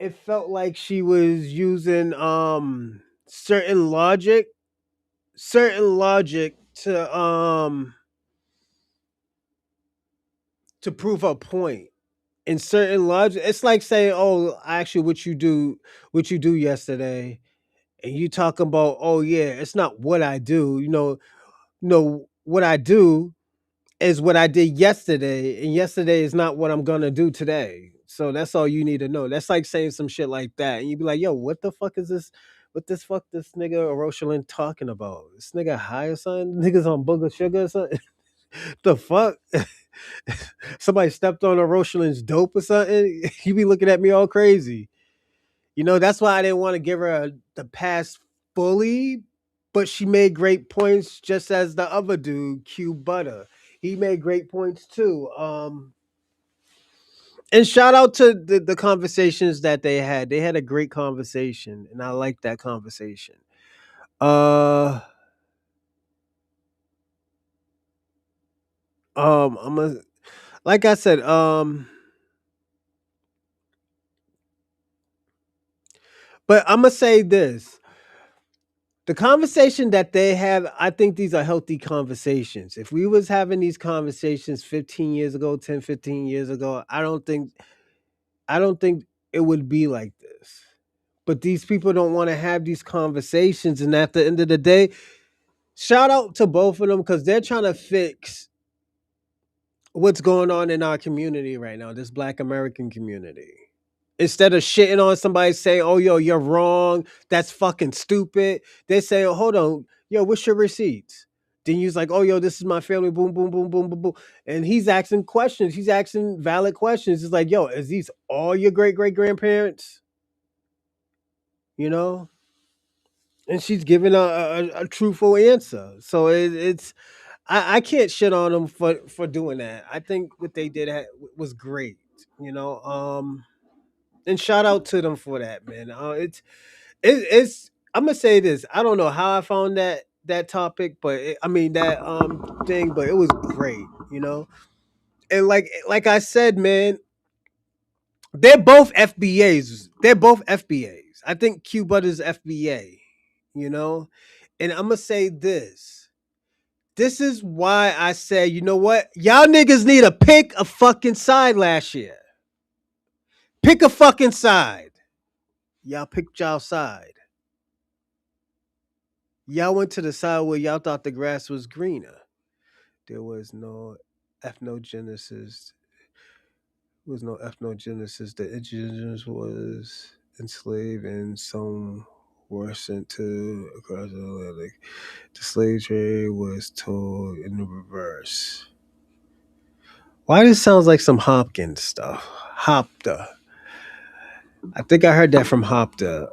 it felt like she was using certain logic to prove her point. In certain logic, it's like saying, oh, actually what you do yesterday, and you talking about, oh yeah, it's not what I do. No, what I do is what I did yesterday, and yesterday is not what I'm gonna do today. So that's all you need to know. That's like saying some shit like that, and you'd be like, "Yo, what the fuck is this? What this fuck this nigga Rosalind talking about? This nigga high or something? Niggas on booger sugar or something? The fuck? Somebody stepped on a Rosalind's dope or something? You be looking at me all crazy. That's why I didn't want to give her the pass fully, but she made great points just as the other dude, Q Butter. He made great points too. And shout out to the conversations that they had. They had a great conversation, and I liked that conversation. Uh, I'm a like I said, but I'm gonna say this: the conversation that they have, I think these are healthy conversations. If we was having these conversations 15 years ago, 10, 15 years ago, I don't think it would be like this. But these people don't want to have these conversations, and at the end of the day, Shout out to both of them because they're trying to fix what's going on in our community right now, this Black American community. Instead of shitting on somebody saying, "Oh, yo, you're wrong. That's fucking stupid," they say, "Oh, hold on, yo, what's your receipts?" Then you's like, "Oh, yo, this is my family." Boom, boom, boom, boom, boom, boom. And he's asking questions. He's asking valid questions. It's like, yo, is these all your great great grandparents? You know? And she's giving a truthful answer. So it's I can't shit on them for doing that. I think what they did was great. You know, and shout out to them for that, man. It's I'm gonna say this. I don't know how I found that topic, but I mean that thing, but it was great. You know, and like I said, man, they're both FBAs. They're both FBAs. I think Q Butter's FBA. You know, and I'm gonna say this. This is why I say, you know what? Y'all niggas need to pick a fucking side last year. Pick a fucking side. Y'all picked y'all side. Y'all went to the side where y'all thought the grass was greener. There was no ethnogenesis. There was no ethnogenesis. The indigenous was enslaved and some were sent to across the Atlantic. The slave trade was told in the reverse. Why this sounds like some Hopkins stuff? Hopta. I think I heard that from Hopta.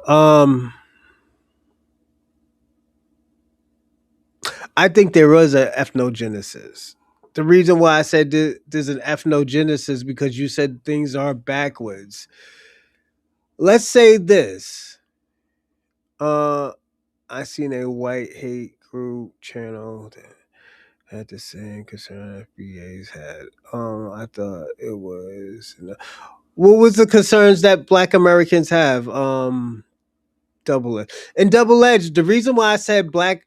I think there was an ethnogenesis. The reason why I said there's an ethnogenesis because you said things are backwards. Let's say this. Uh, I seen a white hate group channel that had the same concern FBA's had. I thought it was. What was the concerns that Black Americans have? Double edged. And double edged. The reason why I said Black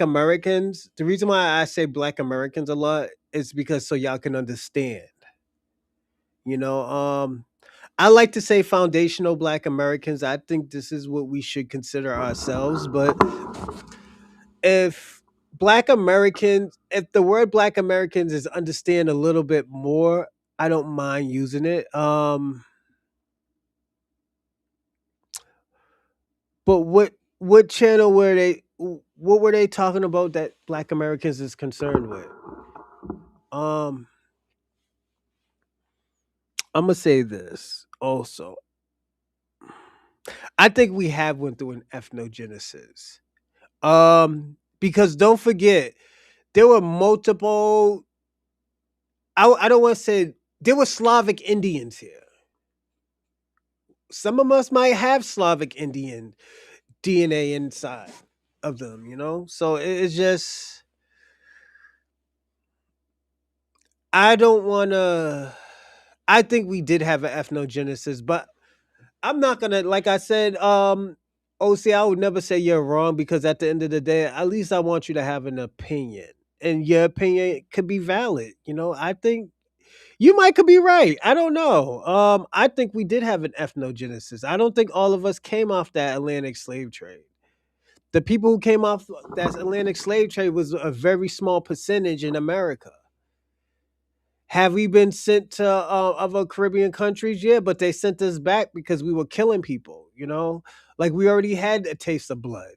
Americans, the reason why I say Black Americans a lot is because so y'all can understand. You know, I like to say foundational Black Americans. I think this is what we should consider ourselves. But if Black Americans, if the word Black Americans is understand a little bit more, I don't mind using it. But what channel were they? What were they talking about that Black Americans is concerned with? Um, I'm gonna say this also. I think we have went through an ethnogenesis. Because don't forget there were multiple. I don't want to say there were Slavic Indians here. Some of us might have Slavic Indian DNA inside of them, you know. So it's just I don't want to. I think we did have an ethnogenesis, but I'm not gonna like I said, OC, I would never say you're wrong because at the end of the day, at least I want you to have an opinion. And your opinion could be valid. You know, I think you might could be right. I don't know. I think we did have an ethnogenesis. I don't think all of us came off that Atlantic slave trade. The people who came off that Atlantic slave trade was a very small percentage in America. Have we been sent to other Caribbean countries? Yeah, but they sent us back because we were killing people. You know, like we already had a taste of blood.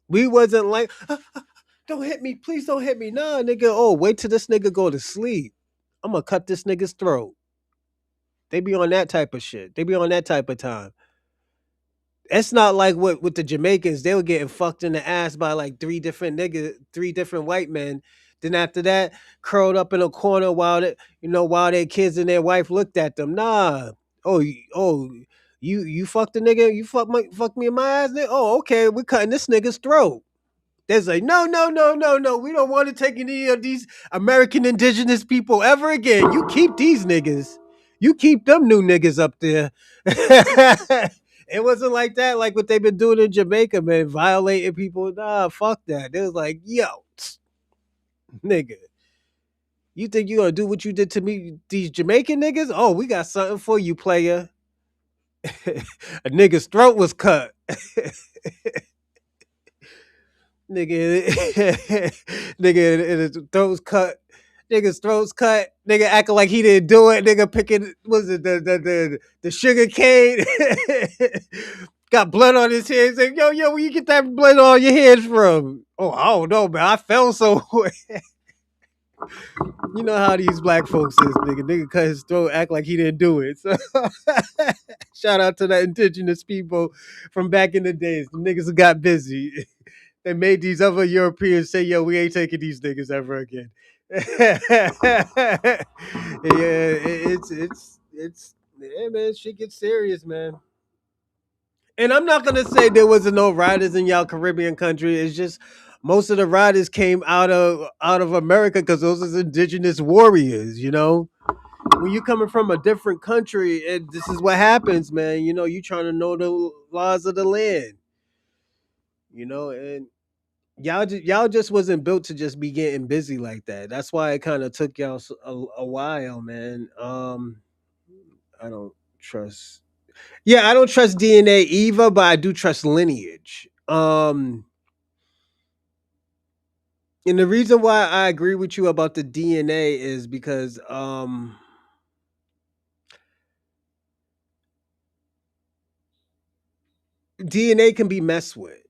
We wasn't like, don't hit me, please don't hit me. Nah, nigga. Oh, wait till this nigga go to sleep. I'm gonna cut this nigga's throat. They be on that type of shit. They be on that type of time. It's not like what with the Jamaicans, they were getting fucked in the ass by like three different niggas, three different white men. Then after that, curled up in a corner while while their kids and their wife looked at them. Nah. Oh, you fucked the nigga, you fuck me in my ass. Oh, okay, we're cutting this nigga's throat. There's like, no, no, no, no, no. We don't want to take any of these American indigenous people ever again. You keep these niggas. You keep them new niggas up there. It wasn't like that, like what they've been doing in Jamaica, man, violating people. Nah, fuck that. They was like, yo, nigga, you think you gonna do what you did to me, these Jamaican niggas? Oh, we got something for you, player. A nigga's throat was cut. Nigga, nigga, and his throats cut. Nigga's throats cut. Nigga acting like he didn't do it. Nigga picking was it the sugar cane? Got blood on his hands. Like, yo, where you get that blood on your hands from? Oh, I don't know, man. I fell somewhere. You know how these black folks is, nigga. Nigga cut his throat, act like he didn't do it. So shout out to the indigenous people from back in the days. The niggas who got busy. They made these other Europeans say, yo, we ain't taking these niggas ever again. Yeah, it's yeah, man, shit gets serious, man. And I'm not gonna say there wasn't no riders in y'all Caribbean country. It's just most of the riders came out of America because those is indigenous warriors, you know. When you coming from a different country, this is what happens, man. You know, you trying to know the laws of the land, you know, and y'all just wasn't built to just be getting busy like that. That's why it kind of took y'all a while, man. I don't trust. Yeah, I don't trust DNA either, but I do trust lineage. And the reason why I agree with you about the DNA is because DNA can be messed with.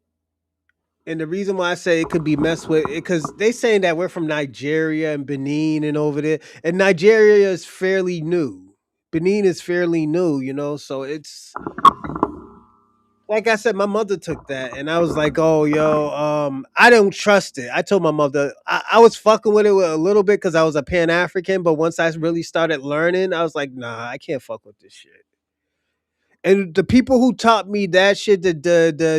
And the reason why I say it could be messed with, because they saying that we're from Nigeria and Benin and over there, and Nigeria is fairly new. Benin is fairly new, you know, so it's like I said, my mother took that, and I was like, "Oh, yo, I don't trust it." I told my mother I was fucking with it a little bit because I was a Pan African, but once I really started learning, I was like, "Nah, I can't fuck with this shit." And the people who taught me that shit, the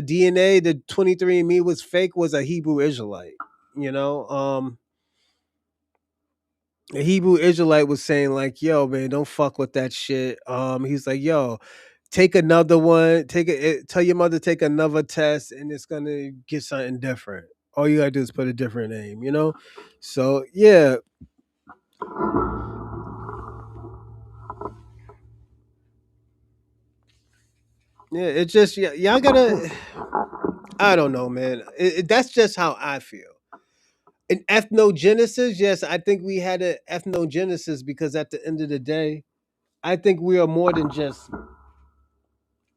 DNA, the 23andMe was fake, was a Hebrew Israelite. You know, a Hebrew Israelite was saying like, "Yo, man, don't fuck with that shit." He's like, "Yo, take another one. Tell your mother to take another test, and it's gonna get something different. All you gotta do is put a different name." You know, so yeah, yeah. It's just y'all gotta. I don't know, man. That's just how I feel. An ethnogenesis, yes, I think we had an ethnogenesis because at the end of the day, I think we are more than just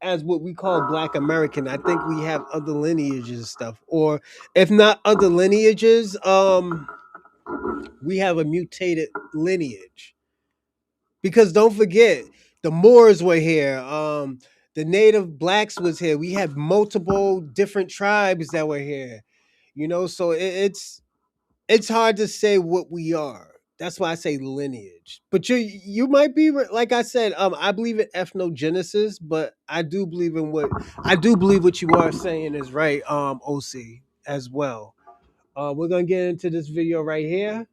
as what we call Black American. I think we have other lineages and stuff, or if not other lineages, we have a mutated lineage. Because don't forget, the Moors were here. The native blacks was here. We had multiple different tribes that were here. You know, so it's hard to say what we are. That's why I say lineage. But you might be like I said. I believe in ethnogenesis, but I do believe what you are saying is right. OC as well. We're gonna get into this video right here,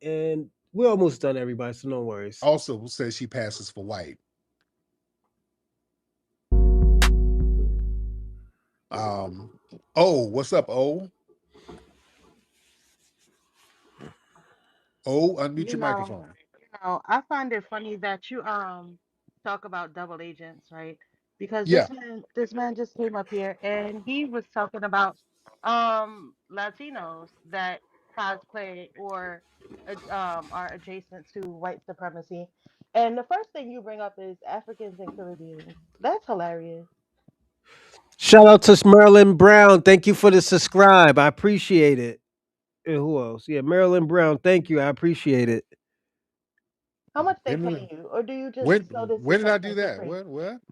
and we're almost done, everybody. So no worries. Also says she passes for white. Um, oh, what's up, O? O, unmute You your know, microphone. I find it funny that you talk about double agents, right? Because Yeah. this man just came up here and he was talking about Latinos that cosplay or are adjacent to white supremacy. And the first thing you bring up is Africans and Caribbeans. That's hilarious. Shout out to Marilyn Brown. Thank you for the subscribe. I appreciate it. And who else? Yeah, Marilyn Brown. Thank you. I appreciate it. How much they When pay you, or do you just when sell this when did I do content for that? free?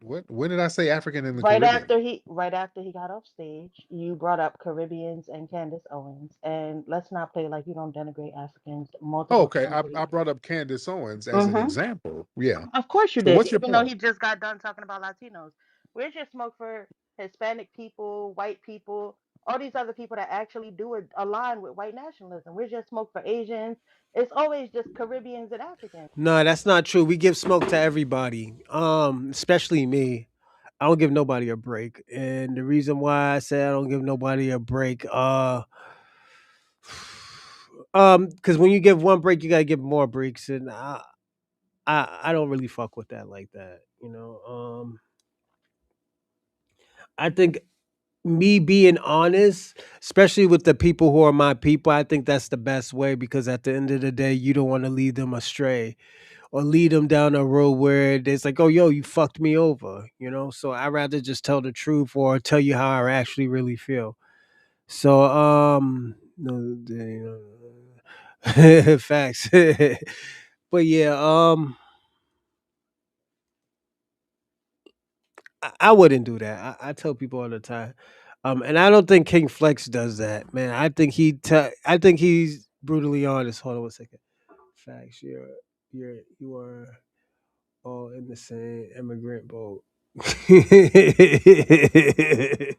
What when did I say African in the Caribbean? Right after he got off stage, you brought up Caribbeans and Candace Owens, and let's not play like you don't denigrate Africans Oh, multiple okay. times a I week. brought up Candace Owens as an Mm-hmm. example. Yeah. Of course you So did, what's your even though point? he just got done talking about Latinos. We're just smoke for Hispanic people, white people, all these other people that actually do align with white nationalism. We're just smoke for Asians. It's always just Caribbeans and Africans. No, that's not true. We give smoke to everybody. Especially me. I don't give nobody a break. And the reason why I say I don't give nobody a break, because when you give one break, you gotta give more breaks, and I don't really fuck with that like that. You know, I think me being honest, especially with the people who are my people, I think that's the best way because at the end of the day, you don't want to lead them astray or lead them down a road where it's like, oh, yo, you fucked me over, you know? So I rather just tell the truth or tell you how I actually really feel. So, no, facts. But yeah, I wouldn't do that. I tell people all the time. And I don't think King Flex does that, man. I think he's brutally honest. Hold on one second. Facts. You are all in the same immigrant boat.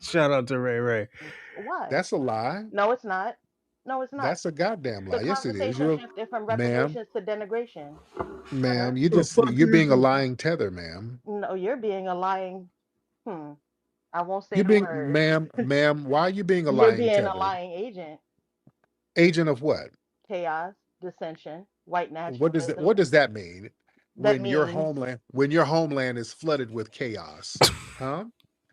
Shout out to Ray Ray. Why? That's a lie. No, it's not. No, it's not. That's a goddamn The lie. Yes, it is. conversation You're, shifted from ma'am, reparations to denigration. ma'am. Sir, You The just fuck you're is being a lying tether, ma'am. no, you're being a lying. Hmm. I won't say You're the being, word. ma'am. Why are you being a You're lying being a tether? lying agent. Agent of what? Chaos, dissension, white What nationalism. does that mean? That means, When your homeland is flooded with chaos, huh?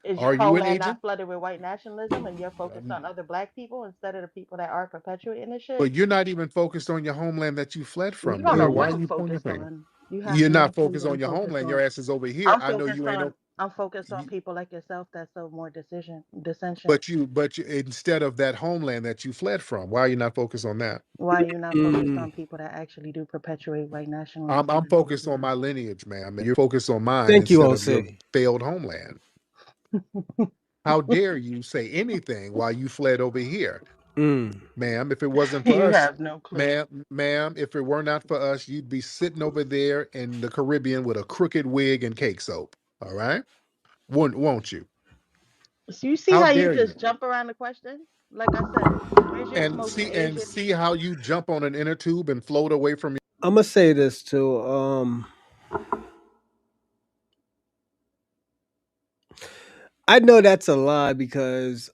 is Are your you an homeland agent? not flooded with white nationalism and you're focused Um, on other black people instead of the people that are perpetuating this shit? But you're not even focused on your homeland that you fled You from, don't know girl. Mm. Why what are I'm you pointing your focused finger? on. You have You're no not clue focused what on I'm your focused homeland. Your on. ass is over here. I know you ain't no. I'm focused on You, people like yourself that show more decision dissension. but you, instead of that homeland that you fled from, why are you not focused on that? Why are you not focused Mm. on people that actually do perpetuate white I'm nationalism? focused on my lineage, ma'am, and you're focused on mine Thank you, instead of your OC. failed homeland. How dare you say anything while you fled over here? Mm. Ma'am, if it wasn't for You us, have no clue. ma'am, if it were not for us, you'd be sitting over there in the Caribbean with a crooked wig and cake soap. All right? Won't you? So you see How how you dare you? just jump around the question? Like I said, where's your And smoke for Asian see people? how you jump on an inner tube and float away from I'm gonna say this too. I know that's a lie because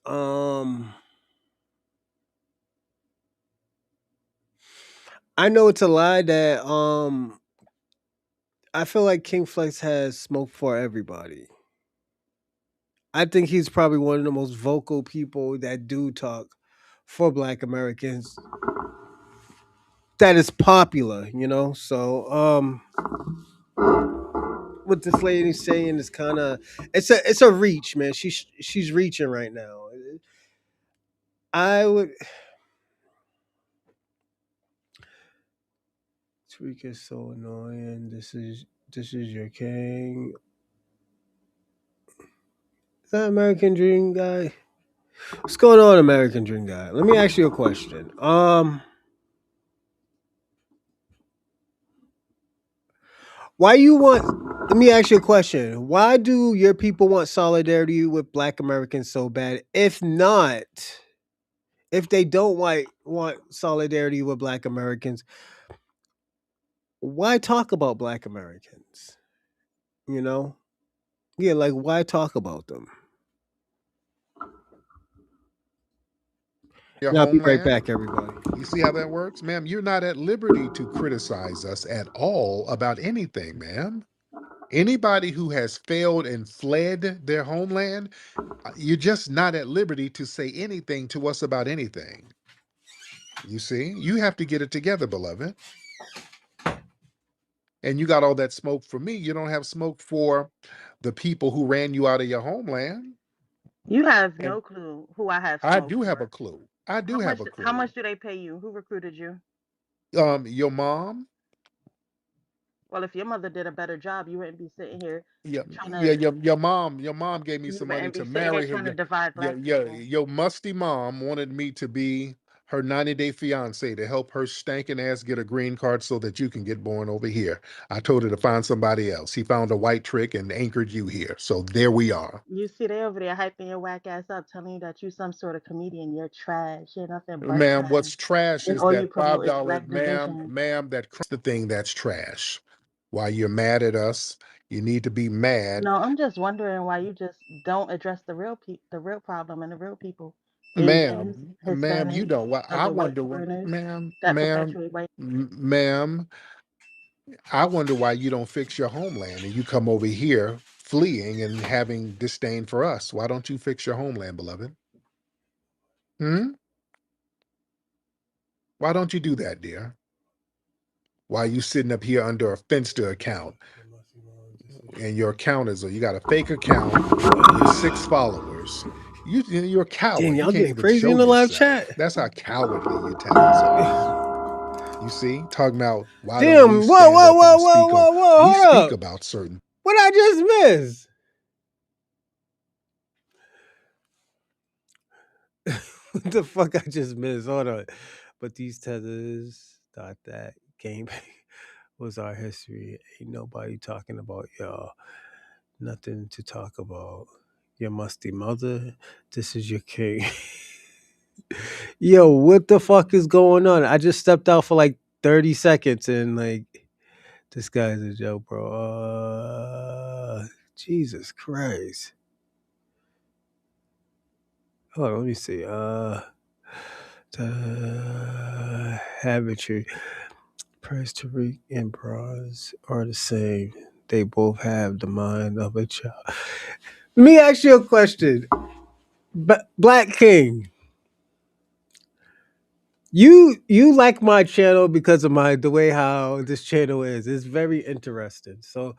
I know it's a lie that I feel like King Flex has smoke for everybody. I think he's probably one of the most vocal people that do talk for Black Americans that is popular, you know. So what this lady's saying is kind of it's a reach, man. She's reaching right now. I would Tweak is so annoying. This is your king. Is that American Dream guy? What's going on, American Dream guy? Let me ask you a question. Why you want? Let me ask you a question. Why do your people want solidarity with Black Americans so bad? If not, if they don't want solidarity with Black Americans, why talk about Black Americans? You know? Yeah, like why talk about them? your And I'll be right homeland. back, everybody. You see how that works, ma'am? You're not at liberty to criticize us at all about anything, ma'am. Anybody who has failed and fled their homeland, you're just not at liberty to say anything to us about anything. You see, you have to get it together, beloved. And you got all that smoke for me. You don't have smoke for the people who ran you out of your homeland. You have And no clue who I have I smoke do have a for. clue. I do have a How clue. much do they pay you? Who recruited you? Your mom, Well, if your mother did a better job, you wouldn't be sitting here yeah, trying yeah, to your mom gave me you some money wouldn't be to sitting here marry her. trying to divide black people. Your musty mom wanted me to be her 90-day fiance to help her stankin' ass get a green card so that you can get born over here. I told her to find somebody else. He found a white trick and anchored you here. So there we are. You see, they over there hyping your whack ass up, telling you that you some sort of comedian. You're trash. You're nothing but Ma'am, trash. what's trash And is all you that promote is $5, black division. the thing that's trash. Why you're mad at us, you need to be mad. No, I'm just wondering why you just don't address the real problem and the real people. Asians, Ma'am, you Hispanics, don't. I other white wonder, foreigners ma'am, that perpetuate white. ma'am, I wonder why you don't fix your homeland and you come over here fleeing and having disdain for us. Why don't you fix your homeland, beloved? Hmm? Why don't you do that, dear? Why are you sitting up here under a Finster account? And your account is you got a fake account with 6 followers. You're a Damn, coward. You y'all can't getting even crazy in show the live yourself. chat. That's how cowardly you tethers are. You see, talking about why don't we Damn, whoa, stand whoa, up whoa, and whoa, speak on? whoa, whoa, We hold speak up. about certain. What I just missed? What the fuck I just missed? Hold on. But these tethers thought that game was our history. Ain't nobody talking about y'all. Nothing to talk about. Your musty mother. This is your king. Yo, what the fuck is going on? I just stepped out for like 30 seconds and like this guy's a joke, bro. Jesus Christ. Hold on, let me see. Habitry. Puerto Rican and bronze are the same. They both have the mind of a child. Let me ask you a question. Black King, you like my channel because of the way how this channel is. It's very interesting. So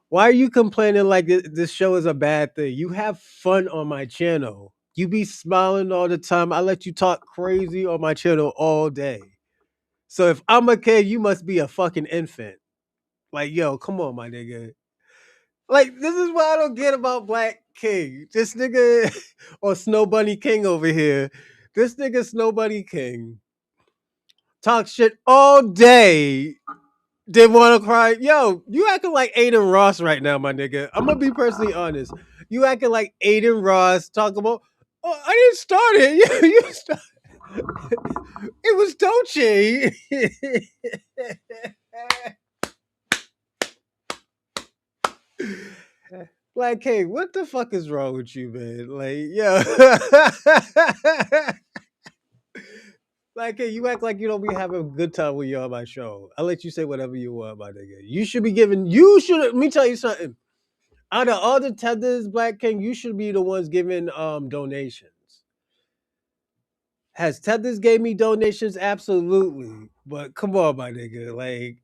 why are you complaining like this show is a bad thing? You have fun on my channel. You be smiling all the time. I let you talk crazy on my channel all day. So if I'm a kid, you must be a fucking infant. Like, yo, come on, my nigga. Like, this is what I don't get about Black King. This nigga or Snow Bunny King over here. This nigga Snow Bunny King talk shit all day. Didn't want to cry. Yo, you acting like Aiden Ross right now, my nigga. I'm gonna be personally honest. You acting like Aiden Ross talk about. Oh, I didn't start it. You start. It was Dolce. Black King, what the fuck is wrong with you, man? Like, yo. Black King, you act like you don't be having a good time when you're on my show. I let you say whatever you want, my nigga. You should be giving. You should. Let me tell you something. Out of all the tethers, Black King, you should be the ones giving donations. Has tethers gave me donations? Absolutely. But come on, my nigga. Like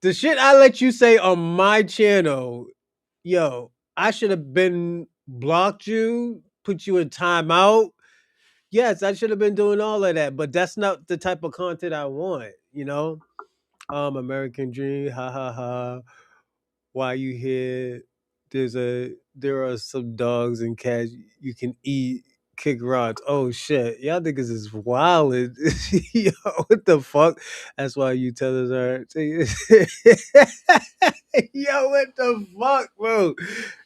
the shit I let you say on my channel, yo, I should have been blocked you, put you in timeout. Yes, I should have been doing all of that, but that's not the type of content I want, you know? American Dream, ha ha ha. Why you here? There are some dogs and cats you can eat, kick rocks. Oh shit, y'all niggas is wild. Yo, what the fuck? That's why you tell us are. Yo, what the fuck, bro?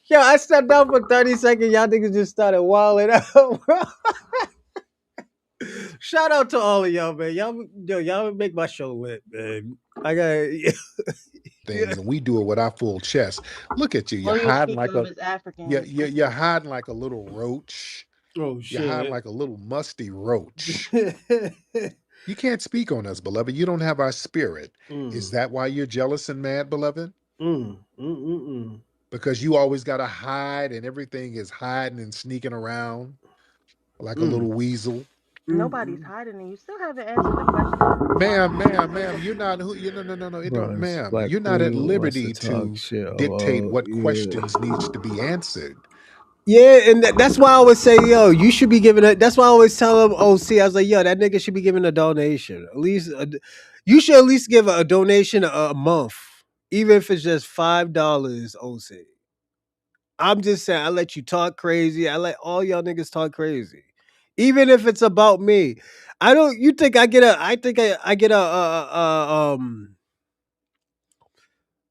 Yo, I stepped out for 30 seconds. Y'all niggas just started wilding out, bro. Shout out to all of y'all, man. Y'all make my show lit, man. I got yeah. Things, and we do it with our full chest. Look at you. You're All you're hiding speaking like of a is Africans. you're hiding like a little roach. Oh You're hiding shit. like a little musty roach. You can't speak on us, beloved. You don't have our spirit. Is Mm, that why you're jealous and mad, beloved? mm. Because you always got to hide and everything is hiding and sneaking around like a Mm, little weasel. Nobody's mm. hiding, and you still haven't answered the question. Why Ma'am, do you ma'am, think ma'am, that? you're not who you no, it don't Bronze ma'am. Black You're not at Queen wants to liberty talk to shit dictate about what yeah. questions needs to be answered. Yeah, and that's why I always say, yo, you should be giving it. That's why I always tell them, oh, see, I was like, yo, that nigga should be giving a donation. At least, you should at least give a donation a month, even if it's just $5. OC. I'm just saying, I let you talk crazy. I let all y'all niggas talk crazy, even if it's about me. I don't. You think I get a? I think I get a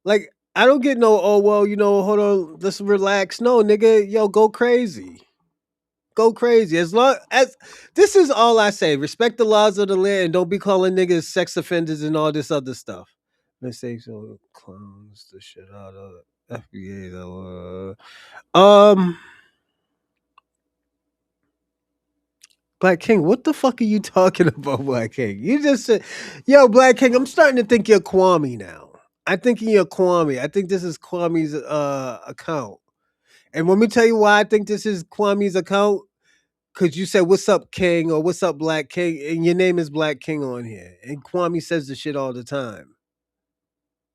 like. I don't get no. Oh well, hold on. Let's relax. No, nigga, yo, go crazy. Go crazy. As long as this is all I say. Respect the laws of the land and don't be calling niggas sex offenders and all this other stuff. Mistakes or clowns the shit out of FBA though. Black King, what the fuck are you talking about, Black King? You just said, yo, Black King, I'm starting to think you're Kwame now. I'm thinking of Kwame. I think this is Kwame's account. And let me tell you why I think this is Kwame's account. Cause you said "What's up, King?" or "What's up, Black King?" and your name is Black King on here, and Kwame says the shit all the time.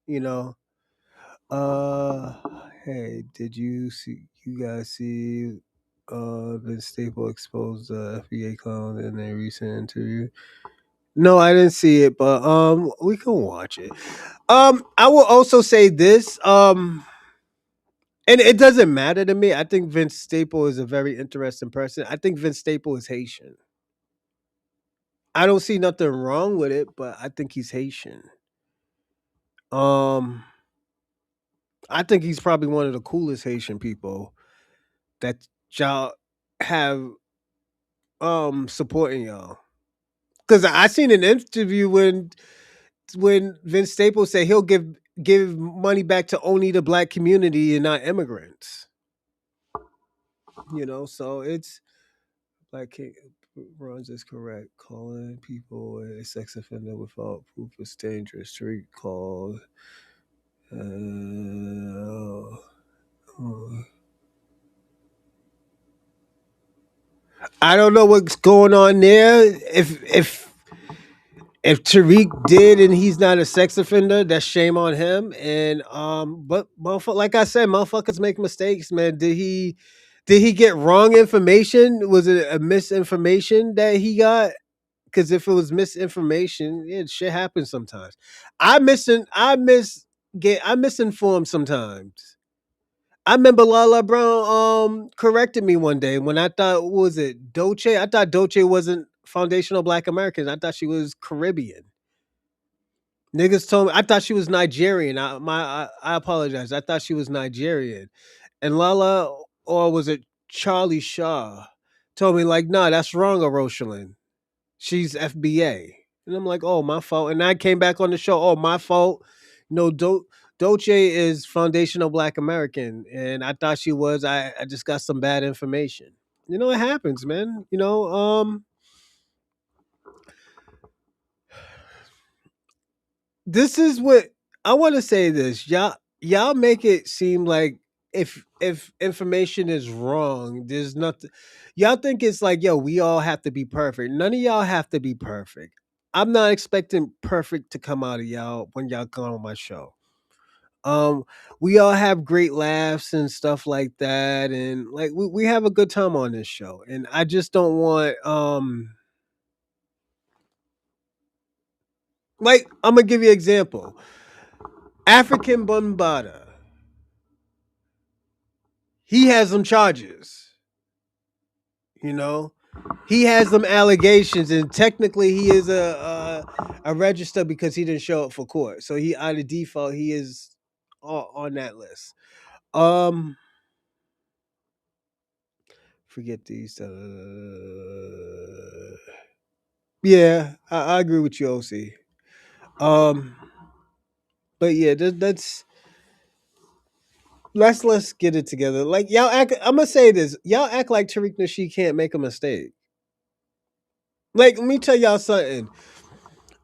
You know. Uh, hey, did you see? You guys see? Vince Staple exposed the FBA clown in a recent interview. No, I didn't see it, but we can watch it. I will also say this. And it doesn't matter to me. I think Vince Staple is a very interesting person. I think Vince Staple is Haitian. I don't see nothing wrong with it, but I think he's Haitian. Um, I think he's probably one of the coolest Haitian people that y'all have supporting y'all. Cause I seen an interview when Vince Staples said he'll give money back to only the black community and not immigrants. So it's black king runs is correct. Calling people a sex offender without proof is dangerous. To recall. Uh, I don't know what's going on there. If Tariq did and he's not a sex offender, that's shame on him. And but like I said, motherfuckers make mistakes, man. Did he get wrong information? Was it a misinformation that he got? Because if it was misinformation, yeah, shit happens sometimes. I misinformed sometimes. I remember Lala Brown corrected me one day when I thought, what was it, Dolce? I thought Dolce wasn't foundational Black American. I thought she was Caribbean. Niggas told me I thought she was Nigerian. I apologize. I thought she was Nigerian. And Lala, or was it Charlie Shaw, told me like, nah, that's wrong, Rosalind. She's FBA. And I'm like, oh, my fault. And I came back on the show, oh, my fault. No, Dolce is foundational Black American. And I thought she was. I just got some bad information. It happens, man. This is what I want to say this. Y'all make it seem like if information is wrong, there's nothing. Y'all think it's like, yo, we all have to be perfect. None of y'all have to be perfect. I'm not expecting perfect to come out of y'all when y'all come on my show. Um, we all have great laughs and stuff like that, and like we have a good time on this show. And I just don't want like I'm gonna give you an example. African Bombada. He has some charges. You know, he has some allegations, and technically he is a register because he didn't show up for court. So he out of default he is on that list. Um, forget these. Yeah, I agree with you, OC. Um, but yeah, that's let's get it together. Like y'all act. I'm gonna say this. Y'all act like Tariq Nasheed can't make a mistake. Like, let me tell y'all something.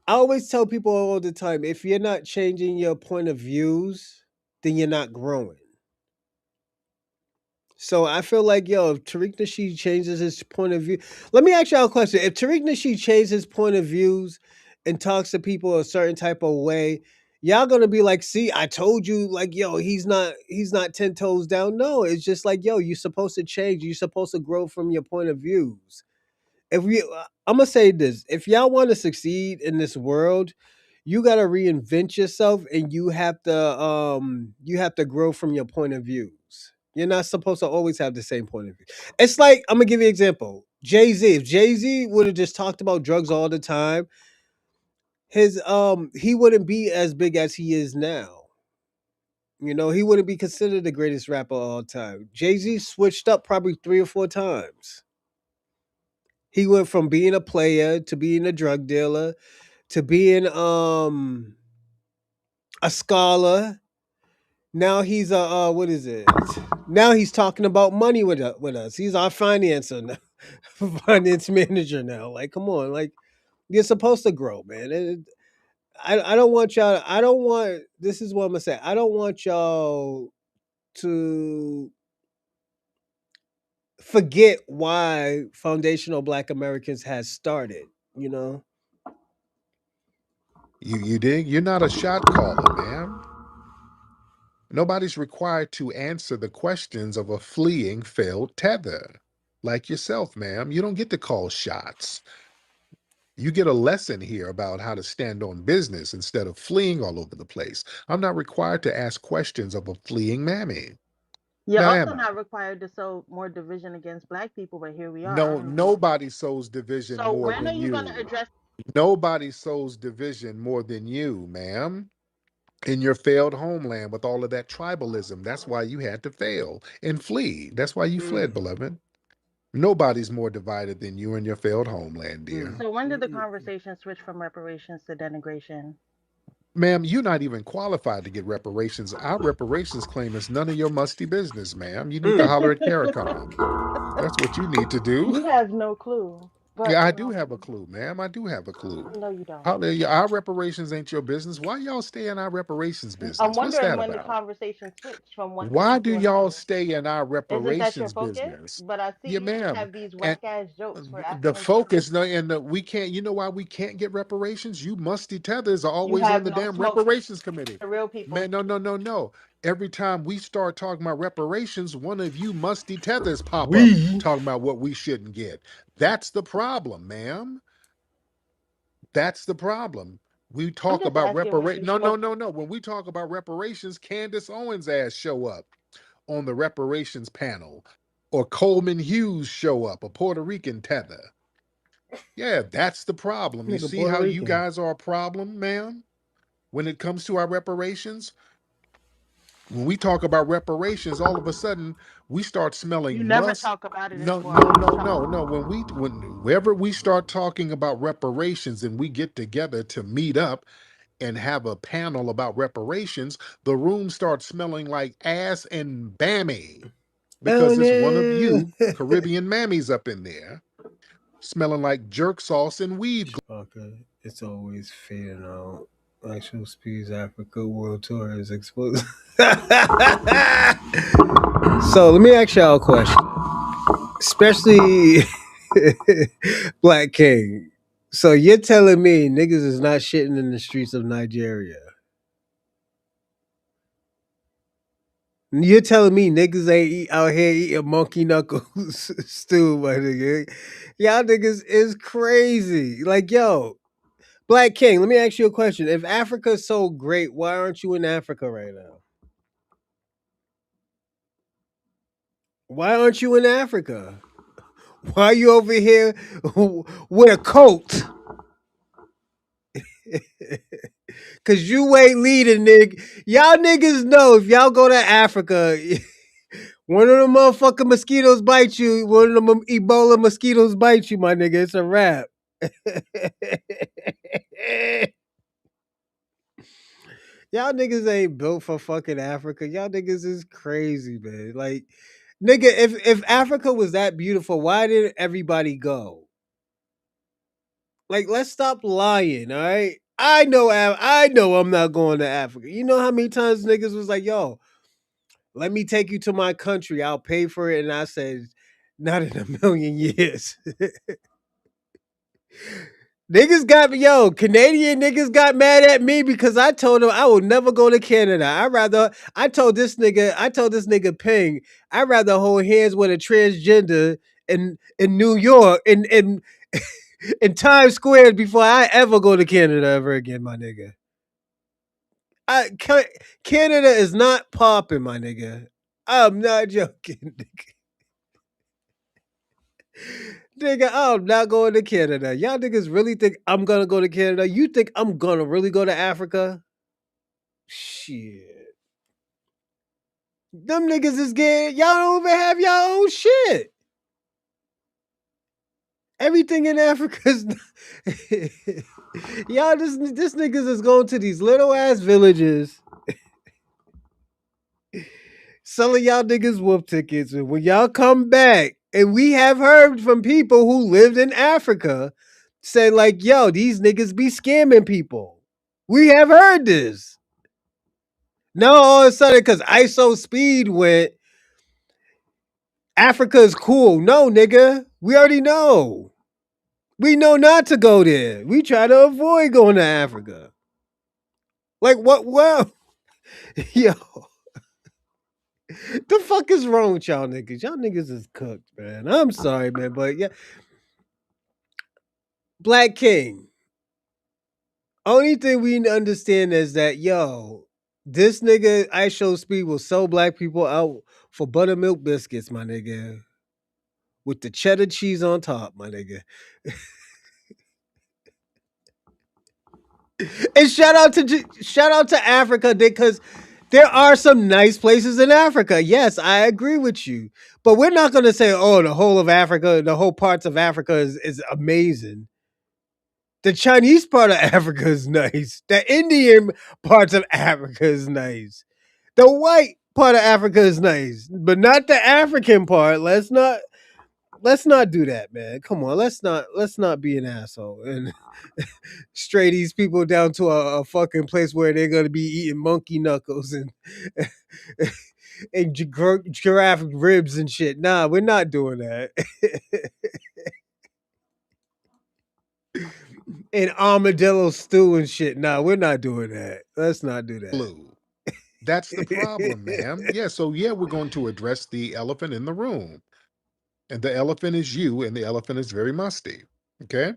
I always tell people all the time, if you're not changing your point of views, then you're not growing. So I feel like, yo, if Tariq Nasheed changes his point of view, let me ask y'all a question. If Tariq Nasheed changes his point of views and talks to people a certain type of way, y'all gonna be like, see, I told you, like, yo, he's not 10 toes down. No, it's just like, yo, you're supposed to change. You're supposed to grow from your point of views. I'm gonna say this: if y'all want to succeed in this world, you got to reinvent yourself, and you have to grow from your point of views. You're not supposed to always have the same point of view. It's like, I'm gonna give you an example. Jay-Z. If Jay-Z would have just talked about drugs all the time, he wouldn't be as big as he is now. He wouldn't be considered the greatest rapper of all time. Jay-Z switched up probably 3 or 4 times. He went from being a player to being a drug dealer to being a scholar. Now he's a what is it? Now he's talking about money with us. He's our financer now, finance manager now. Like, come on, like you're supposed to grow, man. I don't want y'all. I don't want. This is what I'm gonna say. I don't want y'all to forget why foundational Black Americans has started. You know. You dig? You're not a shot caller, ma'am. Nobody's required to answer the questions of a fleeing failed tether. Like yourself, ma'am. You don't get to call shots. You get a lesson here about how to stand on business instead of fleeing all over the place. I'm not required to ask questions of a fleeing mammy. You're Now, am also I? not required to sow more division against black people, but here we No, are. nobody sows division So more when are than you gonna you. address? Nobody sows division more than you, ma'am. In your failed homeland with all of that tribalism. That's why you had to fail and flee. That's why you fled, Mm, beloved. Nobody's more divided than you in your failed homeland, mm, dear. So when did the mm, conversation switch from reparations to denigration? Ma'am, you're not even qualified to get reparations. Our reparations claim is none of your musty business, ma'am. You need to mm. holler at CARICOM. That's what you need to do. You have no clue, but Yeah, I do have a clue, ma'am. I do have a clue. no, you don't. Holler, yeah, our reparations ain't your business. Why y'all stay in our reparations I'm business? What's wondering that when the about? conversation switched from one Why thing do to y'all another. stay in our Isn't that your reparations focus? business? But I Yeah, see you ma'am. have these And whack ass jokes for the African descent. focus, no, and we can't. You know why we can't get reparations? You musty tethers are You always on have the no damn smoke for reparations committee. the real people. Man, no, no, no, no. Every time we start talking about reparations, one of you musty tethers pop up We. talking about what we shouldn't get. That's the problem, ma'am. That's the problem. We I'm talk just about asking when reparation. you No, no, smoke. no, no. When we talk about reparations, Candace Owens' ass show up on the reparations panel, or Coleman Hughes show up, a Puerto Rican tether. Yeah, that's the problem. You Nigga see Puerto how you Rican. guys are a problem, ma'am? When it comes to our reparations, when we talk about reparations, all of a sudden we start You smelling never must. talk about it No, anymore. no, What are you no, talking no, about? no. Whenever we start talking about reparations and we get together to meet up and have a panel about reparations, the room starts smelling like ass and bammy Oh because it's one of no. you Caribbean mammies up in there smelling like jerk sauce and weed. Fucker, it's always fair now. Actual Speeds Africa World Tour is exposed. So let me ask y'all a question, especially Black King. So you're telling me niggas is not shitting in the streets of Nigeria? You're telling me niggas ain't out here eating monkey knuckles stew, my nigga? Y'all niggas is crazy. Like, yo, Black King, let me ask you a question. If Africa's so great, why aren't you in Africa right now? Why aren't you in Africa? Why are you over here with a coat? Cause you ain't leading, nigga. Y'all niggas know if y'all go to Africa, one of them motherfucking mosquitoes bite you. One of them Ebola mosquitoes bite you, my nigga. It's a wrap. Y'all niggas ain't built for fucking Africa. Y'all niggas is crazy, man. Like, nigga, if Africa was that beautiful, why didn't everybody go? Like, let's stop lying, all right? I know I'm not going to Africa. You know how many times niggas was like, yo, let me take you to my country. I'll pay for it. And I said, not in a million years. Niggas got me, yo, Canadian niggas got mad at me because I told them I will never go to Canada. I told this nigga Ping, I'd rather hold hands with a transgender in New York in Times Square before I ever go to Canada ever again, my nigga. Canada is not popping, my nigga. I'm not joking, nigga. I'm not going to Canada. Y'all niggas really think I'm gonna go to Canada? You think I'm gonna really go to Africa? Shit. Them niggas is getting, y'all don't even have y'all own shit. Everything in Africa is y'all this niggas is going to these little ass villages selling y'all niggas whoop tickets. And when y'all come back, and we have heard from people who lived in Africa say, like, yo, these niggas be scamming people. We have heard this. Now all of a sudden, because ISO speed went, Africa is cool. No, nigga. We already know. We know not to go there. We try to avoid going to Africa. Like what? Well, yo, the fuck is wrong with y'all niggas? Y'all niggas is cooked, man. I'm sorry, man, but yeah, Black King. Only thing we understand is that yo, this nigga Ice Show Speed will sell black people out for buttermilk biscuits, my nigga, with the cheddar cheese on top, my nigga. And shout out to Africa because there are some nice places in Africa. Yes, I agree with you. But we're not going to say, oh, the whole of Africa, the whole parts of Africa is amazing. The Chinese part of Africa is nice. The Indian parts of Africa is nice. The white part of Africa is nice, but not the African part. Let's not do that, man. Come on, let's not be an asshole and stray these people down to a fucking place where they're gonna be eating monkey knuckles and and giraffe ribs and shit. Nah, we're not doing that. And armadillo stew and shit. Nah, we're not doing that. Let's not do that. Blue. That's the problem, ma'am. Yeah, so yeah, we're going to address the elephant in the room. And the elephant is you, and the elephant is very musty. Okay?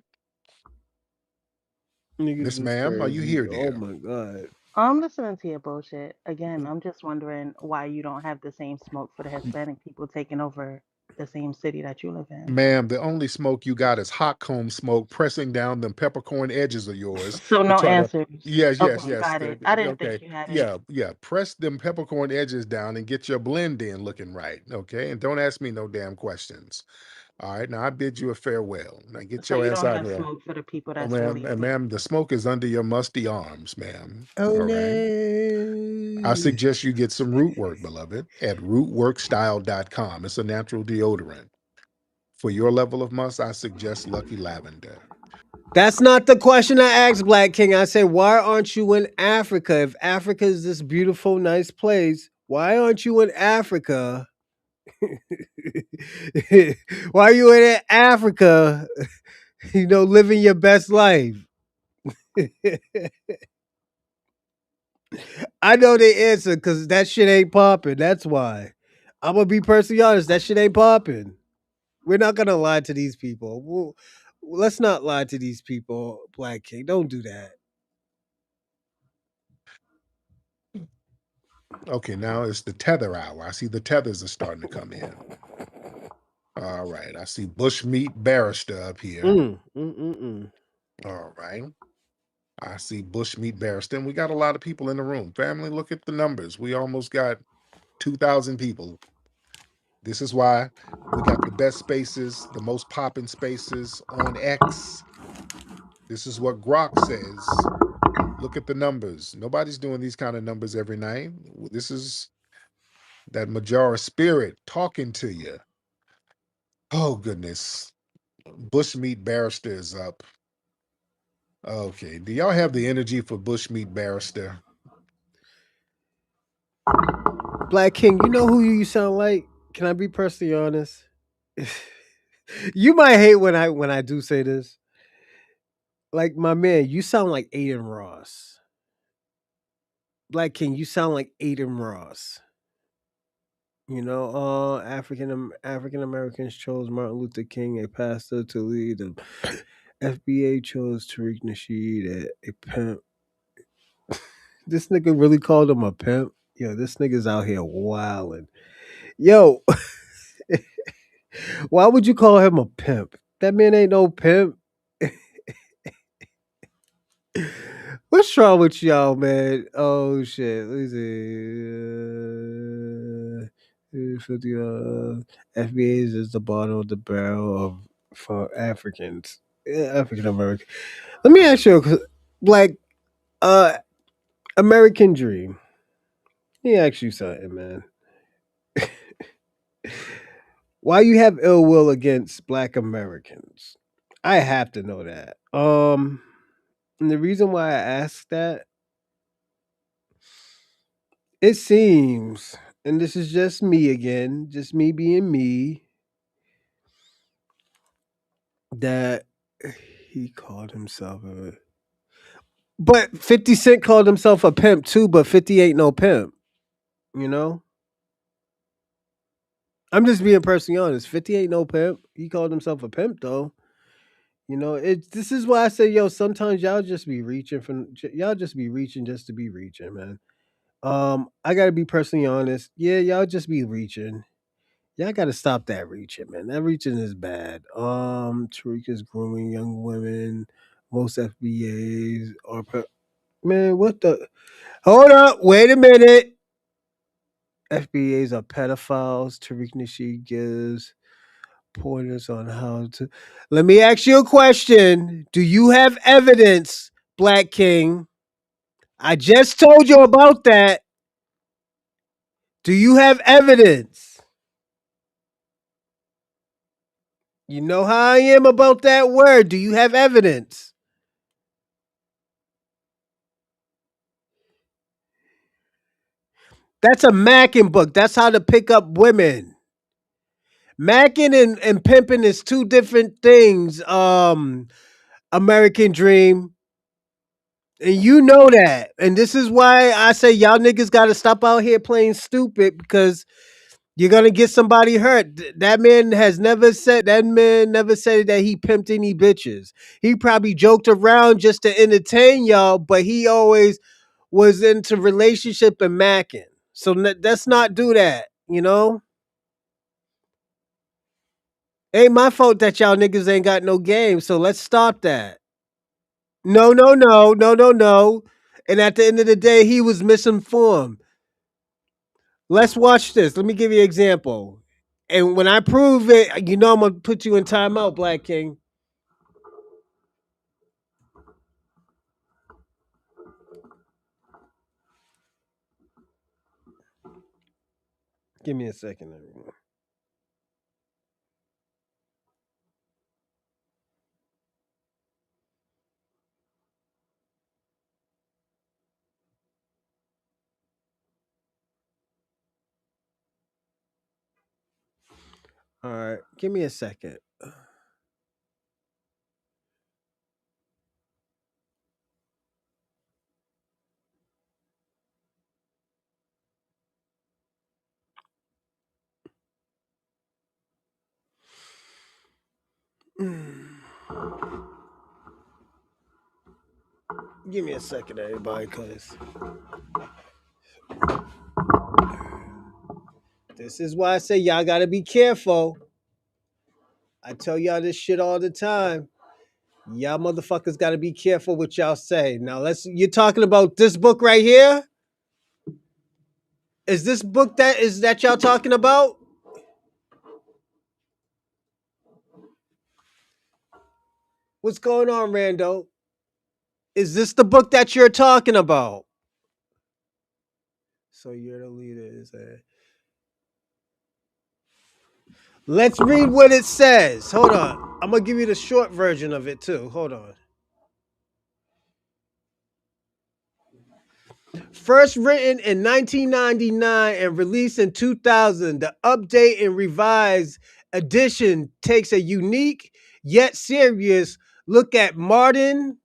Niggas Miss is Ma'am, are you crazy. here, Oh dear? my god. I'm listening to your bullshit. Again, I'm just wondering why you don't have the same smoke for the Hispanic people taking over the same city that you live in. Ma'am, the only smoke you got is hot comb smoke pressing down them peppercorn edges of yours So to no try to. answers. Yes, yes, Okay, yes. got it. I didn't Okay. think you had it. Yeah, yeah. Press them peppercorn edges down and get your blend in looking right. Okay. And don't ask me no damn questions. All right. Now I bid you a farewell. Now get So your you ass don't out have here. smoke for the people Oh, that's ma'am, really and against ma'am, the it. smoke is under your musty arms, ma'am. Oh All right. I no. suggest you get some root work, beloved, at rootworkstyle.com. It's a natural deodorant. For your level of must, I suggest Lucky Lavender. That's not the question I asked, Black King. I said, why aren't you in Africa? If Africa is this beautiful, nice place, why aren't you in Africa? Why are you in Africa? Living your best life. I know the answer because that shit ain't popping. That's why. I'm gonna be personally honest. That shit ain't popping. We're not gonna lie to these people. Let's not lie to these people, Black King. Don't do that. Okay, now it's the tether hour. I see the tethers are starting to come in. All right, I see Bushmeat Barrister up here. Mm, mm, mm, mm. All right, I see Bushmeat Barrister, and we got a lot of people in the room. Family, look at the numbers. We almost got 2,000 people. This is why we got the best spaces, the most popping spaces on X. This is what Grok says. Look at the numbers. Nobody's doing these kind of numbers every night. This is that Majora spirit talking to you. Oh goodness. Bushmeat Barrister is up. Okay. Do y'all have the energy for Bushmeat Barrister? Black King, you know who you sound like? Can I be personally honest? You might hate when I do say this. Like my man, you sound like Aiden Ross. Black King, you sound like Aiden Ross. African Americans chose Martin Luther King, a pastor, to lead. The FBA chose Tariq Nasheed, a pimp. This nigga really called him a pimp. Yo, this nigga's out here wilding. Yo, why would you call him a pimp? That man ain't no pimp. What's wrong with y'all, man? Oh shit. Let me see. 50 FBAs is the bottom of the barrel of for Africans. African American. Let me ask you, like, uh, American Dream. Let me ask you something, man. Why you have ill will against Black Americans? I have to know that. And the reason why I ask that, it seems, and this is just me again, just me being me, that he called himself a. But 50 Cent called himself a pimp too, but 50 ain't no pimp, you know? I'm just being personally honest. 50 ain't no pimp. He called himself a pimp though. You know, this is why I say, yo, sometimes y'all just be reaching just to be reaching, man. I gotta be personally honest. Yeah, y'all just be reaching. Y'all gotta stop that reaching, man. That reaching is bad. Tariq is grooming young women. Most FBAs are man, what the hold up, wait a minute. FBAs are pedophiles. Tariq Nasheed gives pointers on how to. Let me ask you a question. Do you have evidence, Black King? I just told you about that. Do you have evidence? You know how I am about that word. Do you have evidence? That's a macking book. That's how to pick up women. Macking and pimping is two different things. American Dream. And you know that. And this is why I say y'all niggas gotta stop out here playing stupid because you're gonna get somebody hurt. That man never said that he pimped any bitches. He probably joked around just to entertain y'all, but he always was into relationship and macking. So let's not do that, you know? Ain't my fault that y'all niggas ain't got no game, so let's stop that. No, no, no, no, no, no. And at the end of the day, he was misinformed. Let's watch this. Let me give you an example. And when I prove it, you know I'm gonna put you in timeout, Black King. Give me a second, everyone. All right, give me a second. Give me a second, everybody, cause this is why I say y'all gotta be careful. I tell y'all this shit all the time. Y'all motherfuckers gotta be careful what y'all say. Now you're talking about this book right here? Is this book that y'all talking about? What's going on, Rando? Is this the book that you're talking about? So you're the leader. Let's read what it says. Hold on. I'm gonna give you the short version of it too. Hold on. First written in 1999 and released in 2000, the update and revised edition takes a unique yet serious look at modern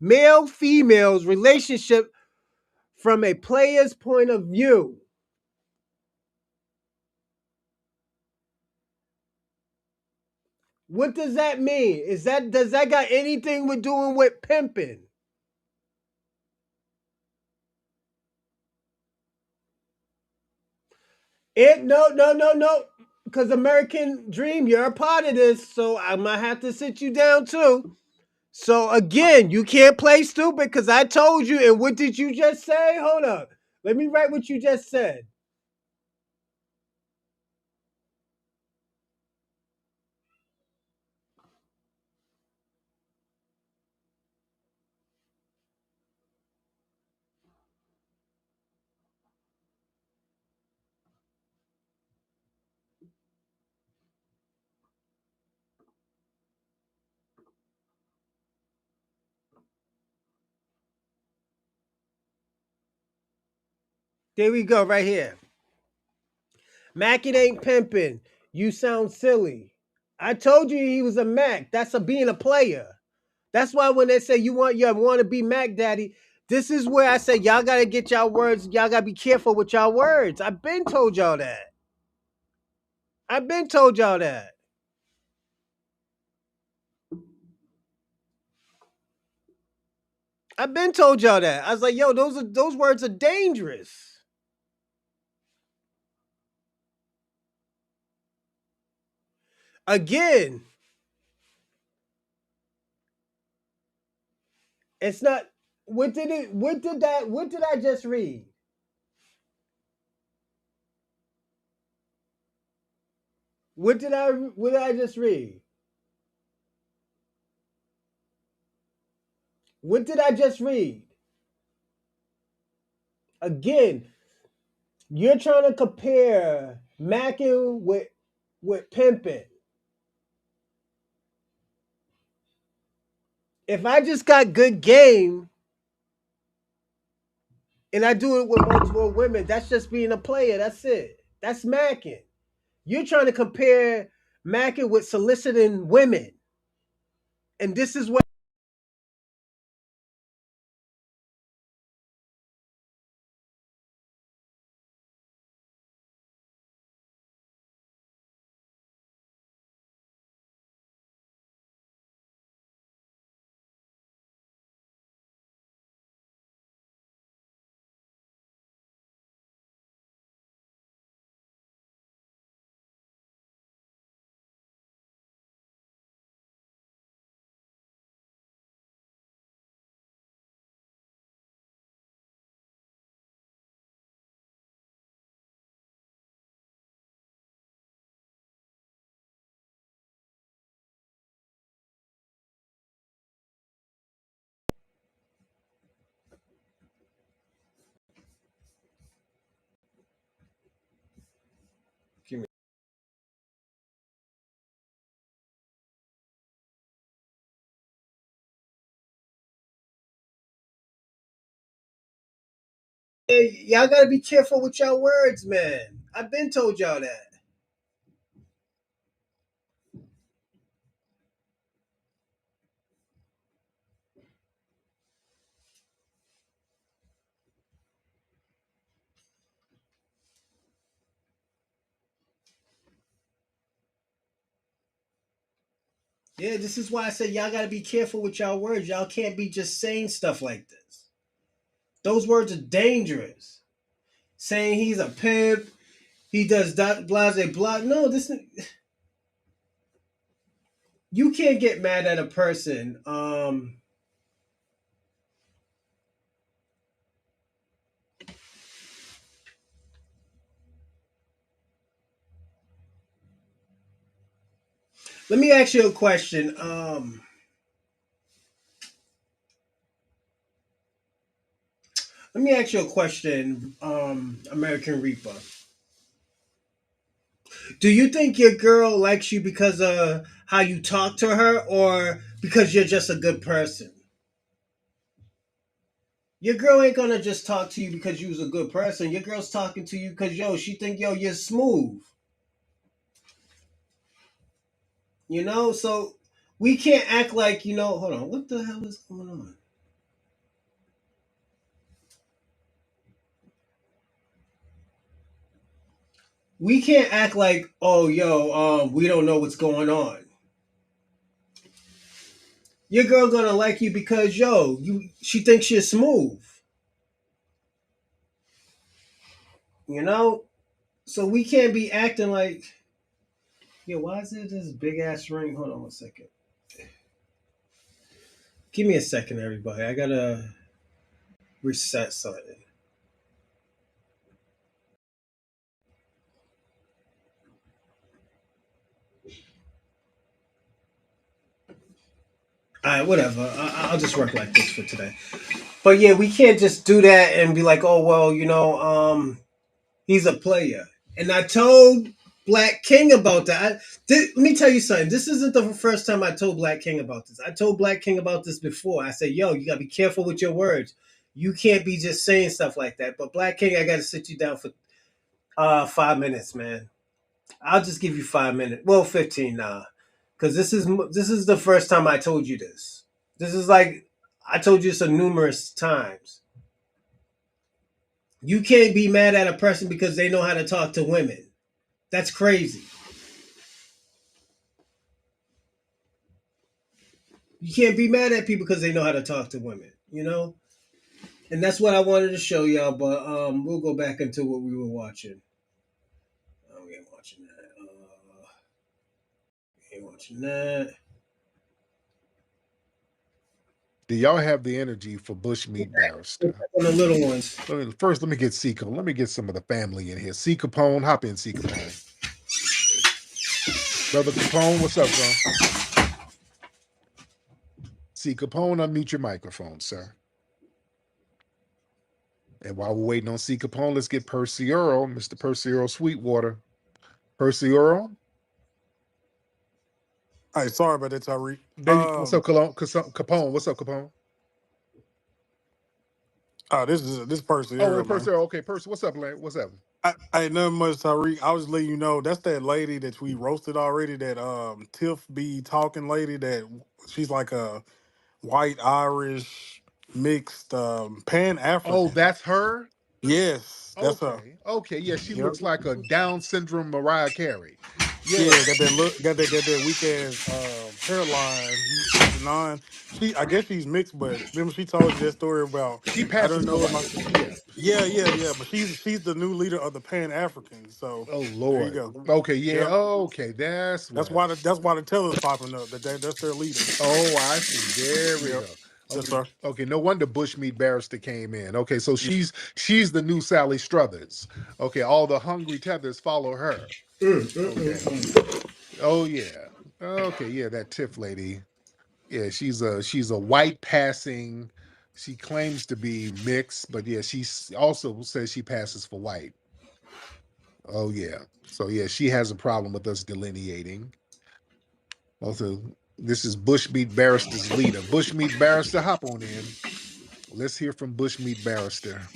male females relationship from a player's point of view. What does that mean? Does that got anything with doing with pimping? No. Because American Dream, you're a part of this, so I might have to sit you down too. So again, you can't play stupid because I told you. And what did you just say? Hold up. Let me write what you just said. Here we go, right here. Mac, it ain't pimping. You sound silly. I told you he was a Mac. That's a being a player. That's why when they say you want to be Mac Daddy, this is where I say y'all gotta get y'all words. Y'all gotta be careful with y'all words. I've been told y'all that. I've been told y'all that. I've been told y'all that. I was like, yo, those words are dangerous. Again, it's not. What did it? What did that? What did I just read? What did I? What did I just read? What did I just read? Again, you're trying to compare macking with pimping. If I just got good game and I do it with multiple women, that's just being a player. That's it. That's macking. You're trying to compare macking with soliciting women, and this is what. Y'all gotta be careful with y'all words, man. I've been told y'all that. Yeah, this is why I said y'all gotta be careful with y'all words. Y'all can't be just saying stuff like this. Those words are dangerous. Saying he's a pimp, he does blase blah. No, this you can't get mad at a person. Let me ask you a question. Let me ask you a question, American Reaper. Do you think your girl likes you because of how you talk to her or because you're just a good person? Your girl ain't gonna just talk to you because you was a good person. Your girl's talking to you because she think you're smooth. So we can't act like hold on, what the hell is going on? We can't act like, we don't know what's going on. Your girl gonna like you because she thinks you're smooth. You know? So we can't be acting like, why is it this big ass ring? Hold on one second. Give me a second, everybody. I gotta reset something. All right, whatever. I'll just work like this for today. But yeah, we can't just do that and be like, oh well, he's a player. And I told Black King about that. Let me tell you something. This isn't the first time I told Black King about this. I told Black King about this before. I said, yo, you gotta be careful with your words. You can't be just saying stuff like that. But Black King, I got to sit you down for 5 minutes, man. I'll just give you 5 minutes. Well, 15 now, because this is the first time I told you this. This is like I told you this numerous times. You can't be mad at a person because they know how to talk to women. That's crazy. You can't be mad at people because they know how to talk to women, you know? And that's what I wanted to show y'all, but we'll go back into what we were watching. Oh, we ain't watching that. We ain't watching that. Do y'all have the energy for Bushmeat Barrister? On the little ones. First, let me get C. Let me get some of the family in here. C. Capone, hop in, C. Capone. Brother Capone, what's up, bro? C. Capone, unmute your microphone, sir. And while we're waiting on C. Capone, let's get Percy Earl, Mr. Percy Earl Sweetwater. Percy Earl? Hey, sorry about that, Tyreek. What's up, Capone? What's up, Capone? This person Oh, here, Percy man. Earl. Okay, Percy, what's up, man? What's up? I nothing much, Tyreek. I was letting you know that's that lady that we roasted already. That Tiff be talking lady. That she's like a white Irish mixed Pan Oh, African. that's her? Yes, that's her. Okay. Yeah, she Yep. looks like a Down syndrome Mariah Carey. Yeah. Yeah, got that look, got that weak ass hairline. Janine, I guess she's mixed, but remember she told you that story about She I passes don't for know if white. my Yeah. yeah. But she's the new leader of the Pan Africans. So Oh there you Lord. go. Okay, yeah. Yep. Okay, that's That's what. why the teller's popping up. That's their leader. Oh, I see. There we Yep. go. Yes, Okay. sir. Okay. No wonder Bushmeat Barrister came in. Okay, so she's the new Sally Struthers. Okay, all the hungry tethers follow her. Okay. Oh yeah. Okay, yeah, that Tiff lady. Yeah, she's a white passing. She claims to be mixed, but yeah, she also says she passes for white. Oh yeah. So yeah, she has a problem with us delineating. Also, this is Bushmeat Barrister's leader. Bushmeat Barrister, hop on in. Let's hear from Bushmeat Barrister.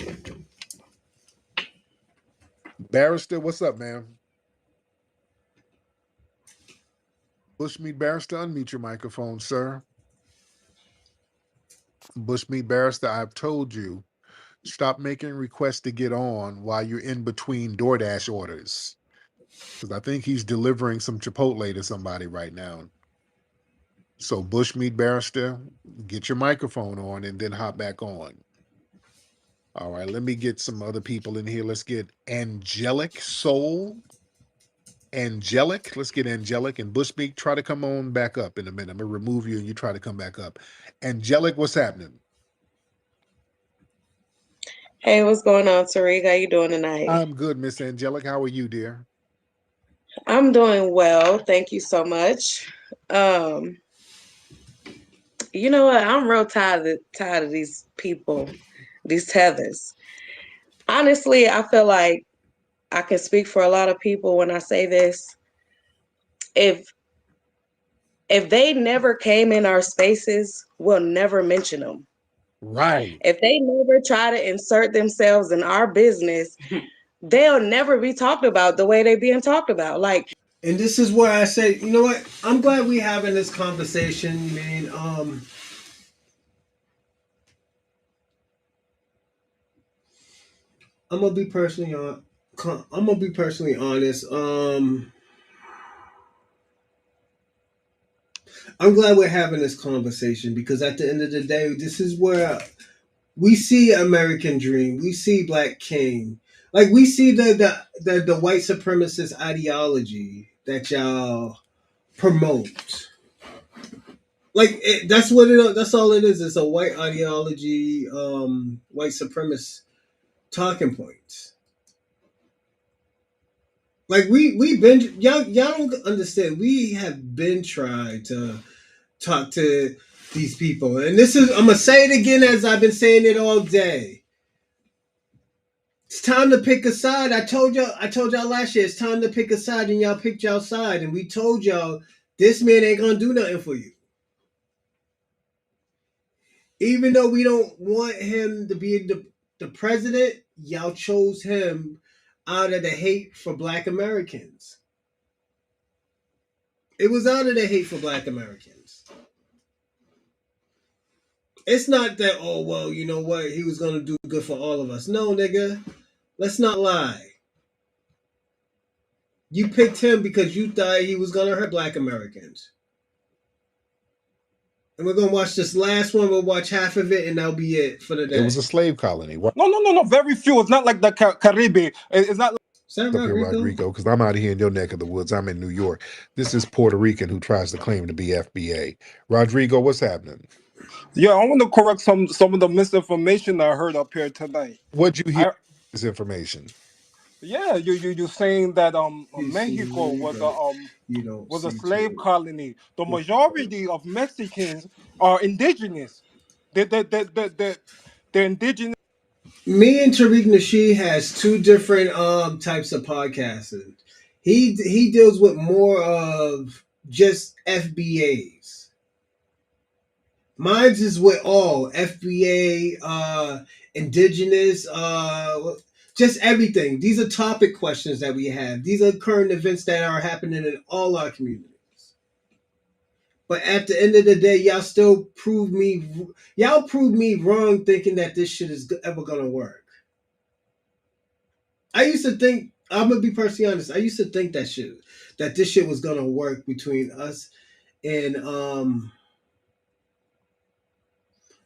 Barrister, what's up, man? Bushmeat Barrister, unmute your microphone, sir. Bushmeat Barrister, I've told you, stop making requests to get on while you're in between DoorDash orders. Because I think he's delivering some Chipotle to somebody right now. So, Bushmeat Barrister, get your microphone on and then hop back on. All right, let me get some other people in here. Let's get Angelic Soul. Angelic, let's get Angelic and Bushmeat. Try to come on back up in a minute. I'm gonna remove you and you try to come back up. Angelic, what's happening? Hey, what's going on, Tariq? How you doing tonight? I'm good, Miss Angelic. How are you, dear? I'm doing well, thank you so much. Um, you know what? I'm real tired of these people, these tethers. Honestly, I feel like I can speak for a lot of people when I say this. If if they never came in our spaces, we'll never mention them. Right. If they never try to insert themselves in our business, they'll never be talked about the way they're being talked about. Like, And this is where I say, you know what? I'm glad we having this conversation, man. I'm gonna be personally on. I'm gonna be personally honest. I'm glad we're having this conversation because at the end of the day, this is where we see American Dream. We see Black King. Like we see the white supremacist ideology that y'all promote. Like that's what it. That's all it is. It's a white ideology, white supremacist talking points. Like we been y'all don't understand. We have been tried to talk to these people, and this is I'm gonna say it again as I've been saying it all day. It's time to pick a side. I told y'all last year. It's time to pick a side, and y'all picked y'all side, and we told y'all this man ain't gonna do nothing for you. Even though we don't want him to be the president, y'all chose him out of the hate for Black Americans. It was out of the hate for Black Americans. It's not that, oh, well, you know what, he was going to do good for all of us. No, nigga, let's not lie. You picked him because you thought he was going to hurt Black Americans. And we're going to watch this last one. We'll watch half of it, and that'll be it for the It was day. a slave colony. What No. Very few. It's not like the Caribbean. It's not. Is that up here, Rodrigo? Rodrigo? Because I'm out of here in your neck of the woods. I'm in New York. This is Puerto Rican who tries to claim to be FBA. Rodrigo, what's happening? Yeah, I want to correct some of the misinformation I heard up here tonight. What'd you hear? I This information. Yeah, you saying that You Mexico see, but you don't was a see slave too. colony. The majority of Mexicans are indigenous. They're indigenous. Me and Tariq Nasheed has two different types of podcasting. He deals with more of just FBAs. Mine's is with all FBA, indigenous, just everything. These are topic questions that we have. These are current events that are happening in all our communities. But at the end of the day, y'all prove me wrong thinking that this shit is ever gonna work. I used to think, I'm gonna be personally honest. I used to think that this shit was gonna work between us and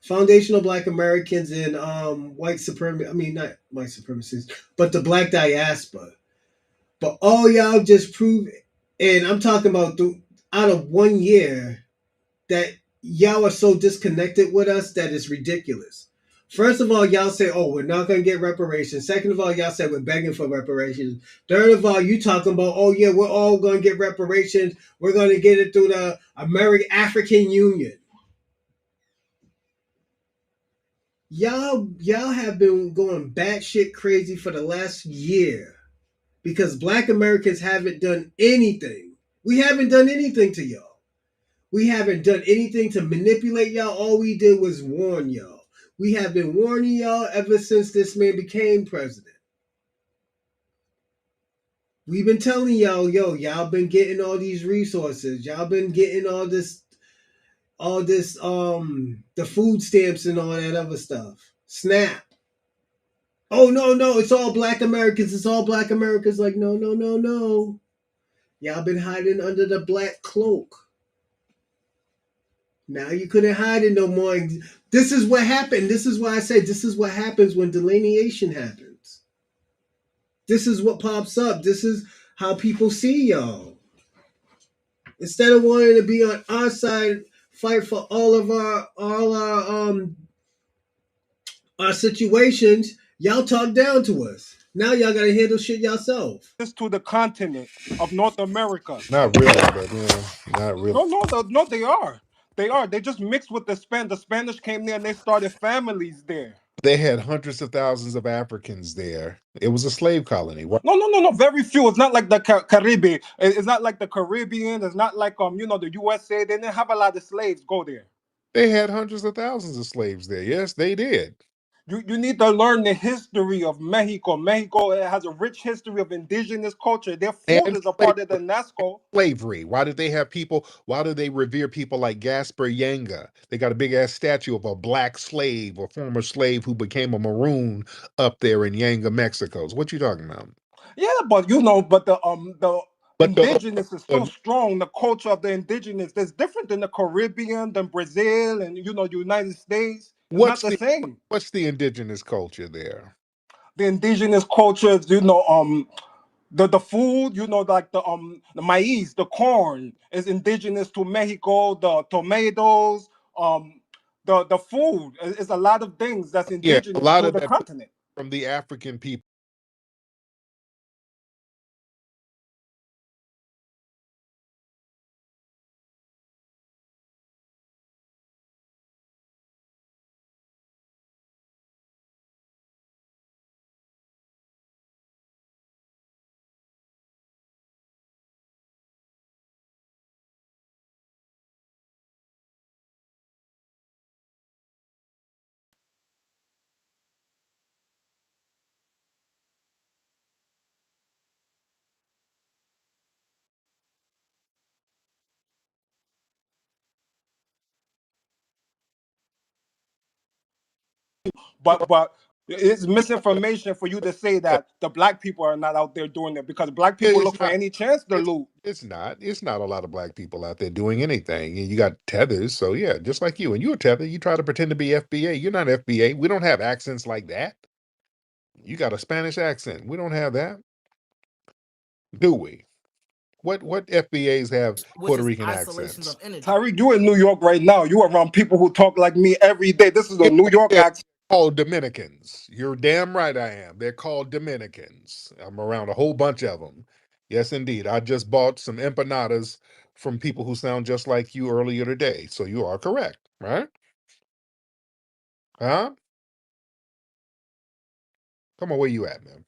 foundational Black Americans and white supremacy. I mean, not white supremacists, but the Black diaspora. But all y'all just prove, and I'm talking about out of 1 year, that y'all are so disconnected with us that it's ridiculous. First of all, y'all say, "Oh, we're not going to get reparations." Second of all, y'all say we're begging for reparations. Third of all, you talking about, "Oh yeah, we're all going to get reparations. We're going to get it through the American African Union." Y'all have been going batshit crazy for the last year because Black Americans haven't done anything. We haven't done anything to y'all. We haven't done anything to manipulate y'all. All we did was warn y'all. We have been warning y'all ever since this man became president. We've been telling y'all, yo, y'all been getting all these resources. Y'all been getting all this, the food stamps and all that other stuff. SNAP. Oh, no, it's all Black Americans. It's all Black Americans. Like, no. Y'all been hiding under the black cloak. Now you couldn't hide it no more. This is what happened. This is why I said this is what happens when delineation happens. This is what pops up. This is how people see y'all. Instead of wanting to be on our side, fight for all our situations, y'all talk down to us. Now y'all gotta handle shit yourself. This to the continent of North America. Not really, but yeah, not really. No, they are. They are. They just mixed with the Spanish. The Spanish came there and they started families there. They had hundreds of thousands of Africans there. It was a slave colony. What? No. Very few. It's not like the Caribbean. It's not like the Caribbean. It's not like the USA. They didn't have a lot of slaves go there. They had hundreds of thousands of slaves there. Yes, they did. You need to learn the history of Mexico. Mexico has a rich history of indigenous culture. Their food And is a part of the NASCO. slavery. Why did they have people? Why do they revere people like Gaspar Yanga? They got a big ass statue of a black slave or former slave who became a maroon up there in Yanga, Mexico. So what you talking about? Yeah, but the But indigenous is so the strong. The culture of the indigenous is different than the Caribbean, than Brazil, and United States. It's not what's the the same. what's the indigenous culture there? The indigenous cultures, the food, like the maize, the corn is indigenous to Mexico. The tomatoes, the food is a lot of things that's Yeah, a indigenous lot to of the that continent. from the African people. but it's misinformation for you to say that the black people are not out there doing it, because black people It's look for not. any chance to It's loot. it's not. It's not a lot of black people out there doing anything. And you got tethers, so yeah, just like you. And you're a tether. You try to pretend to be FBA. You're not FBA. We don't have accents like that. You got a Spanish accent. We don't have that, do we? What FBAs have Puerto Rican accents? Tyreek, you in New York right now. You around people who talk like me every day. This is a New York They're accent. called Dominicans. You're damn right I am. They're called Dominicans. I'm around a whole bunch of them. Yes, indeed. I just bought some empanadas from people who sound just like you earlier today. So you are correct, right? Huh? Come on, where you at, man?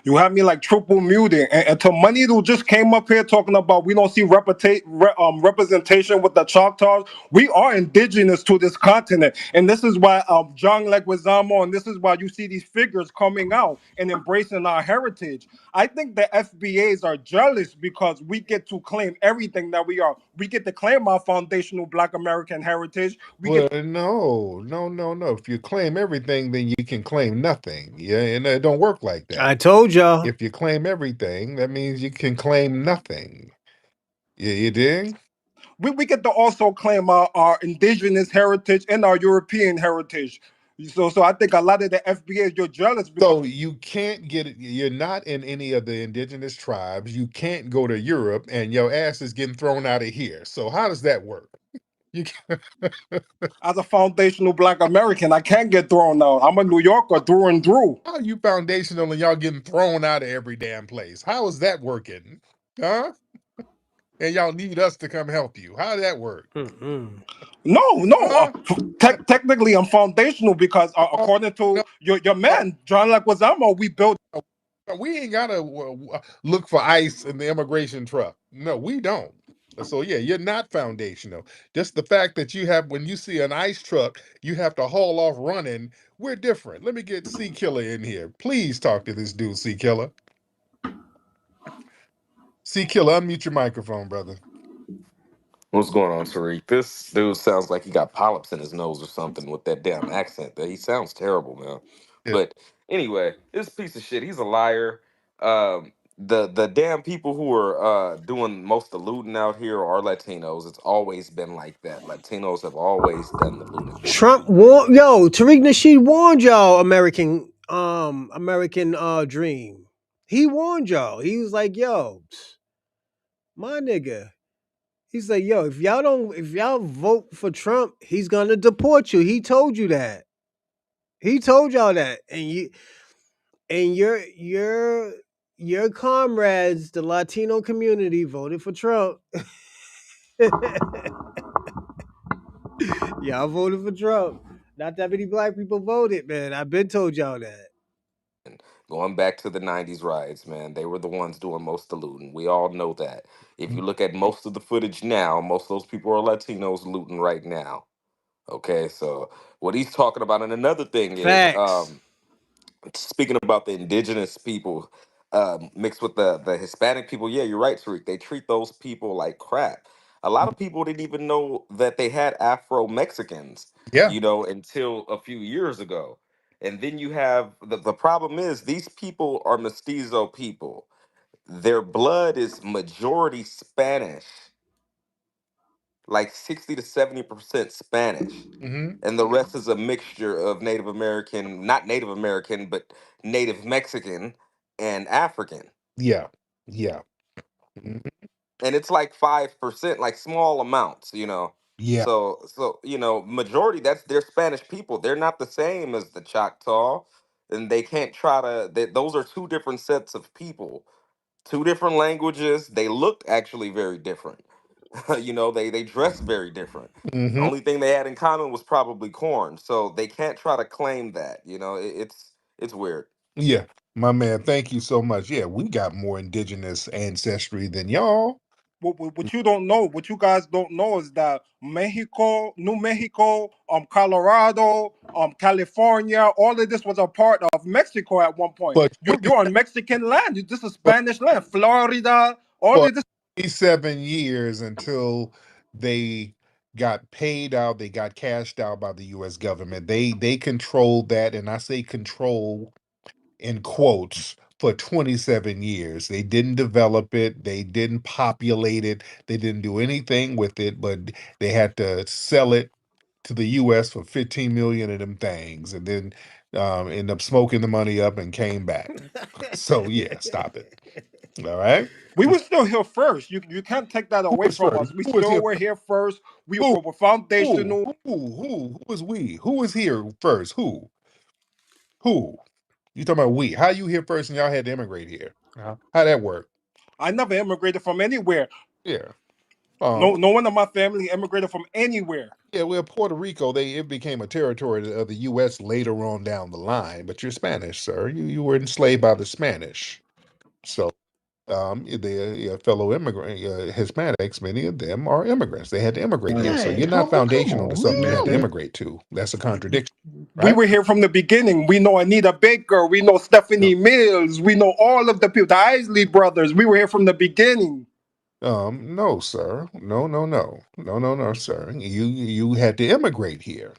You have me like triple muted. And to money who just came up here talking about we don't see representation with the Choctaws. We are indigenous to this continent. And this is why John Leguizamo, and this is why you see these figures coming out and embracing our heritage. I think the FBAs are jealous because we get to claim everything that we are. We get to claim our foundational Black American heritage. We get Well, no, no, no, no. If you claim everything, then you can claim nothing. Yeah, and it don't work like I that. told y'all. If you claim everything, that means you can claim nothing. You dig? we get to also claim our indigenous heritage and our European heritage. So I think a lot of the FBA, you're jealous because So you can't get it. You're not in any of the indigenous tribes. You can't go to Europe, and your ass is getting thrown out of here. So how does that work? You can as a foundational Black American, I can't get thrown out. I'm a New Yorker through and through. how are you foundational and y'all getting thrown out of every damn place? How is that working? Huh? And y'all need us to come help you. How did that work? Mm-mm. No. Huh? Technically, I'm foundational because No, according to no, your no. man, John Leguizamo, we built. We ain't gotta look for ice in the immigration truck. No, we don't. So yeah, you're not foundational. Just the fact that you have, when you see an ice truck, you have to haul off running. We're different. Let me get C Killer in here. Please talk to this dude, C Killer. C Killer, unmute your microphone, brother. What's going on, Tariq? This dude sounds like he got polyps in his nose or something with that damn accent. That he sounds terrible, man. Yeah. But anyway, this piece of shit, he's a liar. The damn people who are doing most of the looting out here are Latinos. It's always been like that. Latinos have always done the looting. Trump warned Tariq Nasheed warned y'all American dream. He warned y'all. He was like, yo, my nigga. He's like, yo, if y'all vote for Trump, he's gonna deport you. He told you that. He told y'all that. And your comrades, the Latino community, voted for Trump. Y'all voted for Trump. Not that many black people voted, man. I've been told y'all that. Going back to the 90s riots, man, they were the ones doing most of the looting. We all know that. If you look at most of the footage now, most of those people are Latinos looting right now. Okay, so what he's talking about, and another thing is, Facts. speaking about the indigenous people mixed with the Hispanic people, yeah, you're right, Tariq. They treat those people like crap. A lot of people didn't even know that they had Afro Mexicans, Yeah. until a few years ago. And then you have the problem is these people are mestizo people. Their blood is majority Spanish, like 60 to 70% Spanish, Mm-hmm. and the rest is a mixture of Native American, not Native American, but Native Mexican and African. Yeah. Yeah. Mhm. And it's like 5%, like small amounts. Yeah. So majority, that's they're Spanish people. They're not the same as the Choctaw, and they can't try to. Those are two different sets of people, two different languages. They look actually very different. They dress very different. The Mm-hmm. only thing they had in common was probably corn. So they can't try to claim that. It's weird. Yeah. My man, thank you so much. Yeah, we got more indigenous ancestry than y'all. What you don't know, what you guys don't know is that Mexico, New Mexico, Colorado, California, all of this was a part of Mexico at one point. But You're on Mexican land. This is Spanish land. Florida, all for of this. 7 years until they got paid out, they got cashed out by the US government. They controlled that, and I say control in quotes, for 27 years. They didn't develop it, they didn't populate it, they didn't do anything with it, but they had to sell it to the US for 15 million of them things, and then end up smoking the money up and came back. So yeah, stop it. All right. We were still here first. You can't take that Who away was from first? us. We Who was still here were first? here first. We Who? were Who? foundational. Who was we? Who was here first? Who? Who? You talking about we? How you here first and y'all had to immigrate here? How that work? I never immigrated from anywhere. Yeah. No one of my family immigrated from anywhere. Yeah, well, Puerto Rico, it became a territory of the U.S. later on down the line. But you're Spanish, sir. You were enslaved by the Spanish. So, the fellow immigrant Hispanics, many of them are immigrants. They had to immigrate here. So Hey, you're not Hova, come foundational to on, something you had to man. immigrate to. That's a contradiction, We right? were here from the beginning. We know Anita Baker. We know No, Stephanie Mills. We know all of the people, the Isley brothers. We were here from the beginning. no, sir. No, sir. You had to immigrate here.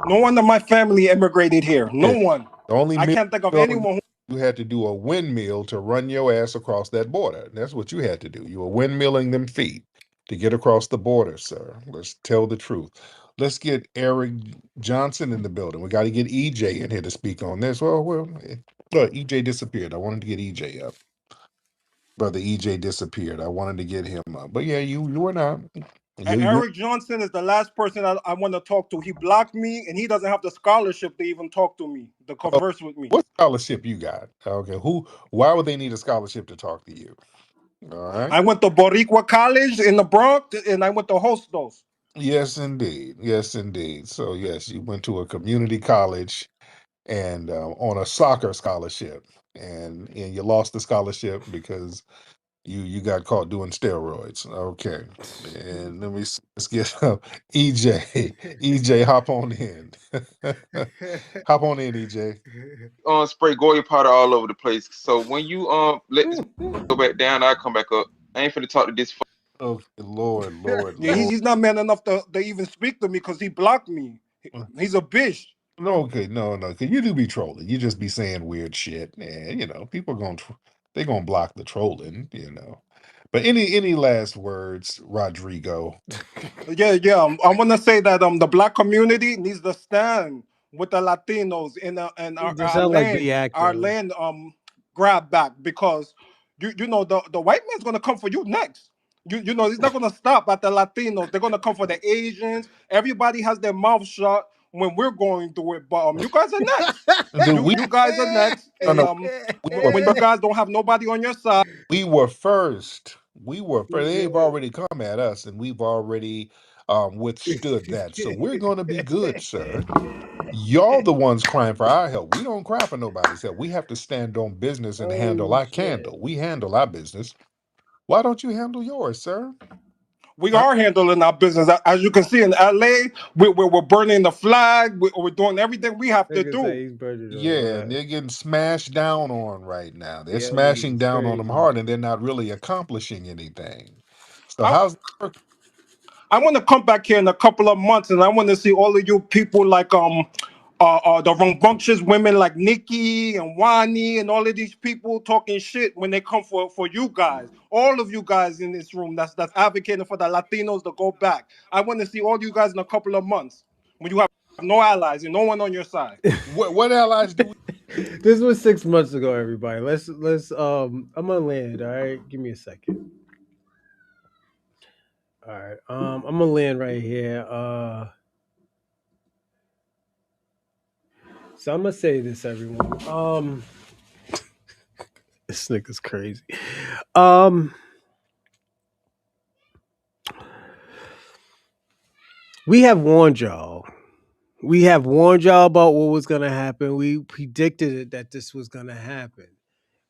No one of my family immigrated here. No Yeah. one. The only I meal can't think of you know, anyone who. you had to do a windmill to run your ass across that border. That's what you had to do. You were windmilling them feet to get across the border, sir. Let's tell the truth. Let's get Eric Johnson in the building. We got to get EJ in here to speak on this. Look, EJ disappeared. I wanted to get EJ up. Brother EJ disappeared. I wanted to get him up. But yeah, you were not. You Eric Johnson is the last person I want to talk to. He blocked me, and he doesn't have the scholarship to even talk to me, to oh, converse with me. what scholarship you got? Okay, why would they need a scholarship to talk to you? All right. I went to Boricua College in the Bronx, and I went to Hostos. Yes, indeed. Yes, indeed. So, yes, you went to a community college and on a soccer scholarship, and you lost the scholarship because you got caught doing steroids. Okay, and let's get EJ. EJ, hop on in. Hop on in, EJ. Spray Goya powder all over the place. So when you let this go back down, I come back up. I ain't finna talk to this. Okay, Lord, Yeah, Lord. he's not man enough to even speak to me because he blocked me. He's a bitch. No, okay, no, because you do be trolling. You just be saying weird shit, and people they gonna block the trolling, But any last words, Rodrigo? Yeah. I want to say that the black community needs to stand with the Latinos in and You just sound like the our actor. land grab back because you know the white man's gonna come for you next. You know he's not gonna stop at the Latinos. They're gonna come for the Asians. Everybody has their mouth shut when we're going through it. But you guys are next. Do we? You guys are next. No, And no. We were when you first. guys don't have nobody on your side. We were first. We were first. They've already come at us, and we've already withstood that. So we're gonna be good, sir. Y'all the ones crying for our help. We don't cry for nobody's help. We have to stand on business and handle Oh our shit. candle. We handle our business. Why don't you handle yours, sir? We Huh? are handling our business. As you can see in LA, we're burning the flag. We're doing everything we have to Nigga say do. he's burning the Yeah, and flag. they're getting smashed down on right now. They're Yeah, niggas smashing is down on them crazy. hard, and they're not really accomplishing anything. So I, how's it working? I want to come back here in a couple of months, and I want to see all of you people like the rambunctious women like Nikki and Wani and all of these people talking shit when they come for you guys. All of you guys in this room that's advocating for the Latinos to go back. I want to see all you guys in a couple of months when you have no allies and no one on your side. What allies do we? This was 6 months ago, everybody. Let's I'm gonna land, all right? Give me a second. All right. I'm gonna land right here. So I'm gonna say this, everyone. This nigga's crazy. Um we have warned y'all. We have warned y'all about what was gonna happen. We predicted it that this was gonna happen.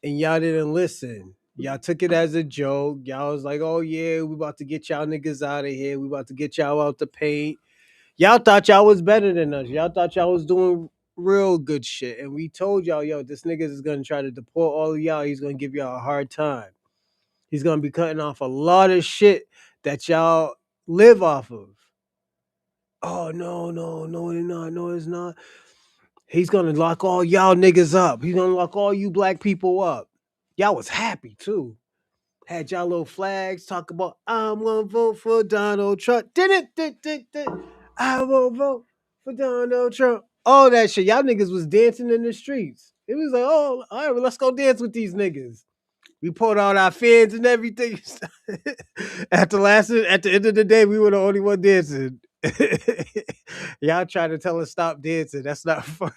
And y'all didn't listen. Y'all took it as a joke. Y'all was like, oh yeah, we about to get y'all niggas out of here. We about to get y'all out the paint. Y'all thought y'all was better than us. Y'all thought y'all was doing real good shit. And we told y'all, yo, this niggas is gonna try to deport all of y'all. He's gonna give y'all a hard time. He's gonna be cutting off a lot of shit that y'all live off of. Oh no, no, no, it's not. No, it's not. He's gonna lock all y'all niggas up. He's gonna lock all you black people up. Y'all was happy too. Had y'all little flags talk about I'm gonna vote for Donald Trump. Did it. I will vote for Donald Trump. All that shit. Y'all niggas was dancing in the streets. It was like, oh, all right, well, let's go dance with these niggas. We pulled out our fans and everything. At the end of the day, we were the only one dancing. Y'all trying to tell us stop dancing. That's not funny.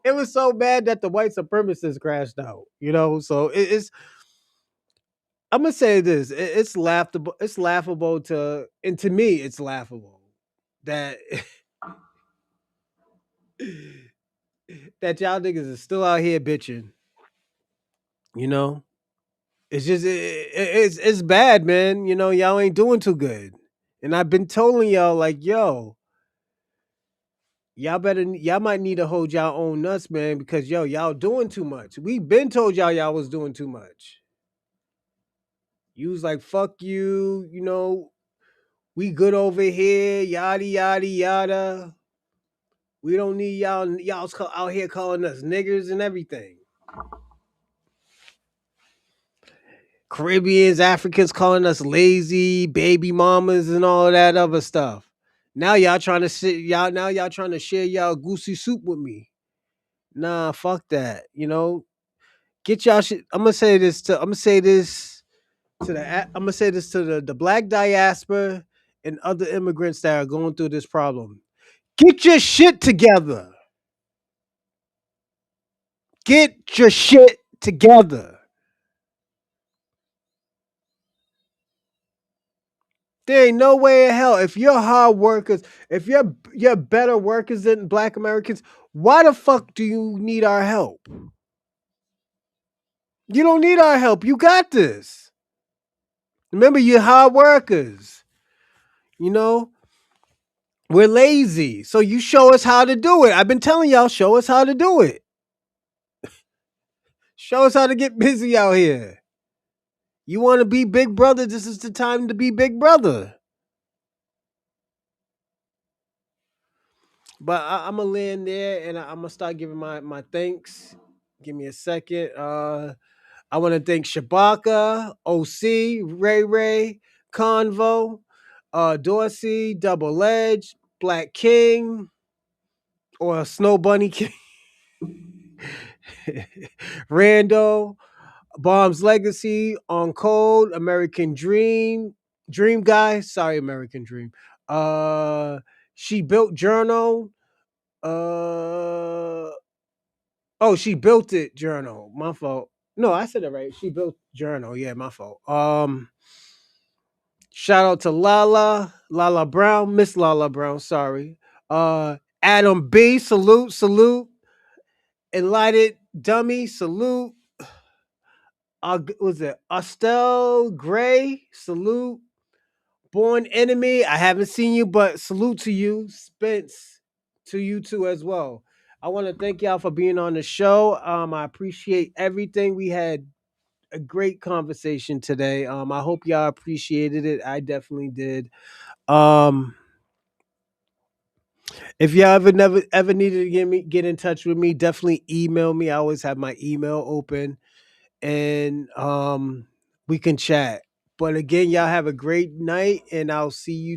It was so bad that the white supremacists crashed out. So it's. I'm gonna say this. It's laughable. It's laughable and to me, it's laughable that that y'all niggas is still out here bitching. You know, it's just it's bad, man. Y'all ain't doing too good, and I've been telling y'all like, yo, y'all might need to hold y'all own nuts, man, because y'all doing too much. We been told y'all was doing too much. You was like, fuck you, we good over here, yada yada yada. We don't need y'all's out here calling us niggers and everything. Caribbeans, Africans calling us lazy, baby mamas, and all that other stuff. Now y'all trying to y'all trying to share y'all goosey soup with me. Nah, fuck that. Get y'all shit. I'm gonna say this to the black diaspora and other immigrants that are going through this problem. Get your shit together. Get your shit together. There ain't no way in hell if you're hard workers, if you're better workers than black Americans, why the fuck do you need our help? You don't need our help. You got this. Remember, you're hard workers. You know, we're lazy. So you show us how to do it. I've been telling y'all, show us how to do it. Show us how to get busy out here. You want to be big brother? This is the time to be big brother. But I'm gonna land there and I'm gonna start giving my thanks. Give me a second. I want to thank Shabaka, OC, Ray Ray, Convo, Dorsey, Double Edge, Black King, or Snow Bunny King, Rando, Bomb's Legacy, On Code, American Dream, Dream Guy, sorry, American Dream. She Built Journal, uh, She Built It Journal, my fault. No, I said it right. She Built Journal, yeah, my fault. Shout out to Lala Brown, Miss Lala Brown, sorry. Adam B, salute. Enlightened Dummy, salute. Was it Estelle Gray, salute. Born Enemy, I haven't seen you, but salute to you. Spence, to you too as well. I want to thank y'all for being on the show. I appreciate everything. We had a great conversation today. I hope y'all appreciated it. I definitely did. Um, if y'all ever needed to get in touch with me, definitely email me. I always have my email open, and we can chat. But again, y'all have a great night, and I'll see you